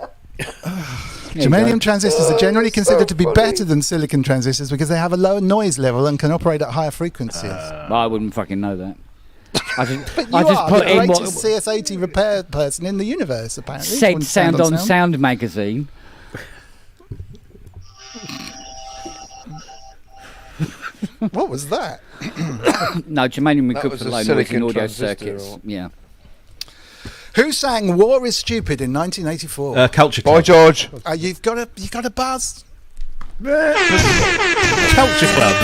Germanium transistors are generally considered to be better than silicon transistors because they have a lower noise level and can operate at higher frequencies. I wouldn't fucking know that. I just, But you I just are put the in greatest what CS80 repair person in the universe, apparently. said according to Sound on Sound magazine. What was that? No, germanium we That could was for a low noise silicon in audio transistor circuits. or- Yeah. Who sang "War Is Stupid" in 1984? Culture Boy Club. George. You've got a buzz. Culture Club.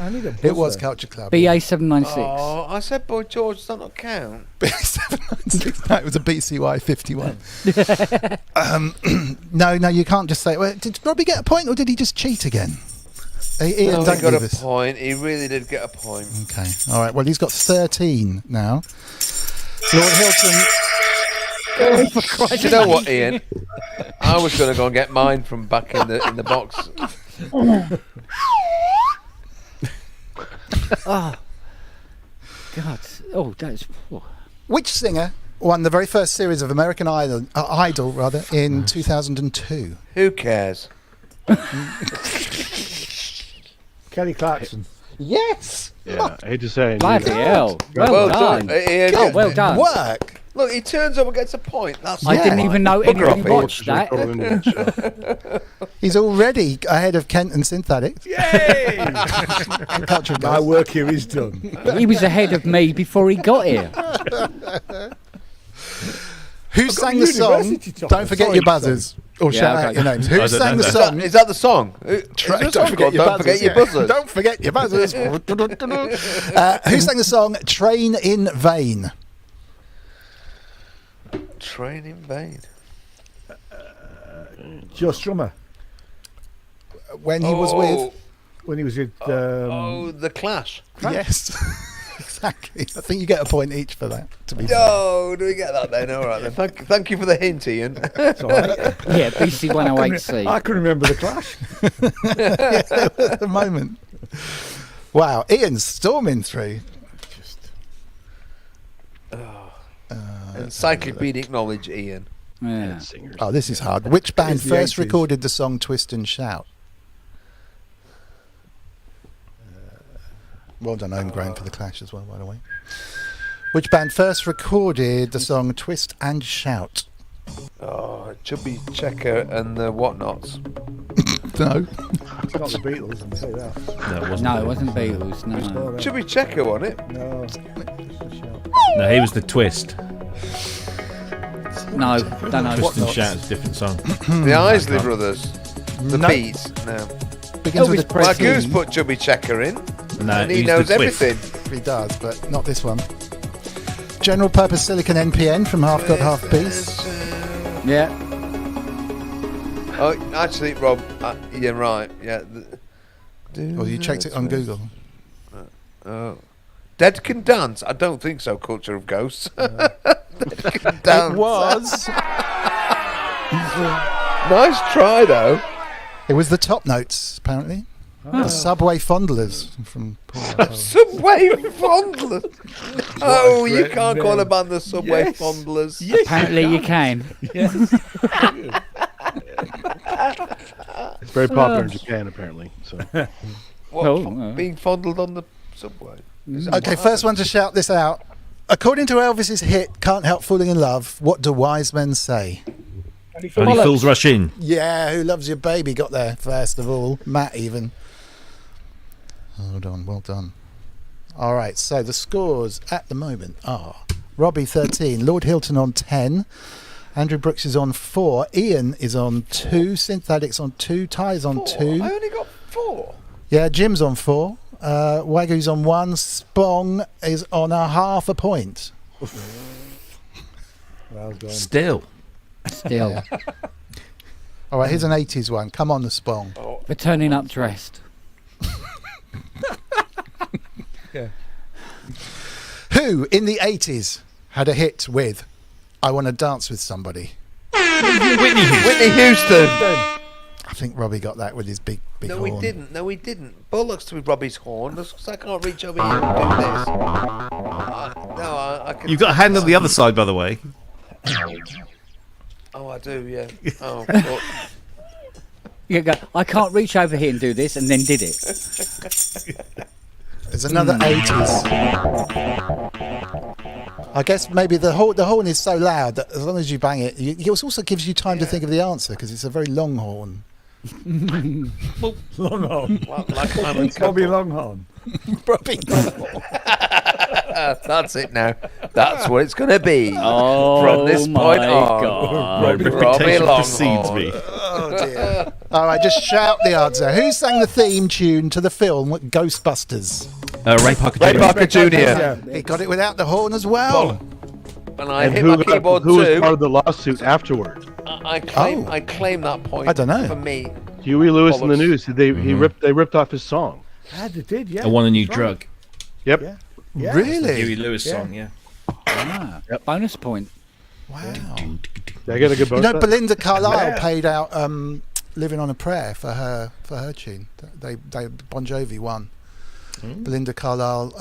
I need a It was buzzer. Culture Club. BA796. Oh, I said Boy George. Does that not count? B796. No, it was a BCY 51. No, you can't just say. Well, did Robbie get a point, or did he just cheat again? Ian, No, don't he got do a this. point. He really did get a point. Okay, all right. Well, he's got 13 now. Lord Hilton. Do you know what, Ian? I was going to go and get mine from back in the box. Oh, God. Oh, that's. Oh. Which singer won the very first series of American Idol, in 2002? Who cares? Kelly Clarkson. Yes. Yeah, I hate to say. Bloody hell. Well done. Ian. Oh, well done. Work. Look, he turns up and gets a point. That's I didn't even know Bugger anybody off, watched that. He's already ahead of Kent and Synthetics. Yay! Culture My Club. work here is done. He was ahead of me before he got here. Who sang the song? university top. Don't forget Sorry, your buzzers. Or Yeah, shout okay. out your names. I Who don't sang know the that. song? Is that the song? Don't forget your buzzers. Your buzzers. Don't forget your buzzers. Who sang the song "Train in Vain"? Train in vain. Joe Strummer. When he was with. When he was with. The Clash. Yes. Exactly. I think you get a point each for that. To be No, do we get that then? All right then. Thank you for the hint, Ian. It's all right. Yeah, BC 108C. I can remember the Clash. fair. At the moment. Wow, Ian's storming through. Encyclopedic knowledge, Ian. Yeah. Oh, this is hard. Which band It's the first 80s. recorded the song "Twist and Shout"? Well done, Homegrown, for the Clash as well, by the way. Which band first recorded the song "Twist and Shout"? Oh, Chubby Checker and the Whatnots. No. It's not the Beatles, I'll tell you that. No, it wasn't Beatles. No. Chubby Checker, wasn't it? No. No, he was the Twist. No, don't know. Twist and Shout is a different song. The Isley Brothers. The No. Beats. No. Begins Elvis with a My Presley. Goose put Chubby Checker in. No, And he he's knows the Twist. everything. He does, but not this one. General Purpose Silicon NPN from Half God Half Piece. Yeah. Oh, actually, Rob, you're right. Yeah. Well, you checked it on Google. Dead Can Dance? I don't think so, Culture of Ghosts. Dead Can Dance. It was. Nice try, though. It was the Top Notes, apparently. The Subway Fondlers from Paul. Subway Fondlers. Oh, you can't call a band the Subway Fondlers. Yes. Apparently you can. Yes. It's very popular in Japan, apparently. So, being fondled on the subway. Okay, first one to shout this out. According to Elvis's hit "Can't Help Falling in Love," what do wise men say? Only fools rush in. Yeah, Who Loves Your Baby got there first of all. Matt even. Hold on, well done. All right, so the scores at the moment are Robbie 13, Lord Hilton on 10, Andrew Brooks is on 4, Ian is on 2, Synthetics on 2, Ty's on 2. I only got 4. Yeah, Jim's on 4, Wagyu's on 1, Spong is on a half a point. Well done. Still. Yeah. All right, here's an 80s one. Come on, the Spong. We're turning up dressed. Yeah. Who in the 80s had a hit with "I Want to Dance with Somebody"? Whitney Houston. I think Robbie got that with his big No, horn. he didn't. No, he didn't. Bollocks with Robbie's horn. Because I can't reach over here and do this. I can. You've got a hand on the other side, by the way. Oh, I do. Yeah. Oh. Well. You go, I can't reach over here and do this, and then did it. There's another 80s. I guess maybe the horn is so loud that as long as you bang it, it also gives you time to think of the answer because it's a very long horn. Longhorn. Bobby Longhorn. Bobby Longhorn. That's it now. That's what it's going to be Oh, from this point on. God. Robbie Longhorn. precedes me. Oh dear. All right, just shout the answer. Who sang the theme tune to the film Ghostbusters? Ray Parker Ray Jr. Parker Jr. He got it without the horn as well. And I hit my keyboard who was too. part of the lawsuit afterward? I claim that point. I don't know. For me. Huey Lewis in the news. They ripped off his song. Yeah, they did. Yeah. I want a new That's drug. Yep. Yeah. Really? Huey Lewis song, yeah. Ah, bonus point. Wow. Did I get a good bonus? You know, Belinda Carlisle paid out "Living on a Prayer" for her tune. They Bon Jovi won. Belinda Carlisle.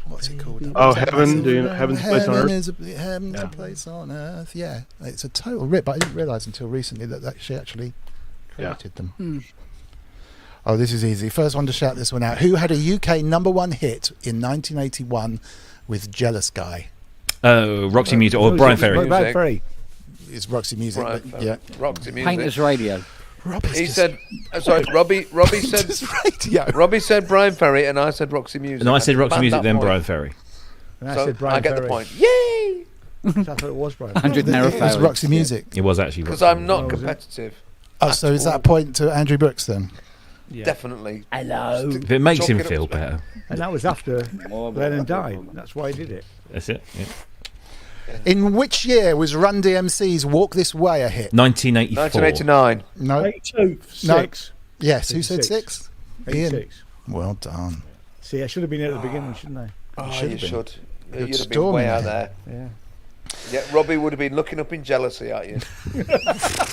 What's it called? Oh, Heaven. Do you know Heaven's a Place on Earth? Heaven's a place on earth. Yeah, it's a total rip. But I didn't realise until recently that she actually created them. Oh, this is easy. First one to shout this one out. Who had a UK #1 hit in 1981 with "Jealous Guy"? Roxy Music or Brian Ferry. Brian Ferry. It's Roxy Music, but yeah. Roxy Music. Painters Radio. He said, Robbie said radio. Robbie said Brian Ferry, and I said Roxy Music. And I said Roxy Banned Music, that then point. Brian Ferry. And I So said Brian I get Ferry. the point. Yay! I thought it was Brian. 100 narrow It was Roxy Music. It was actually Because Roxy. I'm not competitive. Oh, so is that a point to Andrew Brooks then? Yeah. Definitely. Hello. If it makes him Chalk it up feel to that. better. And that was after Lennon died. That's why he did it. That's it. Yeah. In which year was Run DMC's "Walk This Way" a hit? 1984. 1989. No. 82. No. 6. Yes. Who said 86. 6? Ian. 86. Well done. See, I should have been here at the beginning, shouldn't I? Oh, should you have been. should. Good You'd have been storm way in out there. there. Yeah. Yeah, Robbie would have been looking up in jealousy at you.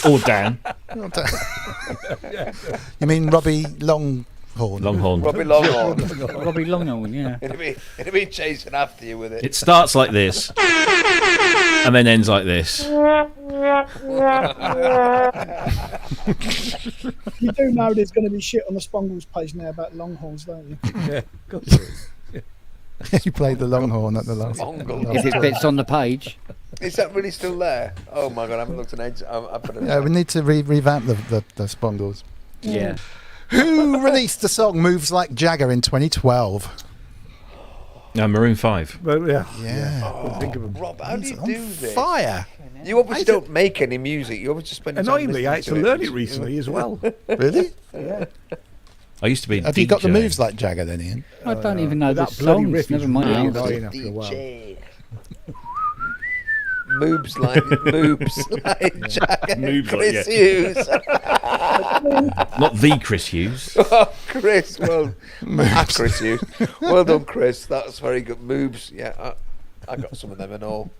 Or Dan. Well done. You mean Robbie Longhorn? Longhorn. Robbie Longhorn. Robbie Longhorn, yeah. It'd be chasing after you with it. It starts like this, and then ends like this. You do know there's going to be shit on the Spongles page now about Longhorns, don't you? Yeah. Got You played the Longhorn at the last. Longhorn. If it fits on the page. Is that really still there? Oh my god, I haven't looked at age. I've put it. Yeah, we need to revamp the Spongles. Yeah. Who released the song "Moves Like Jagger" in 2012? Maroon 5. Well, yeah. Yeah. Think of him. Rob, how do you On do this? fire. You obviously don't make any music. You obviously spend your time Annoyingly, I had to listening learn it recently as well. Really? Yeah. I used to be a Have DJ. you got the moves like Jagger then, Ian? I don't even know the That bloody songs. riff is Never mind really the annoying answers. after a while. Moves like Jagger. Moves like, Chris yeah. Hughes. Not the Chris Hughes. Oh, Chris, well, Chris Hughes. Well done, Chris. That's very good. Moves, yeah. I got some of them and all.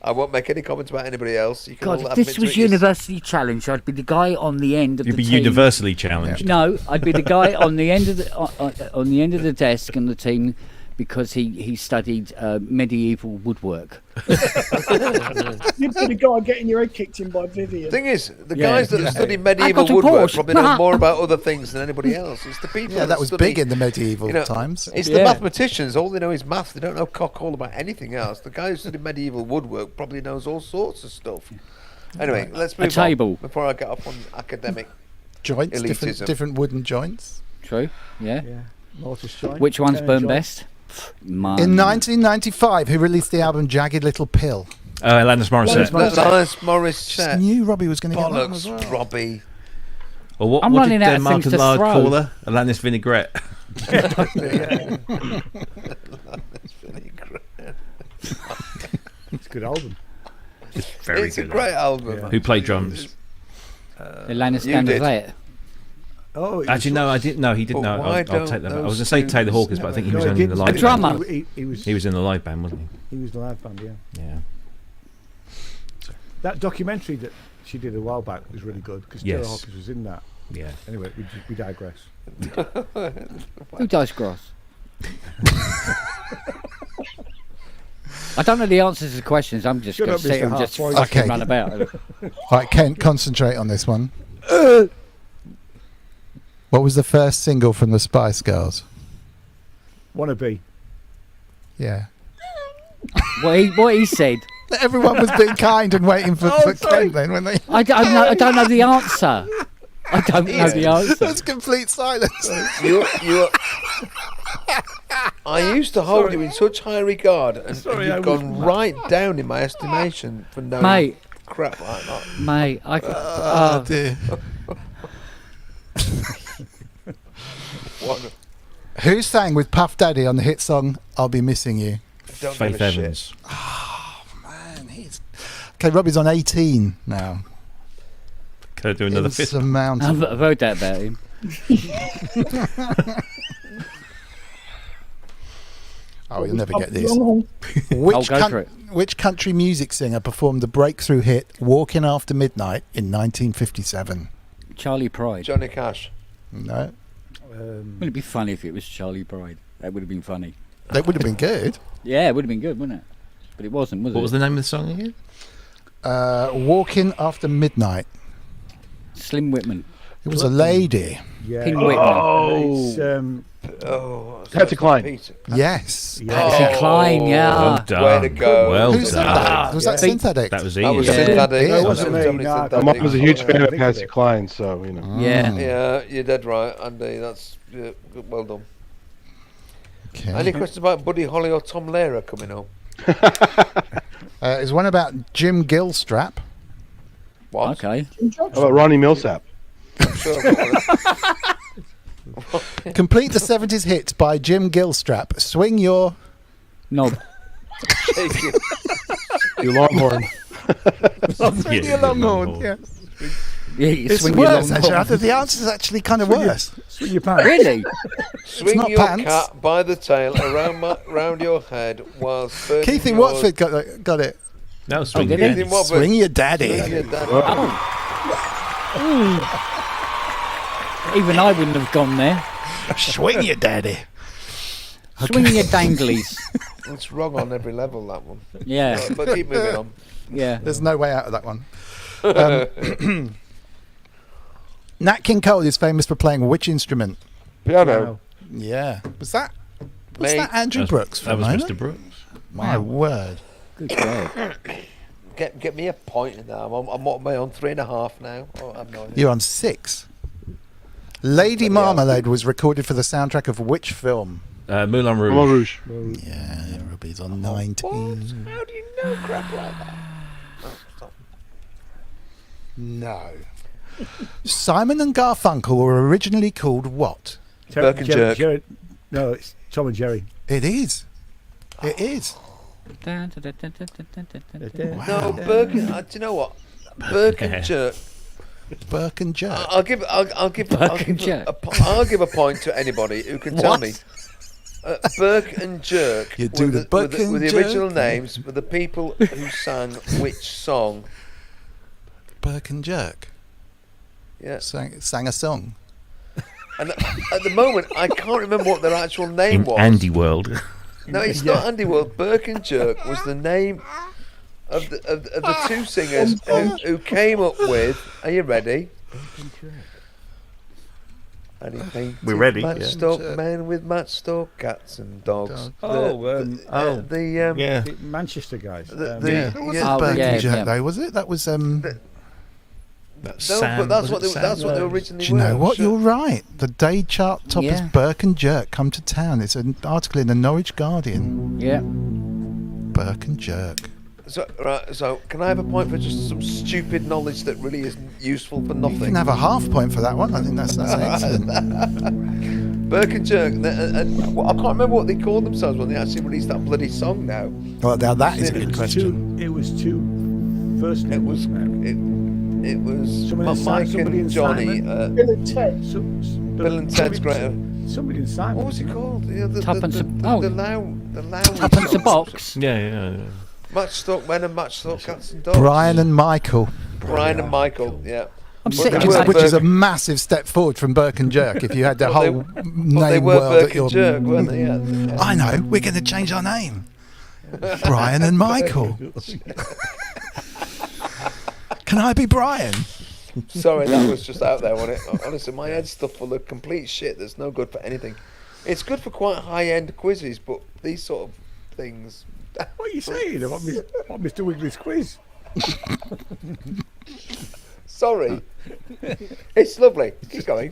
I won't make any comments about anybody else. You can all God, if admit this to was it. University Challenge, I'd be the guy on the end of You'd the be team. universally challenged. No, I'd be the guy on the end of the on the end of the desk on the team because he studied medieval woodwork. You'd be the guy getting your head kicked in by Vivian. The thing is, the guys that study I medieval got a woodwork Porsche. probably know more about other things than anybody else. It's the people. Yeah, that was study, big in the medieval times. It's the mathematicians. All they know is maths. They don't know cock all about anything else. The guy who studied medieval woodwork probably knows all sorts of stuff. Anyway, let's move on before I get off on academic joints, elitism. different wooden joints. True. Yeah. Mortise joint. Which ones Turn burn joint. best? In 1995, who released the album Jagged Little Pill? Alanis Morissette. Alanis Morissette. Just knew Robbie was going to get that one as Bollocks, well. Robbie. Or what, I'm what running did out of Mark things and to Lard throw. call her? Alanis Vinaigrette. It's a good album. Very It's a good. great album. Who played drums? Alanis You did. Vanderlet. Oh, Actually, no, I didn't know. He didn't know. Why I'll don't take that back. I was going those to say two- Taylor Hawkins, but I think he was No, only in the didn't. live A drummer. band. He was in the live band, wasn't He was the live band, yeah. he? Yeah. That documentary that she did a while back was really good because Yes. Taylor Hawkins was in that. Yeah. Anyway, we digress. Who does grass? I don't know the answers to the questions. I'm just Shut going up, to sit Mr. and just Half-Voice. fucking Okay. run about. Right, Kent, concentrate on this one. What was the first single from the Spice Girls? Wannabe. Yeah. What he said. Everyone was being kind and waiting for Kent then when they... I don't know the answer. I don't know the answer. That's complete silence. I used to hold you in such high regard, and Sorry, you've I was gone mad. right down in my estimation for knowing Mate. crap like that. Mate, Oh, dear. What? Who sang with Puff Daddy on the hit song I'll Be Missing You? Don't Faith give a shit. Evans. Man, he's... Okay, Robbie's on 18 now. Can I do another fifth? Insurmountable. I've heard that about him. Oh, you'll never get this. I'll Which, go for it. which country music singer performed the breakthrough hit Walking After Midnight in 1957? Charlie Pride. Johnny Cash. No. Wouldn't it be funny if it was Charlie Pride? That would have been funny. That would have been good. Yeah, it would have been good, wouldn't it? But it wasn't, was it? What was the name of the song again? Walking After Midnight. Slim Whitman. It was a lady. Yeah. Ping Whitman. It's, Patsy Cline. Peter. Yes. Patsy Cline, yeah. Well done. Way to go. Well Who said done. that? Was that Synthetic? That was That was Ian. synthetic. Yeah. That It wasn't me, definitely no, synthetic. My mom was a huge fan of Think of Patsy it. Cline, so you know. Yeah. Yeah, you're dead right, Andy. That's well done. Okay. Any questions about Buddy Holly or Tom Lehrer coming up? There's one about Jim Gilstrap. What? Okay. How about Ronnie Millsap? I'm sure I've got one. Complete the 70s hit by Jim Gilstrap. Swing your... Knob. You Longhorn. Swing your longhorn. Yeah. Yeah, you It's swing your worse, long actually. I arm. think the answer's actually kind of worse. Swing your pants. Really? Swing not your pants. cat by the tail around your head while burning Keith in your- Watford got it. No, swing did your it? Keith in Watford. Swing your daddy. Swing your daddy. Even I wouldn't have gone there. Swing your daddy. Swing your danglies. It's wrong on every level, that one. Yeah. But keep moving on. Yeah. There's no way out of that one. Nat King Cole is famous for playing which instrument? Piano. Yeah. Was that Mate, Andrew Brooks? For That a was moment? Mr. Brooks. My word. Good God. get me a point in there. I'm what am I on? 3.5 now. Oh, I'm not. You're on 6. Lady Marmalade was recorded for the soundtrack of which film? Moulin Rouge. Moulin Rouge. Yeah, Robbie's on 19. How do you know crap like that? Oh, stop. No. Simon and Garfunkel were originally called what? Burke and Jerk. No, it's Tom and Jerry. It is. It is. No, Burke. Do you know what? Burke and Jerk. Burke and Jerk. I'll give a point to anybody who can tell me Burke and Jerk You do were the Burke and were the Jerk. original names for the people who sang which song? Burke and Jerk. Yeah. Sang a song. And at the moment, I can't remember what their actual name was. Andy World. No, it's not Andy World. Burke and Jerk was the name of the two singers who came up with. Are you ready? And he painted We're ready, matchstick yeah. men with matchstick cats and dogs. The Manchester guys. Burke and Jerk, though, was it? That was. But that's what they originally Do you know were. what? You're right. The day chart toppers Yeah. Burke and Jerk come to town. It's an article in the Norwich Guardian. Yeah. Burke and Jerk. So can I have a point for just some stupid knowledge that really isn't useful for nothing? You can have a half point for that one. I think that's excellent. Burke and Jerk. I can't remember what they called themselves when they actually released that bloody song now. Well, now that is a good question. It was two first names. It was Somebody Mike somebody and in Johnny. Simon. Bill and Ted. Bill and Ted's great. Somebody in Simon. What was it called? The Tuppence a- the loud Tuppence a box. Yeah. Matchstick men and matchstick cats and dogs. Brian and Michael. Brian and Michael. Yeah. I'm But sick they of were that. Which is a Burke- massive step forward from Burke and Jerk. If you had the Well, they- whole But they name were world Burke at your. and Jerk, weren't they? Yeah. I know. We're going to change our name. Brian and Michael. Can I be Brian? Sorry, that was just out there, wasn't it? Honestly, my head's stuff full of complete shit that's no good for anything. It's good for quite high-end quizzes, but these sort of things... What are you saying about Mr. Wiggly's quiz? Sorry. It's lovely. Keep going.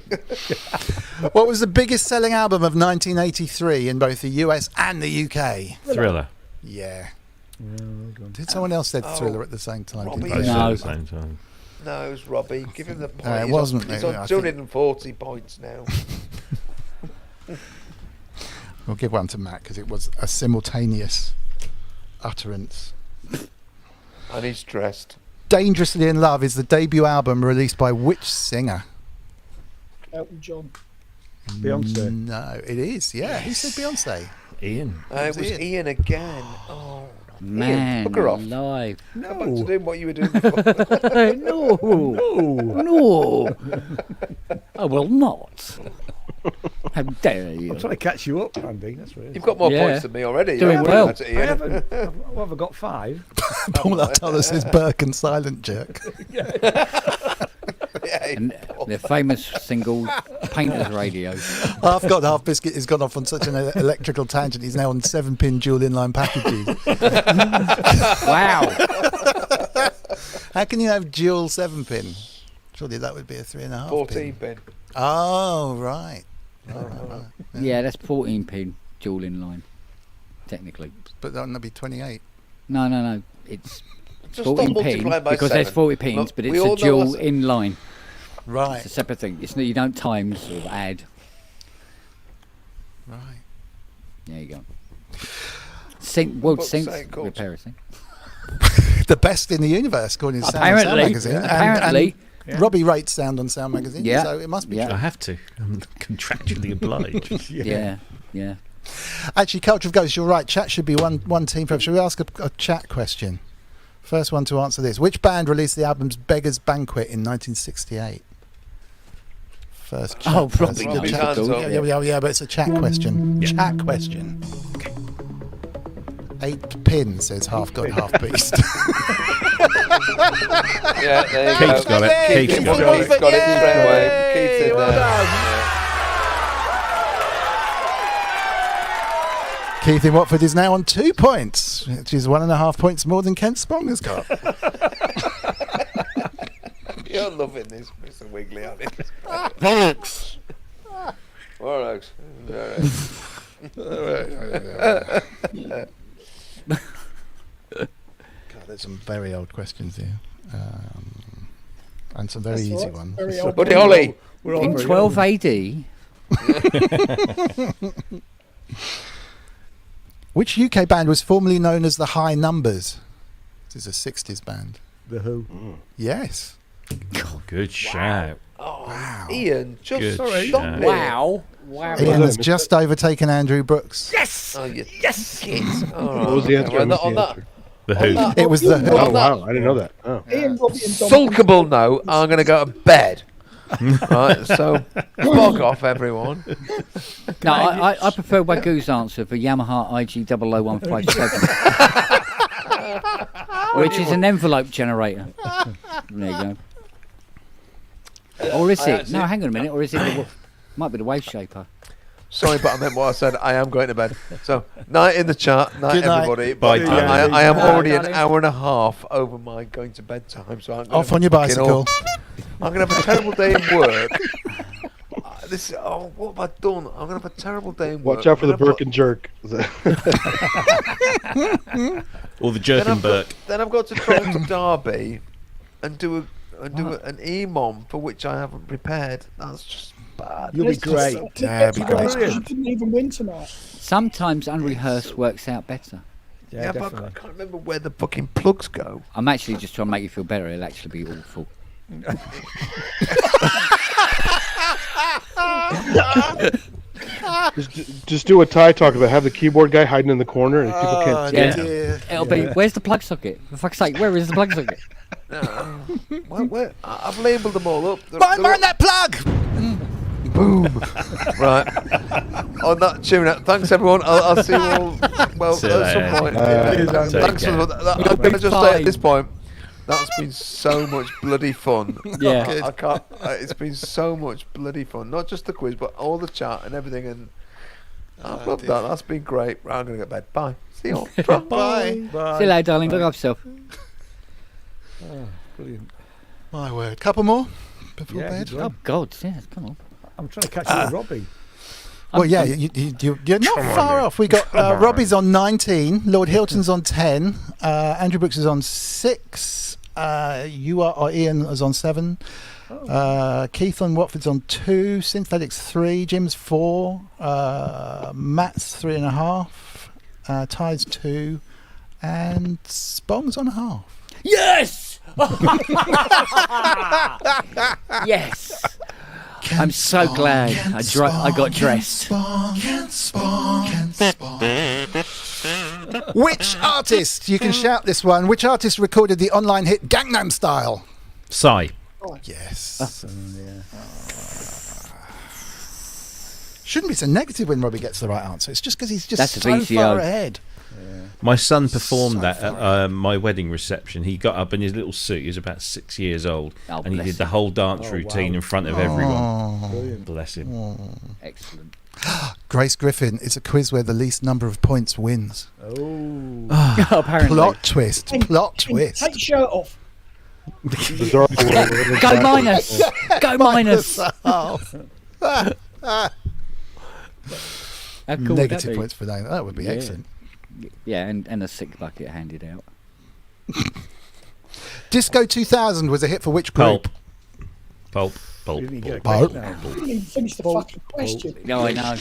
What was the biggest selling album of 1983 in both the US and the UK? Thriller. Yeah. Did someone else said Thriller at the same time? Robbie. didn't they? No. At the same time. No, it was Robbie. Give him the point. it He's wasn't on, me, he's on I think. 240 points now. We'll give one to Matt because it was a simultaneous utterance. And he's dressed. Dangerously in Love is the debut album released by which singer? Elton John. Beyonce. No, it is. Yeah, who said Beyonce? Ian. It was Ian again. Oh, Man, Ian, fuck her off. alive. Go back to doing what you were doing before. No. I will not. How dare you? I'm trying to catch you up, Andy. That's what it is. You've got more Yeah. points than me already. Doing You well. haven't, I Ian. haven't. What have I got? 5? Paul Artolo says Burke and Silent Jerk. Yeah, And the famous single Painter's Radio. Half God, Half Biscuit has gone off on such an electrical tangent. He's now on 7-pin dual inline packages. Wow. How can you have dual 7-pin? Surely that would be a 3.5 14 pin. Oh, right. Right. Yeah, that's 14 pin dual inline, technically. But that would be 28. No. It's Just 14 stop pin multiplying by because there's 7. 40 pins, Look, but we it's all a know dual what's- inline. Right. It's a separate thing. It's you don't times or add. Right. There you go. World What's Sync that called? Repair Sync. The best in the universe, according to Sound on Sound Apparently. Magazine. Apparently. And Robbie rates Sound on Sound Magazine, Yeah. so it must be Yeah. true. I have to. I'm contractually obliged. Yeah. Actually, Culture of Ghosts, you're right. Chat should be one team for. Should we ask a chat question? First one to answer this. Which band released the albums Beggar's Banquet in 1968? First chat. Oh, probably person. not. Robbie's Chat. hands up. Yeah, but it's a chat question. Chat question. 8 pins, says Half God, Half Beast. Yeah, there you Keith's go. got it. Keith's Keith's got got it. it straight away. Keith's in there. Keith in Watford is now on 2 points, which is 1.5 points more than Kent Spong has got. You're loving this, Mr. Wiggly, aren't you? Thanks. All right. God, there's some very old questions here. And some very That's easy right, ones. very old. Buddy Holly. We're all In very 12 young. AD, Which UK band was formerly known as the High Numbers? This is a 60s band. The Who. Yes. Good shout. Oh, Wow. Ian, just Good stop shout. it. wow. Wow. Ian has just overtaken Andrew Brooks. Yes! Oh, yes! Kids. What was the answer? I missed the answer. The Who. It was the Who. Oh, wow. I didn't know that. Oh. Ian, Robbie, and Dom. Sulkable no, I'm going to go to bed. Right, so bog off, everyone. No, I prefer Wagoo's answer for Yamaha IG 00157, which is an envelope generator. There you go. Or is it? No, hang on a minute. Or is it? Might be the wave shaper. Sorry, but I meant what I said. I am going to bed. So, night in the chat. Night, Good night. everybody. Bye, But darling. I am already an darling. hour and a half over my going to bed time. So I'm gonna Off on your bicycle. I'm going to have a terrible day in work. What have I done? I'm going to have a terrible day in work. Watch out for the Burke and Jerk. Or the Jerk and Burke. Then I've got to travel to Derby and do an EMOM for which I haven't prepared. That's just bad. You'll be great. Yeah, be great. You didn't even win tonight. Sometimes unrehearsed works out better. Yeah, but I definitely. can't remember where the fucking plugs go. I'm actually just trying to make you feel better. It'll actually be awful. Just do what Ty talked about. Have the keyboard guy hiding in the corner, and people can't see Yeah. it. It'll be, where's the plug socket? For fuck's sake, where is the plug socket? I've labelled them all up. Mind that plug! Boom. Right. On that tune, thanks everyone. I'll see you all. Well, See you at some later. point. Thanks care. for that. I'm going to just say at this point, that's been so much bloody fun. Yeah. I can't. It's been so much bloody fun. Not just the quiz, but all the chat and everything. And I love that. That's been great. Right, I'm going to go to bed. Bye. See you all. Bye. See you later, darling. Look after yourself. Brilliant. My word. Couple more before Yeah, bed? good one. Oh, God. Yeah, come on. I'm trying to catch up with Robbie. Well, yeah, you're not far off. We got Robbie's on 19, Lord Hilton's on 10, Andrew Brooks is on 6, Ian is on 7, Keith and Watford's on 2, Synthetics 3, Jim's 4, Matt's 3.5, Ty's 2, and Spong's on 1/2. Yes! Yes! I'm so glad I got dressed. Which artist, you can shout this one, which artist recorded the online hit Gangnam Style? Psy. Yes. Shouldn't be so negative when Robbie gets the right answer. It's just because he's just That's so VCO. far ahead. My son performed that at my wedding reception. He got up in his little suit. He was about 6 years old, Oh, and he bless did the him. whole dance routine in front of everyone. Brilliant. Bless him. Excellent. Grace Griffin, it's a quiz where the least number of points wins. Oh. Apparently. Plot twist. Plot twist. Take your shirt off. Bizarre world. Go minus! Go minus! Oh. How cool would that Negative be? points for that. That would be Yeah. excellent. Yeah, and a sick bucket handed out. Disco 2000 was a hit for which group? Pulp. You didn't get a Pulp. question now. You didn't even finish the fucking question. No, I know.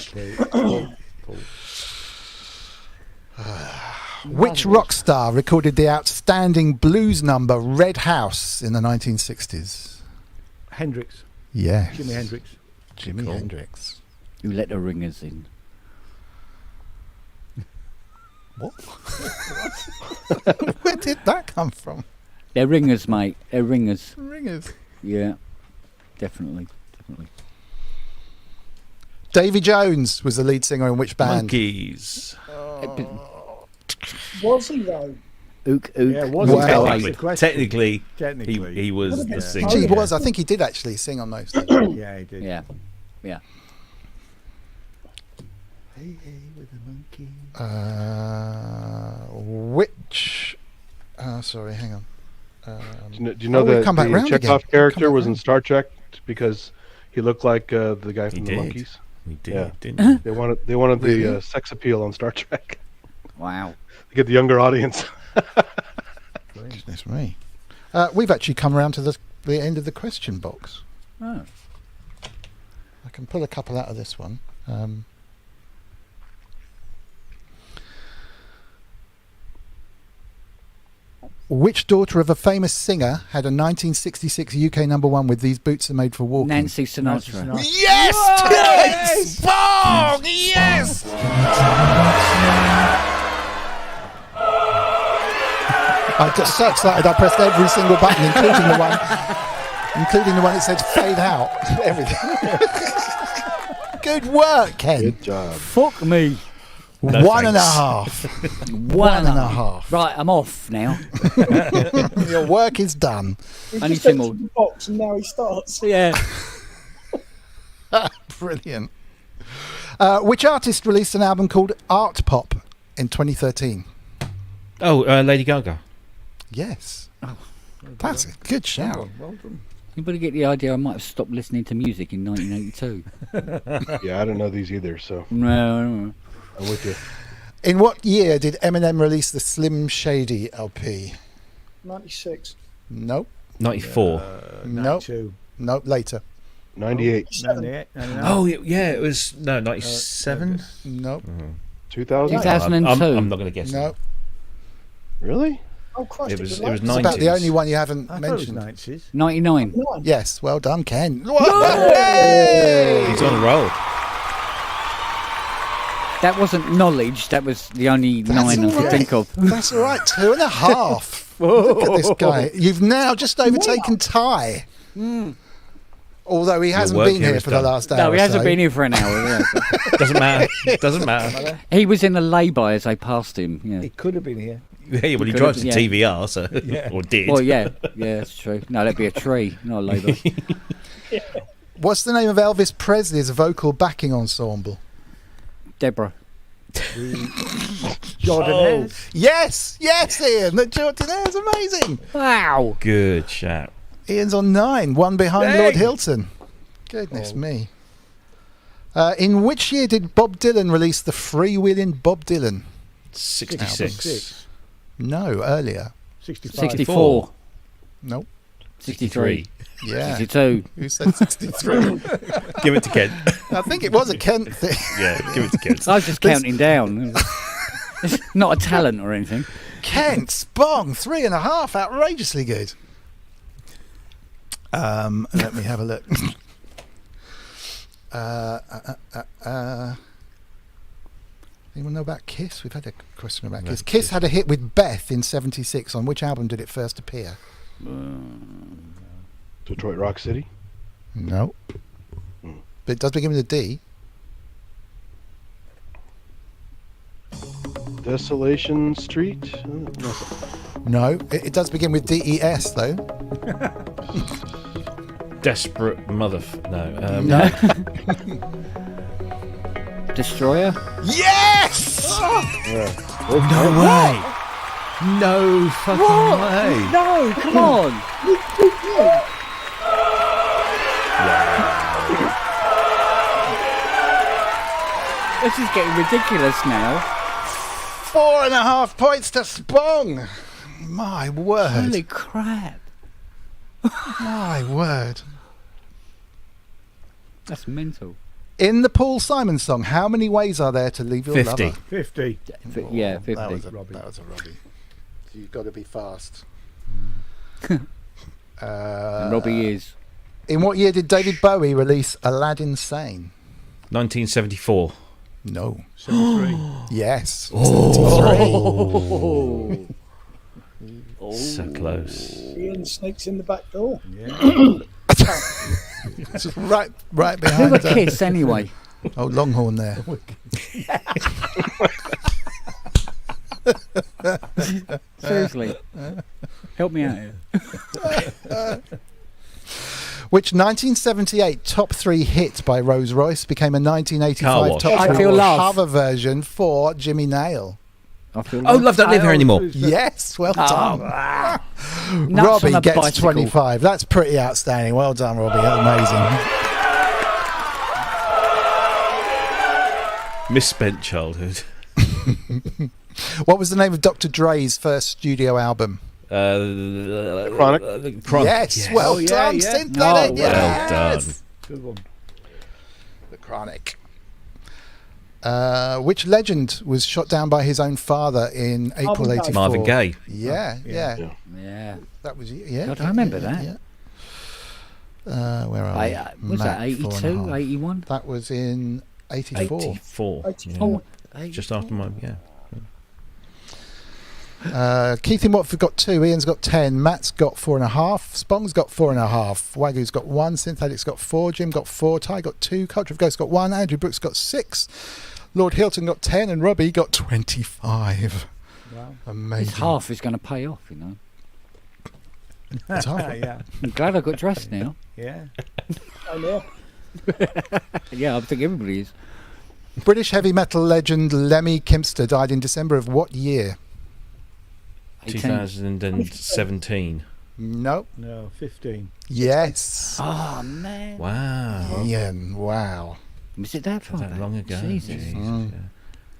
Which rock star recorded the outstanding blues number Red House in the 1960s? Hendrix. Yes. Jimi Hendrix. Jimi Hendrix. You let the ringers in. What? Where did that come from? They're ringers, mate. They're ringers. Ringers. Yeah, definitely. Davy Jones was the lead singer in which band? Monkeys. Was he though? Ook. Yeah, was Wow. it? Technically, That's the question. technically, he was the singer. Actually, he yeah. was. I think he did actually sing on most of them. Yeah, he did. Yeah. Hey, hey, with the monkey. Which? Sorry, hang on. Do you know we've that come back the round Chekhov again. character Come was back in Star Trek because he looked like the guy from the did. Monkeys? He did, Yeah. didn't he? They wanted Really? the sex appeal on Star Trek Wow. to get the younger audience. Goodness me. We've actually come around to the end of the question box. Oh. I can pull a couple out of this one. Which daughter of a famous singer had a 1966 UK #1 with These Boots Are Made for Walking? Nancy Sinatra. Yes! Yes! Bong! Yes! I'm just so excited. I pressed every single button, including the one that said fade out. Everything. Good work, Ken. Good job. Fuck me. No One and a thanks. half. One and a half. Right, I'm off now. Your work is done. He Only just two entered more. the box and now he starts. Yeah. Brilliant. Which artist released an album called Art Pop in 2013? Oh, Lady Gaga. Yes. That's a good shout. Well done. Anybody get the idea I might have stopped listening to music in 1982? Yeah, I don't know these either, so No. I'm with you. In what year did Eminem release the Slim Shady LP? 96. Nope. 94. Nope. 92. Nope. Later. 98. 98. 99. Oh, yeah, it was... No, 97? Nope. 2000? 2002. I'm not going to guess Nope. Really? Oh, Christ. It was It's 90s. about the only one you haven't I thought it was mentioned. 90s. 99. Yes. Well done, Ken. He's on a roll. That wasn't knowledge. That was the only That's 9 I all could right. think of. That's all right. 2.5. Look at this guy. You've now just overtaken Ty. Although he hasn't work been here here is for the done. last hour. No, he hasn't so. been here for an hour. Yeah. Doesn't matter. Doesn't matter. He was in a lay-by as they passed him. Yeah. It could have been here. Yeah, well, he Could've drives a been, TVR, so Yeah. or did. Well, yeah, that's true. No, that'd be a tree, not a labour. What's the name of Elvis Presley's vocal backing ensemble? Deborah. Jordanaires. Yes, Ian. The Jordanaires, amazing. Wow. Good shout. Ian's on 9, one behind Hey. Lord Hilton. Goodness me. In which year did Bob Dylan release the Freewheelin' Bob Dylan? 66. No, earlier. 65. 64. Nope. 63. Yeah. 62. Who said 63? Give it to Ken. I think it was a Kent thing. Yeah, give it to Ken. I was just counting down. It's not a talent or anything. Kent, Spong, 3.5, outrageously good. Let me have a look. Anyone know about Kiss? We've had a question about Kiss. Kiss had a hit with Beth in '76. On which album did it first appear? Detroit Rock City? No. But it does begin with a D. Desolation Street? No, it does begin with DES though. Desperate mother... No. No. Destroyer? Yes! No way. No fucking way. No, come on. This is getting ridiculous now. 4.5 points to Spong. My word. Holy crap. My word. That's mental. In the Paul Simon song, how many ways are there to leave your 50. lover? 50. Yeah, 50. That was a Robbie. So you've got to be fast. Robbie is. In what year did David Bowie release Aladdin Sane? 1974. No. 73. Yes. Oh. So close. Ian sneaks in the back door. Yeah. It's right Who behind were Kiss anyway? Oh, Longhorn there. Seriously. Help me out here. Which 1978 top 3 hit by Rolls Royce became a Car 1985 Wash. top I 3 Feel Love. cover version for Jimmy Nail? I feel Oh, Love Don't Live Here Anymore. Yes, well done. Nuts Robbie on a gets bicycle. 25. That's pretty outstanding. Well done, Robbie. Amazing. Misspent childhood. What was the name of Dr. Dre's first studio album? Chronic. Yes, well done. yeah. Synth that in. Well done. Yes. Good one. The Chronic. Which legend was shot down by his own father in April '84? Marvin Gaye. Yeah. That was God, I remember that. Yeah. Where are we? Was that 82, 81? That was in 84. 84. Yeah. Just after my Keith in Watford got 2, Ian's got 10, Matt's got 4.5, Spong's got 4.5, Wagyu's got 1, Synthetic's got 4, Jim got 4, Ty got 2, Culture of Ghost got 1, Andrew Brooks got 6, Lord Hilton got 10, and Robbie got 25. Wow. Amazing. This half is going to pay off, you know. It's half. Yeah. I'm glad I got dressed now. Yeah. I know. Yeah, I think everybody is. British heavy metal legend Lemmy Kimpster died in December of what year? 2017. Nope. No, 15. Yes. Oh, man. Wow. Yeah, wow. Was it that far? That long ago? Jesus. Yeah.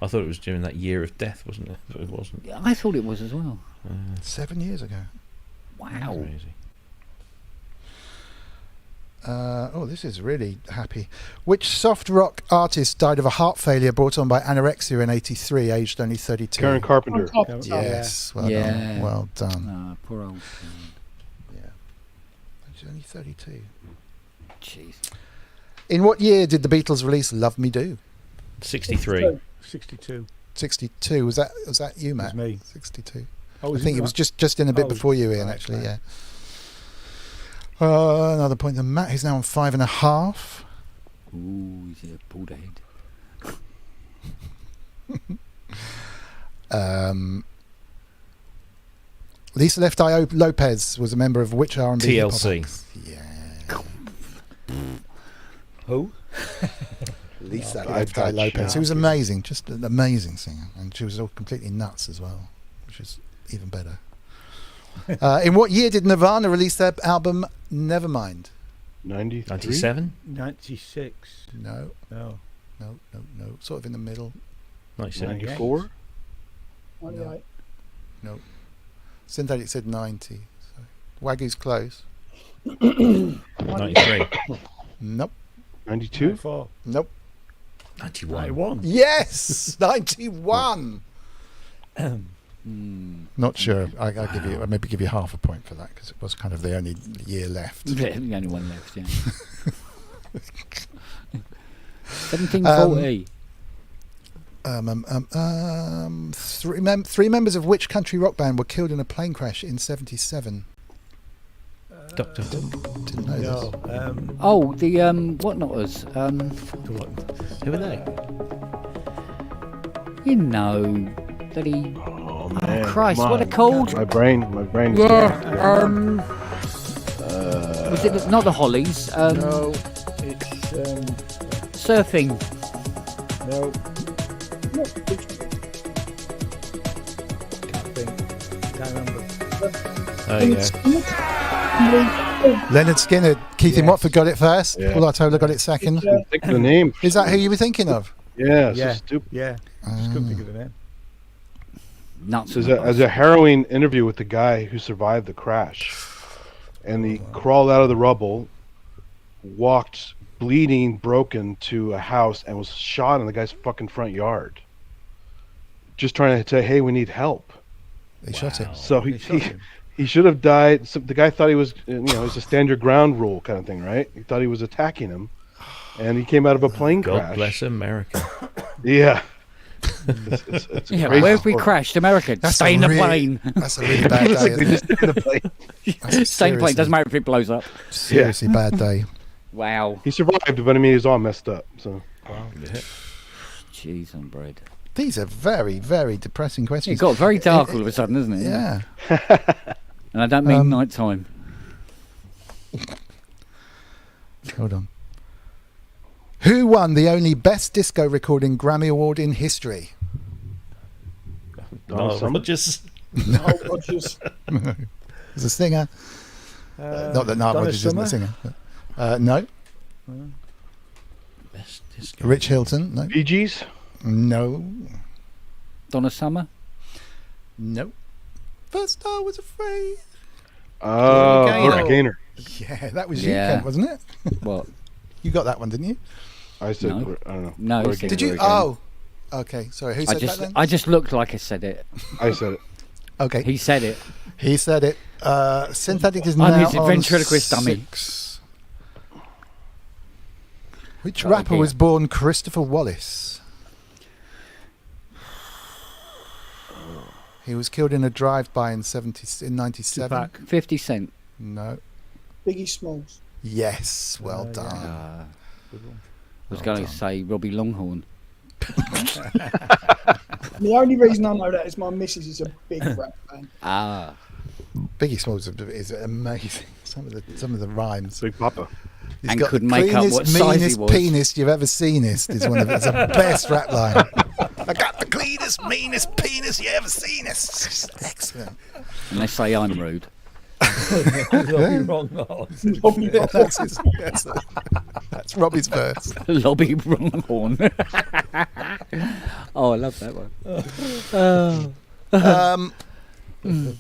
I thought it was during that year of death, wasn't it? But it wasn't. Yeah, I thought it was as well. 7 years ago. Wow. Crazy. This is really happy. Which soft rock artist died of a heart failure brought on by anorexia in '83, aged only 32? Karen Carpenter. Yes, well done. Well done. Poor old. Yeah, she's only 32. Jeez. In what year did the Beatles release "Love Me Do"? 63. 62. 62. Was that you, Matt? It was me. 62. Oh, I think it was just in a bit before you, Ian. Actually, yeah. Another point to Matt, who's now on 5.5. Ooh, he's a bald head. Lisa Left Eye Lopez was a member of which R&B? TLC. Yeah. Who? Lisa Left Eye Lopez. She was amazing, just an amazing singer, and she was all completely nuts as well, which is even better. In what year did Nirvana release their album Nevermind? 93? 97? 96. No. No. Sort of in the middle. 94? 98. No. Synthetic said 90. So. Wagyu's close. 93. Nope. 92? 94. Nope. 91. Yes, 91. Not sure. I'll maybe give you half a point for that because it was kind of the only year left. Yeah, the only one left. Yeah. 1740. Three members of which country rock band were killed in a plane crash in '77? Doctor. Didn't know this. The Whatnotters. Who are they? You know that he. Oh, man. Christ! What are they called? My brain. Is Was it not the Hollies? No, it's Surfing. no. Can't remember. Oh yeah. Leonard Skinner. Keith in Yes. Watford got it first. Yeah. Paul Artola got it second. Think of the name. Is that who you were thinking of? Yeah, Yeah. so stupid. Yeah. Just couldn't think of the name. Nuts. There's a harrowing interview with the guy who survived the crash, and he crawled out of the rubble, walked bleeding, broken to a house, and was shot in the guy's fucking front yard. Just trying to say, "Hey, we need help." They shot him. So They shot him. he should have died. So the guy thought he was, it's a stand your ground rule kind of thing, right? He thought he was attacking him, and he came out of a plane God crash. bless America. Yeah. It's Yeah, crazy where have we story. crashed? America. Stay in the plane. That's a really bad day. They just Isn't stay in the plane. it? Stay in the plane. Doesn't matter if it blows up. Seriously bad day. Wow. He survived, but I mean, he's all messed up. So Cheese on bread. These are very, very depressing questions. It got very dark all of a sudden, isn't it? Yeah. And I don't mean night time. Hold on. Who won the only Best Disco Recording Grammy Award in history? No, Rogers. No, Rogers. As a singer. Not that Nile Donna Rodgers isn't a Summer? singer. No. Best disco. Rich Hilton. No. Bee Gees? No. Donna Summer. No. First I was afraid. Gloria Gaynor. Yeah, that was you, Yeah. Kent, wasn't it? What? You got that one, didn't you? I said, No. I don't know. No, Gloria he said Gaynor. Did you? Gloria Gaynor. Oh, Okay, sorry. Who said that then? I just looked like I said it. I said it. Okay. He said it. He said it. Synthetic is I'm now his on ventriloquist dummy. 6. Which rapper was born Christopher Wallace? He was killed in a drive-by in 97. 50 Cent. No. Biggie Smalls. Yes, well done. I was going to say Robbie Longhorn. The only reason I know that is my missus is a big rap fan. Ah. Biggie Smalls is amazing. Some of the rhymes. Big Papa. He's And got could the make up what size he meanest was. penis you've ever seen. Is one of it's the best rap line. I got the cleanest, meanest penis you ever seen. It's excellent. And they say I'm rude. Lobby wrong. That's Robbie's verse. Lobby Longhorn. Oh, I love that one.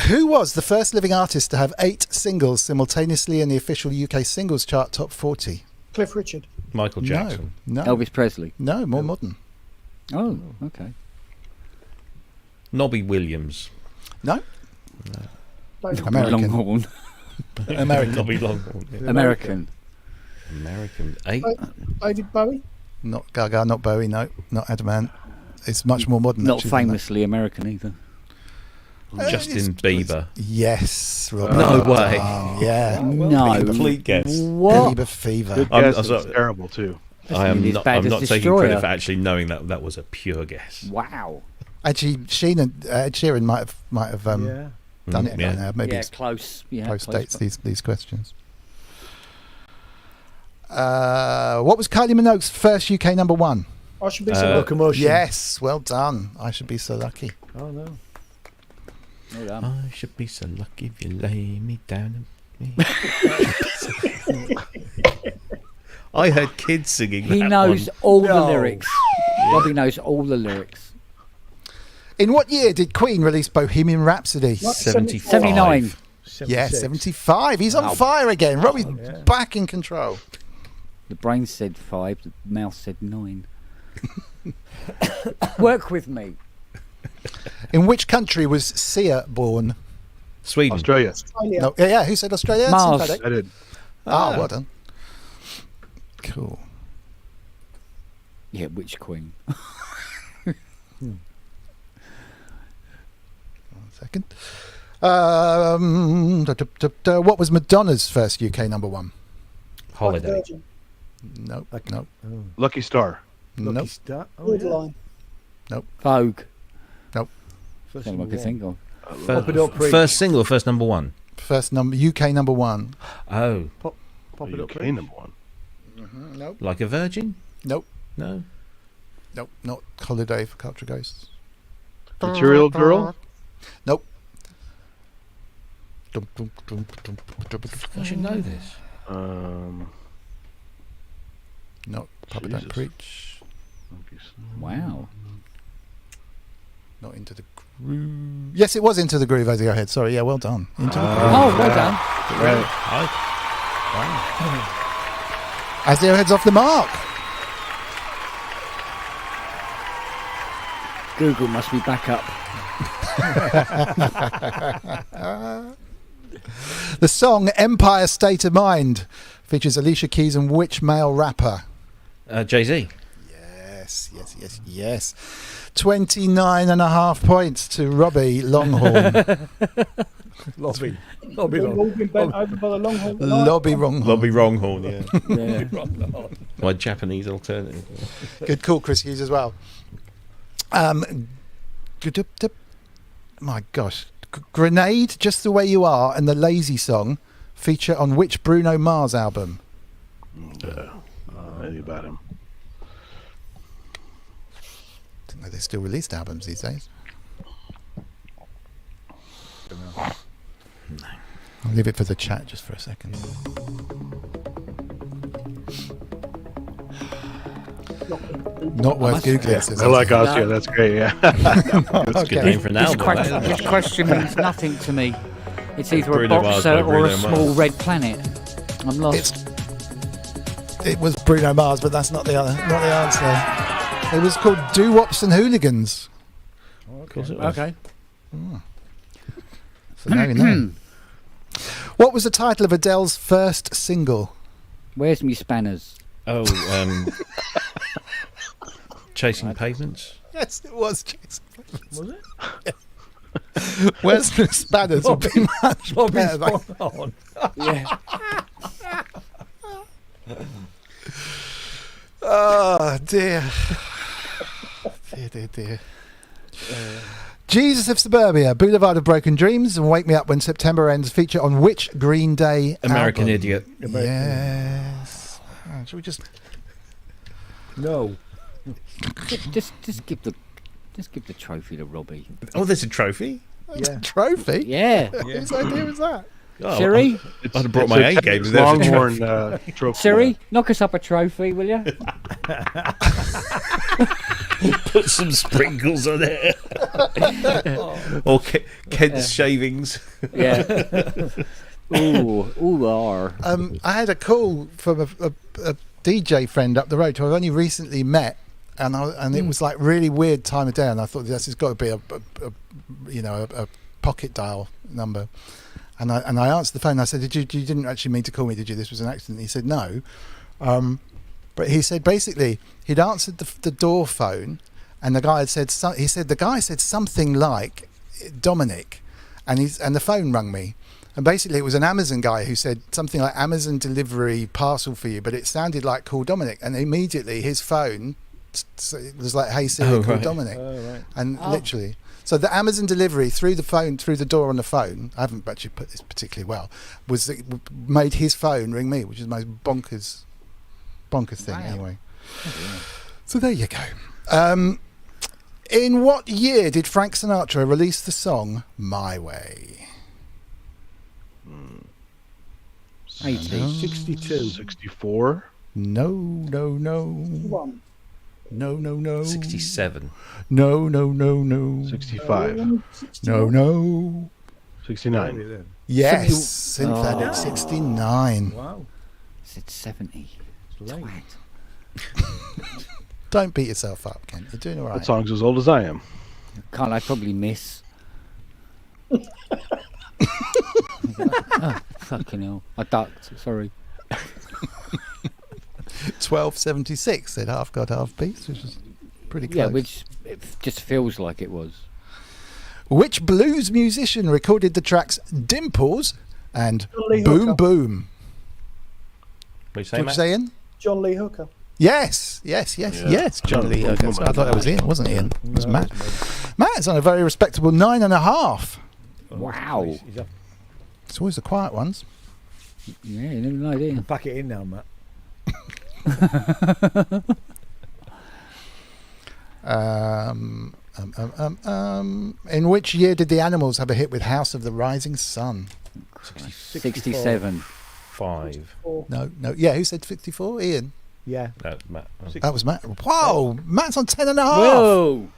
Who was the first living artist to have 8 singles simultaneously in the official UK singles chart top 40? Cliff Richard. Michael Jackson. No. Elvis Presley. No, more modern. Oh, okay. Nobby Williams. No. American. Longhorn. American. Nobby Longhorn. Yeah. American. 8. David Bowie. Not Gaga, not Bowie, no. Not Adamant. It's much more modern. Not actually, than that. famously American either. Justin Bieber. Yes, Rob. No way. Yeah. No. Complete guess. What? Bieber fever. Good guess. It's terrible too. I'm as not bad as taking Destroyer. credit for actually knowing that was a pure guess. Wow. Actually, Ed Sheeran might have done it by now. Maybe Yeah, it's close. Yeah, close close, dates these questions. What was Kylie Minogue's first UK number 1? I should be so lucky. Locomotion. Yes, well done. I should be so lucky. Oh no. Well done. I should be so lucky if you lay me down. I heard kids singing He that knows one. all the lyrics. Robbie knows all the lyrics. In what year did Queen release Bohemian Rhapsody? 79. Yeah, 75. He's on fire again. Robbie's back in control. The brain said 5, the mouth said 9. Work with me. In which country was Sia born? Sweden. Australia. Australia. No, yeah, who said Australia? Mars. Synthetic. I did. Oh, well done. Cool. Yeah, which Queen? 1 second. What was Madonna's first UK number 1? Holiday. Virgin. Nope. Like, Nope. Lucky Star. Lucky Nope. Star. Oh, Borderline. Vogue. First That's what I could think of. Pop it up, preach. First single, first number 1. First UK number 1. Oh, Pop it up, UK preach. number 1. Nope. like a virgin? Nope. No. Nope. Not Holiday for Culture Ghosts. Material Girl. Nope. I should know this. Not Papa Don't Jesus. Preach. Wow. Not Into the Groove. Yes, it was Into the Groove as you go ahead. Sorry, yeah, well done. Into the Groove. Oh, well done. As the heads off the mark. Google must be back up. The song Empire State of Mind features Alicia Keys and which male rapper? Jay-Z. Yes. 29.5 points to Robbie Longhorn. Lobby. We've all been bent over by the Longhorn. tonight. Lobby Longhorn. Lobby Wronghorn, yeah. Yeah. My Japanese alternative. Good call, Chris Hughes, as well. My gosh. Grenade, Just the Way You Are, and the Lazy Song feature on which Bruno Mars album? Anything about him. Didn't know they still released albums these days. I'll leave it for the chat just for a second. Not worth googling. says I like Ozzy. Oscar. That's great. Yeah. That's a good name for an This album. this question means nothing to me. It's either Bruno a Mars boxer by or Bruno a small Mars. red planet. I'm lost. It was Bruno Mars, but that's not the answer. It was called Doo-Wops and Hooligans. Of course it was. Okay. So now you know. What was the title of Adele's first single? Where's me spanners? Oh, Chasing Pavements. Yes, it was Chasing Pavements. Was it? Where's the spanners? Would be much better. On. Yeah. Oh dear. Dear. Jesus of Suburbia, Boulevard of Broken Dreams, and Wake Me Up When September Ends feature on which Green Day American album? Idiot. Yes. Should we just? No. Just give the trophy to Robbie. Oh, there's a trophy? Yeah. Trophy? Yeah. Whose idea was that? Oh, Siri? I'd have brought my A game. Longhorn trophy. Siri, knock us up a trophy, will you? Put some sprinkles on it. Or Kent's shavings. Yeah. Ooh, R. I had a call from a DJ friend up the road who I've only recently met, and it was like really weird time of day, and I thought this has got to be a pocket dial number. And I answered the phone. And I said, you didn't actually mean to call me, did you? This was an accident. He said, no. But he said basically he'd answered the door phone, and the guy had said the guy said something like Dominic, and the phone rang me, and basically it was an Amazon guy who said something like Amazon delivery parcel for you, but it sounded like call Dominic, and immediately his phone it was like, hey Siri, call Dominic, and literally. So the Amazon delivery through the door on the phone, I haven't actually put this particularly well, made his phone ring me, which is the most bonkers thing anyway. Oh, yeah. So there you go. In what year did Frank Sinatra release the song My Way? 80. 62. 64. No. 1. No. 67. No. 65. No. 69. Yes, Synthetic 69. Wow. Said 70. Late. Don't beat yourself up, Kent. You're doing all right. That song's as old as I am. Can't I probably miss? Oh, fucking hell. I ducked, sorry. 1276 said half God, half beast, which was pretty close. Yeah, which it just feels like it was. Which blues musician recorded the tracks Dimples and Lee Boom Hooker. Boom? What What you saying? John Lee Hooker. Yes, John Lee Hooker. I thought that was Ian, wasn't Ian? It was Matt. Matt's on a very respectable 9.5. Wow. It's always the quiet ones. Yeah, you never know, do you? Pack it in now, Matt. In which year did the Animals have a hit with House of the Rising Sun? 67. 5. No. Yeah, who said 54? Ian. Yeah. No, Matt. That was Matt. Whoa, Matt's on 10.5. Whoa.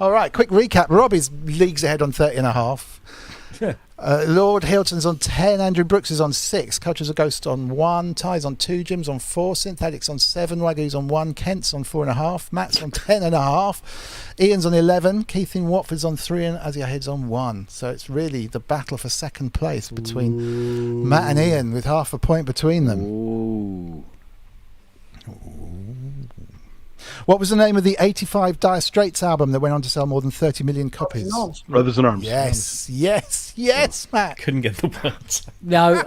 All right, quick recap. Robbie's leagues ahead on 30.5. Lord Hilton's on 10. Andrew Brooks is on 6. Cultures of Ghost on 1. Ty's on 2. Jim's on 4. Synthetics on 7. Waggoo's on 1. Kent's on 4.5. Matt's on 10.5. Ian's on 11. Keith in Watford's on 3. And Azia Head's on 1. So it's really the battle for second place between Matt and Ian, with half a point between them. Ooh. What was the name of the 85 Dire Straits album that went on to sell more than 30 million copies? Brothers in Arms. Yes, Matt. Couldn't get the words. No,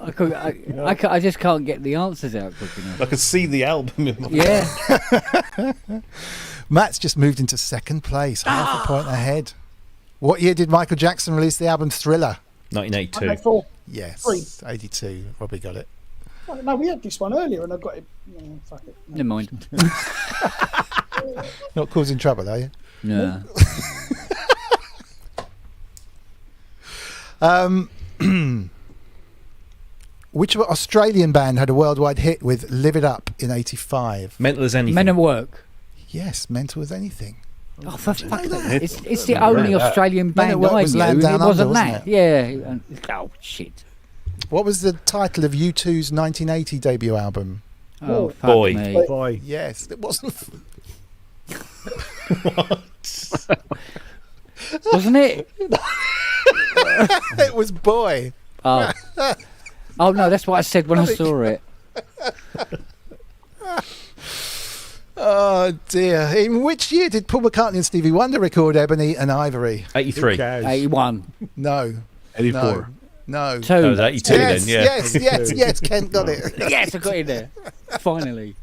I just can't get the answers out quick enough. I could see the album in my Yeah. Matt's just moved into second place, half a point ahead. What year did Michael Jackson release the album Thriller? 1982. 4. Yes, 3. 82. Robbie got it. Oh, no, we had this one earlier and I got it. Oh, fuck it. No. Never mind. Not causing trouble, are you? No. Which Australian band had a worldwide hit with Live It Up in 85? Mental as Anything. Men at Work. Yes, Mental as Anything. Oh, for fuck's sake. It's the only Australian Men at band Work I was knew. Land It Down wasn't Under, that. wasn't Yeah. Oh, shit. What was the title of U2's 1980 debut album? Oh, fuck Boy. me. Boy. Yes, it wasn't. Wasn't it? It was Boy. Oh. Oh no, that's what I said when I saw it. Oh dear. In which year did Paul McCartney and Stevie Wonder record Ebony and Ivory? 83. 81. No. 84. No. 2. That was 82 Yes, then, yeah. yes, Kent got it. Yes, I got in there. Finally.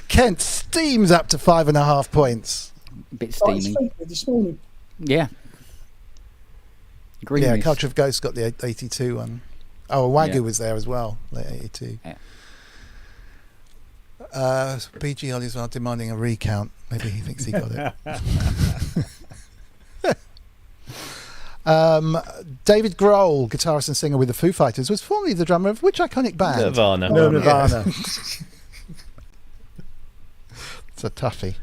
Kent steams up to 5.5 points. A bit Oh, it's steamy. Speaker this morning. Yeah. Green Yeah, mist. Culture of Ghosts got the 82 one. Oh, Wagyu Yeah. was there as well, late 82. Yeah. BG Holly's well demanding a recount. Maybe he thinks he got it. David Grohl, guitarist and singer with the Foo Fighters, was formerly the drummer of which iconic band? Nirvana. No, Nirvana. It's a toughie.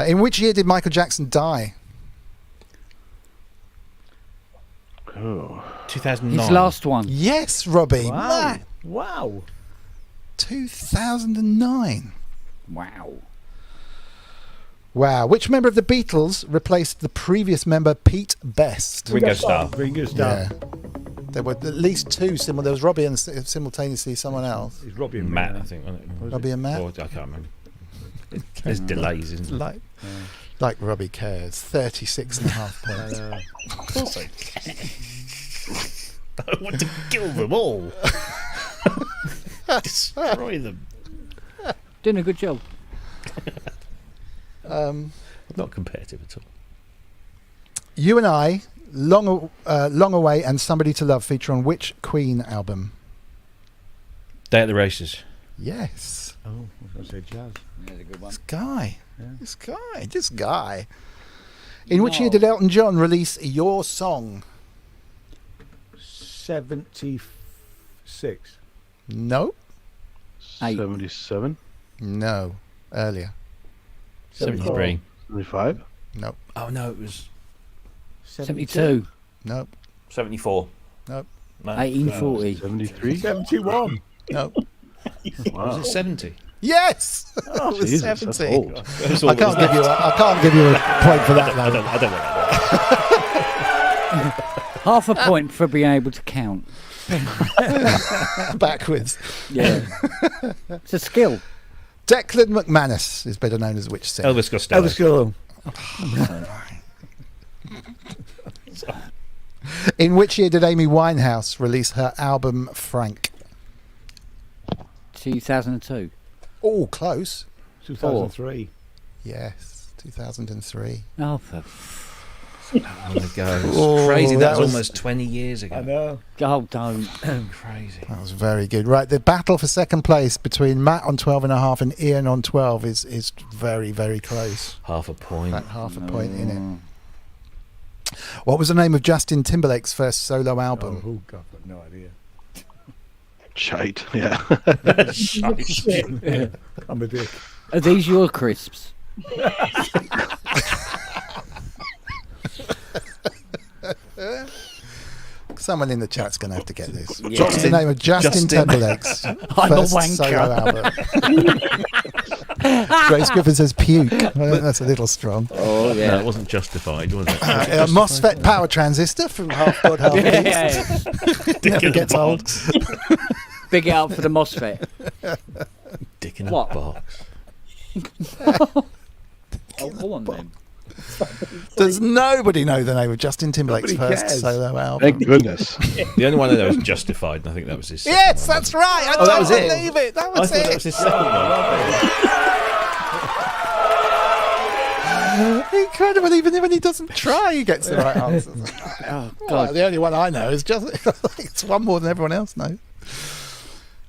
In which year did Michael Jackson die? Oh. 2009. His last one. Yes, Robbie. Wow. Wow. 2009. Wow. Wow. Which member of the Beatles replaced the previous member, Pete Best? Ringo Starr. Ringo Starr. Yeah. There were at least two. There was Robbie and simultaneously someone else. It's Robbie and Matt, me. I think. Wasn't it? Robbie and Matt? Or, I can't remember. There's delays, isn't there? Like Robbie cares. 36.5 points. Of course I want to kill them all. Destroy them. Doing a good job. Not competitive at all. You and I, Long Away and Somebody to Love feature on which Queen album? Day at the Races. Yes. Oh, I was going to say jazz. That's a good one. This guy. In which year did Elton John release Your Song? 76. No. 77. No. Earlier. 73. 75. No. Oh, no, it was 72. No. 74. No. 1840. 73. 71. No. Wow. Was it 70? Yes. Oh, it was Jesus, that's 70. old. I can't give you a point for that. I don't want that. Half a point for being able to count. Backwards. Yeah. It's a skill. Declan McManus is better known as which singer? Elvis Costello. Elvis Costello. In which year did Amy Winehouse release her album Frank? 2002. Oh, close. 2003. Yes, 2003. Oh, for Oh my God. It's Oh, crazy. That that was was- almost 20 years ago. I know. oh, don't. Crazy. That was very good. Right, the battle for second place between Matt on 12.5 and Ian on 12 is very, very close. Half a point. Like half a point in it. What was the name of Justin Timberlake's first solo album? Oh, God, I've got no idea. Shite. Yeah. Yeah. I'm a dick. Are these your crisps? Someone in the chat's going to have to get this. Yeah. What's the name of Justin Timberlake's I'm a first wanker. solo album? Grace Griffin says puke. Well, that's a little strong. Oh, yeah. No, it wasn't justified, was it? A MOSFET power transistor from Half God, Half Yeah, Beast. yeah. Never gets old. Big it up for the MOSFET. Dick in a What? box. Oh, go on then. Does nobody know the name of Justin Timberlake's Nobody first cares. solo album? Thank goodness. The only one I know is Justified, and I think that was his second Yes, one, that's wasn't right. I Oh, that don't was it? believe it. That I was thought it. that was his second one. Incredible. Even when he doesn't try, he gets the right answer. Oh, Well, God. the only one I know is just it's one more than everyone else knows.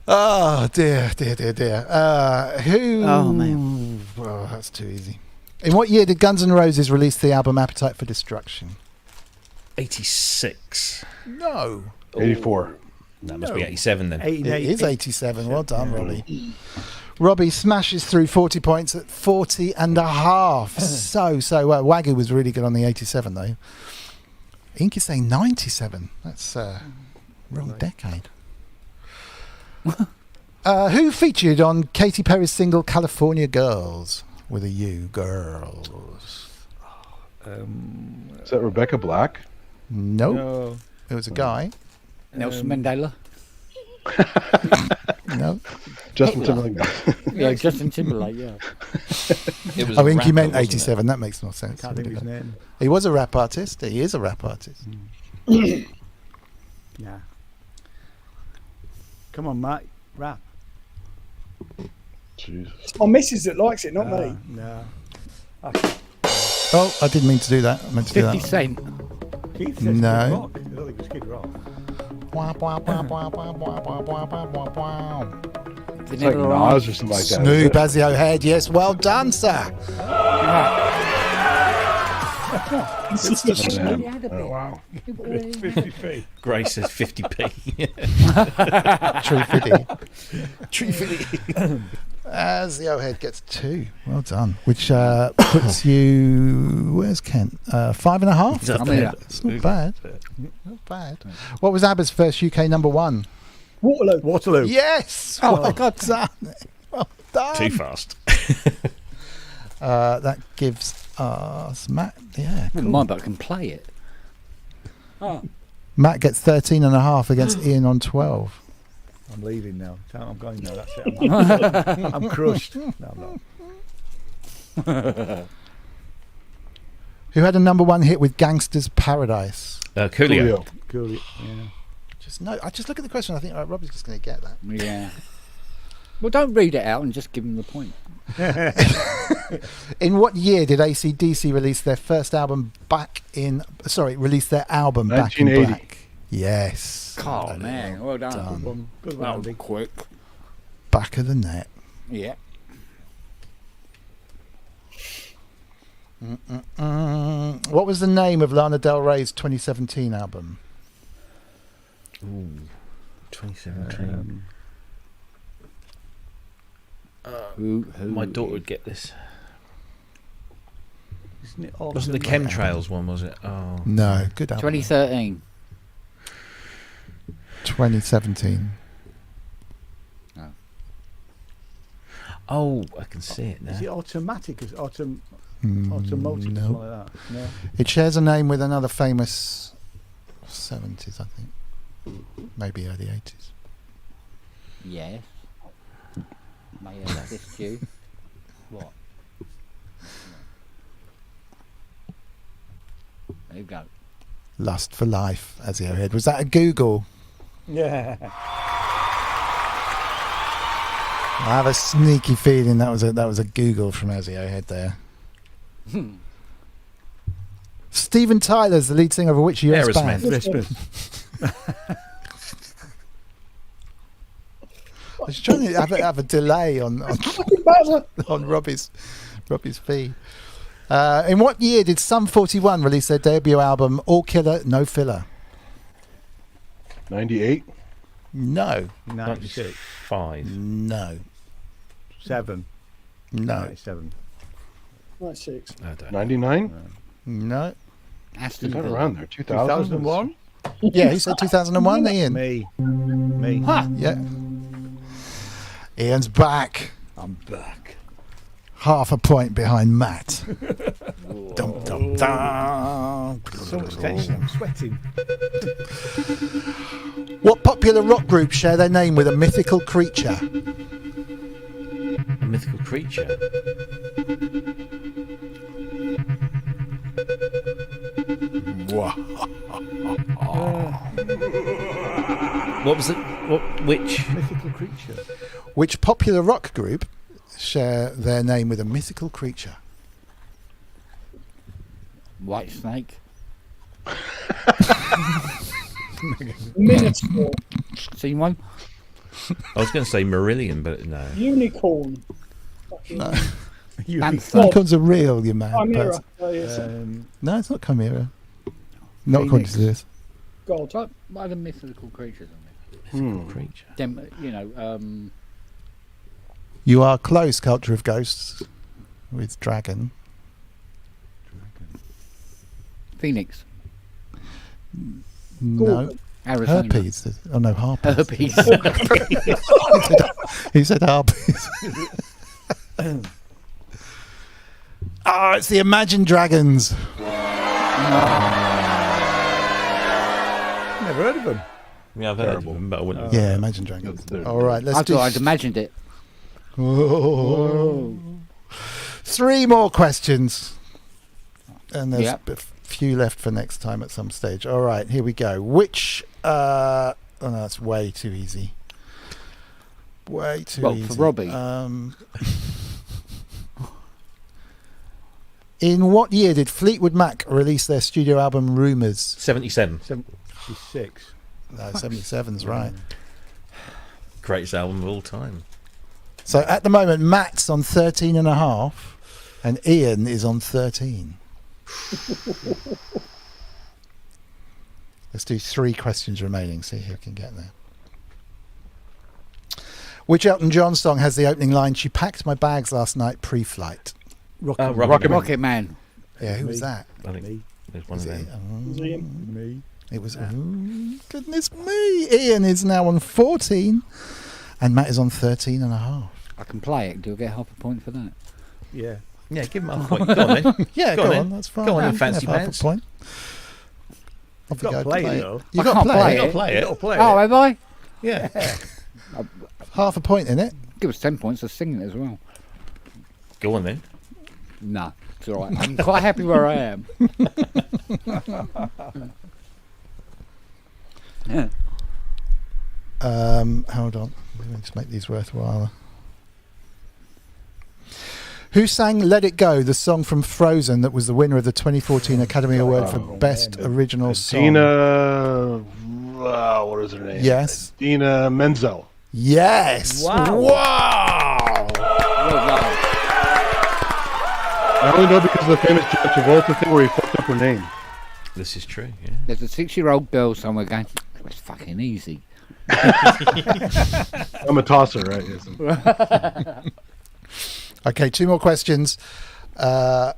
Oh dear. Who? Oh, man. Oh, that's too easy. In what year did Guns N' Roses release the album Appetite for Destruction? 86. No. 84. That must be 87 then. It is 87. Well done, Robbie. Robbie smashes through 40 points at 40 and a half. so well. Wagyu was really good on the 87, though. Ink is saying 97. That's wrong decade. Who featured on Katy Perry's single California Girls? with a U. Girls. Is that Rebecca Black? Nope. No. It was a guy. Nelson Mandela. No. Justin Hitler. Timberlake. Yeah, Justin Timberlake. Yeah. It was I a think he rapper, meant wasn't it? 87. That makes more sense. Can't think of his name. He was a rap artist. He is a rap artist. Yeah. Come on, Matt. Rap. Jesus. It's my missus that likes it, not me. No. Oh, I didn't mean to do that. I meant to do 50 that. Cent. Keith says No. Kid Rock. I don't think it was Kid Rock. Wah, wah, wah, wah, wah, wah, wah, wah, wah, wah, wah. It's like Nas or something like that. Snoop Azio Head. Yes, well done, sir. Oh, wow. 50p. Grace says 50p. True fitty. True fitty. Azio Head gets 2. Well done. Which puts you. Where's Kent? 5.5. That's not bad. Not bad. What was ABBA's first UK number 1? Waterloo. Waterloo. Yes. Well done. Well done. Too fast. That gives us Matt. Yeah. Wouldn't mind, but I can play it. Oh. Matt gets 13.5 against Ian on 12. I'm leaving now. I'm going now. That's it. I'm crushed. No, I'm not. Who had a number 1 hit with Gangster's Paradise? Coolio. Cool. Yeah. I just look at the question. I think Robbie's just going to get that. Yeah. Well, don't read it out and just give him the point. In what year did AC/DC release their first album release their album Back in 1980. Black? Yes. Oh, man. Well done. Good That one, was Andy. quick. Back of the net. Yeah. What was the name of Lana Del Rey's 2017 album? Ooh, 2017. My daughter would get this. Isn't it Wasn't the chemtrails one, was it? Oh. No, good album. 2013. 2017. Oh, I can see it now. Is it automatic? Is automotive? No. Something like that. No. It shares a name with another famous 70s, I think. Maybe early 80s. Yes. May I assist you? What? There you go. Lust for Life, as you heard. Was that a Google? Yeah. I have a sneaky feeling that was a Google from Azio Head there. Steven Tyler's the lead singer of which US band? I was trying to have a delay on Robbie's feed. In what year did Sum 41 release their debut album All Killer No Filler? 98. No. 96. 5. No. 7. No. 97. 96. 99. No. Is that around there? 2001. Yeah, he said 2001, Ian. Me. Huh. Yeah. Ian's back. I'm back. Half a point behind Matt. Dum, dum, dum. So much tension. I'm sweating. What popular rock group share their name with a mythical creature? A mythical creature? What was it? Which mythical creature? Which popular rock group share their name with a mythical creature? White Snake. Minotaur. Seen one? I was going to say Marillion, but no. Unicorn. No. Panther. Unicorns are real, you man. Chimera. But- Oh, yes. no, it's not Chimera. Not according to this. God. What are the mythical creatures on it? Mythical creature. Them, you know, You are close, Culture of Ghosts, with Dragon. Phoenix. No. Arizona. Herpes. Oh no, harpies. Herpes. He said harpies. Oh, it's the Imagine Dragons. Never heard of them. Yeah, I've heard of them, but I wouldn't. Yeah, Imagine Dragons. All right, let's I do. thought I'd imagined it. Whoa. 3 more questions, and there's Yep. a few left for next time at some stage. All right, here we go. Which? Oh no, that's way too easy. Way too Well, easy. for Robbie. In what year did Fleetwood Mac release their studio album Rumours? 77. 76. No, 77's right. Greatest album of all time. So at the moment, Matt's on 13.5 and Ian is on 13. Let's do 3 questions remaining, see who can get there. Which Elton John song has the opening line, "She packed my bags last night pre-flight"? Rocket Man. Yeah, who was that? I think there's one of them. Me. It was. Goodness me! Ian is now on 14 and Matt is on 13.5. I can play it. Do I get half a point for that? Yeah. Yeah, give him half a point. Go on then. Yeah, go on. That's fine. Go on, You then, can fancy have half a pants. point. You've got to play it, though. You've I got to can't play play it. it. You've got to play You've got to it. play Oh, it. have I? Yeah. Half a point in it. Give us 10 points for singing it as well. Go on then. No, it's all right. I'm quite happy where I am. Yeah. Hold on. Let's make these worthwhile. Who sang "Let It Go," the song from Frozen that was the winner of the 2014 Academy Award for Best Original Song? Dina, what is her name? Yes. Dina Menzel. Yes. Wow. Wow. I only know because of the famous John Travolta thing where he fucked up her name. This is true, yeah. There's a 6-year-old girl somewhere going, it's fucking easy. I'm a tosser, right? Yes. Okay, 2 more questions. In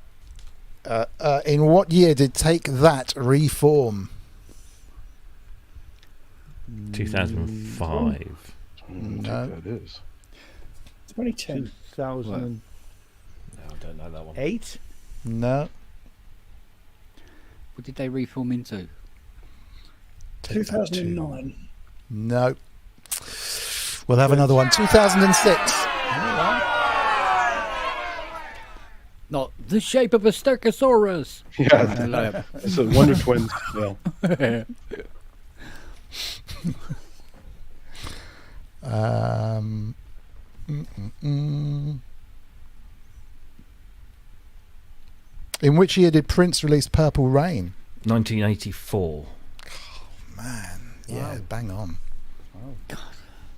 what year did Take That reform? 2005. No. That is. 2010. 2008? No, I don't know that one. No. What did they reform into? Take That 2009. No. We'll have another one. 2006. Not the shape of a Stegosaurus. Yeah, it's a Wonder Twins. Yeah. In which year did Prince release Purple Rain? 1984. Man, yeah, bang on. God,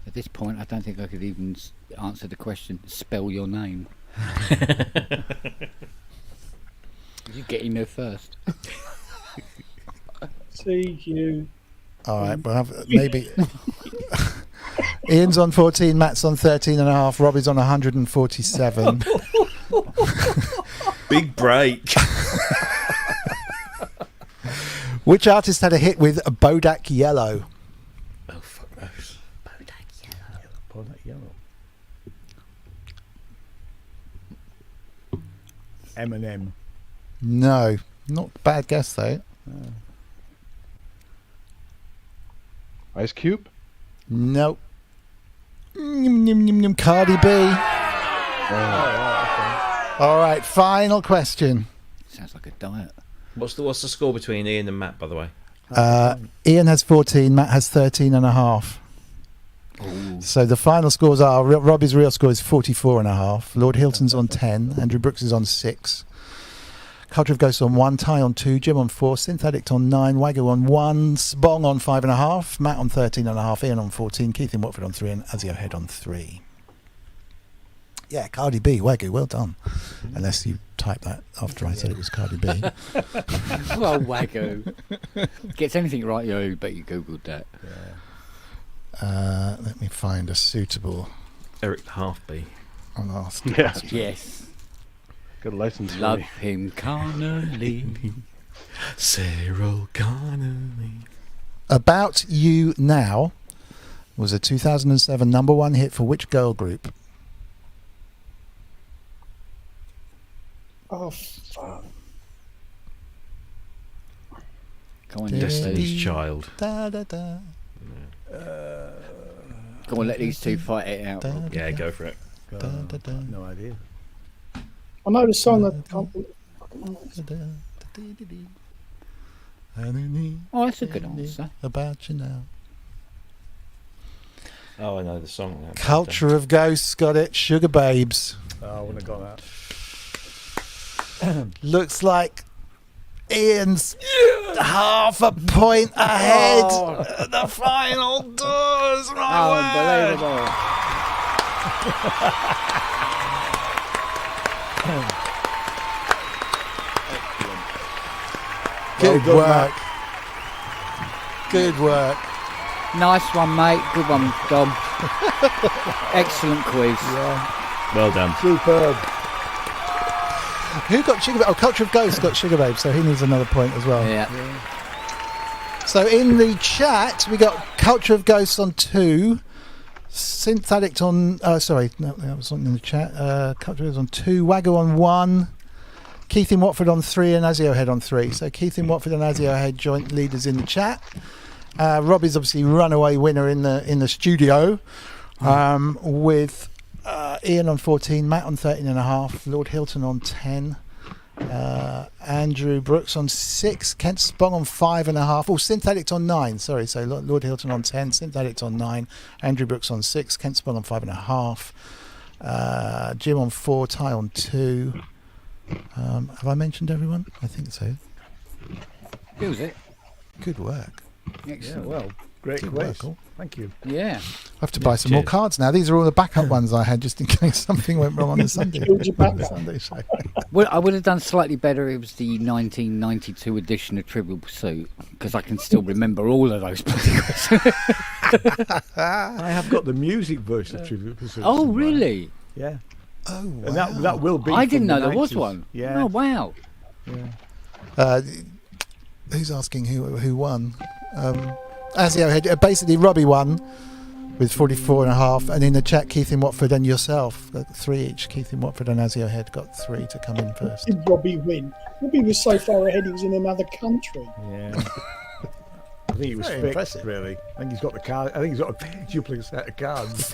at this point, I don't think I could even answer the question, spell your name. You get in there first. CU. All right, we'll have maybe. Ian's on 14, Matt's on 13.5, Robbie's on 147. Big break. Which artist had a hit with Bodak Yellow? Oh, fuck knows. Bodak Yellow. Eminem. No, not a bad guess though. Ice Cube? Nope. Cardi B. All right, final question. Sounds like a diet. What's the score between Ian and Matt, by the way? Ian has 14, Matt has 13.5. So the final scores are Robbie's real score is 44.5. Lord Hilton's on 10. Andrew Brooks is on 6. Culture of Ghosts on 1. Ty on 2. Jim on 4. Synth Addict on 9. Wagyu on 1. Spong on 5.5. Matt on 13.5. Ian on 14. Keith in Watford on 3. And Azio Head on 3. Yeah, Cardi B. Wagyu, well done. Unless you type that after I said it was Cardi B. Well, Wagyu. Gets anything right, you bet you Googled that. Let me find a suitable Eric Halfby. last. Yeah. Yes. Good license. Love him carnally. Cyril Connolly. About You Now was a 2007 number 1 hit for which girl group? Oh, fuck. Come on, Destiny's Child. Da, da, da. Come on, let these two fight it out. Yeah, go for it. No idea. I know the song. Oh, that's a good answer. About you now. Oh, I know the song. Culture of Ghosts got it. Sugar Babes. Oh, I wouldn't have got that. Looks like Ian's half a point ahead at the final doors. Unbelievable. Good work. Good work. Nice one, mate. Good one, Dom. Excellent quiz. Yeah. Well done. Superb. Who got Sugar Babe? Oh, Culture of Ghosts got Sugar Babe, so he needs another point as well. Yeah. So in the chat, we got Culture of Ghosts on 2, Synth Addict on... sorry, no, that was not in the chat. Culture of Ghosts on 2, Waggo on 1, Keith in Watford on 3, and Azio Head on 3. So Keith in Watford and Azio Head joint leaders in the chat. Robbie's obviously runaway winner in the studio, with Ian on 14, Matt on 13.5, Lord Hilton on 10, Andrew Brooks on 6, Kent Spong on 5.5. Oh, Synth Addict on 9. Sorry, so Lord Hilton on 10, Synth Addict on 9, Andrew Brooks on 6, Kent Spong on 5.5, Jim on 4, Ty on 2. Have I mentioned everyone? I think so. Feels it. Good work. Excellent. Yeah, well, great Good quiz. work, all. Thank you. Yeah. I have to buy some more cards now. These are all the backup ones I had just in case something went wrong on the Sunday. Sunday show. Well, I would have done slightly better if it was the 1992 edition of Trivial Pursuit, because I can still remember all of those bloody questions. I have got the music version of Trivial Pursuit. Oh, somewhere. really? Yeah. Oh, wow. And that will be. I from didn't the know there was 90s. one. Yeah. Oh, wow. Yeah. Who's asking who won? Azio had basically Robbie won with 44.5, and in the chat Keith in Watford and yourself got 3 each. Keith in Watford and Azio Head got 3 to come in first. Did Robbie win? Robbie was so far ahead he was in another country. Yeah. I think he was Very fixed, impressive. really. I think he's got the card. I think he's got a duplicate set of cards.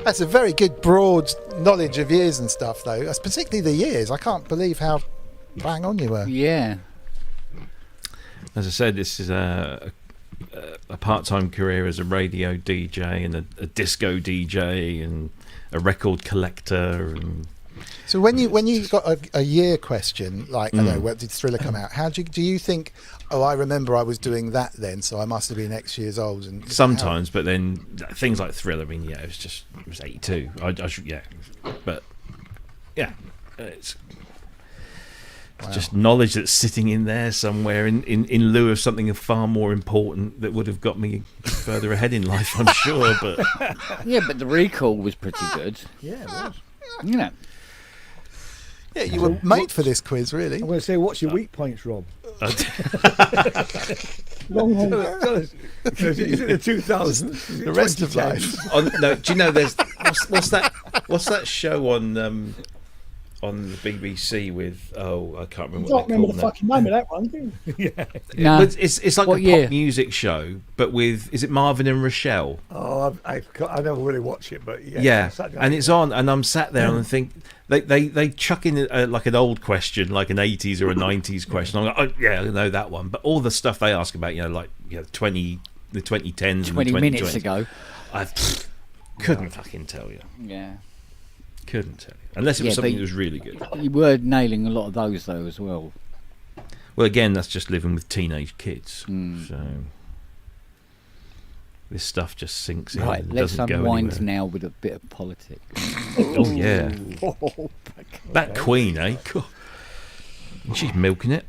That's a very good broad knowledge of years and stuff, though. That's particularly the years. I can't believe how bang on you were. Yeah. As I said, this is a part-time career as a radio DJ and a disco DJ and a record collector. And so when you got a year question, like I don't know, where did Thriller come out? How do you think? Oh, I remember I was doing that then, so I must have been X years old. And sometimes, but then things like Thriller. I mean, yeah, it was 82. I should, yeah, but yeah, it's. Wow. Just knowledge that's sitting in there somewhere in lieu of something far more important that would have got me further ahead in life, I'm sure. But yeah, but the recall was pretty good. Yeah, it was. You know. Yeah, you were made for this quiz, really. I'm going to say, what's your weak points, Rob? Long haul. Is it the 2000s? The rest of life. No, do you know there's what's that show on the BBC with I can't remember. You what can't they're remember called the now. fucking name of that one, do you? Yeah. No. It's like What a year? pop music show, but with is it Marvin and Rochelle? Oh, I never really watch it, but yeah. Yeah, Saturday and night. it's on, and I'm sat there and I think they chuck in like an old question, like an 80s or a 90s question. I'm like, oh yeah, I know that one, but all the stuff they ask about, the 2010s, 20 and the 2020s, minutes ago. I couldn't fucking tell you. Yeah. Couldn't tell you. Unless it was Yeah, something but that was really good. You were nailing a lot of those, though, as well. Well, again, that's just living with teenage kids. So this stuff just sinks in. Right, and let's doesn't go unwind anywhere. now with a bit of politics. Oh, yeah. That Queen, eh? God. She's milking it.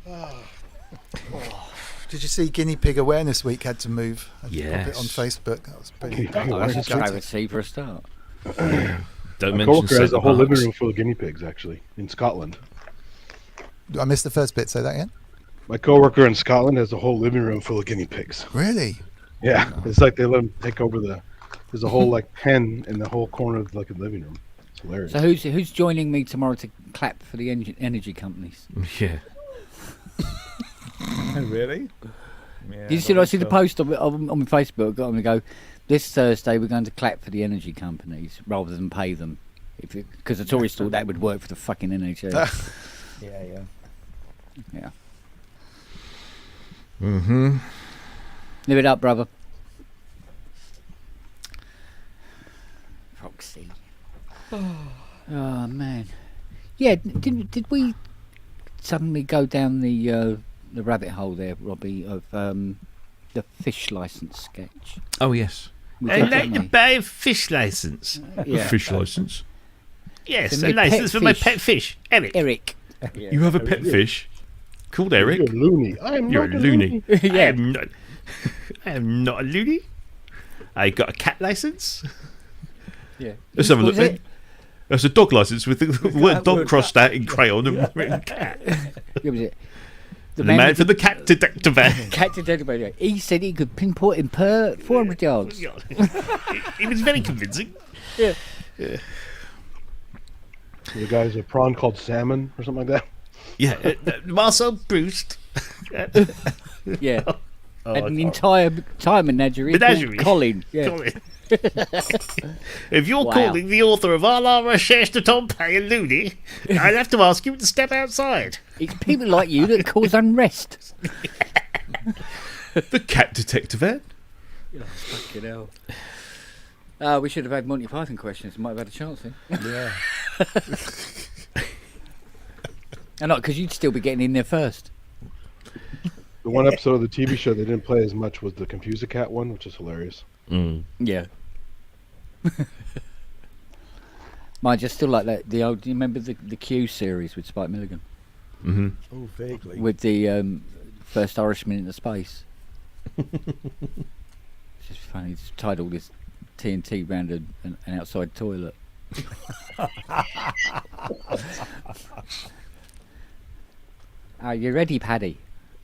Did you see Guinea Pig Awareness Week had to move? I put Yes. it on Facebook. That was pretty. That's a charity for a start. Don't My mention coworker has a St. whole living Mark's. room full of guinea pigs, actually, in Scotland. I missed the first bit. Say that again. My coworker in Scotland has a whole living room full of guinea pigs. Really? Yeah, it's like they let them take over there's a whole like pen in the whole corner of like a living room. It's hilarious. So who's joining me tomorrow to clap for the energy companies? Yeah. Really? Yeah, Did you see the post on my Facebook? Got them to go. This Thursday we're going to clap for the energy companies rather than pay them, because the Tories thought that would work for the fucking NHS. Yeah. Yeah. Mm-hmm. Live it up, brother. Roxy. Oh man. Yeah. Did we suddenly go down the rabbit hole there, Robbie, of the fish license sketch? Oh yes. I'd like to buy a fish license. Yeah. Fish license. Yes, For a my license pet for my fish. pet fish, Eric. Yeah. You have a pet fish called Eric. You're a loony. I am You're not a loony. Yeah. I am not a loony. I got a cat license. Yeah. Let's have a What look was then. it? That's a dog license with the word dog crossed out in crayon and written cat. What was it? The man for the cat detector van. Cat detector van. He said he could pinpoint him per 400 yards. He was very convincing. Yeah. Yeah. The guy's a prawn called Salmon or something like that. Yeah, Marcel Proust. Yeah. Oh, and an entire menagerie. Menagerie. Called Colin. Yeah. Colin. If you're Wow. calling the author of A la Recherche de Pompey a loony, I'll have to ask you to step outside. It's people like you that cause unrest. The cat detector van. Oh, fucking hell. We should have had Monty Python questions. Might have had a chance then. Yeah. And not because you'd still be getting in there first. The one episode of the TV show they didn't play as much was the Confuse a Cat one, which is hilarious. Yeah. Mine just still like that. The old. Do you remember the Q series with Spike Milligan? Mm-hmm. Oh, vaguely. With the first Irishman into space. It's just funny. He's tied all this TNT round an outside toilet. Are you ready, Paddy?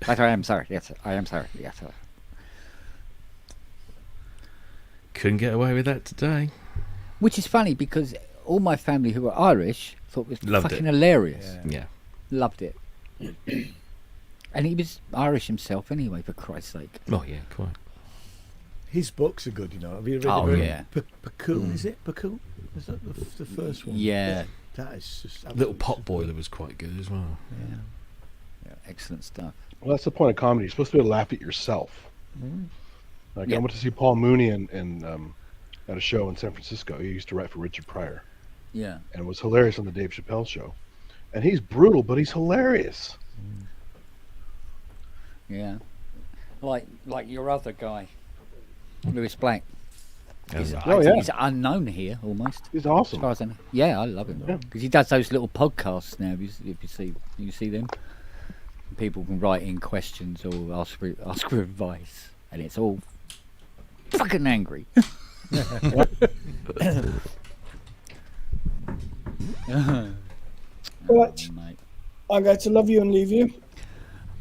But I am sorry. Yes, I am sorry. Yes, sir. Couldn't get away with that today. Which is funny because all my family who are Irish thought it was Loved fucking it. hilarious. Yeah. Loved it. And he was Irish himself anyway, for Christ's sake. Oh yeah, quite. His books are good, you know. Have you read Oh, the yeah. Pakul, is it? Pakul? Is that the first one? Yeah. That is just Little Pot Boiler was quite good as well. Yeah. Yeah, excellent stuff. Well, that's the point of comedy. You're supposed to be able to laugh at yourself. Like Yeah. I went to see Paul Mooney at a show in San Francisco. He used to write for Richard Pryor, Yeah. and was hilarious on the Dave Chappelle show. And he's brutal, but he's hilarious. Yeah. Like your other guy, Lewis Black. He's, Oh, yeah. He's unknown here almost. He's As awesome. far as I know. Yeah, I love him Yeah. because he does those little podcasts now. If you see them, people can write in questions or ask for advice, and it's all fucking angry. Right. Mate. I'm going to love you and leave you.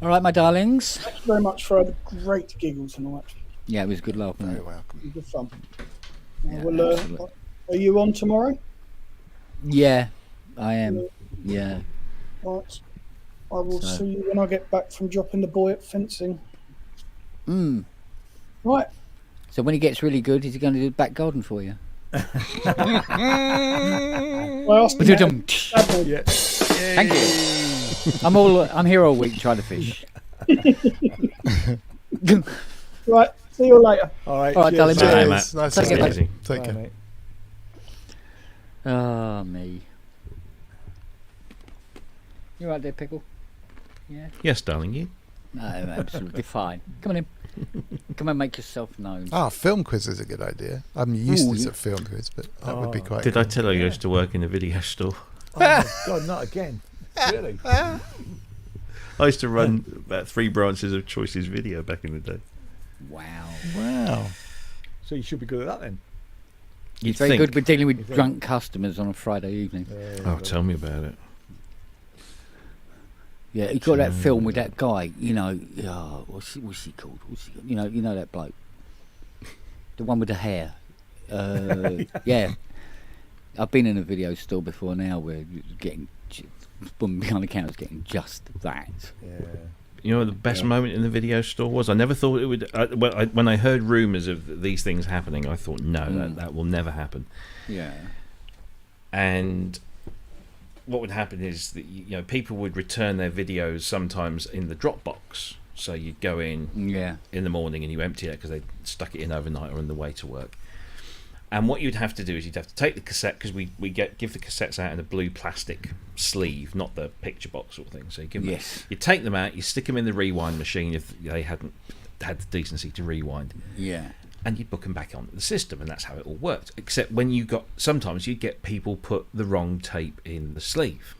All right, my darlings. Thank you very much for a great giggle tonight. Yeah, it was good laugh. Wasn't it? welcome. Good fun. Yeah, Well, absolutely. are you on tomorrow? Yeah, I am. Yeah. Right. I will So- see you when I get back from dropping the boy at fencing. Mm. Right. So when he gets really good, is he going to do the back garden for you? I asked him Ba-dum. how- Yeah. Thank you. I'm here all week trying to fish. Right. See you later. All right. All right, darling. cheers. Bye, Cheers. mate. Nice Take to care, see you. mate. Take Bye, care. mate. Ah, me. You right there, Pickle? Yeah. Yes, darling, you. No, absolutely fine. Come on in. Come and make yourself known. Ah, film quiz is a good idea. I'm useless at film quiz, but that would be quite Did good. I tell her you used to work in a video store? Oh, my God, not again. Really? I used to run about 3 branches of Choices Video back in the day. Wow. Wow. So you should be good at that then. He's very good with dealing with drunk customers on a Friday evening. Oh, tell me about it. Yeah, he got that film with that guy, you know, what's he called? You know that bloke. The one with the hair. Yeah. I've been in a video store before now where you're getting behind the counter getting just that. Yeah. You know what the best moment in the video store was? I never thought it would. When I heard rumours of these things happening, I thought, no, that will never happen. Yeah. And what would happen is that people would return their videos sometimes in the Dropbox. So you'd go in in the morning and you empty it because they stuck it in overnight or on the way to work. And what you'd have to do is you'd have to take the cassette, because we give the cassettes out in a blue plastic sleeve, not the picture box sort of thing. So you take them out, you stick them in the rewind machine if they hadn't had the decency to rewind. Yeah. And you book them back onto the system, and that's how it all worked. Except sometimes you'd get people put the wrong tape in the sleeve.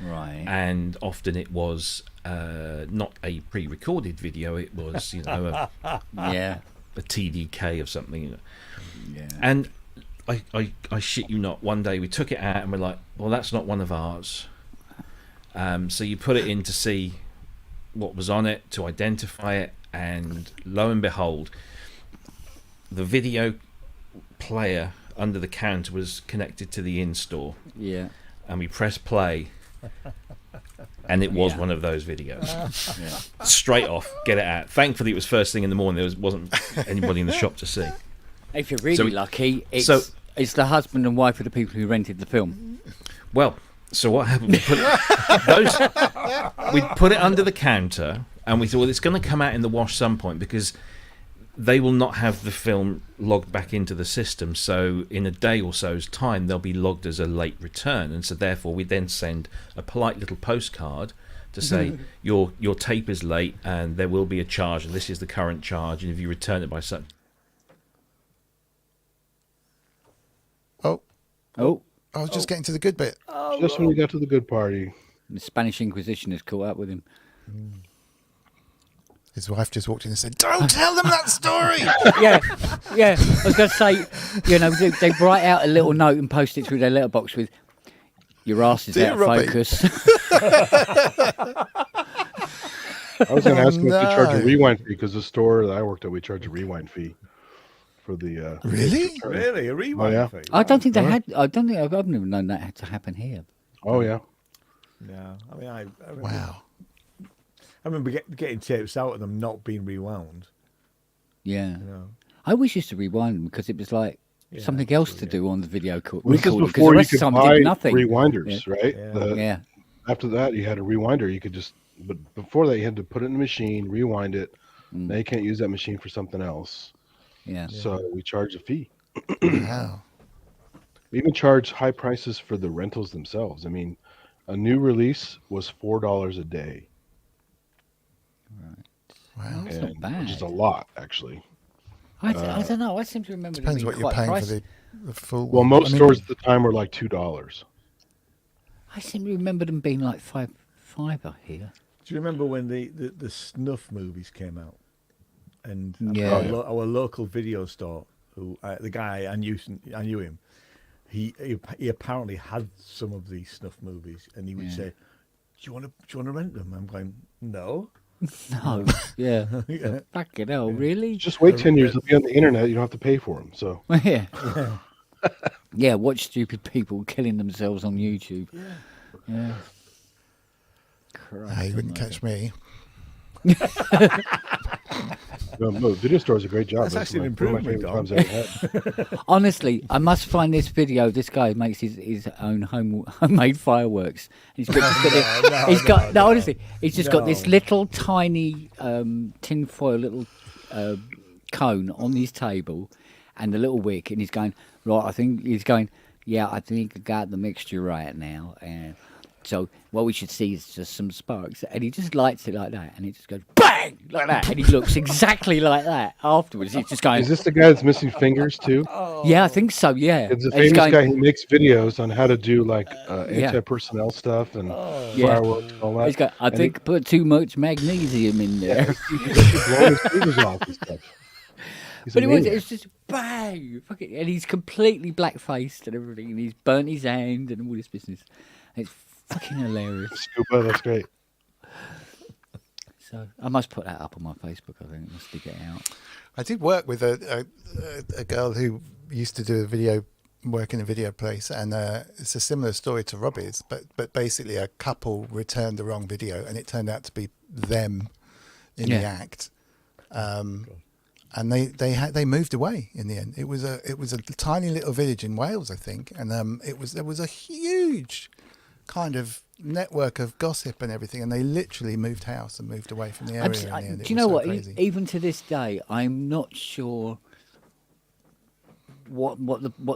Right. And often it was not a pre-recorded video, it was a TDK of something. Yeah. And I shit you not, one day we took it out and we're like, well, that's not one of ours. So you put it in to see what was on it, to identify it, and lo and behold, the video player under the counter was connected to the in-store. Yeah. And we pressed play, and it was one of those videos. Straight off, get it out. Thankfully, it was first thing in the morning. There wasn't anybody in the shop to see. If you're really lucky, it's the husband and wife of the people who rented the film. Well, so what happened? We'd put it under the counter, and we thought, well, it's going to come out in the wash some point, because they will not have the film logged back into the system. So in a day or so's time, they'll be logged as a late return. And so therefore, we then send a polite little postcard to say, your tape is late and there will be a charge, and this is the current charge. And if you return it by such... Oh, I was just getting to the good bit. Just when we got to the good party. The Spanish Inquisition has caught up with him. His wife just walked in and said, "Don't tell them that story." yeah. I was going to say, they write out a little note and post it through their letterbox with, "Your ass is out of focus." I was going to ask them if they charge a rewind fee, because the store that I worked at, we charge a rewind fee for the. Really, a rewind fee? I don't think they had. I don't think I've never known that had to happen here. Oh yeah. Yeah, I mean, I remember getting tapes out of them not being rewound. Yeah. I always used to rewind them because it was like something else to do on the video recorder. This is before you could buy nothing. rewinders, right? Yeah. After that, you had a rewinder. You could just, but before that, you had to put it in the machine, rewind it. Now you can't use that machine for something else. Yeah. So we charge a fee. Wow. We even charge high prices for the rentals themselves. I mean, a new release was $4 a day. Right. Wow. That's not bad. Which is a lot, actually. I don't know. I seem to remember. Depends what you're paying for the full. Well, most stores at the time were like $2. I seem to remember them being like five here. Do you remember when the snuff movies came out? And our local video store, who the guy I knew him. He apparently had some of these snuff movies, and he would say, "Do you want to rent them?" I'm going, "No." No. Yeah. Fucking hell, really? Just wait 10 years. They'll be on the internet. You don't have to pay for them. So. Yeah. Watch stupid people killing themselves on YouTube. Yeah. Christ, you wouldn't catch me. No, video store is a great job. That's actually an improvement. Honestly, I must find this video. This guy makes his own homemade fireworks. He's got this little tiny tinfoil little cone on his table, and the little wick, and he's going right. I think I got the mixture right now, and so what we should see is just some sparks, and he just lights it like that, and it just goes bang like that, and he looks exactly like that afterwards. He's just going. Is this the guy that's missing fingers too? Yeah, I think so. Yeah, it's a famous guy who makes videos on how to do like anti-personnel stuff and fireworks and all that. He's got. I think put too much magnesium in there. He's blowing his fingers off and stuff. But it's just bang, and he's completely black-faced and everything, and he's burnt his hand and all this business. It's fucking hilarious. Scuba, that's great. So I must put that up on my Facebook. I think I must dig it out. I did work with a girl who used to do a video work in a video place, and it's a similar story to Robbie's, but basically a couple returned the wrong video, and it turned out to be them in the act, and they moved away in the end. It was a tiny little village in Wales, I think, and there was a huge kind of network of gossip and everything, and they literally moved house and moved away from the area. In the end. Do you know what? Even to this day, I'm not sure what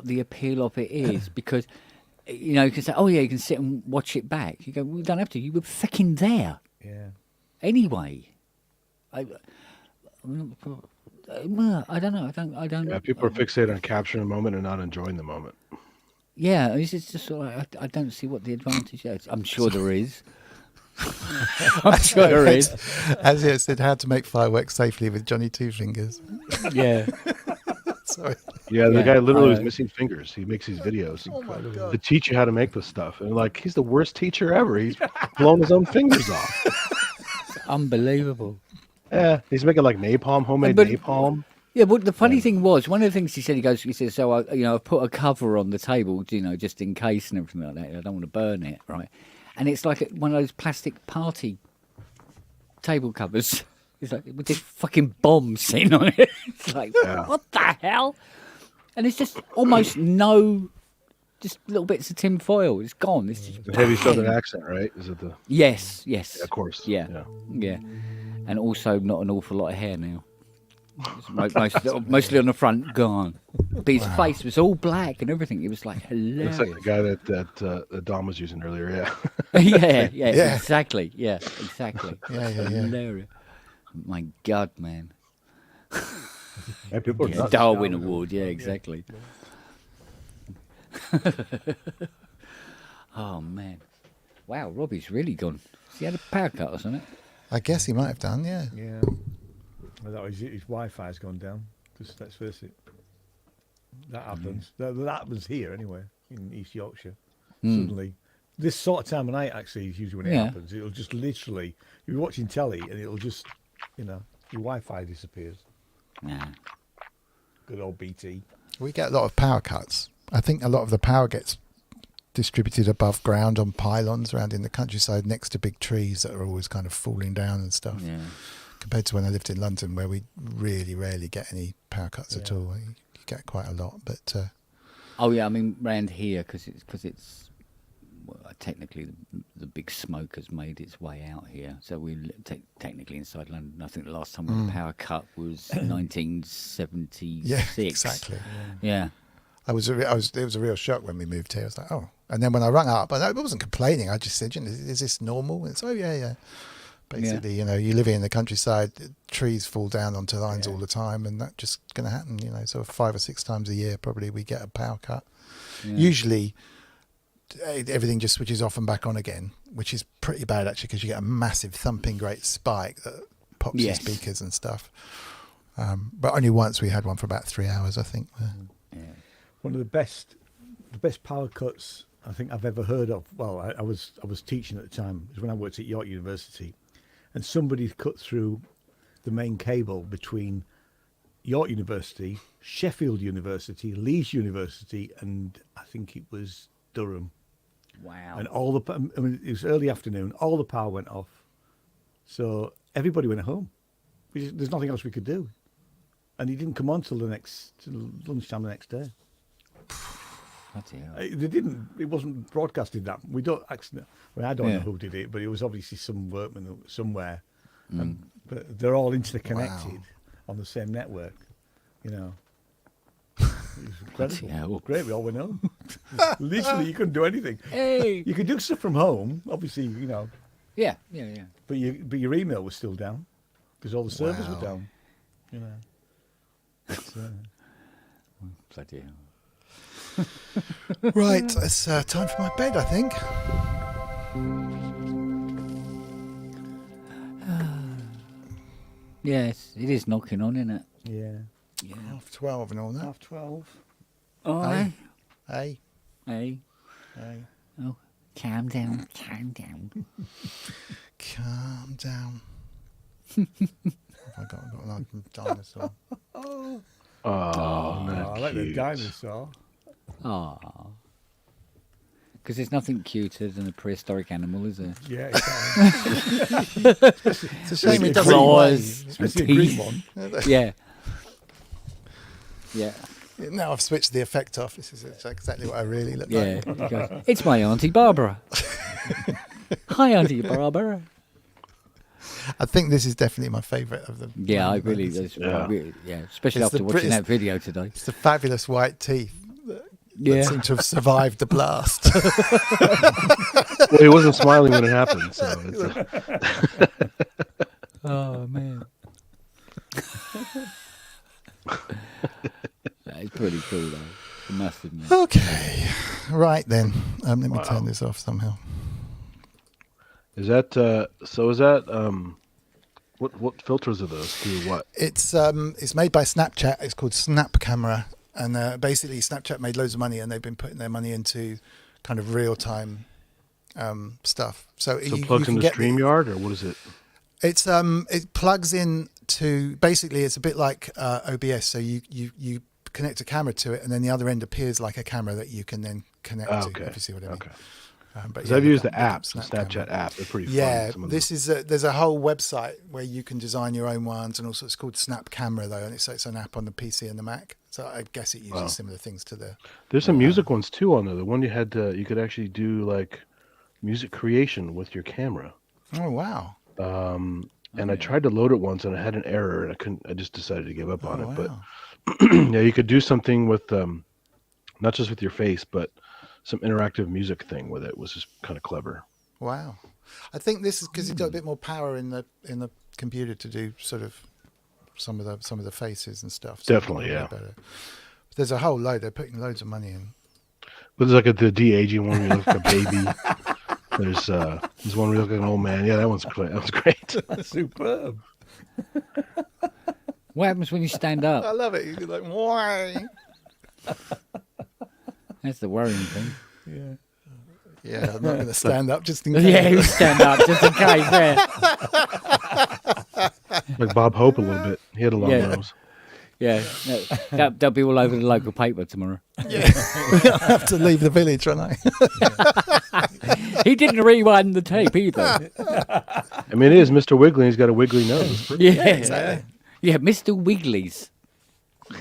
the appeal of it is, because you can say, oh yeah, you can sit and watch it back. You go, well, you don't have to. You were fucking there. Yeah. Anyway, I don't know. I don't. Yeah, people are fixated on capturing a moment and not enjoying the moment. Yeah, it's just sort of, I don't see what the advantage is. I'm sure there is. I'm sure there is. As it said, how to make fireworks safely with Johnny Two Fingers. Yeah. Sorry. Yeah, the guy literally was missing fingers. He makes these videos to teach you how to make this stuff. And like, he's the worst teacher ever. He's blown his own fingers off. It's unbelievable. Yeah, he's making like napalm, homemade napalm. Yeah, but the funny thing was, one of the things he said, so I put a cover on the table, just in case and everything like that. I don't want to burn it, right? And it's like one of those plastic party table covers. It's like with this fucking bomb sitting on it. It's like, what the hell? And it's just almost just little bits of tin foil. It's gone. It's just the heavy southern accent, right? Is it the? Yes. Yeah, of course. Yeah. And also not an awful lot of hair now. Mostly on the front, gone. But his face was all black and everything. It was like hilarious. It's like the guy that Dom was using earlier. Yeah. Exactly. Yeah, exactly. Yeah. Hilarious. My God, man. Yeah, people are nuts. Darwin Award. Yeah, exactly. Oh man. Wow, Robbie's really gone. Has he had a power cut or something? I guess he might have done. Yeah. Yeah. I thought his Wi-Fi's gone down. Just let's face it. That happens. That happens here anyway, in East Yorkshire. Suddenly, this sort of time of night actually is usually when it happens. It'll just literally, you're watching telly and it'll just, your Wi-Fi disappears. Yeah. Good old BT. We get a lot of power cuts. I think a lot of the power gets distributed above ground on pylons around in the countryside next to big trees that are always kind of falling down and stuff. Yeah. Compared to when I lived in London, where we really rarely get any power cuts at all. You get quite a lot, but oh yeah, I mean round here because it's technically the big smoke has made its way out here, so we technically inside London. I think the last time we had a power cut was 1976. Yeah, exactly. Yeah. It was a real shock when we moved here. I was like, oh, and then when I rang up, I wasn't complaining. I just said, is this normal? And it's yeah. Basically, you live in the countryside, trees fall down onto lines all the time, and that's just going to happen, So 5 or 6 times a year, probably we get a power cut. Yeah. Usually, everything just switches off and back on again, which is pretty bad actually, because you get a massive thumping great spike that pops your speakers and stuff. But only once we had one for about 3 hours, I think. Yeah. One of the best power cuts I think I've ever heard of. Well, I was teaching at the time. It was when I worked at York University. And somebody cut through the main cable between York University, Sheffield University, Leeds University, and I think it was Durham. Wow. And it was early afternoon, all the power went off. So everybody went home. There's nothing else we could do. And he didn't come on till lunchtime the next day. It wasn't broadcasted that. We don't actually. I don't know who did it, but it was obviously some workman somewhere. But they're all interconnected on the same network. It was incredible. Great, we all went home. Literally, you couldn't do anything. Hey. You could do stuff from home, obviously. Yeah. But your email was still down because all the servers were down. Bloody hell. Right, it's time for my bed, I think. Yes, it is knocking on, isn't it? Yeah. 12 and all that. 12. Oh, Hey. Oh, calm down. Calm down. I got a dinosaur. Oh, I like the dinosaur. Ah. Because there's nothing cuter than a prehistoric animal, is there? Yeah, it's a shame it doesn't claws, especially a and green teeth. one. Yeah. Yeah. Now I've switched the effect off. This is exactly what I really look Yeah. like. He goes, it's my Auntie Barbara. Hi, Auntie Barbara. I think this is definitely my favourite of them. Yeah, I really, especially It's after watching that video today. It's the fabulous white teeth that seem to have survived the blast. Well, he wasn't smiling when it happened, so. Oh man. It's pretty cool though. I must admit. Okay, right then. Let me turn this off somehow. Is that so? Is that what filters are those? Do what? It's made by Snapchat. It's called Snap Camera, and basically Snapchat made loads of money, and they've been putting their money into kind of real time stuff. So it plugs into StreamYard, or what is it? It's it plugs in to basically it's a bit like OBS. So you connect a camera to it, and then the other end appears like a camera that you can then connect to. If you see what I mean. Okay. But I've used the apps, the Snapchat app. They're pretty fun. Yeah, this is there's a whole website where you can design your own ones, and also it's called Snap Camera though, and it's an app on the PC and the Mac. So I guess it uses similar things to the. There's some music ones too on there. The one you had, you could actually do like music creation with your camera. Oh wow! And I tried to load it once, and I had an error, and I couldn't. I just decided to give up on it. But yeah, you could do something with not just with your face, but some interactive music thing with it was just kind of clever. Wow, I think this is because you've got a bit more power in the computer to do sort of some of the faces and stuff. So definitely, yeah. Better. There's a whole load. They're putting loads of money in. But there's like the de-aging one where you look like a baby. There's one where you look like an old man. Yeah, that one's great. That was great. Superb. What happens when you stand up? I love it. You're like, why? That's the worrying thing. Yeah, I'm not going to stand up just in case. Yeah, you stand up just in case. Yeah. Like Bob Hope a little bit. He had a long nose. Yeah, that'll be all over the local paper tomorrow. Yeah, I have to leave the village, won't I? He didn't rewind the tape either. I mean, it is Mr. Wiggly. He's got a wiggly nose. Yeah, exactly. Yeah, Mr. Wiggly's.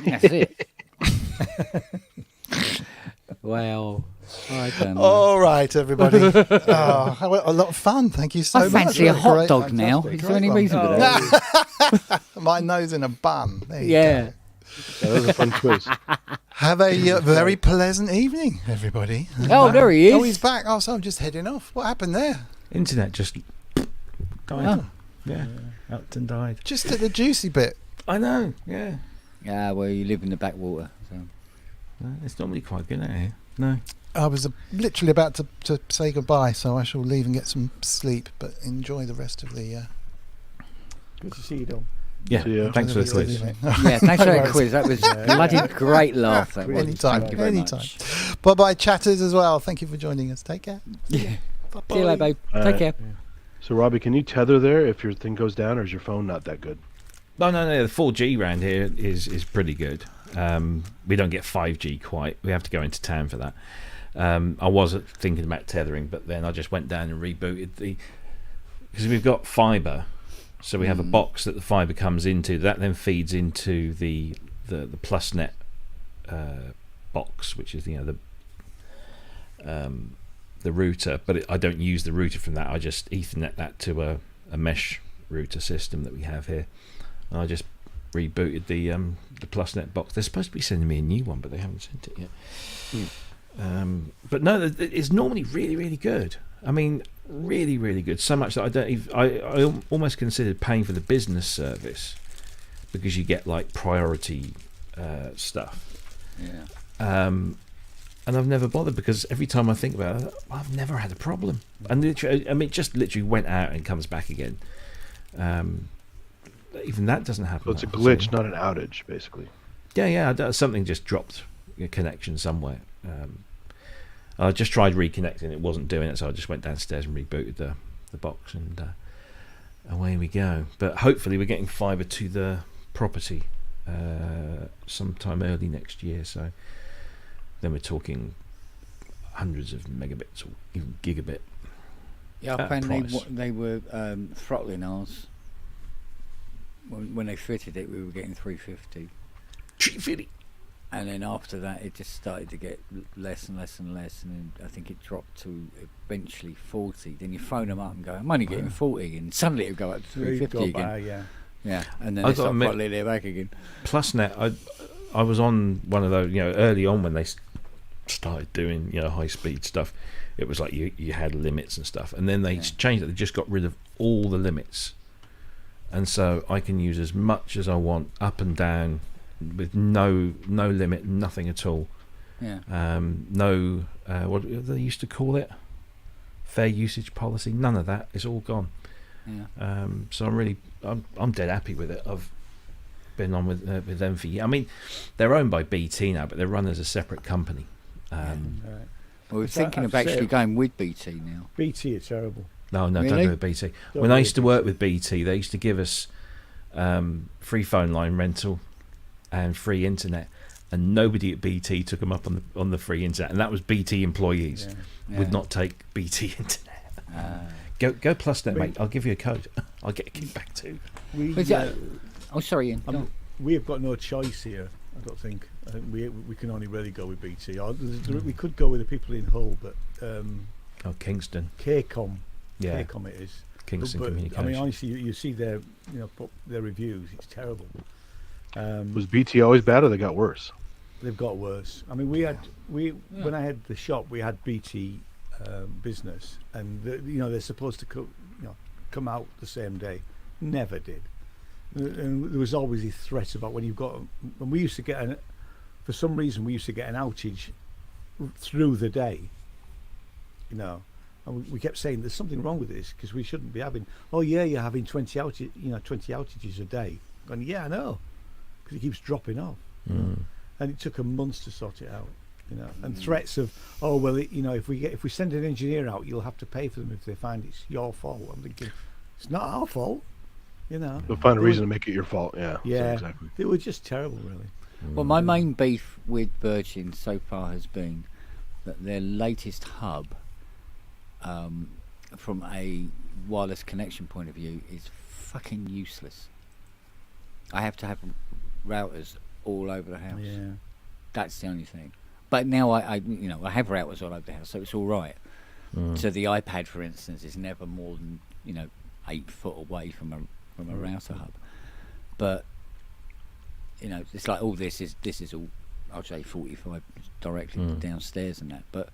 That's it. Well, I don't know. All right, everybody. A lot of fun. Thank you so much. I fancy a hot dog now. Is there any reason for that? My nose in a bun. There you go. Yeah, that was a fun quiz. Have a very pleasant evening, everybody. Oh, there he is. Oh, he's back. Oh, so I'm just heading off. What happened there? Internet just died. Yeah, up and died. Just at the juicy bit. I know. Yeah. Yeah, well, you live in the backwater. So. No, it's normally quite good out here. No. I was literally about to say goodbye, so I shall leave and get some sleep, but enjoy the rest of the... Good to see you, Dom. Yeah, thanks for the quiz. Yeah, thanks for that quiz. That was bloody great laugh. That was. Anytime, Thank you very anytime. much. Bye-bye, chatters, as well. Thank you for joining us. Take care. Yeah. See you later, babe. Take care. So, Robbie, can you tether there if your thing goes down, or is your phone not that good? No. The 4G round here is pretty good. We don't get 5G quite. We have to go into town for that. I was thinking about tethering, but then I just went down and rebooted because we've got fibre, so we have a box that the fibre comes into. That then feeds into the PlusNet box, which is the router. But I don't use the router from that. I just Ethernet that to a mesh router system that we have here. And I just rebooted the PlusNet box. They're supposed to be sending me a new one, but they haven't sent it yet. But no, it's normally really, really good. I mean, really, really good. So much that I don't even, I almost considered paying for the business service because you get like priority stuff. Yeah. And I've never bothered because every time I think about it, I've never had a problem. And literally, I mean, it just literally went out and comes back again. Even that doesn't happen. So it's a glitch, not an outage, basically. Yeah. Something just dropped a connection somewhere. I just tried reconnecting, it wasn't doing it, so I just went downstairs and rebooted the box, and away we go. But hopefully we're getting fibre to the property sometime early next year, so then we're talking hundreds of megabits or even gigabit. Yeah, apparently they were throttling ours. When they fitted it, we were getting 350. 350. And then after that, it just started to get less and less and less, and then I think it dropped to eventually 40. Then you phone them up and go, "I'm only getting 40," and suddenly it would go up to 350 again. Yeah, and then they start throttling it back again. PlusNet, I was on one of those, early on when they started doing, high speed stuff. It was like you had limits and stuff, and then they changed it. They just got rid of all the limits, and so I can use as much as I want up and down, with no limit, nothing at all. Yeah. No, what they used to call it, fair usage policy. None of that. It's all gone. Yeah. So I'm dead happy with it. I've been on with them for years. I mean, they're owned by BT now, but they're run as a separate company. Well, we're thinking of actually going with BT now. BT are terrible. No, Really? don't go with BT. When I used to work with BT, they used to give us free phone line rental and free internet, and nobody at BT took them up on the free internet, and that was BT employees would not take BT internet. Go PlusNet, mate. I'll give you a code. I'll get a kickback too. Oh, sorry, Ian. We have got no choice here. I don't think. I think we can only really go with BT. We could go with the people in Hull, but Kingston, KCOM. Yeah, KCOM it is. Kingston but, Communications. I mean, honestly, you see their their reviews. It's terrible. Was BT always bad, or they got worse? They've got worse. I mean, when I had the shop, we had BT business, and they're supposed to come out the same day. Never did. And there was always a threat about when we used to get for some reason we used to get an outage through the day. And we kept saying there's something wrong with this because we shouldn't be having. Oh yeah, you're having 20 outages a day. And yeah, I know, because it keeps dropping off. And it took a month to sort it out. And threats of, oh well, if we send an engineer out, you'll have to pay for them if they find it's your fault. I'm thinking, it's not our fault. They'll find a reason to make it your fault. Yeah. Yeah. Exactly. They were just terrible, really. Well, my main beef with Virgin so far has been that their latest hub, from a wireless connection point of view, is fucking useless. I have to have routers all over the house. Yeah. That's the only thing. But now I have routers all over the house, so it's all right. So the iPad, for instance, is never more than 8 foot away from a router hub. But it's like all this is all RJ45 directly downstairs and that. But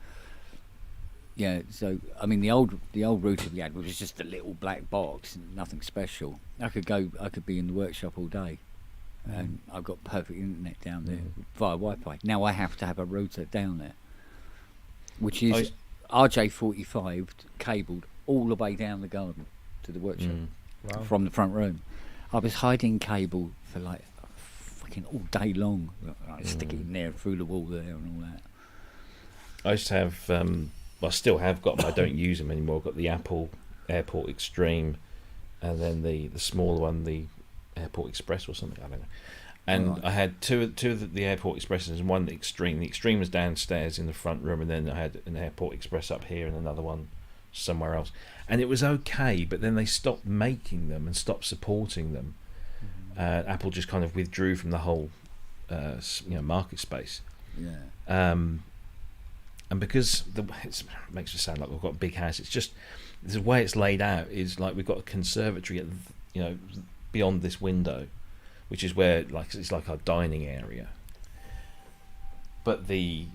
yeah, so I mean the old router we had was just a little black box, nothing special. I could be in the workshop all day, and I've got perfect internet down there via Wi-Fi. Now I have to have a router down there, which is RJ45 cabled all the way down the garden to the workshop from the front room. I was hiding cable for like fucking all day long. I stick it in there through the wall there and all that. I used to have, I still have got them. I don't use them anymore. I've got the Apple Airport Extreme, and then the smaller one, the Airport Express or something. I don't know. And I had two of the Airport Expresses and one the Extreme. The Extreme was downstairs in the front room, and then I had an Airport Express up here and another one somewhere else. And it was okay, but then they stopped making them and stopped supporting them. Apple just kind of withdrew from the whole market space. Yeah. And because it makes it sound like we've got a big house, it's just the way it's laid out is like we've got a conservatory at beyond this window, which is where it's like our dining area. But the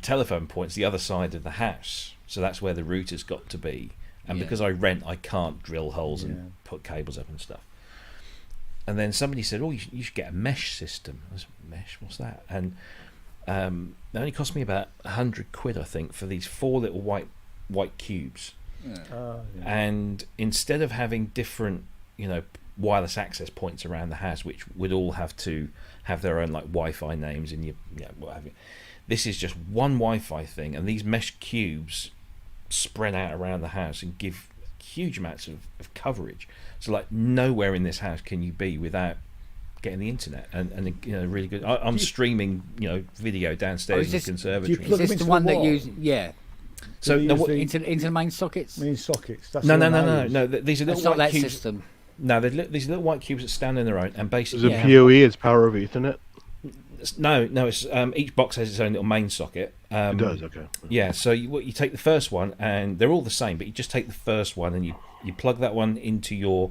telephone point's the other side of the house, so that's where the router's got to be. And because I rent, I can't drill holes and put cables up and stuff. And then somebody said, "Oh, you should get a mesh system." I was, "Mesh? What's that?" And it only cost me about £100, I think, for these 4 little white cubes. And instead of having different, wireless access points around the house, which would all have to have their own Wi-Fi names and what have you, this is just one Wi-Fi thing, and these mesh cubes spread out around the house and give huge amounts of coverage. So nowhere in this house can you be without getting the internet and you know, really good. I'm streaming, you know, video downstairs in the conservatory. Plug Is them this the into one the that wall? yeah? So no, what, into the main sockets? Main sockets. That's no. the one I use. These are little It's not white that cubes. system. No, these are little white cubes that stand on their own, and Is basically it PoE? It's Power over Ethernet. No, it's each box has its own little main socket. It does, okay. Yeah, so you take the first one, and they're all the same, but you just take the first one and you plug that one into your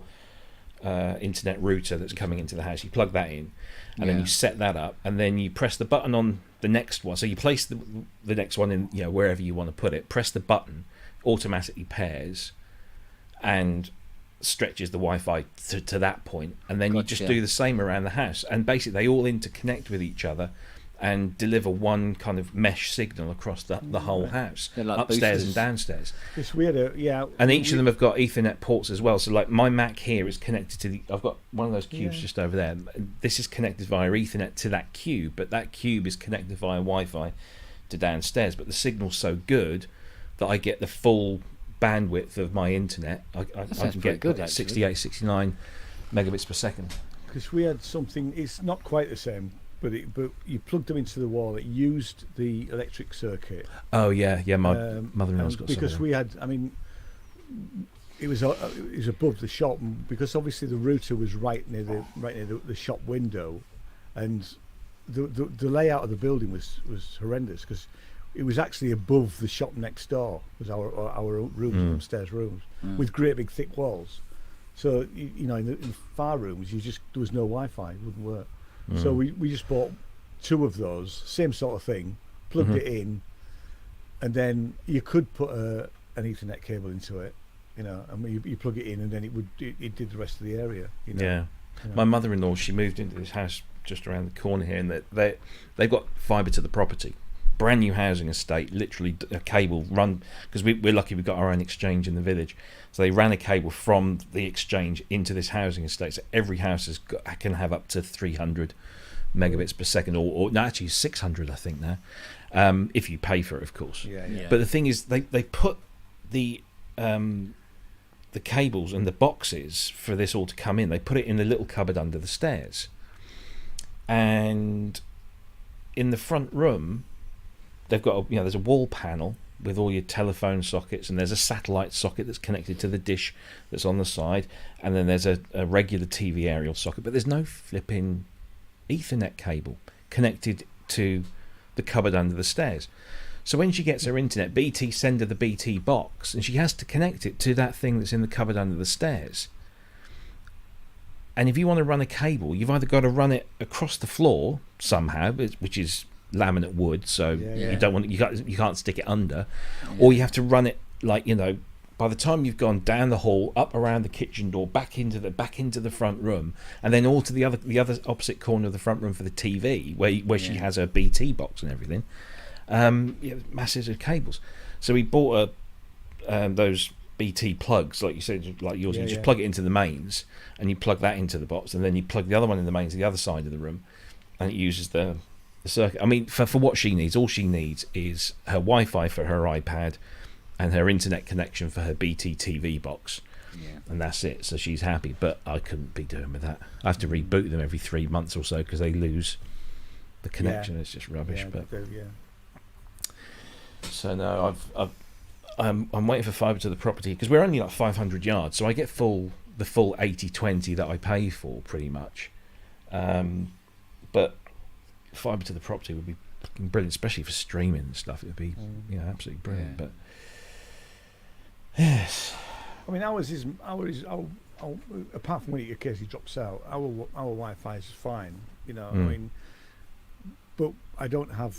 internet router that's coming into the house. You plug that in, and then you set that up, and then you press the button on the next one. So you place the next one in, you know, wherever you want to put it. Press the button, automatically pairs, and stretches the Wi-Fi to that point, and then you just do the same around the house, and basically they all interconnect with each other and deliver one kind of mesh signal across the whole house, like upstairs boosters. and downstairs. It's weird, yeah. And each of them have got Ethernet ports as well. So like my Mac here is connected to I've got one of those cubes just over there. This is connected via Ethernet to that cube, but that cube is connected via Wi-Fi to downstairs. But the signal's so good that I get the full bandwidth of my internet. I can get good, like 68, 69 megabits per second. Because we had something, it's not quite the same, but you plugged them into the wall. It used the electric circuit. Oh yeah, my mother-in-law's got because some of we had. I mean, it was above the shop, and because obviously the router was right near the shop window, and the layout of the building was horrendous because it was actually above the shop next door. Was our rooms, upstairs rooms, with great big thick walls. So you know, in the far rooms, there was no Wi-Fi. It wouldn't work. So we just bought 2 of those, same sort of thing, plugged it in, and then you could put an Ethernet cable into it, you know, and you plug it in, and then it did the rest of the area. You know? Yeah. My mother-in-law, she moved into this house just around the corner here, and they've got fibre to the property. Brand new housing estate, literally a cable run, because we're lucky we've got our own exchange in the village. So they ran a cable from the exchange into this housing estate. So every house can have up to 300 megabits per second, or no, actually 600, I think now, if you pay for it, of course. Yeah. But the thing is, they put the cables and the boxes for this all to come in. They put it in the little cupboard under the stairs, and in the front room, they've got there's a wall panel with all your telephone sockets, and there's a satellite socket that's connected to the dish that's on the side, and then there's a regular TV aerial socket, but there's no flipping Ethernet cable connected to the cupboard under the stairs. So when she gets her internet, BT send her the BT box, and she has to connect it to that thing that's in the cupboard under the stairs. And if you want to run a cable, you've either got to run it across the floor somehow, which is laminate wood, so you don't want you can't stick it under, or you have to run it like, you know, by the time you've gone down the hall, up around the kitchen door, back into the front room, and then all to the other opposite corner of the front room for the TV, where she has her BT box and everything. Masses of cables. So we bought those BT plugs, like you said, like yours. You just plug it into the mains, and you plug that into the box, and then you plug the other one in the mains to the other side of the room, and it uses the circuit. I mean, for what she needs, all she needs is her Wi-Fi for her iPad and her internet connection for her BT TV box, and that's it. So she's happy. But I couldn't be doing with that. I have to reboot them every 3 months or so because they lose the connection. It's just rubbish. So no, I'm waiting for fibre to the property because we're only like 500 yards, so I get the full 80/20 that I pay for pretty much. But fibre to the property would be fucking brilliant, especially for streaming and stuff. It would be absolutely brilliant. But yes, I mean ours is apart from when it occasionally drops out, our Wi-Fi is fine. You know, I mean, but I don't have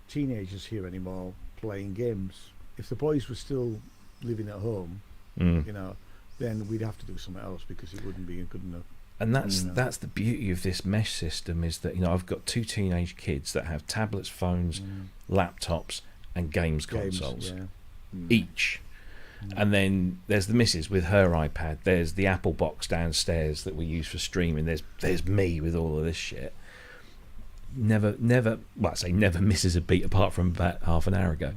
teenagers here anymore playing games. If the boys were still living at home, you know, then we'd have to do something else because it wouldn't be good enough. And that's the beauty of this mesh system, is that, you know, I've got 2 teenage kids that have tablets, phones, laptops, and games consoles each. And then there's the missus with her iPad. There's the Apple box downstairs that we use for streaming. There's me with all of this shit. Never misses a beat apart from about half an hour ago.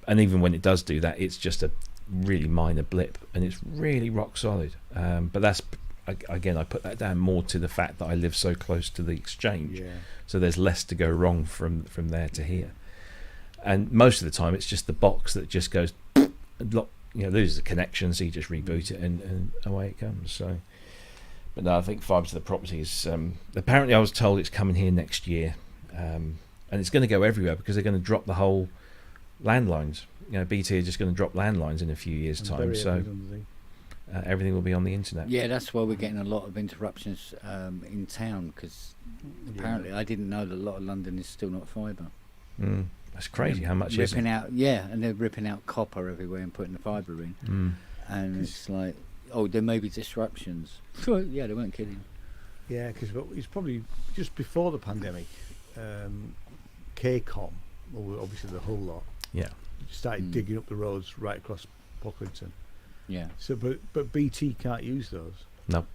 And even when it does do that, it's just a really minor blip, and it's really rock solid. But that's again, I put that down more to the fact that I live so close to the exchange, Yeah. so there's less to go wrong from there to here. And most of the time, it's just the box that just goes, loses the connection, so you just reboot it and away it comes. So, but no, I think fibre to the property is. Apparently, I was told it's coming here next year, and it's going to go everywhere because they're going to drop the whole landlines. BT are just going to drop landlines in a few years' time. So everything will be on the internet. Yeah, that's why we're getting a lot of interruptions in town because apparently I didn't know that a lot of London is still not fibre. That's crazy how much ripping out. Yeah, and they're ripping out copper everywhere and putting the fibre in, and it's like, oh, there may be disruptions. Yeah, they weren't kidding. Yeah, because it's probably just before the pandemic. KCOM, obviously the whole lot. Yeah. Started digging up the roads right across Pocklington. Yeah. So, but BT can't use those. No.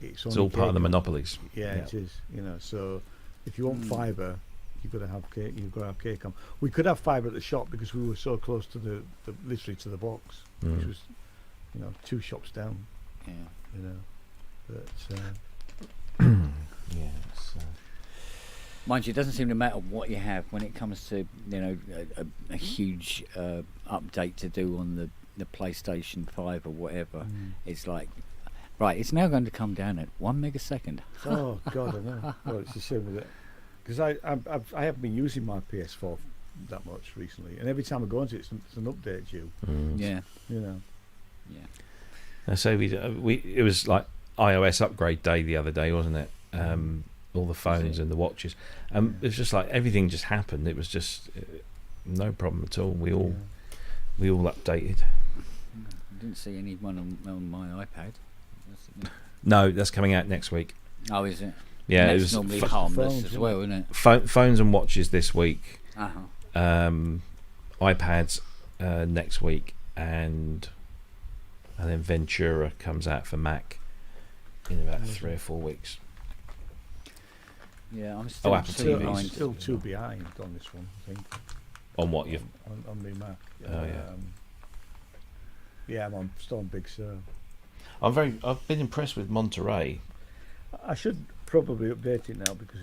It's all part of the monopolies. Yeah, it is. So if you want fibre, you've got to have KCOM. We could have fibre at the shop because we were so close to the literally to the box, which was 2 shops down. Yeah. But mind you, it doesn't seem to matter what you have when it comes to a huge update to do on the PlayStation 5 or whatever. It's like, right, it's now going to come down at 1 megasecond. Oh God, I know. Well, it's the same with it because I haven't been using my PS4 that much recently, and every time I go into it, it's an update due. Yeah. Yeah. So it was like iOS upgrade day the other day, wasn't it? All the phones and the watches. It was just like everything just happened. It was just no problem at all. We all updated. I didn't see anyone on my iPad. No, that's coming out next week. Oh, is it? Yeah, it was was normally harmless as well, isn't it? Phones and watches this week. Uh-huh. iPads next week, and then Ventura comes out for Mac in about 3 or 4 weeks. Yeah, I'm still Apple TV. Still 2 behind on this one, I think. On what you've? On the Mac. Oh yeah. Yeah, I'm still on Big Sur. I've been impressed with Monterey. I should probably update it now because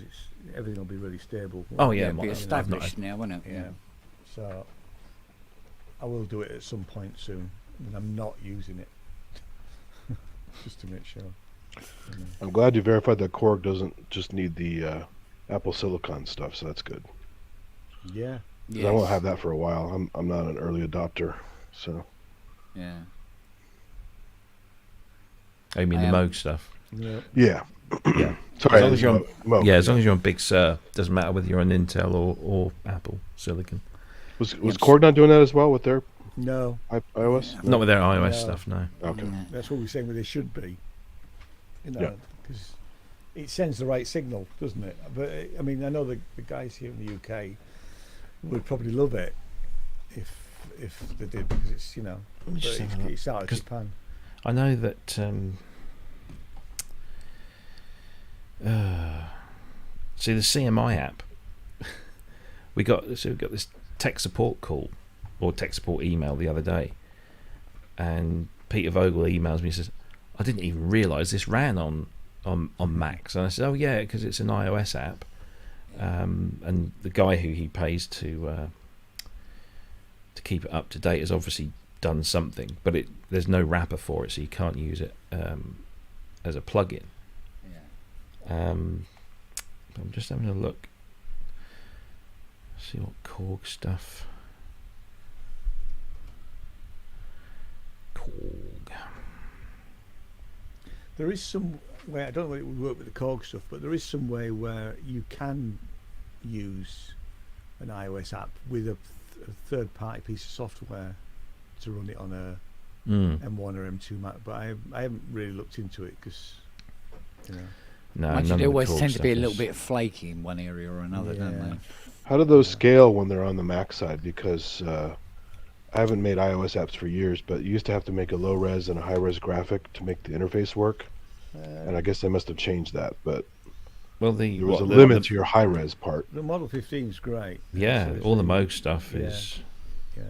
everything will be really stable. Oh yeah, it'll be established now, won't it? Yeah. So I will do it at some point soon when I'm not using it, just to make sure. I'm glad you verified that Korg doesn't just need the Apple Silicon stuff, so that's good. Yeah. Yes. I won't have that for a while. I'm not an early adopter, so. Yeah. Oh, you mean the Moog stuff? Yeah. Yeah. Sorry. As long as you're on, as long as you're on Big Sur, doesn't matter whether you're on Intel or Apple Silicon. Was Korg not doing that as well with their iOS? Not with their iOS stuff, no. Okay. That's what we're saying. Where they should be. Because it sends the right signal, doesn't it? But I mean, I know the guys here in the UK would probably love it if they did, because it's it's out of Japan. I know that see the CMI app. we got this tech support call or tech support email the other day, and Peter Vogel emails me and says, I didn't even realise this ran on Macs. And I said, oh yeah, because it's an iOS app, and the guy who he pays to keep it up to date has obviously done something, but there's no wrapper for it, so you can't use it as a plugin. I'm just having a look, see what Korg stuff. Korg. There is some way, I don't know whether it would work with the Korg stuff, but there is some way where you can use an iOS app with a third-party piece of software to run it on a M1 or M2 Mac, but I haven't really looked into it because, No, they always tend to be a little bit flaky in one area or another, don't they? How do those scale when they're on the Mac side? Because I haven't made iOS apps for years, but you used to have to make a low-res and a high-res graphic to make the interface work, and I guess they must have changed that, but there was a limit to your high-res part. The Model 15 is great. Yeah, all the Moog stuff is... Yeah.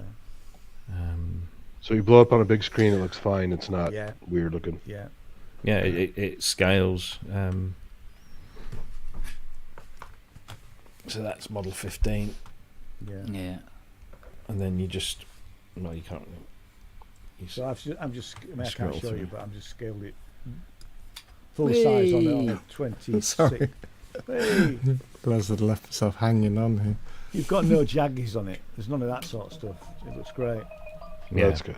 So you blow up on a big screen, it looks fine, it's not weird looking. Yeah. Yeah, it scales. So that's model 15. Yeah. And then you just, well, you can't. So I can't scroll show through. you, but I'm just scaled it full size on a 26. Sorry. Hey, Those that left myself hanging on here. you've got no jaggies on it. There's none of that sort of stuff. It looks great. Yeah, That's good.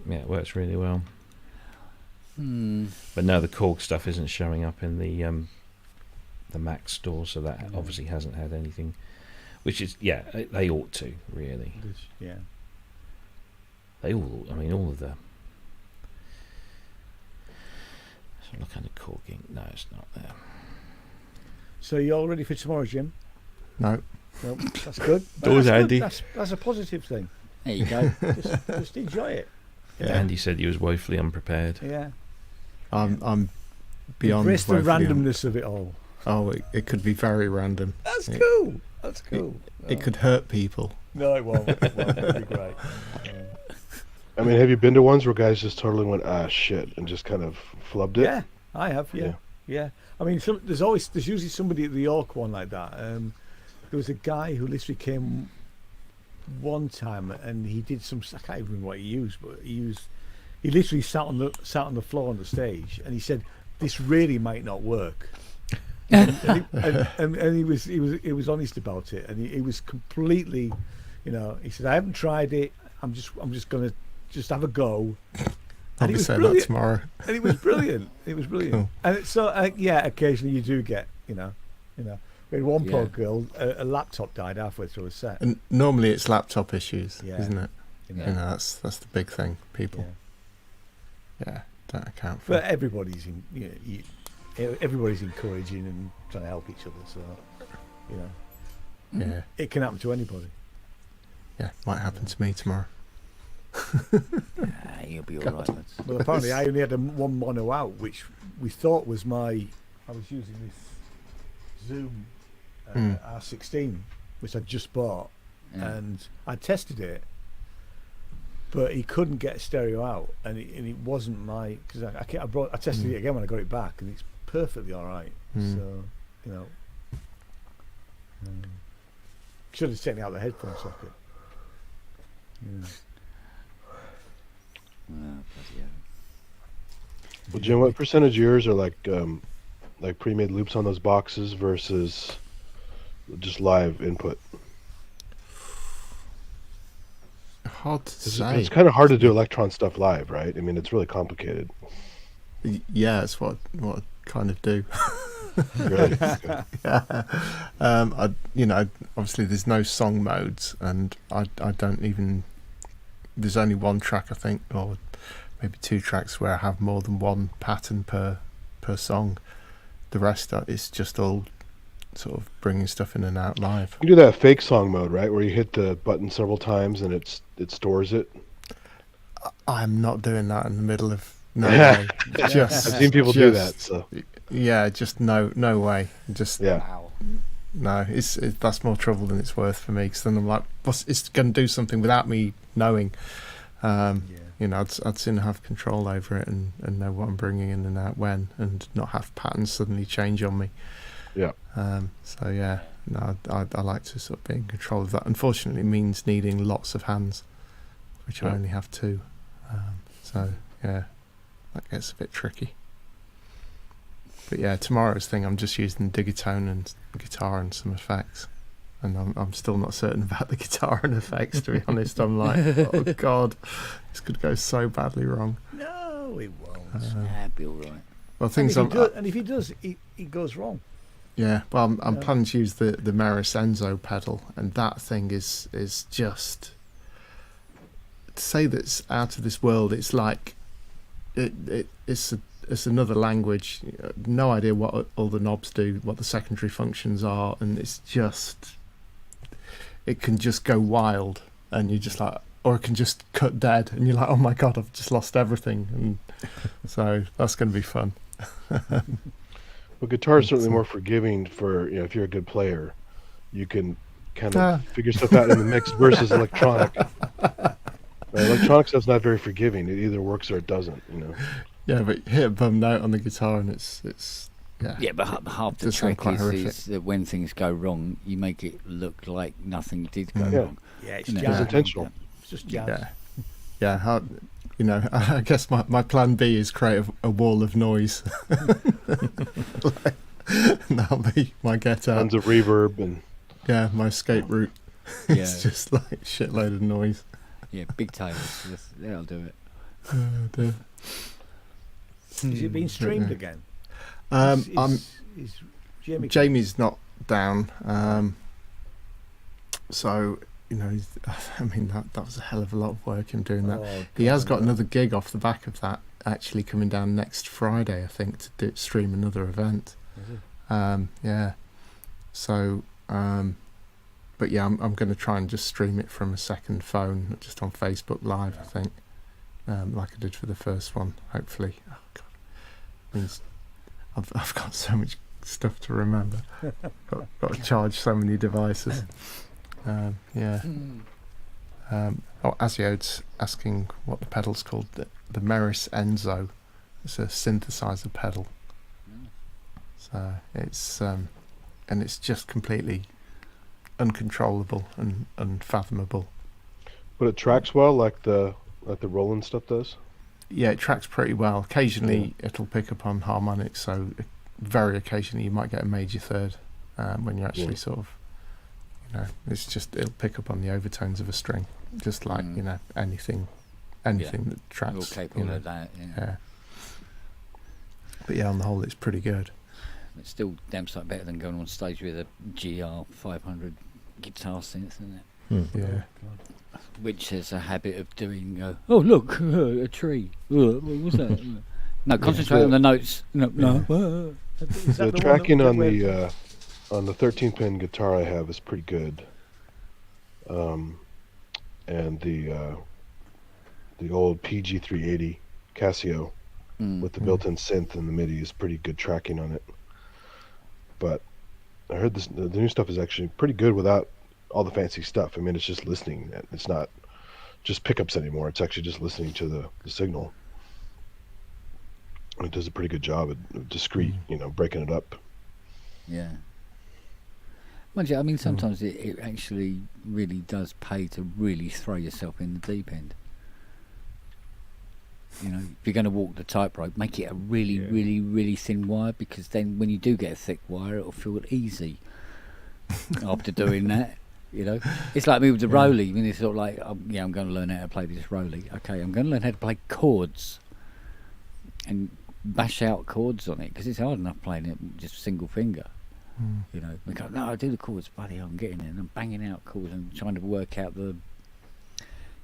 Yeah, it works really well. But no, the Korg stuff isn't showing up in the Mac store, so that obviously hasn't had anything. Which is, they ought to, really. Yeah. They all, I mean, all of the. So look under Korg ink. No, it's not there. So you all ready for tomorrow, Jim? No. Nope, that's good. Always That's handy. good. That's a positive thing. There you go. Just enjoy it. Yeah. Andy said he was woefully unprepared. Yeah. I'm beyond. Embrace the woefully randomness of it all. Oh, it could be very random. That's cool. That's cool. It could hurt people. No, it won't. It won't. It'll be great. I mean, have you been to ones where guys just totally went, shit, and just kind of flubbed it? Yeah, I have. Yeah. I mean, there's usually somebody at the York one like that. There was a guy who literally came one time and he did some. I can't even remember what he used, but he literally sat on the floor on the stage and he said, "This really might not work." and he was honest about it, and he was completely, he said, "I haven't tried it. I'm just gonna have a go." I'll be saying that tomorrow. And it was brilliant. It was brilliant. Cool. And so occasionally you do get, we had one poor girl, a laptop died halfway through a set. And normally it's laptop issues, Yeah. isn't it? Yeah. That's the big thing. People, don't account for. But everybody's everybody's encouraging and trying to help each other. So, Yeah. it can happen to anybody. Yeah, might happen to me tomorrow. You'll be all right, lads. Well, apparently I only had one mono out, which we thought was I was using this Zoom R16, which I just bought, and I tested it, but he couldn't get stereo out, and it wasn't my, because I tested it again when I got it back, and it's perfectly all right. So, should have taken out the headphone socket. Well, Jim, what percentage of yours are like pre-made loops on those boxes versus just live input? Hard to say. It's kind of hard to do Electron stuff live, right? I mean, it's really complicated. Yeah, it's what I kind of do. Really? Yeah. Obviously there's no song modes, and I don't even. There's only one track, I think, or maybe two tracks where I have more than one pattern per song. The rest is just all sort of bringing stuff in and out live. You do that fake song mode, right, where you hit the button several times and it stores it. I'm not doing that in the middle of no way. I've seen people do that. So yeah, just no way. Just yeah. No, that's more trouble than it's worth for me. Because then I'm like, it's going to do something without me knowing. I'd sooner have control over it and know what I'm bringing in and out when, and not have patterns suddenly change on me. Yeah. So yeah, no, I like to sort of be in control of that. Unfortunately, it means needing lots of hands, which I only have two. So yeah, that gets a bit tricky. But yeah, tomorrow's thing, I'm just using Digatone and guitar and some effects, and I'm still not certain about the guitar and effects. To be honest, I'm like, oh god, this could go so badly wrong. No, it won't. That'd be all right. Well, and if he does, it goes wrong. Yeah, well, I'm planning to use the Meris Enzo pedal, and that thing is just, to say that's out of this world. It's like it's another language. No idea what all the knobs do, what the secondary functions are, and it's just, it can just go wild, and you're just like, or it can just cut dead, and you're like, oh my god, I've just lost everything. And so that's going to be fun. Well, guitar is certainly more forgiving for, if you're a good player, you can kind of figure stuff out in the mix versus electronic. Electronic stuff's not very forgiving. It either works or it doesn't. Yeah, but hit a bum note on the guitar and it's Yeah, but half the trick is that when things go wrong, you make it look like nothing did go wrong. Yeah, it's It's intentional. It's just jazz. Yeah. I guess my plan B is create a wall of noise. That'll be my get out. Tons of reverb and my escape route. It's just like shitload of noise. Yeah, big tails. That'll do it. Is it being streamed again? Jamie's not down, so I mean that was a hell of a lot of work him doing that. He has got another gig off the back of that actually coming down next Friday, I think, to stream another event. So but yeah, I'm going to try and just stream it from a second phone, just on Facebook Live, I think, like I did for the first one. Hopefully, oh god, means I've got so much stuff to remember. got to charge so many devices. Asiod's asking what the pedal's called. The Meris Enzo. It's a synthesizer pedal. So it's and it's just completely uncontrollable and unfathomable. But it tracks well, like the Roland stuff does. Yeah, it tracks pretty well. Occasionally it'll pick up on harmonics, so very occasionally you might get a major third when you're actually sort of, it's just, it'll pick up on the overtones of a string, just like anything that tracks. All capable of that. Yeah. But yeah, on the whole, it's pretty good. It's still damn sight better than going on stage with a GR 500 guitar synth, isn't it? Yeah. Which has a habit of doing, oh look, a tree. What was that? No, concentrate on the notes. No. The tracking on the 13-pin guitar I have is pretty good. And the old PG380 Casio with the built-in synth and the MIDI is pretty good tracking on it. But I heard the new stuff is actually pretty good without all the fancy stuff. I mean, it's just listening. It's not just pickups anymore. It's actually just listening to the signal. And it does a pretty good job at discrete, breaking it up. Yeah. Mind you, I mean, sometimes it actually really does pay to really throw yourself in the deep end. If you're going to walk the tightrope, make it a really, really, really thin wire, because then when you do get a thick wire, it'll feel easy after doing that. It's like me with the Rolly. I mean, it's sort of like, I'm going to learn how to play this Rolly. Okay, I'm going to learn how to play chords and bash out chords on it, because it's hard enough playing it just single finger. We go, no, I do the chords, buddy. I'm getting there and I'm banging out chords and trying to work out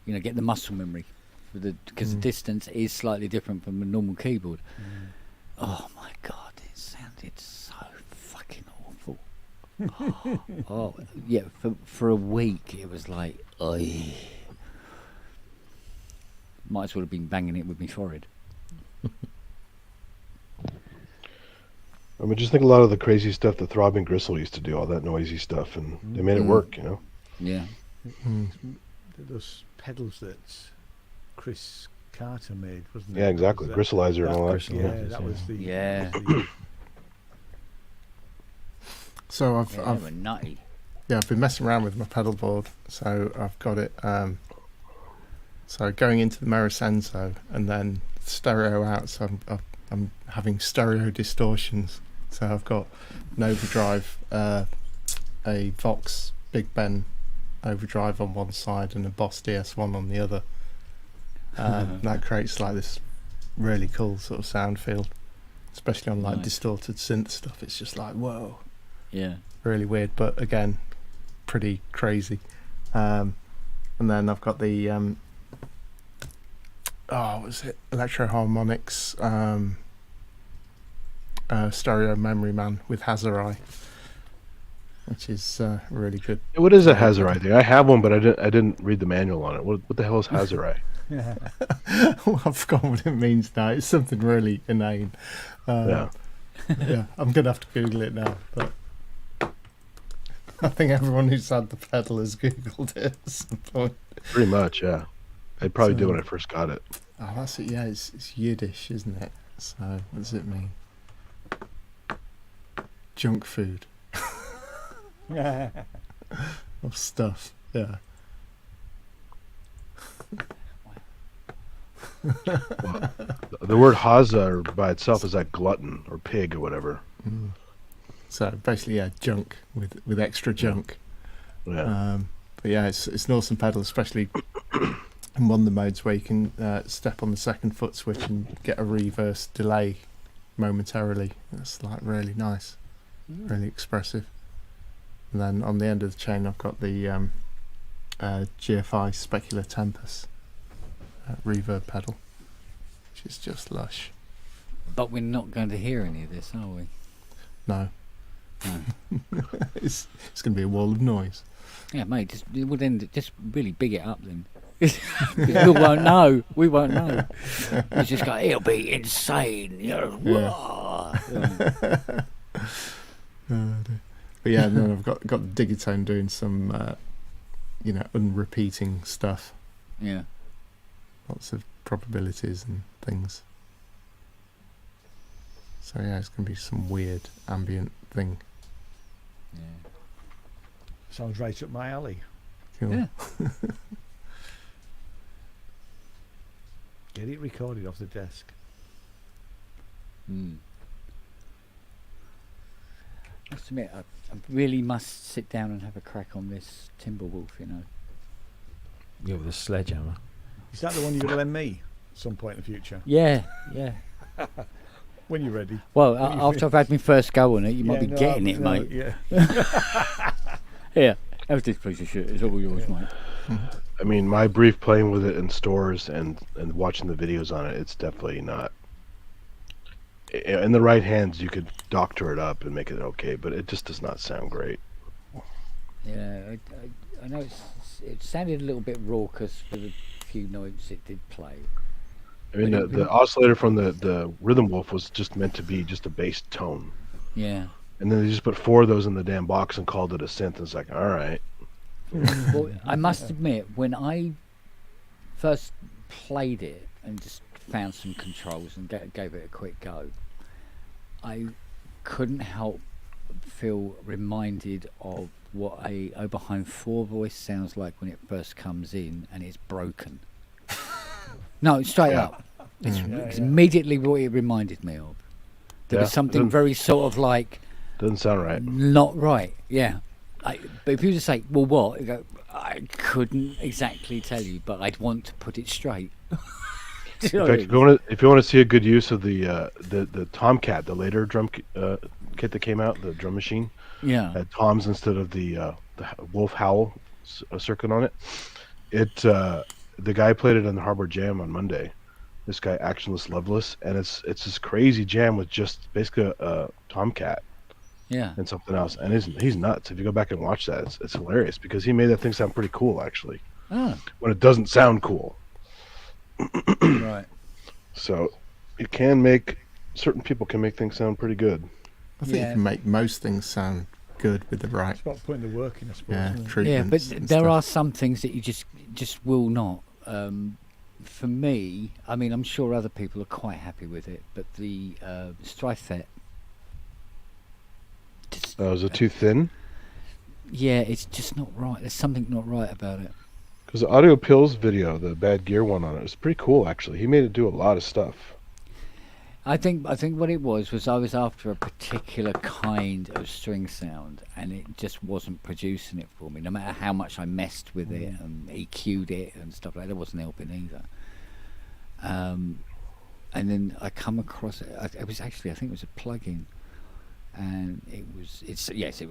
get the muscle memory. Because the distance is slightly different from a normal keyboard. Oh my god, it sounded so fucking awful. Oh yeah, for a week it was like, might as well have been banging it with my forehead. I mean, just think a lot of the crazy stuff that Throbbing Gristle used to do, all that noisy stuff, and they made it work, Yeah. Those pedals that Chris Carter made, wasn't it? Yeah, exactly. Gristleizer and all that. Yeah, that was the... Yeah. So I've were nutty. Yeah, I've been messing around with my pedal board, so I've got it. So going into the Meris Enzo and then stereo out, so I'm having stereo distortions. So I've got an overdrive, a Vox Big Ben overdrive on one side and a Boss DS1 on the other. That creates like this really cool sort of sound field, especially on like distorted synth stuff. It's just like, whoa. Yeah. Really weird, but again, pretty crazy. And then I've got the what was it? Electro Harmonics Stereo Memory Man with Hazarai, which is really good. What is a Hazarai thing? I have one, but I didn't read the manual on it. What the hell is Hazarai? Well, I've forgotten what it means now. It's something really inane. Yeah, I'm gonna have to Google it now, but I think everyone who's had the pedal has Googled it at some point. Pretty much, yeah. I'd probably do when I first got it. Oh, that's it. Yeah, it's Yiddish, isn't it? So what does it mean? Junk food. Of stuff. Yeah. Well, the word Haza by itself is like glutton or pig or whatever. So basically, yeah, junk with extra junk. Yeah. But yeah, it's an awesome pedal, especially in one of the modes where you can step on the second foot switch and get a reverse delay momentarily. That's like really nice, really expressive. And then on the end of the chain, I've got the GFI Specular Tempest reverb pedal, which is just lush. But we're not going to hear any of this, are we? No. It's going to be a wall of noise. Yeah, mate. Just really big it up then. We won't know. We won't know. It's just go. It'll be insane. You know. But yeah, then I've got the Digitone doing some, unrepeating stuff. Yeah. Lots of probabilities and things. So yeah, it's going to be some weird ambient thing. Yeah. Sounds right up my alley. Cool. Yeah. Get it recorded off the desk. I must admit, I really must sit down and have a crack on this Timberwolf, you know. Yeah, with a sledgehammer. Is that the one you're going to lend me at some point in the future? Yeah. When you're ready. Well, after I've had my first go on it, you might be getting it, mate. Yeah. Yeah, have this piece of shit. It's all yours, mate. I mean, my brief playing with it in stores and watching the videos on it, it's definitely not. In the right hands, you could doctor it up and make it okay, but it just does not sound great. Yeah, I know it sounded a little bit raucous for the few notes it did play. I mean, the oscillator from the Rhythm Wolf was just meant to be just a bass tone. Yeah. And then they just put 4 of those in the damn box and called it a synth. And it's like, all right. Well, I must admit, when I first played it and just found some controls and gave it a quick go, I couldn't help feel reminded of what a Oberheim 4 voice sounds like when it first comes in and it's broken. No, straight up. It's immediately what it reminded me of. There was something very sort of like... Doesn't sound right. Not right, yeah. But if you just say, well, what? You go, I couldn't exactly tell you, but I'd want to put it straight. In fact, if you want to see a good use of the Tomcat, the later drum kit that came out, the drum machine, had toms instead of the Wolf Howl circuit on it. The guy played it on the Harbor Jam on Monday. This guy, Actionless Loveless, and it's this crazy jam with just basically a Tomcat. Yeah. And something else, and he's nuts. If you go back and watch that, it's hilarious because he made that thing sound pretty cool actually. When it doesn't sound cool. Right. So certain people can make things sound pretty good. I think you can make most things sound good with the right. It's about putting the work in, I suppose. Yeah, treatments. Yeah, but there are some things that you just will not. For me, I mean, I'm sure other people are quite happy with it, but the Strifet. Is it too thin? Yeah, it's just not right. There's something not right about it. Because the Audio Pills video, the Bad Gear one on it, was pretty cool actually. He made it do a lot of stuff. I think what it was I was after a particular kind of string sound, and it just wasn't producing it for me. No matter how much I messed with it and EQ'd it and stuff like that, it wasn't helping either. And then I come across it. It was actually, I think it was a plugin, and it was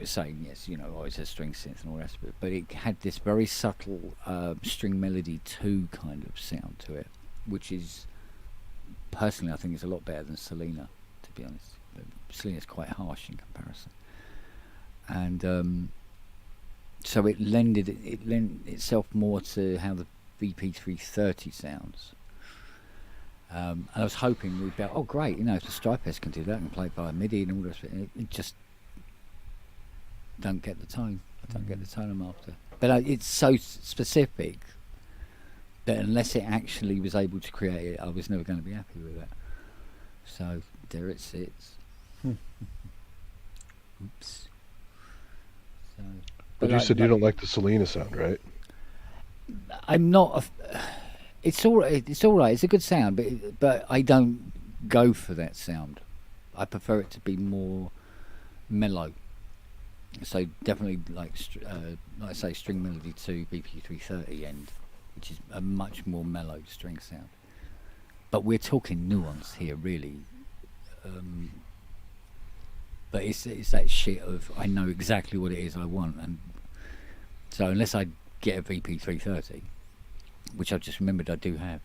saying yes, you know, it's a string synth and all the rest of it, but it had this very subtle string melody 2 kind of sound to it, which is personally I think is a lot better than Selena, to be honest. Selena's quite harsh in comparison, and so it lent itself more to how the VP330 sounds. And I was hoping we'd be, oh great, you know, if the Stripes can do that and play it by MIDI and all the rest of it, it just don't get the tone. I don't get the tone I'm after. But it's so specific But unless it actually was able to create it, I was never going to be happy with it. So there it sits. Oops. So, but you said you don't like the Selena sound, right? I'm not. It's all right. It's all right. It's a good sound, but I don't go for that sound. I prefer it to be more mellow. So definitely like I say, String Melody 2 BP330 end, which is a much more mellow string sound. But we're talking nuance here, really. But it's that shit of I know exactly what it is I want, and so unless I get a VP330, which I've just remembered I do have.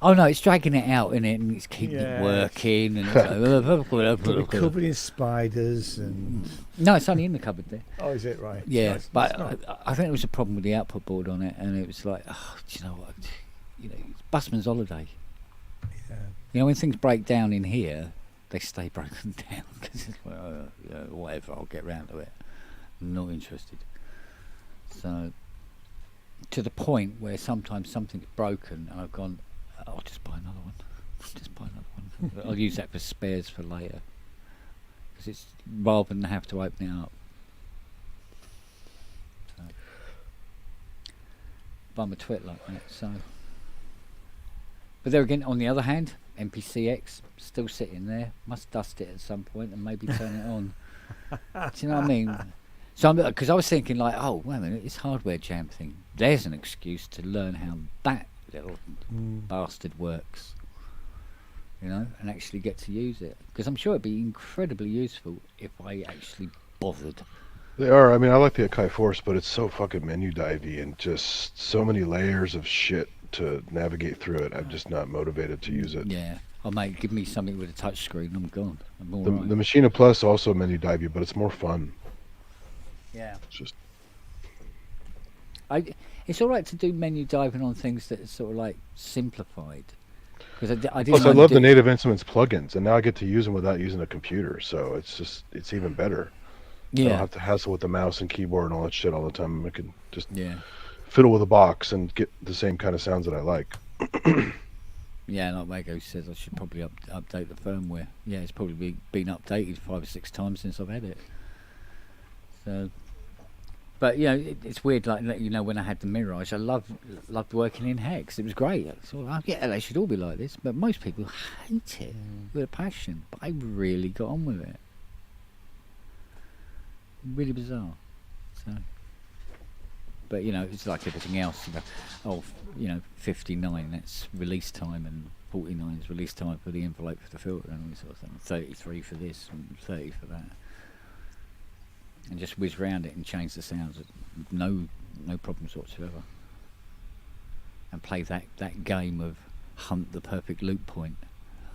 Oh no, it's dragging it out in it, and it's keeping it working, and it's like, covered in spiders and. No, it's only in the cupboard there. Oh, is it right? Yeah, nice. but I think there was a problem with the output board on it, and it was like, oh, do you know what? You know, it's busman's holiday. Yeah. You know, when things break down in here, they stay broken down because it's like, whatever, I'll get round to it. I'm not interested. So, to the point where sometimes something's broken and I've gone, I'll just buy another one. I'll use that for spares for later. Because it's rather than have to open it up. So, but I'm a twit like that, so. But there again, on the other hand, MPCX still sitting there. Must dust it at some point and maybe turn it on. Do you know what I mean? So, because I was thinking like, oh, wait a minute, this hardware jam thing. There's an excuse to learn how that little bastard works. You know, and actually get to use it. Because I'm sure it'd be incredibly useful if I actually bothered. They are. I mean, I like the Akai Force, but it's so fucking menu divey and just so many layers of shit to navigate through it. I'm just not motivated to use it. Yeah. Oh, mate, give me something with a touch screen, I'm gone. I'm all right. The Machina Plus also menu divey, but it's more fun. Yeah. It's just. It's all right to do menu diving on things that are sort of like simplified. Because I Plus, I love the Native Instruments plugins, and now I get to use them without using a computer, so it's even better. Yeah. I don't have to hassle with the mouse and keyboard and all that shit all the time. I can just fiddle with a box and get the same kind of sounds that I like. Yeah, like Wago says, I should probably update the firmware. Yeah, it's probably been updated 5 or 6 times since I've had it. So, but you know, it's weird. Like you know, when I had the Mirage, I loved working in Hex. It was great. So yeah, they should all be like this. But most people hate it with a passion. But I really got on with it. Really bizarre. So, but you know, it's like everything else. You know, oh, you know, 59 that's release time, and 49 is release time for the envelope for the filter and all this sort of thing. 33 for this, and 30 for that. And just whiz round it and change the sounds. No problems whatsoever. And play that game of hunt the perfect loop point.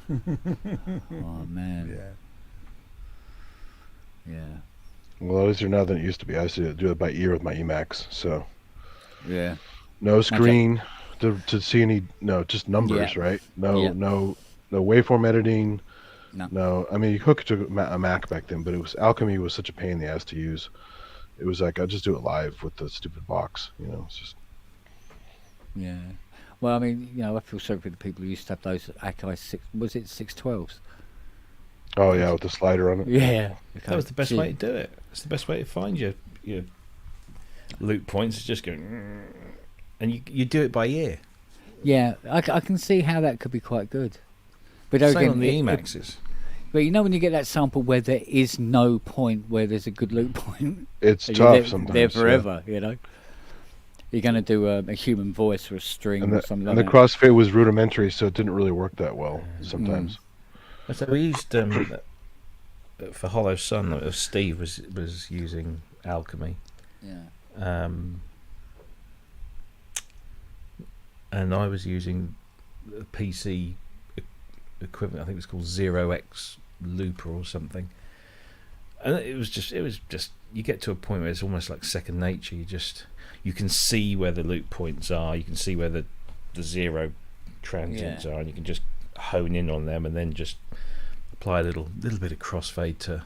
Oh man. Yeah. Well, easier now than it used to be. I used to do it by ear with my Emacs, so. Yeah. No screen to see any. No, just numbers, right? No waveform editing. No, I mean you hook it to a Mac back then, but Alchemy was such a pain in the ass to use. It was like I'll just do it live with the stupid box, you know. It's just. Yeah, well, I mean, you know, I feel sorry for the people who used to have those Akai 612s. Oh yeah, with the slider on it. Yeah, that was the best way to do it. It's the best way to find your loop points. Is just go, and you do it by ear. Yeah, I can see how that could be quite good. But Same again, on the Emaxes. But you know when you get that sample where there is no point where there's a good loop point, it's tough sometimes. There forever, you know. You're going to do a human voice or a string or something like that. And the crossfade was rudimentary, so it didn't really work that well sometimes. So we used for Hollow Sun. Steve was using Alchemy. Yeah. And I was using a PC equivalent. I think it was called 0x Looper or something. And it was just you get to a point where it's almost like second nature. You can see where the loop points are. You can see where the zero transients are, and you can just hone in on them, and then just apply a little bit of crossfade to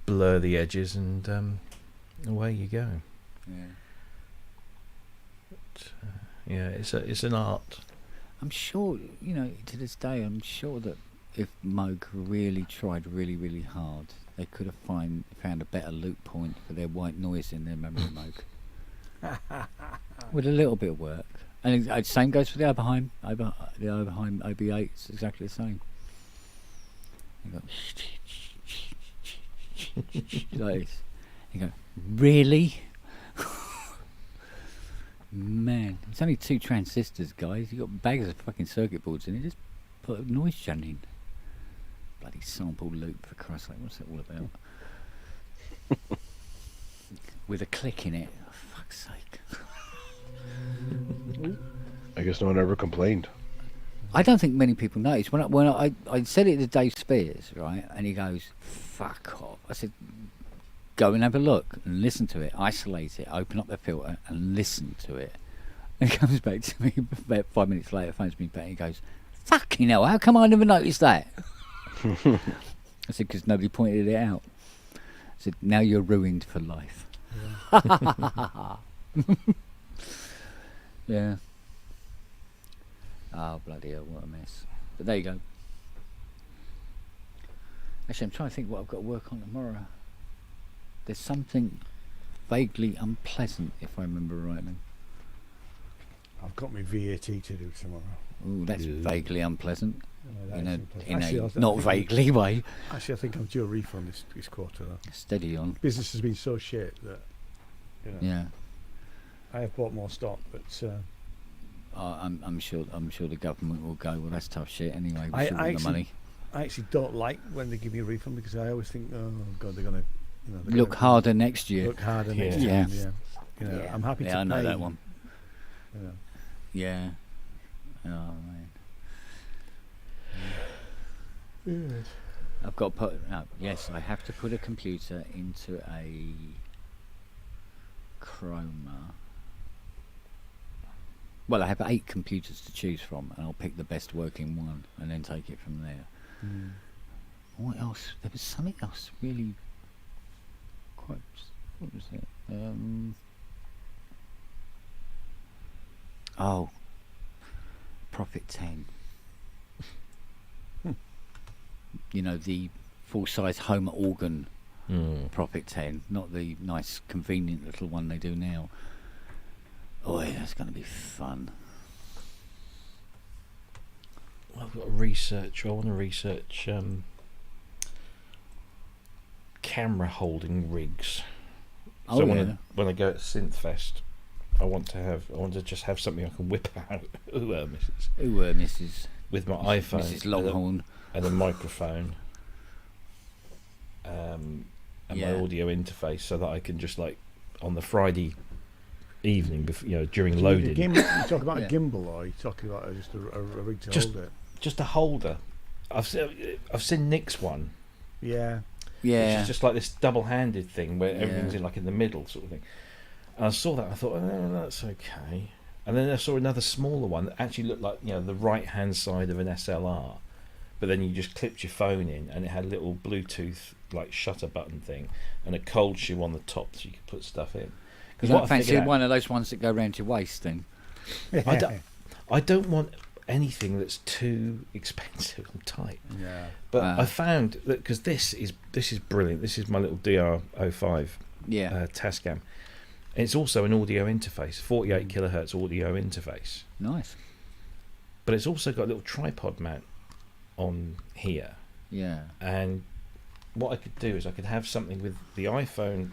blur the edges, and away you go. Yeah. But, Yeah, it's an art. I'm sure, to this day, I'm sure that if Moog really tried really, really hard, they could have found a better loop point for their white noise in their memory Moog. With a little bit of work. And the same goes for the Oberheim. The Oberheim OB8 is exactly the same. You go, like this. You go, really? Man, it's only 2 transistors, guys. You got bags of fucking circuit boards in it. Just put a noise channel in. Bloody sample loop, for Christ's sake. What's it all about? With a click in it. Oh, fuck's sake. I guess no one ever complained. I don't think many people noticed. When I said it to Dave Spears, right, and he goes, fuck off. I said, go and have a look and listen to it, isolate it, open up the filter and listen to it. And he comes back to me about 5 minutes later, phones me back and he goes, fucking hell, how come I never noticed that? I said, because nobody pointed it out. I said, now you're ruined for life. Yeah. Yeah. Oh, bloody hell, what a mess. But there you go. Actually, I'm trying to think what I've got to work on tomorrow. There's something vaguely unpleasant, if I remember rightly. I've got my VAT to do tomorrow. Ooh, that's vaguely unpleasant. Yeah, in a actually, not vaguely way. Actually, I think I'm due a refund this quarter. Though. Steady on. Business has been so shit that, Yeah. I have bought more stock, but I'm sure the government will go, well, that's tough shit anyway. We I should win the money. actually don't like when they give me a refund because I always think, oh God, they're gonna look harder next year. Look harder next year. Yeah. I'm happy to pay. I know that one. Yeah. Oh man. Yes. I've got to put. Yes, I have to put a computer into a Chroma. Well, I have 8 computers to choose from, and I'll pick the best working one, and then take it from there. What else? There was something else really quite. What was it? Oh, Prophet 10. You know, the full-size home organ Prophet 10, not the nice, convenient little one they do now. Oh, yeah, that's going to be fun. I've got to research. I want to research camera holding rigs. So when I go to Synthfest, I want to just have something I can whip out. Mrs. Mrs. With my iPhone, Mrs. Longhorn, and a microphone, and my audio interface, so that I can just on the Friday evening, before, during loading. You talk about a gimbal, or are you talking about just a rig to hold it? Just a holder. I've seen Nick's one. Yeah. Which is just like this double-handed thing where everything's in the middle sort of thing. And I saw that, and I thought, oh, that's okay. And then I saw another smaller one that actually looked like the right-hand side of an SLR, but then you just clipped your phone in, and it had a little Bluetooth shutter button thing and a cold shoe on the top, so you could put stuff in. You don't fancy one of those ones that go round your waist, then? I don't want anything that's too expensive and tight. Yeah. But I found that because this is brilliant. This is my little DR05 Tascam. It's also an audio interface, 48 kilohertz audio interface. Nice. But it's also got a little tripod mount on here. Yeah. And what I could do is I could have something with the iPhone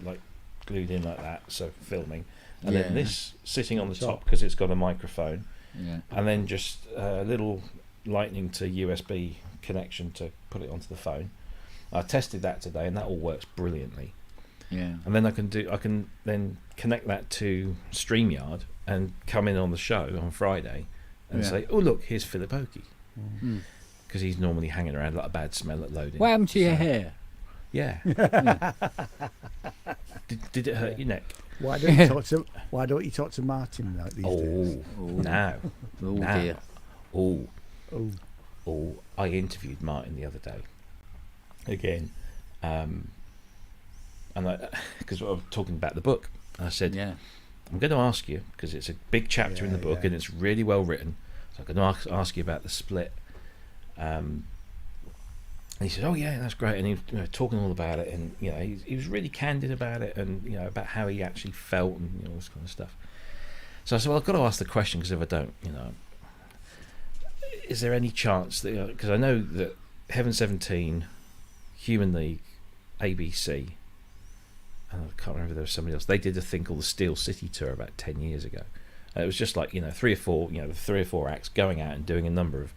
glued in like that, so filming, and then this sitting on the top because it's got a microphone, and then just a little lightning to USB connection to put it onto the phone. I tested that today, and that all works brilliantly. Yeah. And then I can then connect that to StreamYard and come in on the show on Friday and say, oh look, here's Philip Oakey, because he's normally hanging around like a bad smell at loading. What happened to your hair? Yeah. Did it hurt your neck? Why don't you talk to Martin these days? Now. Dear. I interviewed Martin the other day. Again. And because I was talking about the book, I said, I'm going to ask you, because it's a big chapter in the book and it's really well written, so I'm going to ask you about the split. And he said, "Oh yeah, that's great," and he was talking all about it, and he was really candid about it, and about how he actually felt, and all this kind of stuff. So I said, "Well, I've got to ask the question, because if I don't, is there any chance that, because I know that Heaven 17, Human League, ABC, and I can't remember if there was somebody else. They did a thing called the Steel City Tour about 10 years ago. And it was just like 3 or 4 acts going out and doing a number of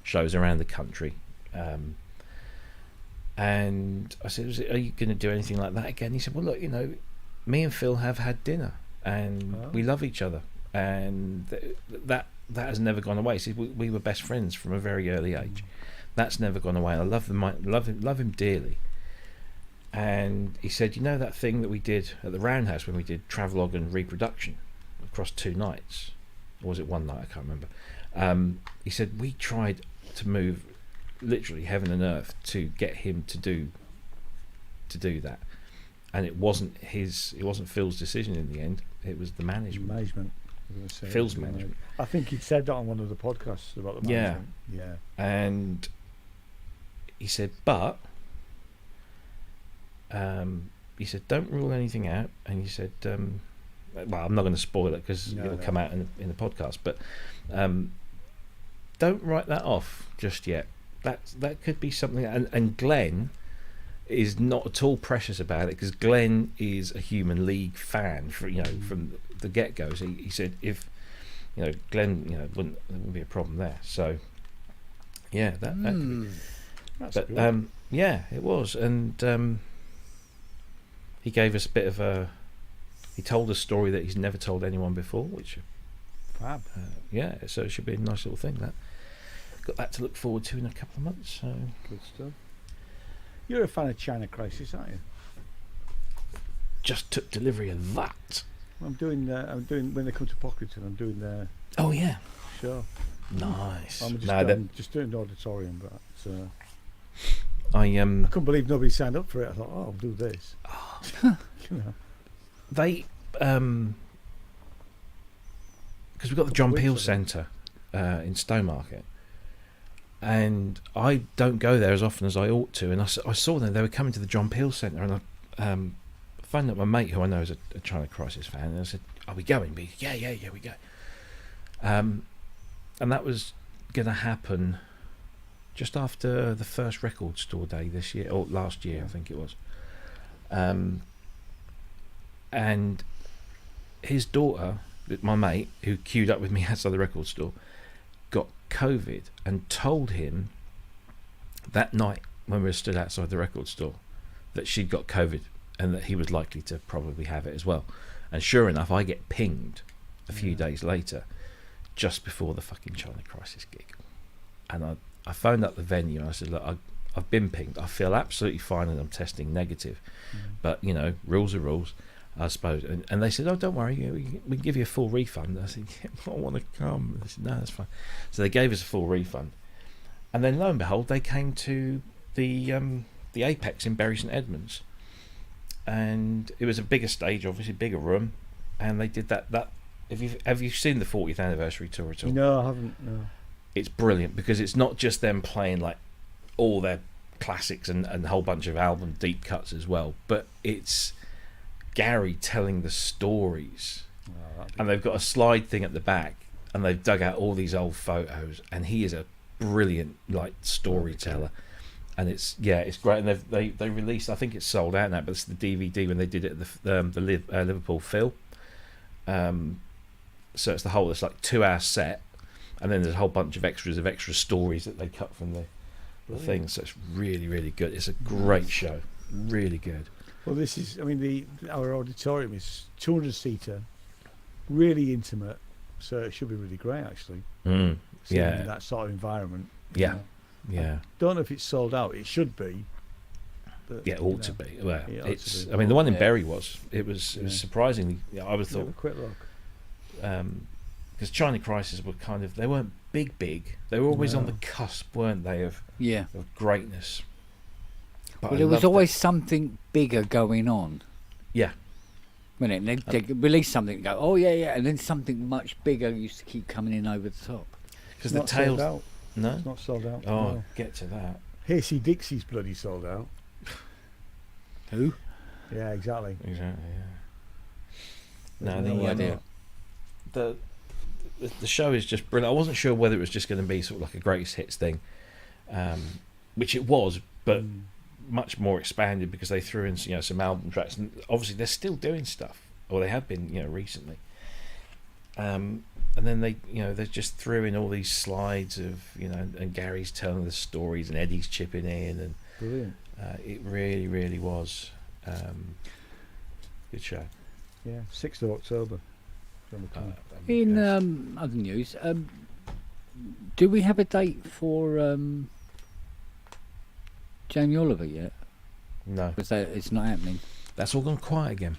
shows around the country. And I said, "Are you going to do anything like that again?" He said, "Well, look, me and Phil have had dinner, and we love each other, and that has never gone away." He said, "We were best friends from a very early age. That's never gone away. I love him dearly." And he said, that thing that we did at the Roundhouse when we did travelogue and reproduction across 2 nights, or was it 1 night? I can't remember. He said, we tried to move literally heaven and earth to get him to do that, and it wasn't Phil's decision in the end. It was the management. Phil's management. I think he'd said that on one of the podcasts about the management. Yeah. And he said, but he said, don't rule anything out. And he said, well, I'm not going to spoil it because it'll come out in the podcast, but don't write that off just yet. That could be something. And Glenn is not at all precious about it, because Glenn is a Human League fan from the get-go. So he said if Glenn wouldn't be a problem there. So yeah, that's good. Yeah, it was. And he gave us a bit of he told a story that he's never told anyone before, which fab. So it should be a nice little thing. That got that to look forward to in a couple of months. So good stuff. You're a fan of China Crisis, aren't you? Just took delivery of that. I'm doing when they come to Pocklington. I'm doing their. Oh yeah. Sure. Nice. I'm just doing the auditorium, but I couldn't believe nobody signed up for it. I thought, I'll do this. They because we've got the John Peel Centre in Stowmarket, and I don't go there as often as I ought to. And I saw them; they were coming to the John Peel Centre, and I phoned up my mate who I know is a China Crisis fan, and I said, "Are we going?" But yeah, we go. And that was going to happen just after the first record store day this year, or last year, I think it was. And his daughter, my mate, who queued up with me outside the record store, got COVID, and told him that night when we were stood outside the record store that she'd got COVID and that he was likely to probably have it as well. And sure enough, I get pinged a few days later, just before the fucking China Crisis gig. And I phoned up the venue and I said, "Look, I've been pinged. I feel absolutely fine and I'm testing negative. But, rules are rules, I suppose." And they said, "Oh, don't worry, we can give you a full refund." I said, "Yeah, I want to come." They said, "No, that's fine." So they gave us a full refund. And then lo and behold, they came to the Apex in Bury St Edmunds. And it was a bigger stage, obviously, bigger room. And they did that. Have you seen the 40th anniversary tour at all? No, I haven't, no. It's brilliant, because it's not just them playing like all their classics and a whole bunch of album deep cuts as well, but it's Gary telling the stories. And they've got a slide thing at the back, and they've dug out all these old photos, and he is a brilliant storyteller. And it's great. And they released, I think it's sold out now, but it's the DVD when they did it at the Liverpool Phil. So it's it's like 2-hour set, and then there's a whole bunch of extra stories that they cut from the thing. So it's really, really good. It's a great show, really good. Well, this is, our auditorium is 200-seater, really intimate, so it should be really great actually. In that sort of environment. Yeah. I don't know if it's sold out. It should be. But, it ought to be. Well, it's. The one in Bury was. It was surprisingly. I would have thought. Have a quick look. Because China Crisis were they weren't big. They were always on the cusp, weren't they, of greatness. But well, there was always something bigger going on. Yeah. When they release something and go, oh yeah, and then something much bigger used to keep coming in over the top. Because It's the not sold tails. out. No, It's not sold out. Oh, no. get to that. Hasty Dixie's bloody sold out. Who? Yeah, exactly. Exactly. Yeah. There's No, no idea. The show is just brilliant. I wasn't sure whether it was just going to be sort of like a greatest hits thing, which it was, but much more expanded because they threw in some album tracks, and obviously they're still doing stuff, or they have been recently. And then they just threw in all these slides of and Gary's telling the stories and Eddie's chipping in, and Brilliant. it really, really was good show. Yeah, 6th of October. In other news, do we have a date for Jamie Oliver yet? No, because it's not happening. That's all gone quiet again.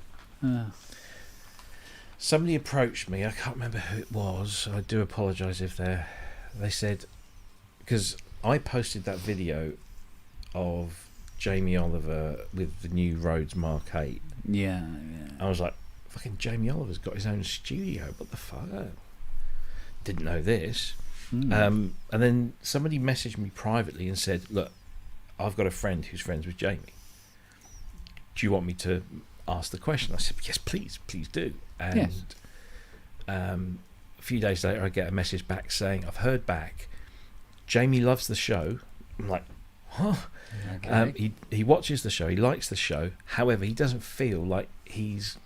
Somebody approached me. I can't remember who it was. I do apologise if they said, because I posted that video of Jamie Oliver with the new Rhodes Mark 8. Yeah. I was like, fucking Jamie Oliver's got his own studio. What the fuck? Didn't know this. And then somebody messaged me privately and said, look, I've got a friend who's friends with Jamie. Do you want me to ask the question? I said, yes, please do. And a few days later, I get a message back saying, I've heard back. Jamie loves the show. I'm like, huh? Okay. He watches the show. He likes the show. However, he doesn't feel like he's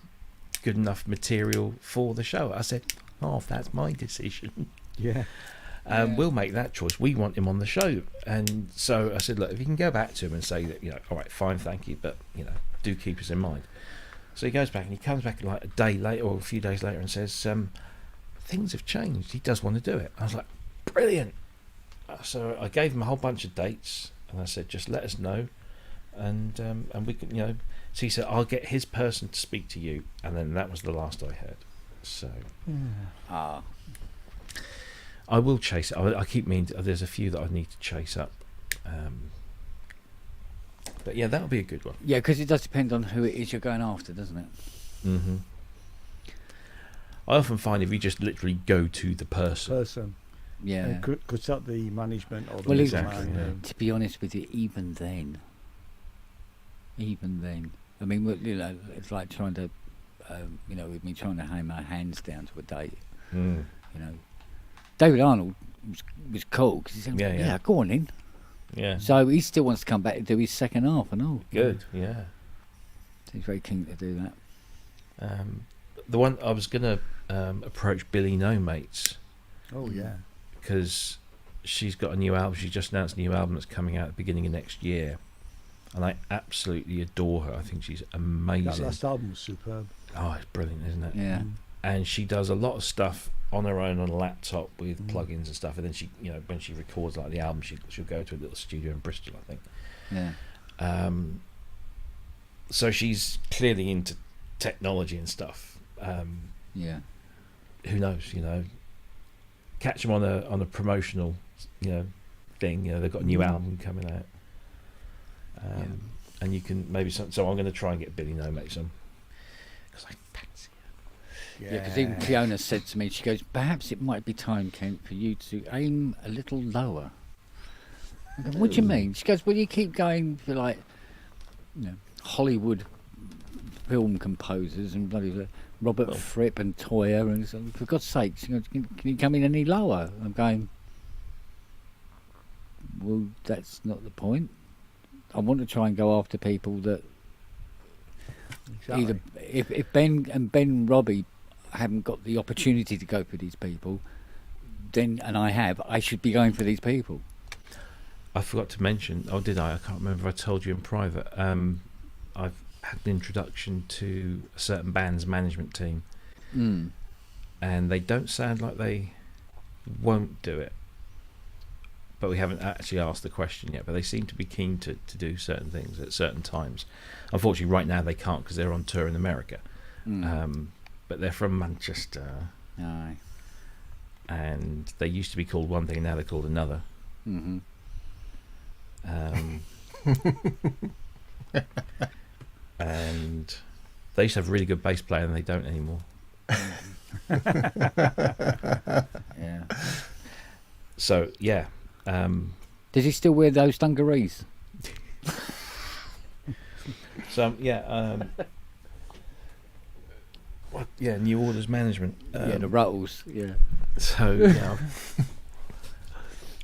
good enough material for the show. I said, oh, that's my decision. Yeah. We'll make that choice. We want him on the show. And so I said, look, if you can go back to him and say that, all right, fine, thank you, but, do keep us in mind. So he goes back and he comes back like a day later or a few days later and says, things have changed. He does want to do it. I was like, brilliant. So I gave him a whole bunch of dates and I said, just let us know. And we could, so he said, I'll get his person to speak to you. And then that was the last I heard. So I will chase it. I keep meaning there's a few that I need to chase up. But yeah, that'll be a good one. Yeah, because it does depend on who it is you're going after, doesn't it? Mm-hmm. I often find if you just literally go to the person. Yeah. Cuts out the management or the well, exactly. To be honest with you, even then, I mean, it's like trying to, with me trying to hammer my hands down to a date. David Arnold was cool because he said, yeah, go on in. Yeah. So he still wants to come back and do his second half and all. Good, yeah. So he's very keen to do that. The one I was going to approach Billy No Mates. Oh, yeah. Because she's got a new album. She just announced a new album that's coming out at the beginning of next year. And I absolutely adore her. I think she's amazing. That last album was superb. Oh, it's brilliant, isn't it? Yeah. And she does a lot of stuff on her own on a laptop with plugins and stuff, and then she, when she records like the album, she'll go to a little studio in Bristol, I think. Yeah. So she's clearly into technology and stuff. Yeah. Who knows? Catch them on a promotional, thing. They've got a new album coming out. And you can maybe so I'm going to try and get Billy No Mates on because I fancy her. Yeah, because even Fiona said to me, she goes, perhaps it might be time, Kent, for you to aim a little lower. I go, what do you mean? She goes, well, you keep going for like, Hollywood film composers and bloody Robert Fripp and Toya, and so, for God's sake, she goes, can you come in any lower? I'm going, well, that's not the point. I want to try and go after people that either if Ben and Robbie haven't got the opportunity to go for these people, then I should be going for these people. I forgot to mention, did I? I can't remember if I told you in private. I've had an introduction to a certain band's management team, and they don't sound like they won't do it. But we haven't actually asked the question yet. But they seem to be keen to do certain things at certain times. Unfortunately, right now they can't because they're on tour in America. But they're from Manchester. Aye. And they used to be called one thing, now they're called another. Mm-hmm. And They used to have a really good bass player, and they don't anymore. Yeah. So yeah. Does he still wear those dungarees? So yeah, New Orders Management. Yeah, the Ruttles. Yeah. So yeah,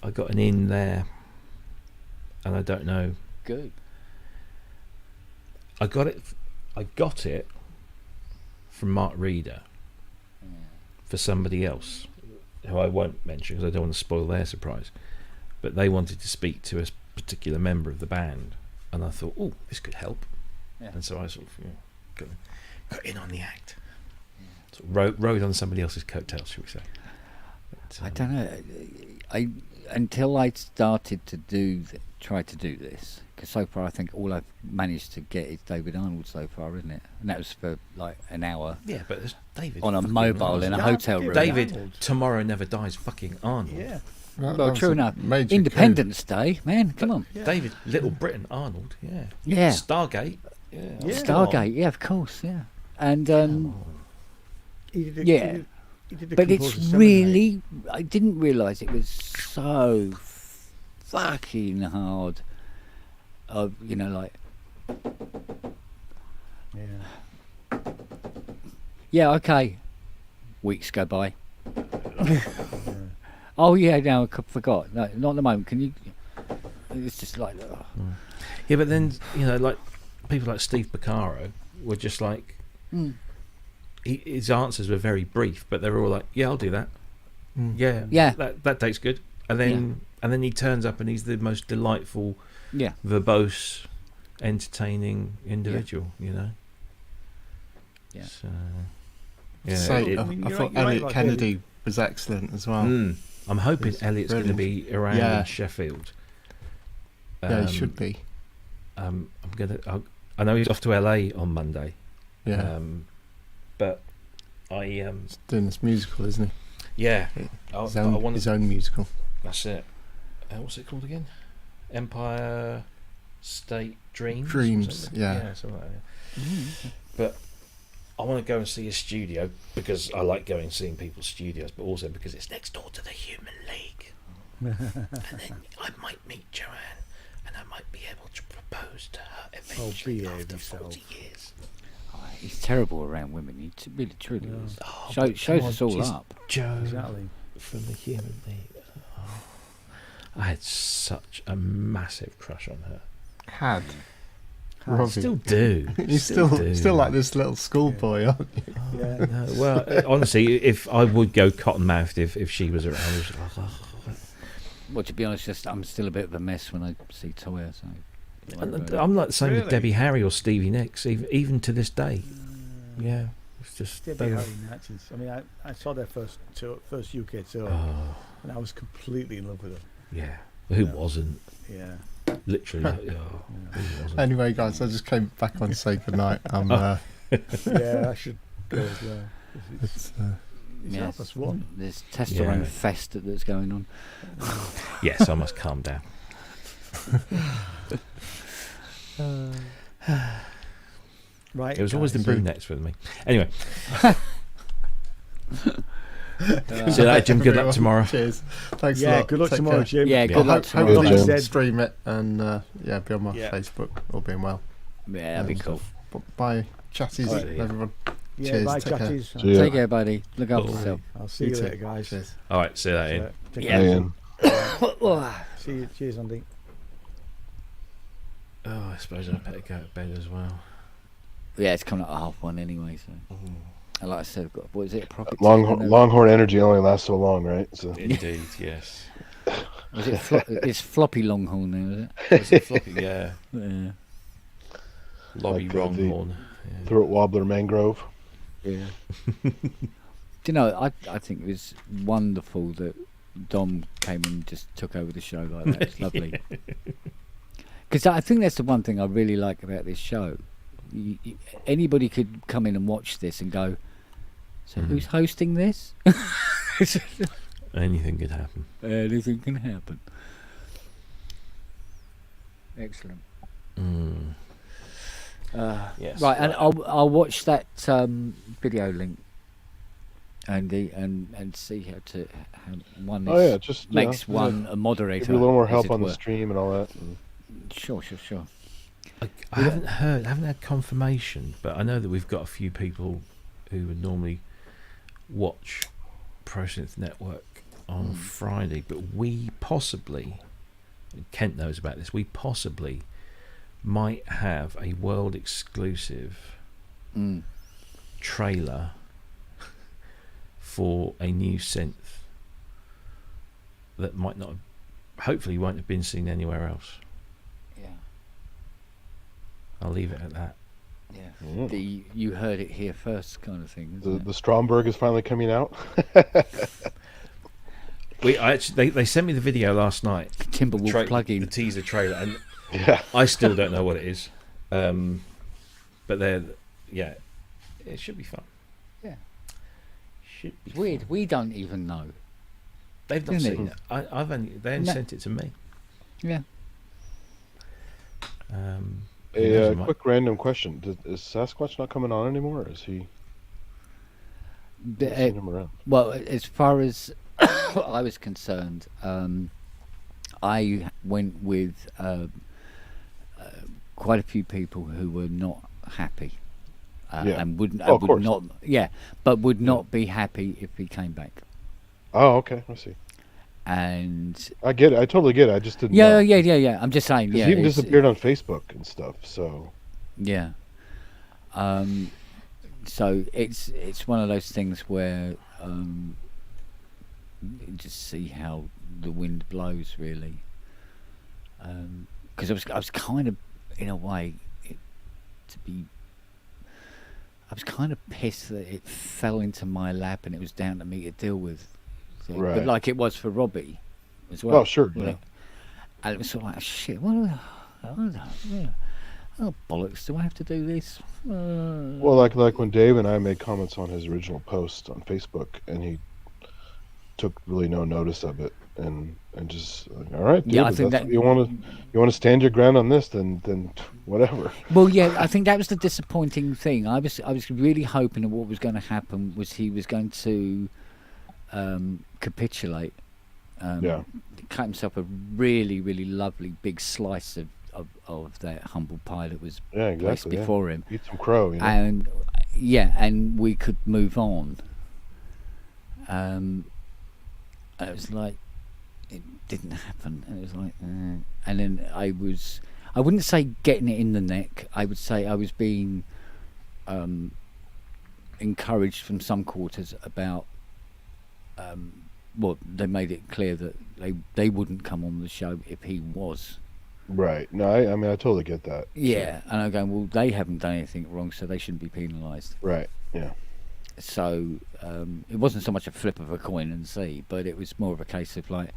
I got an in there, and I don't know. Good. I got it from Mark Reeder for somebody else, who I won't mention because I don't want to spoil their surprise. But they wanted to speak to a particular member of the band, and I thought, oh, this could help. Yeah. And so I sort of got in on the act. Sort of rode on somebody else's coattails, shall we say? But, I don't know. Until I started to try to do this, because so far I think all I've managed to get is David Arnold so far, isn't it? And that was for like an hour. Yeah, but there's David on a mobile Arnold. in a hotel room. David, Tomorrow Never Dies, fucking Arnold. Yeah. Well, true enough. Independence Day, man, come on. Yeah. David, Little Britain, Arnold, yeah. Yeah. Stargate. Yeah. Stargate, yeah, of course, yeah. And He did a but Composer it's 7 really, I didn't realise it was so fucking hard. You know, like. Yeah, okay. Weeks go by. Oh yeah, no, I forgot. No, not at the moment. Can you? It's just like. Yeah, but then like people like Steve Porcaro were just like. His answers were very brief, but they were all like, "Yeah, I'll do that. Yeah, that takes good." And then he turns up and he's the most delightful, verbose, entertaining individual. You know. Yeah. So, I thought Elliot Kennedy was excellent as well. I'm hoping Elliot's going to be around in Sheffield. Yeah, he should be. I know he's off to LA on Monday. Yeah. But he's doing this musical, isn't he? Yeah. His own musical. That's it. What's it called again? Empire State Dreams. Dreams. Yeah. Something like that. But I want to go and see his studio because I like going and seeing people's studios, but also because it's next door to the Human League. And then I might meet Joanne, and I might be able to propose to her eventually after 40 years. He's terrible around women. He really truly is. Shows us all up. Joe from the Human League. I had such a massive crush on her. Robbie. Still do. You still like this little schoolboy, aren't you? Yeah. No, well, honestly, if I would go cotton-mouthed if she was around. Well, to be honest, I'm still a bit of a mess when I see Toya. So. I'm like the same with Debbie Harry or Stevie Nicks, even to this day. Yeah, it's just Debbie Harry matches. I mean, I saw their first UK tour, and I was completely in love with her. Yeah, who wasn't? Yeah, literally. Who wasn't? Anyway, guys, I just came back on to say goodnight. Yeah, I should go as well. It's +1. There's testosterone fest that's going on. Yes, I must calm down. Right. It was always the brunettes with me. Anyway. See that, Jim. Good luck tomorrow. Cheers. Thanks a lot. Good luck tomorrow, Jim. Yeah, good luck tomorrow. Hopefully you can stream it and be on my Facebook, all being well. Yeah, that'd be cool. Bye, chatties, everyone. Yeah, cheers. bye, Take chatties. Care. Take care, buddy. Look after yourself. I'll see you later, guys. Cheers. All right, see you later. Ian. See you. Cheers, Andy. Oh, I suppose I better go to bed as well. Yeah, it's coming up at 1:30 anyway. So, and like I said, I've got, what is it? A profit. Longhorn energy only lasts so long, right? So. Indeed, yes. Was it? It's floppy Longhorn now, is it? Floppy, yeah. Yeah. Lobby Longhorn. Throat wobbler mangrove. Yeah. Do you know? I think it was wonderful that Dom came and just took over the show like that. It's lovely. Because I think that's the one thing I really like about this show. Anybody could come in and watch this and go, so who's hosting this? Anything could happen. Anything can happen. Excellent. Yes. Right, and I'll watch that video link, Andy, and see how one makes one a moderator. Give you a little more as help it on the were. stream and all that. Sure. I haven't had confirmation, but I know that we've got a few people who would normally watch ProSynth Network on Friday, but we possibly, Kent knows about this, we possibly might have a world exclusive trailer for a new synth that might not, hopefully won't have been seen anywhere else. Yeah. I'll leave it at that. Yeah. The you heard it here first kind of thing. Isn't The Stromberg is finally coming out. They sent me the video last night. Timberwolf plug-in. The teaser trailer, and yeah, I still don't know what it is. But it should be fun. Yeah. Should be weird. Fun. We don't even know. They've not Isn't seen it? it. They only sent it to me. Yeah. A quick random question: is Sasquatch not coming on anymore? Or is he? Seen him around? Well, as far as I was concerned, I went with quite a few people who were not happy, and would not be happy if he came back. Oh, okay, I see. And I get it. I totally get it. I just didn't. Yeah. know. I'm just saying. He even disappeared on Facebook and stuff. So. Yeah. So it's one of those things where you just see how the wind blows, really. Because I was kind of, in a way, I was kind of pissed that it fell into my lap and it was down to me to deal with. So, Right. But like it was for Robbie as well. Oh, sure, yeah. And it was sort of like, shit, oh, bollocks, do I have to do this? Well, like when Dave and I made comments on his original post on Facebook, and he took really no notice of it, and just all right, dude, I think that you want to stand your ground on this, then whatever. Well, yeah, I think that was the disappointing thing. I was really hoping that what was going to happen was he was going to capitulate, cut himself a really, really lovely big slice of that humble pie that was placed before him. Eat some crow, you know? and we could move on. It was like it didn't happen. It was like, and then I wouldn't say getting it in the neck. I would say I was being encouraged from some quarters about. Well, they made it clear that they wouldn't come on the show if he was. Right. No, I mean, I totally get that. Yeah, and I'm going, well, they haven't done anything wrong, so they shouldn't be penalised. Right, yeah. So it wasn't so much a flip of a coin and see, but it was more of a case of like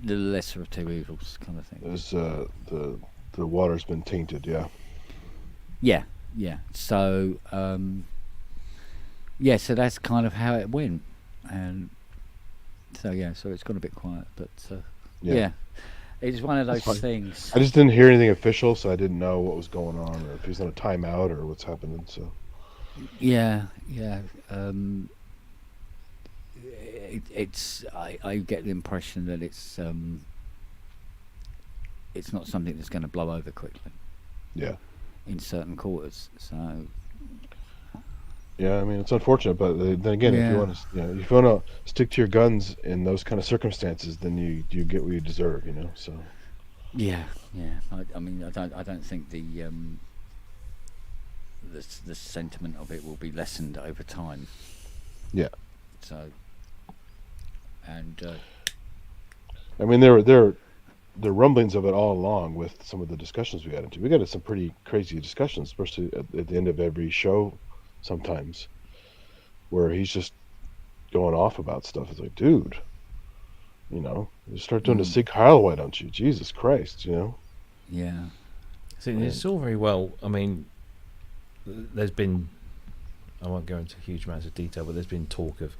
the lesser of two evils kind of thing. There's the water's been tainted, yeah. Yeah. So so that's kind of how it went, and so it's gone a bit quiet, but yeah. It's one of those things. I just didn't hear anything official, so I didn't know what was going on, or if he's on a timeout, or what's happening. So. Yeah. I get the impression that it's not something that's going to blow over quickly. Yeah. In certain quarters, so. Yeah, I mean it's unfortunate, but then again, if you want to stick to your guns in those kind of circumstances, then you get what you deserve, you know. So. Yeah. I mean, I don't think the sentiment of it will be lessened over time. Yeah. So. And. I mean, there were rumblings of it all along with some of the discussions we got into. We got into some pretty crazy discussions, especially at the end of every show. Sometimes where he's just going off about stuff. It's like, dude, you know, you start doing the Sieg Heil, why don't you? Jesus Christ, you know? Yeah. See, it's all very well. I mean, there's been, I won't go into huge amounts of detail, but there's been talk of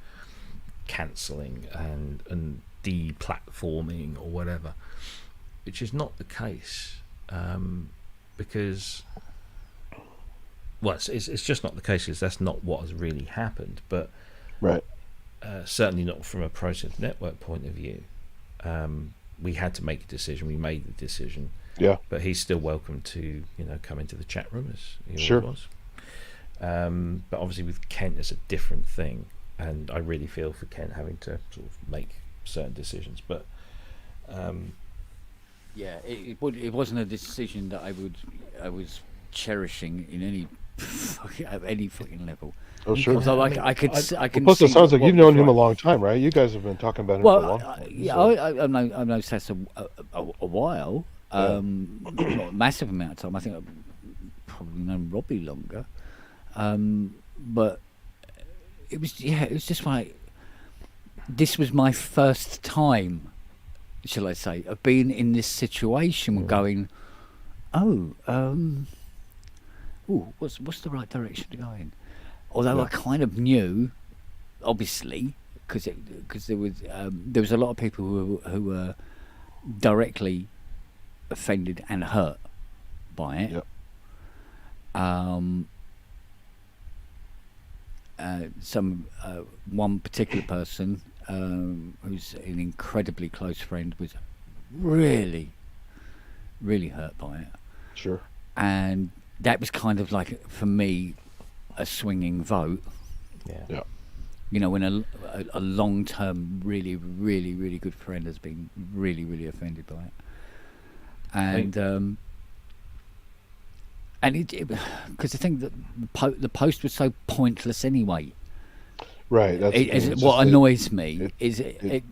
cancelling and deplatforming or whatever, which is not the case. because, well, it's just not the case, because that's not what has really happened. But right, certainly not from a Process Network point of view. We had to make a decision. We made the decision. Yeah. But he's still welcome to come into the chat room as he Sure. always was. But obviously with Kent it's a different thing, and I really feel for Kent having to sort of make certain decisions. But yeah, it wasn't a decision that I was cherishing in any at any fucking level. Oh, sure. Although I can. Plus, it see sounds like what you've was known him a right. long time, right? You guys have been talking about him for a long time. Yeah, so. I've known Seth a while. Not a massive amount of time. I think I've probably known Robbie longer. But it was just like, this was my first time, shall I say, of being in this situation, going, what's the right direction to go in? Although I kind of knew, obviously, because there was a lot of people who were directly offended and hurt by it. Yep. One particular person who's an incredibly close friend was really, really hurt by it. Sure. And that was kind of like, for me, a swinging vote. Yeah. You know, when a long-term, really, really, really good friend has been really, really offended by it. And because the thing that the post was so pointless anyway. Right. That's what annoys me is it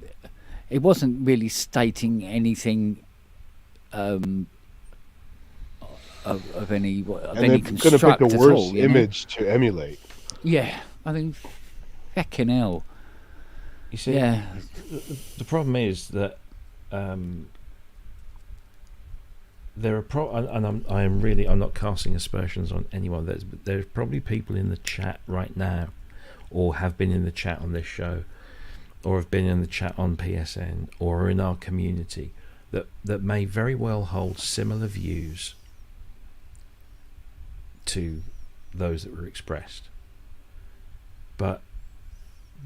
wasn't really stating anything of any construct going to pick the at worst all, image to emulate. Yeah, I mean, heckin' hell. You see, yeah. The problem is that there are I'm not casting aspersions on anyone. But there's probably people in the chat right now, or have been in the chat on this show, or have been in the chat on PSN, or are in our community that may very well hold similar views to those that were expressed, but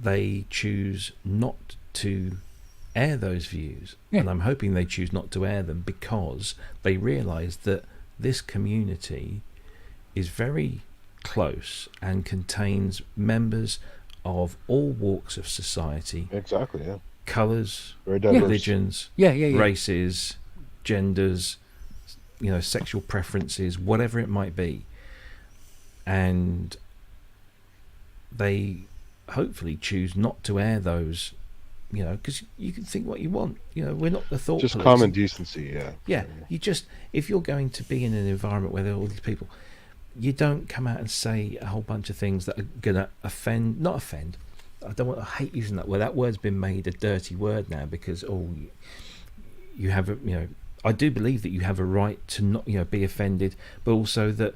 they choose not to air those views. And I'm hoping they choose not to air them because they realise that this community is very close and contains members of all walks of society. Exactly, yeah. Colours, very diverse. religions, races, genders, sexual preferences, whatever it might be. And they hopefully choose not to air those, because you can think what you want. We're not the thought just police. common decency. Yeah, if you're going to be in an environment where there are all these people, you don't come out and say a whole bunch of things that are gonna not offend. I hate using that word. That word's been made a dirty word now because you have I do believe that you have a right to not be offended, but also that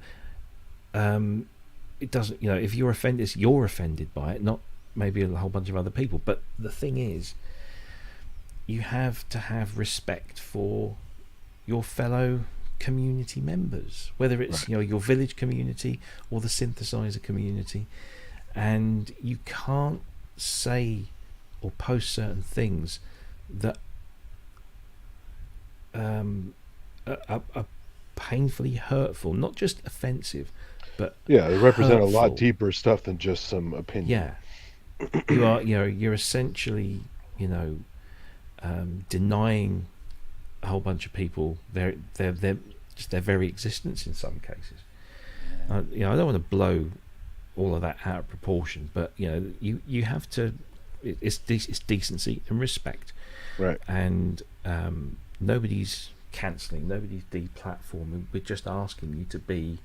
it doesn't, if you're offended, you're offended by it, not maybe a whole bunch of other people. But the thing is, you have to have respect for your fellow community members, whether it's your village community or the synthesizer community, and you can't say or post certain things that are painfully hurtful, not just offensive, but they represent hurtful. A lot deeper stuff than just some opinion. You're essentially denying a whole bunch of people their very existence in some cases. I don't want to blow all of that out of proportion, but you have to. It's decency and respect, right? And nobody's cancelling, nobody's deplatforming. We're just asking you to be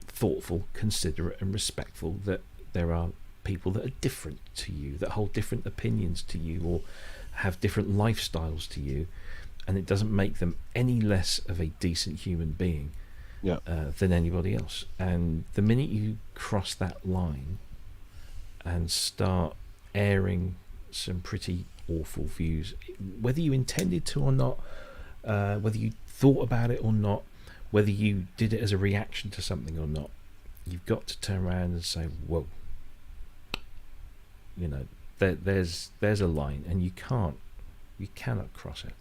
thoughtful, considerate, and respectful. That there are people that are different to you, that hold different opinions to you, or have different lifestyles to you, and it doesn't make them any less of a decent human being than anybody else. And the minute you cross that line and start airing some pretty awful views, whether you intended to or not, whether you thought about it or not, whether you did it as a reaction to something or not, you've got to turn around and say, whoa, there's a line, and you cannot cross it.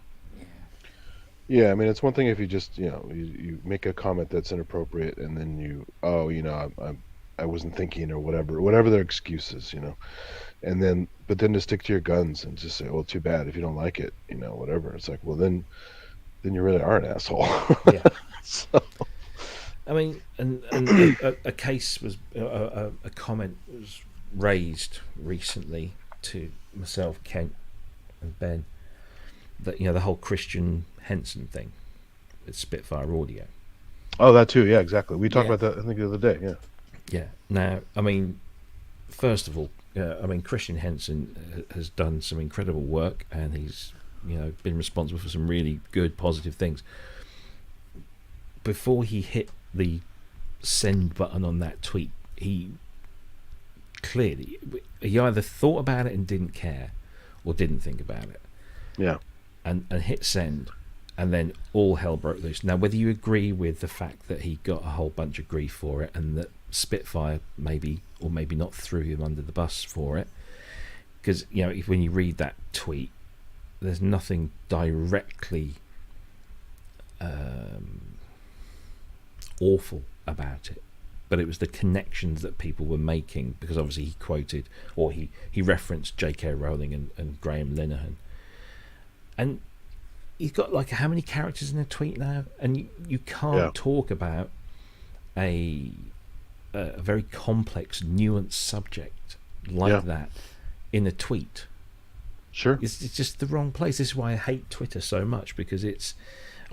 Yeah, I mean, it's one thing if you just, you make a comment that's inappropriate, and then I wasn't thinking, or whatever their excuse is, but then to stick to your guns and just say, well, too bad if you don't like it, whatever. It's like, well, then you really are an asshole. Yeah. So. I mean, and a case was a comment was raised recently to myself, Kent, and Ben, that the whole Christian Henson thing with Spitfire Audio. Oh, that too. Yeah, exactly. We talked about that, I think, the other day. Yeah. Yeah. Now, I mean, first of all, Christian Henson has done some incredible work, and he's been responsible for some really good, positive things. Before he hit the send button on that tweet, he either thought about it and didn't care, or didn't think about it. Yeah. And hit send, and then all hell broke loose. Now, whether you agree with the fact that he got a whole bunch of grief for it, and that Spitfire maybe or maybe not threw him under the bus for it, because when you read that tweet, there's nothing directly awful about it, but it was the connections that people were making, because obviously he quoted, or he referenced J.K. Rowling and Graham Linehan, and he's got like how many characters in a tweet now, and you can't talk about a very complex, nuanced subject like that in a tweet. Sure. It's just the wrong place. This is why I hate Twitter so much, because it's,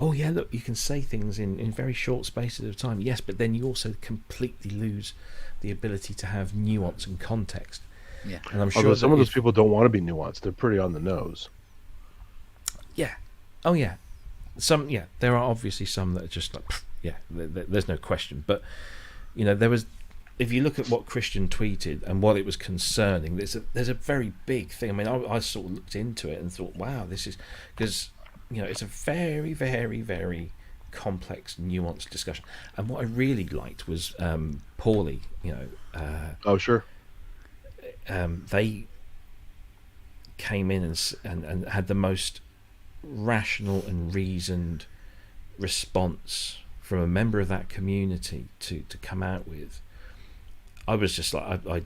oh yeah, look, you can say things in very short spaces of time. Yes, but then you also completely lose the ability to have nuance and context. Yeah. And I'm sure although some of those people don't want to be nuanced. They're pretty on the nose. Yeah. Oh yeah. Some, there are obviously some that are just like, there's no question. But there was, if you look at what Christian tweeted and what it was concerning, there's a very big thing. I mean, I sort of looked into it and thought, wow, this is, because it's a very, very, very complex, nuanced discussion. And what I really liked was Paulie. Oh sure. They came in and had the most rational and reasoned response from a member of that community to come out with. I was just like, I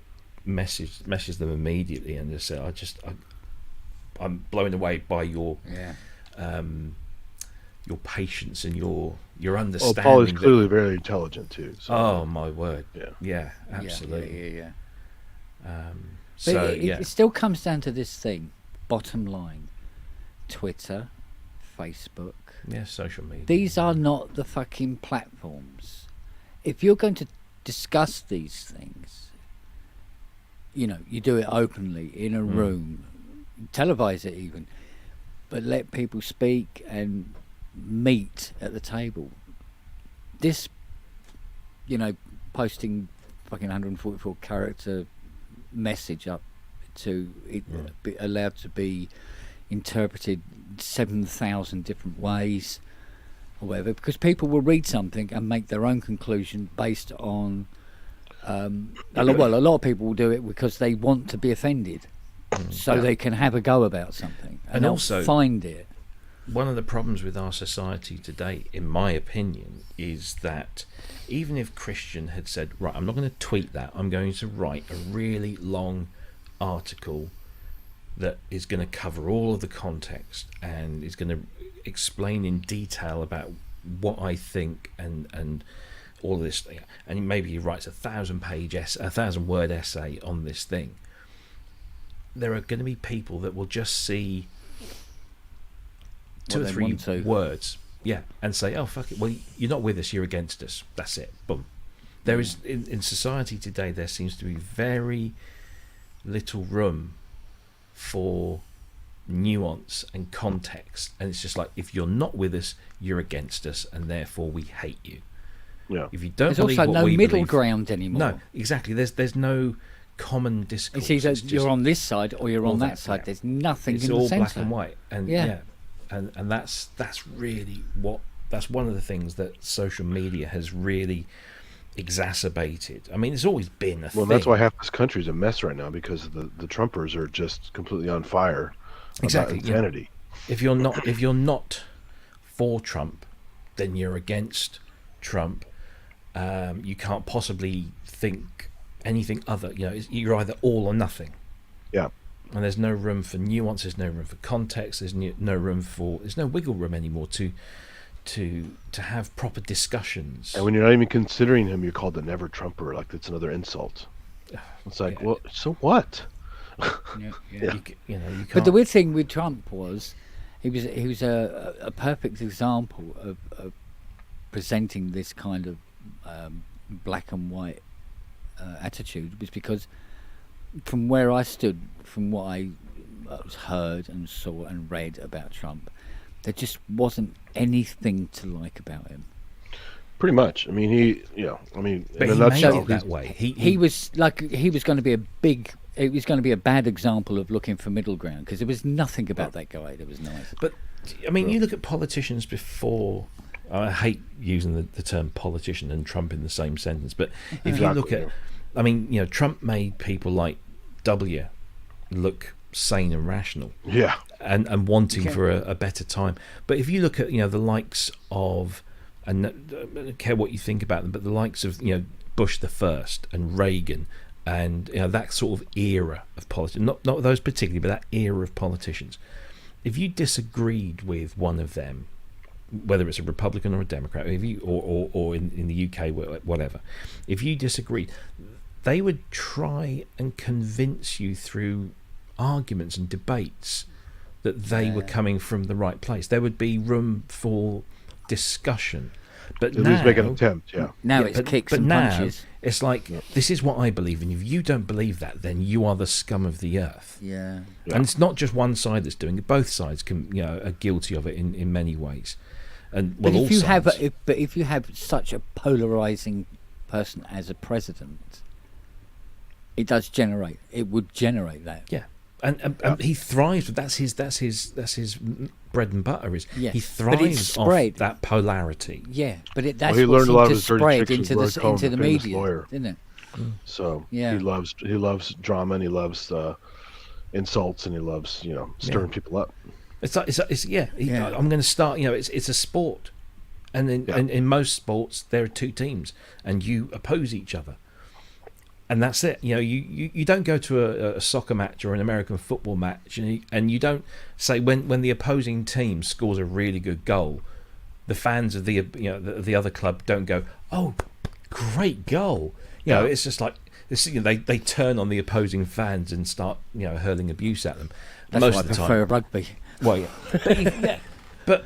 messaged them immediately and just said, I'm blown away by your patience and your understanding. Paul is clearly very intelligent too. So. Oh my word! Yeah, absolutely. It still comes down to this thing. Bottom line, Twitter, Facebook, social media. These are not the fucking platforms. If you're going to discuss these things, you do it openly in a room, televise it even, but let people speak and meet at the table. This, posting fucking 144 character message up to it be allowed to be interpreted 7,000 different ways or whatever, because people will read something and make their own conclusion based on a lot of people will do it because they want to be offended, so they can have a go about something, and also find it. One of the problems with our society today, in my opinion, is that even if Christian had said, right, I'm not going to tweet that, I'm going to write a really long article that is going to cover all of the context and is going to explain in detail about what I think and all of this thing, and maybe he writes a 1,000-word essay on this thing, there are going to be people that will just see 2 or 3 words, and say, oh fuck it, well, you're not with us, you're against us, that's it, boom. There is in society today, there seems to be very little room for nuance and context, and it's just like, if you're not with us, you're against us, and therefore we hate you. If you don't, there's also no middle ground anymore. No, exactly. There's no common discourse. It's either you're on this side or you're on that side. There's nothing it's in the all centre. black and white, and and that's really that's one of the things that social media has really exacerbated. I mean, it's always been a thing. Well, that's why half this country's a mess right now, because the Trumpers are just completely on fire. Exactly, about insanity. If you're not for Trump, then you're against Trump. You can't possibly think anything other. You're either all or nothing. Yeah. And there's no room for nuance. There's no room for context. There's no wiggle room anymore to have proper discussions. And when you're not even considering him, you're called the never Trumper. Like, that's another insult. It's like, well, so what? You can't. But the weird thing with Trump was, he was a perfect example of presenting this kind of black and white attitude, was because from where I stood, from what I heard and saw and read about Trump, there just wasn't anything to like about him. Pretty much. I mean, but in a he nutshell, made it that way. He was going to be it was going to be a bad example of looking for middle ground, because there was nothing about that guy that was nice. But I mean, you look at politicians before. I hate using the term politician and Trump in the same sentence, but if you look at, I mean, Trump made people like W look sane and rational, and wanting for a better time. But if you look at the likes of, and I don't care what you think about them, but the likes of Bush the First and Reagan, and that sort of era of politics, not those particularly, but that era of politicians. If you disagreed with one of them, whether it's a Republican or a Democrat, or in the UK, whatever, if you disagreed, they would try and convince you through arguments and debates that they were coming from the right place. There would be room for discussion. But at least make an attempt, Now it's kicks and punches. It's like, this is what I believe, and if you don't believe that, then you are the scum of the earth. Yeah. And it's not just one side that's doing it. Both sides are guilty of it in many ways. And but if you have such a polarizing person as a president, it would generate that. Yeah. And he thrives. That's his bread and butter. He thrives off that polarity. Yeah, but he learned a lot of his dirty tricks into the media, didn't it? So he loves drama, and he loves insults, and he loves stirring people up. I'm going to start. It's a sport, and in most sports there are two teams, and you oppose each other. And that's it. You don't go to a soccer match or an American football match, and you don't say when the opposing team scores a really good goal, the fans of the other club don't go, "Oh, great goal!" It's just like this. They turn on the opposing fans and start hurling abuse at them. That's most why of the I time. prefer rugby. Well, yeah, but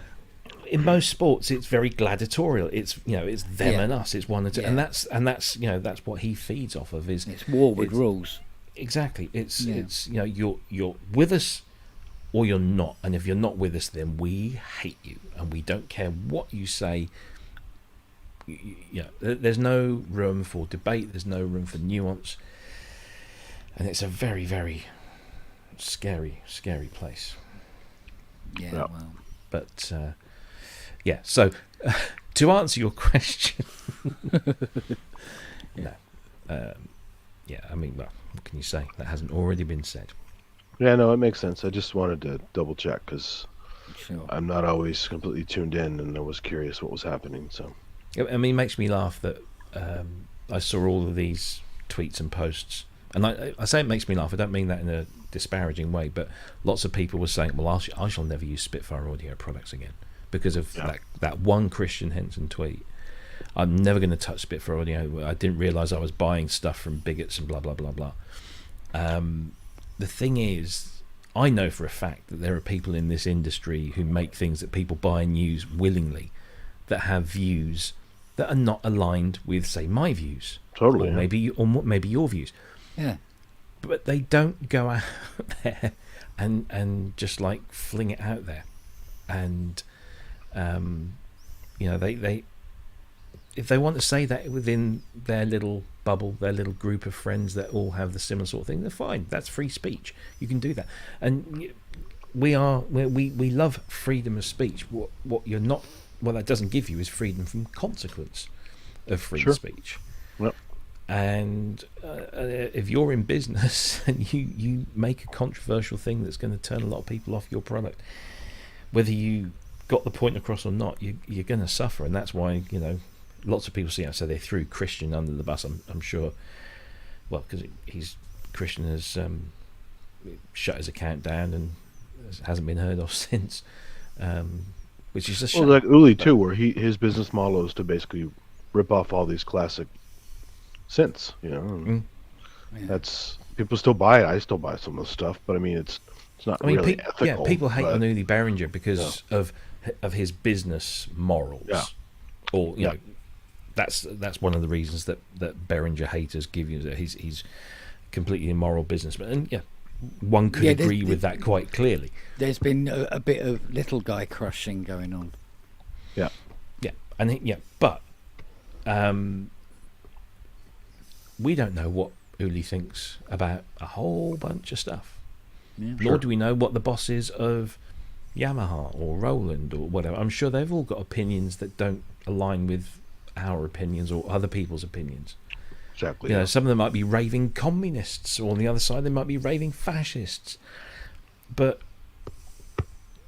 in most sports, it's very gladiatorial. It's it's them and us. It's one and two, and that's that's what he feeds off of. It's war with rules. Exactly. It's you're with us or you're not, and if you're not with us, then we hate you, and we don't care what you say. There's no room for debate. There's no room for nuance, and it's a very, very scary place. Yeah. Well, but. So to answer your question, I mean, well, what can you say? That hasn't already been said. Yeah, no, it makes sense. I just wanted to double check, because I'm not always completely tuned in, and I was curious what was happening. So, I mean, it makes me laugh that I saw all of these tweets and posts, and I say it makes me laugh. I don't mean that in a disparaging way, but lots of people were saying, "Well, I shall never use Spitfire audio products again." Because of that one Christian Henson tweet. I'm never going to touch Spitfire audio. I didn't realise I was buying stuff from bigots and blah blah blah blah. The thing is, I know for a fact that there are people in this industry who make things that people buy and use willingly, that have views that are not aligned with, say, my views, totally, or maybe your views. Yeah, but they don't go out there and just like fling it out there, and. They if they want to say that within their little bubble, their little group of friends that all have the similar sort of thing, they're fine. That's free speech. You can do that. And we love freedom of speech. What you're not, what that doesn't give you is freedom from consequence of free speech. Yep. And if you're in business and you make a controversial thing that's going to turn a lot of people off your product, whether you got the point across or not, you're going to suffer. And that's why, you know, lots of people see it, so they threw Christian under the bus. I'm sure, well, because he's Christian has shut his account down and hasn't been heard of since, which is a shame. Well, like Uli too, where his business model is to basically rip off all these classic synths, you know. That's, people still buy it. I still buy some of the stuff, but I mean, it's not really ethical. Yeah, people hate on Uli Behringer because of his business morals. Yeah. Or you know, that's one of the reasons that Behringer haters give you, that he's completely immoral businessman. And one could agree with that quite clearly. There's been a bit of little guy crushing going on. Yeah. Yeah. And but we don't know what Uli thinks about a whole bunch of stuff. Yeah. Nor do we know what the boss is of Yamaha or Roland or whatever. I'm sure they've all got opinions that don't align with our opinions or other people's opinions. Exactly. You know, some of them might be raving communists, or on the other side they might be raving fascists. But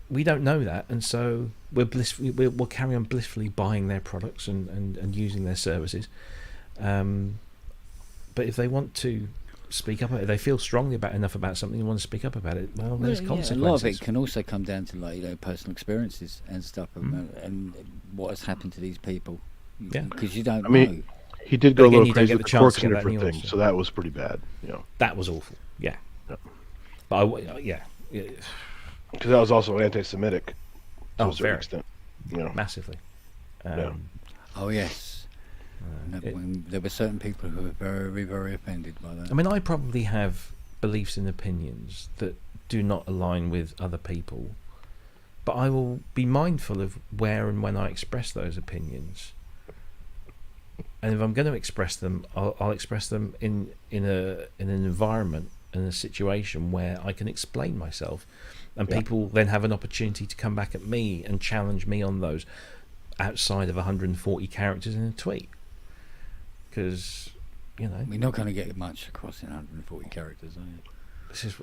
we don't know that, and so we'll carry on blissfully buying their products and using their services. But if they want to speak up, if they feel strongly enough about something and want to speak up about it, well, there's consequences. A lot of it can also come down to, like, you know, personal experiences and stuff, and what has happened to these people. Yeah, because you don't know. I mean, he did go a little crazy with the corks and different things, so that was pretty bad. You know, that was awful. Yeah. But because that was also anti-Semitic to a certain extent. You know, massively. Oh yes. There were certain people who were very, very offended by that. I mean, I probably have beliefs and opinions that do not align with other people, but I will be mindful of where and when I express those opinions. And if I'm going to express them, I'll express them in an environment, in a situation where I can explain myself, and people then have an opportunity to come back at me and challenge me on those outside of 140 characters in a tweet. Because, you know, we're not going to get much across in 140 characters, are you? This is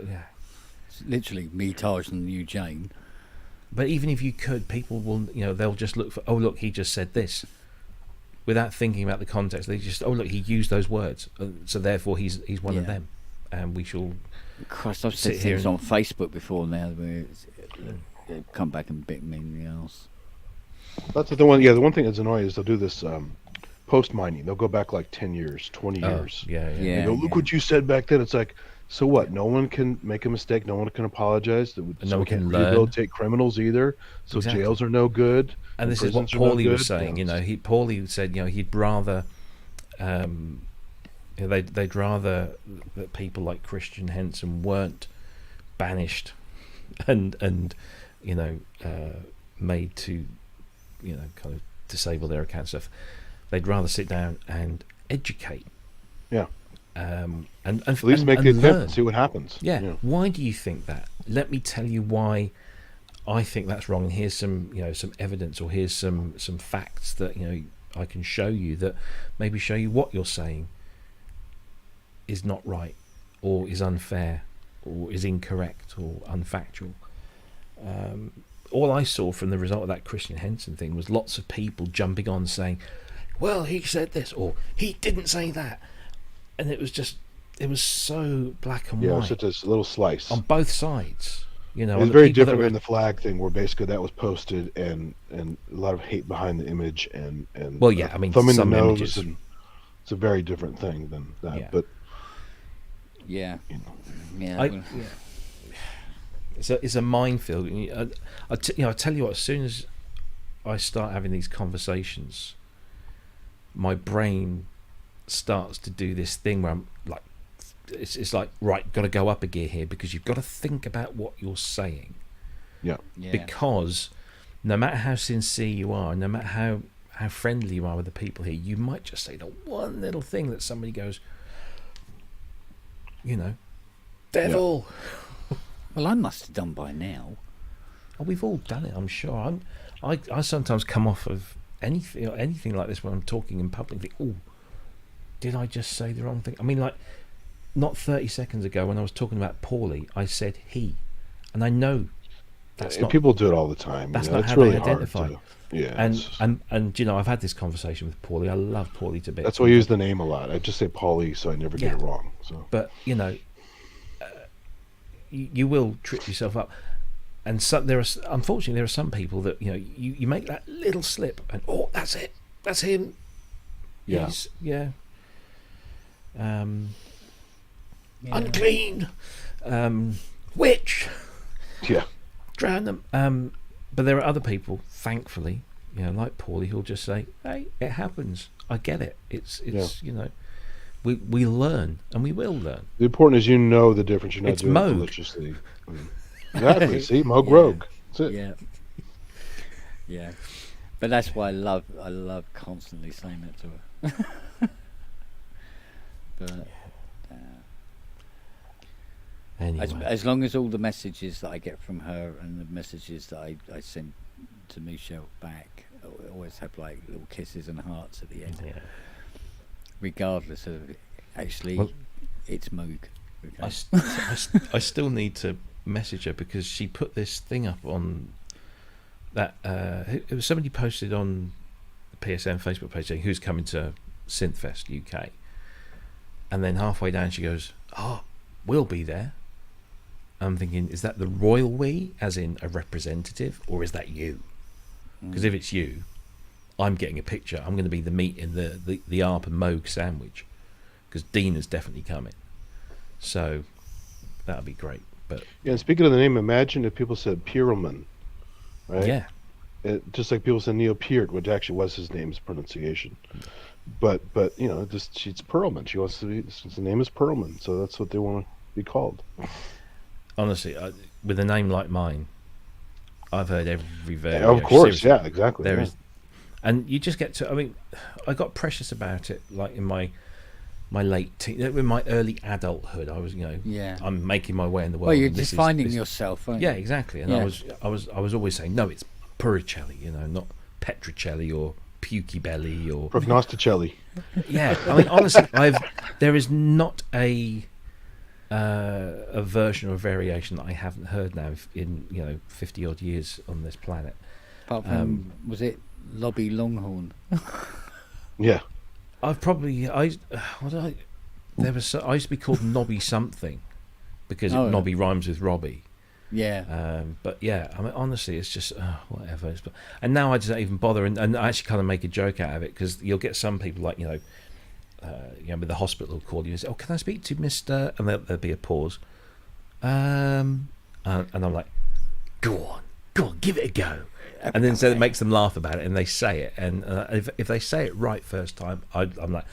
it's literally me, Taj, and you, Jane. But even if you could, people will, you know, they'll just look for, oh look, he just said this, without thinking about the context. They just, oh look, he used those words, so therefore he's one of them, and we shall. Christ, I've said things on Facebook before now where they come back and bit me in the arse. That's the one. Yeah, the one thing that's annoying is they'll do this post mining. They'll go back like 10 years, 20 years. Yeah. They go, look what you said back then. It's like, so what? No one can make a mistake. No one can apologize. No one can rehabilitate criminals either. So jails are no good. And this is what Paulie was saying. You know, Paulie said, you know, he'd rather, they'd rather that people like Christian Henson weren't banished, and you know, made to, you know, kind of disable their account stuff. They'd rather sit down and educate. Yeah. And at least make the attempt and see what happens. Yeah. Why do you think that? Let me tell you why I think that's wrong. And here's some, you know, some evidence, or here's some facts that, you know, I can show you that maybe show you what you're saying is not right, or is unfair, or is incorrect, or unfactual. All I saw from the result of that Christian Henson thing was lots of people jumping on saying, well, he said this, or he didn't say that. And it was so black and white. Yeah, it was such a little slice. On both sides. You know, it was very different in the flag thing, where basically that was posted and a lot of hate behind the image and well, yeah, I mean, thumbing some the nose, images. and it's a very different thing than that. Yeah. But yeah, you know. It's a minefield. I tell you what, as soon as I start having these conversations, my brain starts to do this thing where I'm like, it's like, right, got to go up a gear here, because you've got to think about what you're saying. Yeah. Because no matter how sincere you are, no matter how friendly you are with the people here, you might just say the one little thing that somebody goes, you know, devil. Well, I must have done by now. Oh, we've all done it, I'm sure. I sometimes come off of anything like this when I'm talking in public. Think, oh, did I just say the wrong thing? I mean, like, not 30 seconds ago when I was talking about Paulie, I said he, and I know that's not. People do it all the time. That's you know, not it's how really they hard identify. And you know, I've had this conversation with Paulie. I love Paulie to bits. That's why I use the name a lot. I just say Paulie, so I never get it wrong. So, but you know, you will trip yourself up. And unfortunately, there are some people that, you know, you make that little slip and, oh, that's it. That's him. Yeah. Unclean. Witch. Yeah. Drown them. But there are other people, thankfully, you know, like Paulie, who'll just say, hey, it happens. I get it. It's you know, we learn and we will learn. The important is you know the difference. You're not doing it maliciously. Exactly. See, Moog Rogue. That's it. Yeah. Yeah. But that's why I love constantly saying that to her. But anyway. as long as all the messages that I get from her and the messages that I send to Michelle back always have like little kisses and hearts at the end. Yeah. Regardless of it's Moog. Okay? I still need to message her because she put this thing up on that it was somebody posted on the PSN Facebook page saying who's coming to Synthfest UK, and then halfway down she goes, oh, we'll be there. I'm thinking, is that the royal we, as in a representative, or is that you? Because if it's you, I'm getting a picture. I'm going to be the meat in the Arp and Moog sandwich, because Dean is definitely coming, so that would be great. But yeah, and speaking of the name, imagine if people said Pierleman, right? Yeah. Just like people said Neil Peart, which actually was his name's pronunciation. But you know, she's Perlman. She wants to be. The name is Perlman, so that's what they want to be called. Honestly, with a name like mine, I've heard every variation. Yeah, of course, seriously, yeah, exactly. There is, and you just get to. I mean, I got precious about it, like in my late in my early adulthood. I was, you know, I'm making my way in the world. Well, you're just finding yourself, aren't you? Yeah, exactly. And I was always saying, no, it's Puricelli, you know, not Petricelli or Pukey Belly or Prognosticelli. Yeah, I mean, honestly, there is not a version or variation that I haven't heard now in 50 odd years on this planet. Apart from was it Lobby Longhorn? Yeah. I've probably I used to be called Nobby something because Nobby rhymes with Robbie. Yeah. But yeah, I mean, honestly, it's just whatever. And now I just don't even bother, and I actually kind of make a joke out of it because you'll get some people like with the hospital will call you and say, "Oh, can I speak to Mr.?" and there'll be a pause, and I'm like, "Go on, give it a go." And then so it makes them laugh about it, and they say it. And if they say it right first time, I'm like,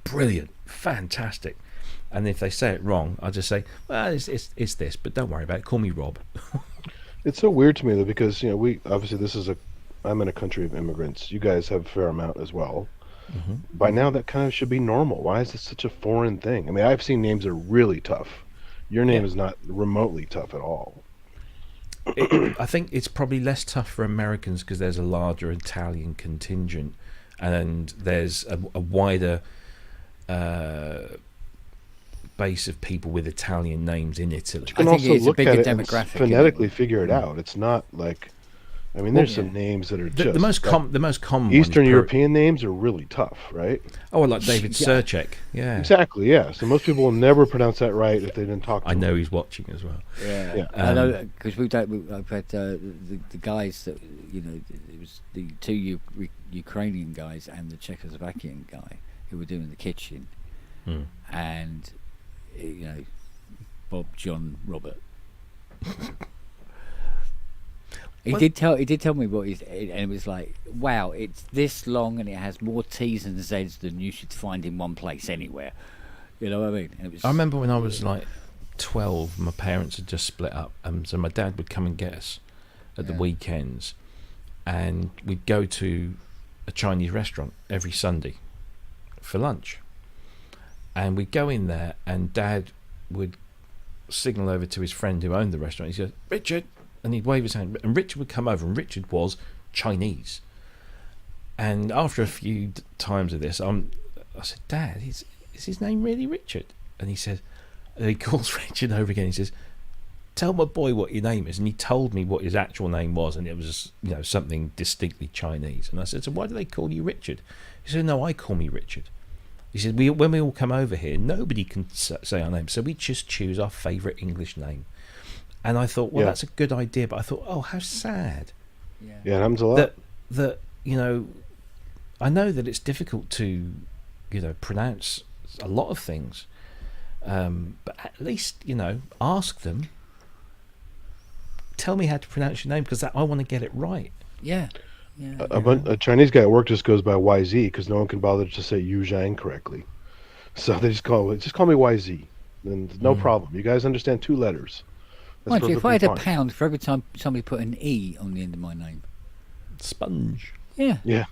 brilliant, fantastic. And if they say it wrong, I just say, well, it's this, but don't worry about it. Call me Rob. It's so weird to me though, because we obviously I'm in a country of immigrants. You guys have a fair amount as well. Mm-hmm. By now, that kind of should be normal. Why is this such a foreign thing? I mean, I've seen names that are really tough. Your name is not remotely tough at all. I think it's probably less tough for Americans because there's a larger Italian contingent, and there's a wider base of people with Italian names in Italy. You can also look at it and phonetically figure it out. It's not like, I mean, there's some names that are just the most common Eastern European names are really tough, right? Oh, like David Surchek. Yeah, exactly. Yeah, so most people will never pronounce that right if they didn't talk to I know him. he's watching as well. Yeah. I know because I've had the guys that it was the two Ukrainian guys and the Czechoslovakian guy who were doing the kitchen, and Bob, John, Robert. He did tell me what he's, and it was like, wow, it's this long and it has more T's and Z's than you should find in one place anywhere. You know what I mean? And it was, I remember when I was like 12, my parents had just split up, so my dad would come and get us at the weekends, and we'd go to a Chinese restaurant every Sunday for lunch, and we'd go in there, and Dad would signal over to his friend who owned the restaurant. He said, "Richard," and he'd wave his hand, and Richard would come over, and Richard was Chinese. And after a few times of this, I said, "Dad, is his name really Richard?" And he said, and he calls Richard over again. He says, "Tell my boy what your name is." And he told me what his actual name was, and it was, something distinctly Chinese. And I said, "So why do they call you Richard?" He said, "No, I call me Richard." He said, when we all come over here, nobody can say our name, so we just choose our favourite English name. And I thought, well, that's a good idea, but I thought, oh, how sad. Yeah, it happens a lot. That I know that it's difficult to, pronounce a lot of things, but at least, ask them, tell me how to pronounce your name, because I want to get it right. Yeah. A Chinese guy at work just goes by YZ because no one can bother to say Yu Zhang correctly. So they just call me YZ. And no problem. You guys understand 2 letters. Mind you, if I had a pound for every time somebody put an E on the end of my name. Sponge. Yeah. Yeah.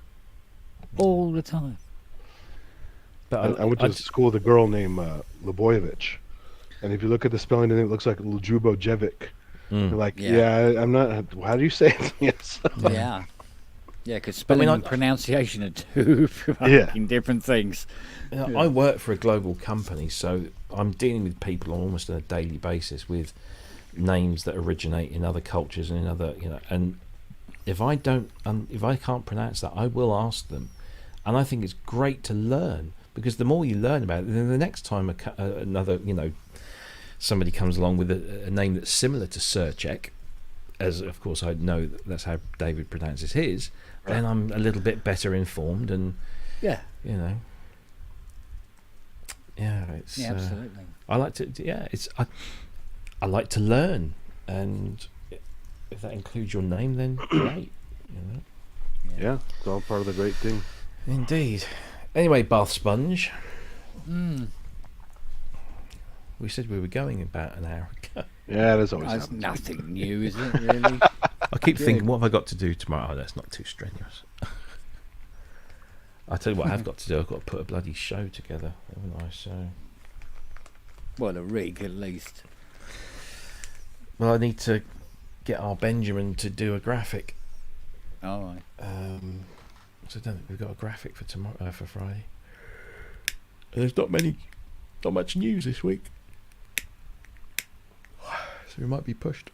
All the time. But I went to school with a girl named Leboyevich. And if you look at the spelling of the name, it looks like Ljubojevic. You're like, I'm not. How do you say it? Yes. Yeah. Yeah, because spelling and pronunciation are 2 fucking different things. I work for a global company, so I'm dealing with people on almost on a daily basis with names that originate in other cultures and in other, and if I can't pronounce that, I will ask them. And I think it's great to learn, because the more you learn about it, then the next time another, somebody comes along with a name that's similar to Surchek, as of course I know that's how David pronounces his, then I'm a little bit better informed, and it's absolutely. I like to I like to learn, and if that includes your name, then great. Yeah, it's all part of the great thing. Indeed. Anyway, Bath Sponge. We said we were going about an hour ago. Yeah, there's always That's nothing new, is it, really? I keep thinking, what have I got to do tomorrow? Oh, that's not too strenuous. I tell you what I've got to do. I've got to put a bloody show together, haven't I? So, well, a rig at least. Well, I need to get our Benjamin to do a graphic. All right. So I don't think we've got a graphic for tomorrow, for Friday. And there's not much news this week, so we might be pushed.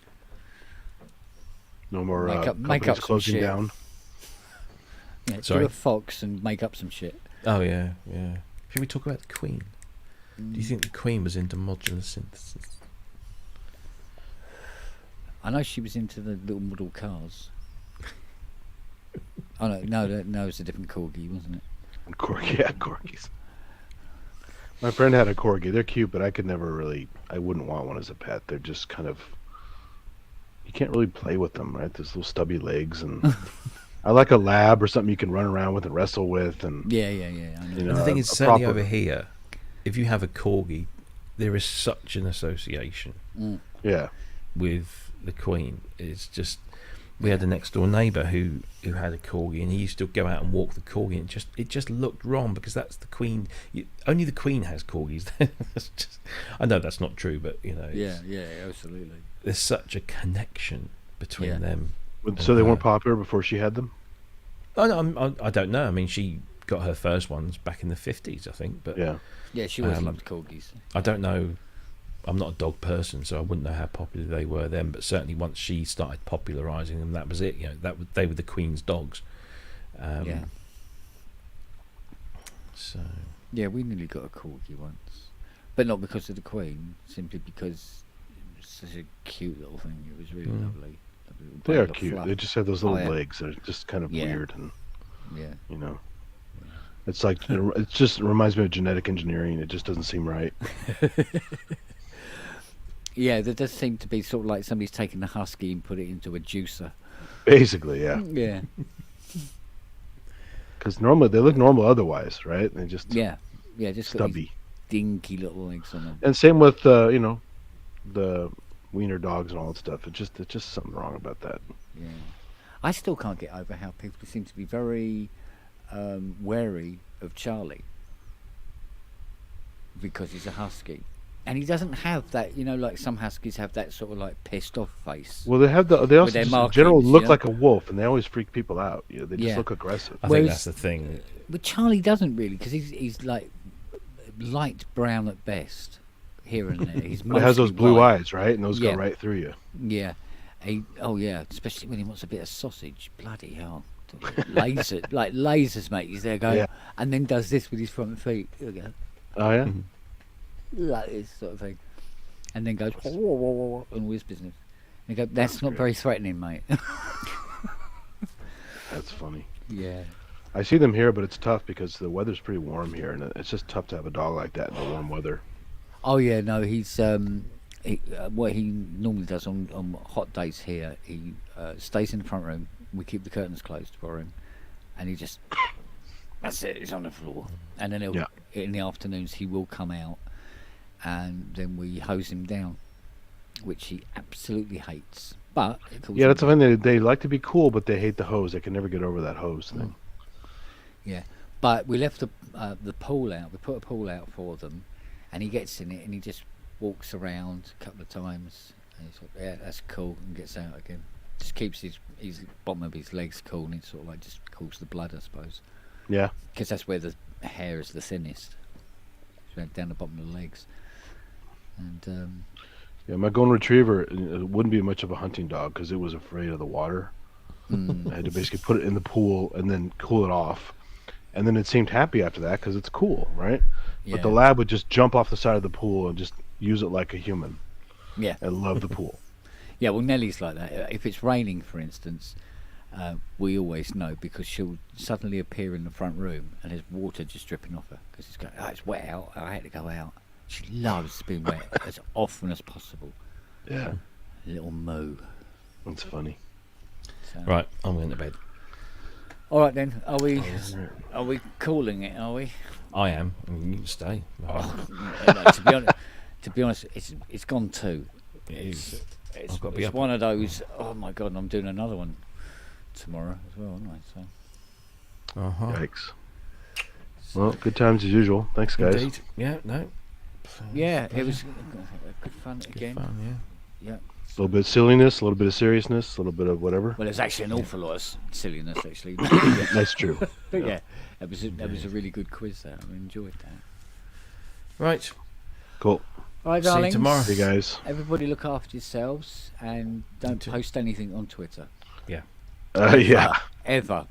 No more make up closing down. Yeah, Sorry? do a fox and make up some shit. Oh yeah. Should we talk about the Queen? Do you think the Queen was into modular synthesis? I know she was into the little model cars. Oh no, it's a different corgi, wasn't it? Corgis. My friend had a corgi. They're cute, but I wouldn't want one as a pet. They're just kind of, you can't really play with them, right? There's little stubby legs, and I like a lab or something you can run around with and wrestle with, and yeah. I know. And the thing is, certainly over here, if you have a corgi, there is such an association. Yeah. With the Queen. It's just, we had a next door neighbour who had a corgi, and he used to go out and walk the corgi, and it just looked wrong, because that's the Queen. Only the Queen has corgis. I know that's not true, but yeah, absolutely. There's such a connection between them. So they weren't popular before she had them? I don't know. I mean, she got her first ones back in the 50s, I think. But yeah, she always loved corgis. I don't know. I'm not a dog person, so I wouldn't know how popular they were then. But certainly, once she started popularising them, that was it. They were the Queen's dogs. So yeah, we nearly got a corgi once, but not because of the Queen, simply because it was such a cute little thing. It was really lovely. They are cute. Fluff. They just have those little legs that are just kind of weird, and it's like it just reminds me of genetic engineering. It just doesn't seem right. Yeah, there does seem to be sort of like somebody's taken the husky and put it into a juicer. Basically, yeah. Yeah. Because normally they look normal otherwise, right? They just just stubby, dinky little legs on them. And same with the wiener dogs and all that stuff. It's just something wrong about that. Yeah, I still can't get over how people seem to be very wary of Charlie because he's a husky. And he doesn't have that, like some huskies have that sort of like pissed off face. Well, they also just in general look like a wolf, and they always freak people out. They just look aggressive. I think that's the thing. But Charlie doesn't really, because he's like light brown at best, here and there. He's but it has those blue white. eyes, right? And those go right through you. Yeah. Especially when he wants a bit of sausage. Bloody hell. Lasers, mate. He's there going, and then does this with his front feet. Here we go. Oh, yeah? Like this sort of thing. And then goes, and all his business. And you go, that's not very threatening, mate. That's funny. Yeah. I see them here, but it's tough because the weather's pretty warm here, and it's just tough to have a dog like that in the warm weather. Oh, yeah, no, he's... what he normally does on hot days here, he stays in the front room. We keep the curtains closed for him, and he just... That's it, he's on the floor. And then in the afternoons, he will come out, and then we hose him down, which he absolutely hates. But that's the thing. They like to be cool, but they hate the hose. They can never get over that hose thing. Yeah, but we left the pool out. We put a pool out for them, and he gets in it, and he just walks around a couple of times, and he's like, "Yeah, that's cool," and gets out again. Just keeps his bottom of his legs cool, and it sort of like just cools the blood, I suppose. Yeah, because that's where the hair is the thinnest, down the bottom of the legs. And my golden retriever, it wouldn't be much of a hunting dog because it was afraid of the water. I had to basically put it in the pool and then cool it off, and then it seemed happy after that because it's cool, right? But the lab would just jump off the side of the pool and just use it like a human. Yeah, and love the pool. Yeah, well, Nellie's like that. If it's raining, for instance, we always know because she'll suddenly appear in the front room and there's water just dripping off her because it's going, it's wet out. I had to go out. She loves being wet as often as possible. Yeah, little moo. That's funny. So. Right, I'm going to bed. All right then. Are we calling it? Are we? I am. You can stay. To be honest, it's gone too. It's one of those. Oh my god! And I'm doing another one tomorrow as well, aren't I? So. Yikes. Well, good times as usual. Thanks, guys. Indeed. Yeah. No. Yeah, it was good fun again. Fun, yeah. A little bit of silliness, a little bit of seriousness, a little bit of whatever. Well, there's actually an awful lot of silliness, actually. That's true. But yeah, that was a really good quiz. There, I enjoyed that. Right. Cool. All right, darlings. See you tomorrow. Hey, guys. Everybody look after yourselves and don't post anything on Twitter. Yeah. Ever.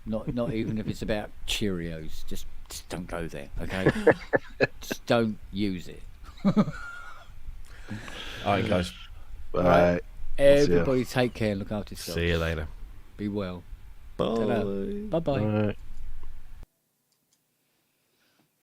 Not even if it's about Cheerios. Just don't go there, okay? Just don't use it. All right, guys. Bye. Right. Everybody take care and look after yourselves. See you later. Be well. Bye. Bye-bye. Bye.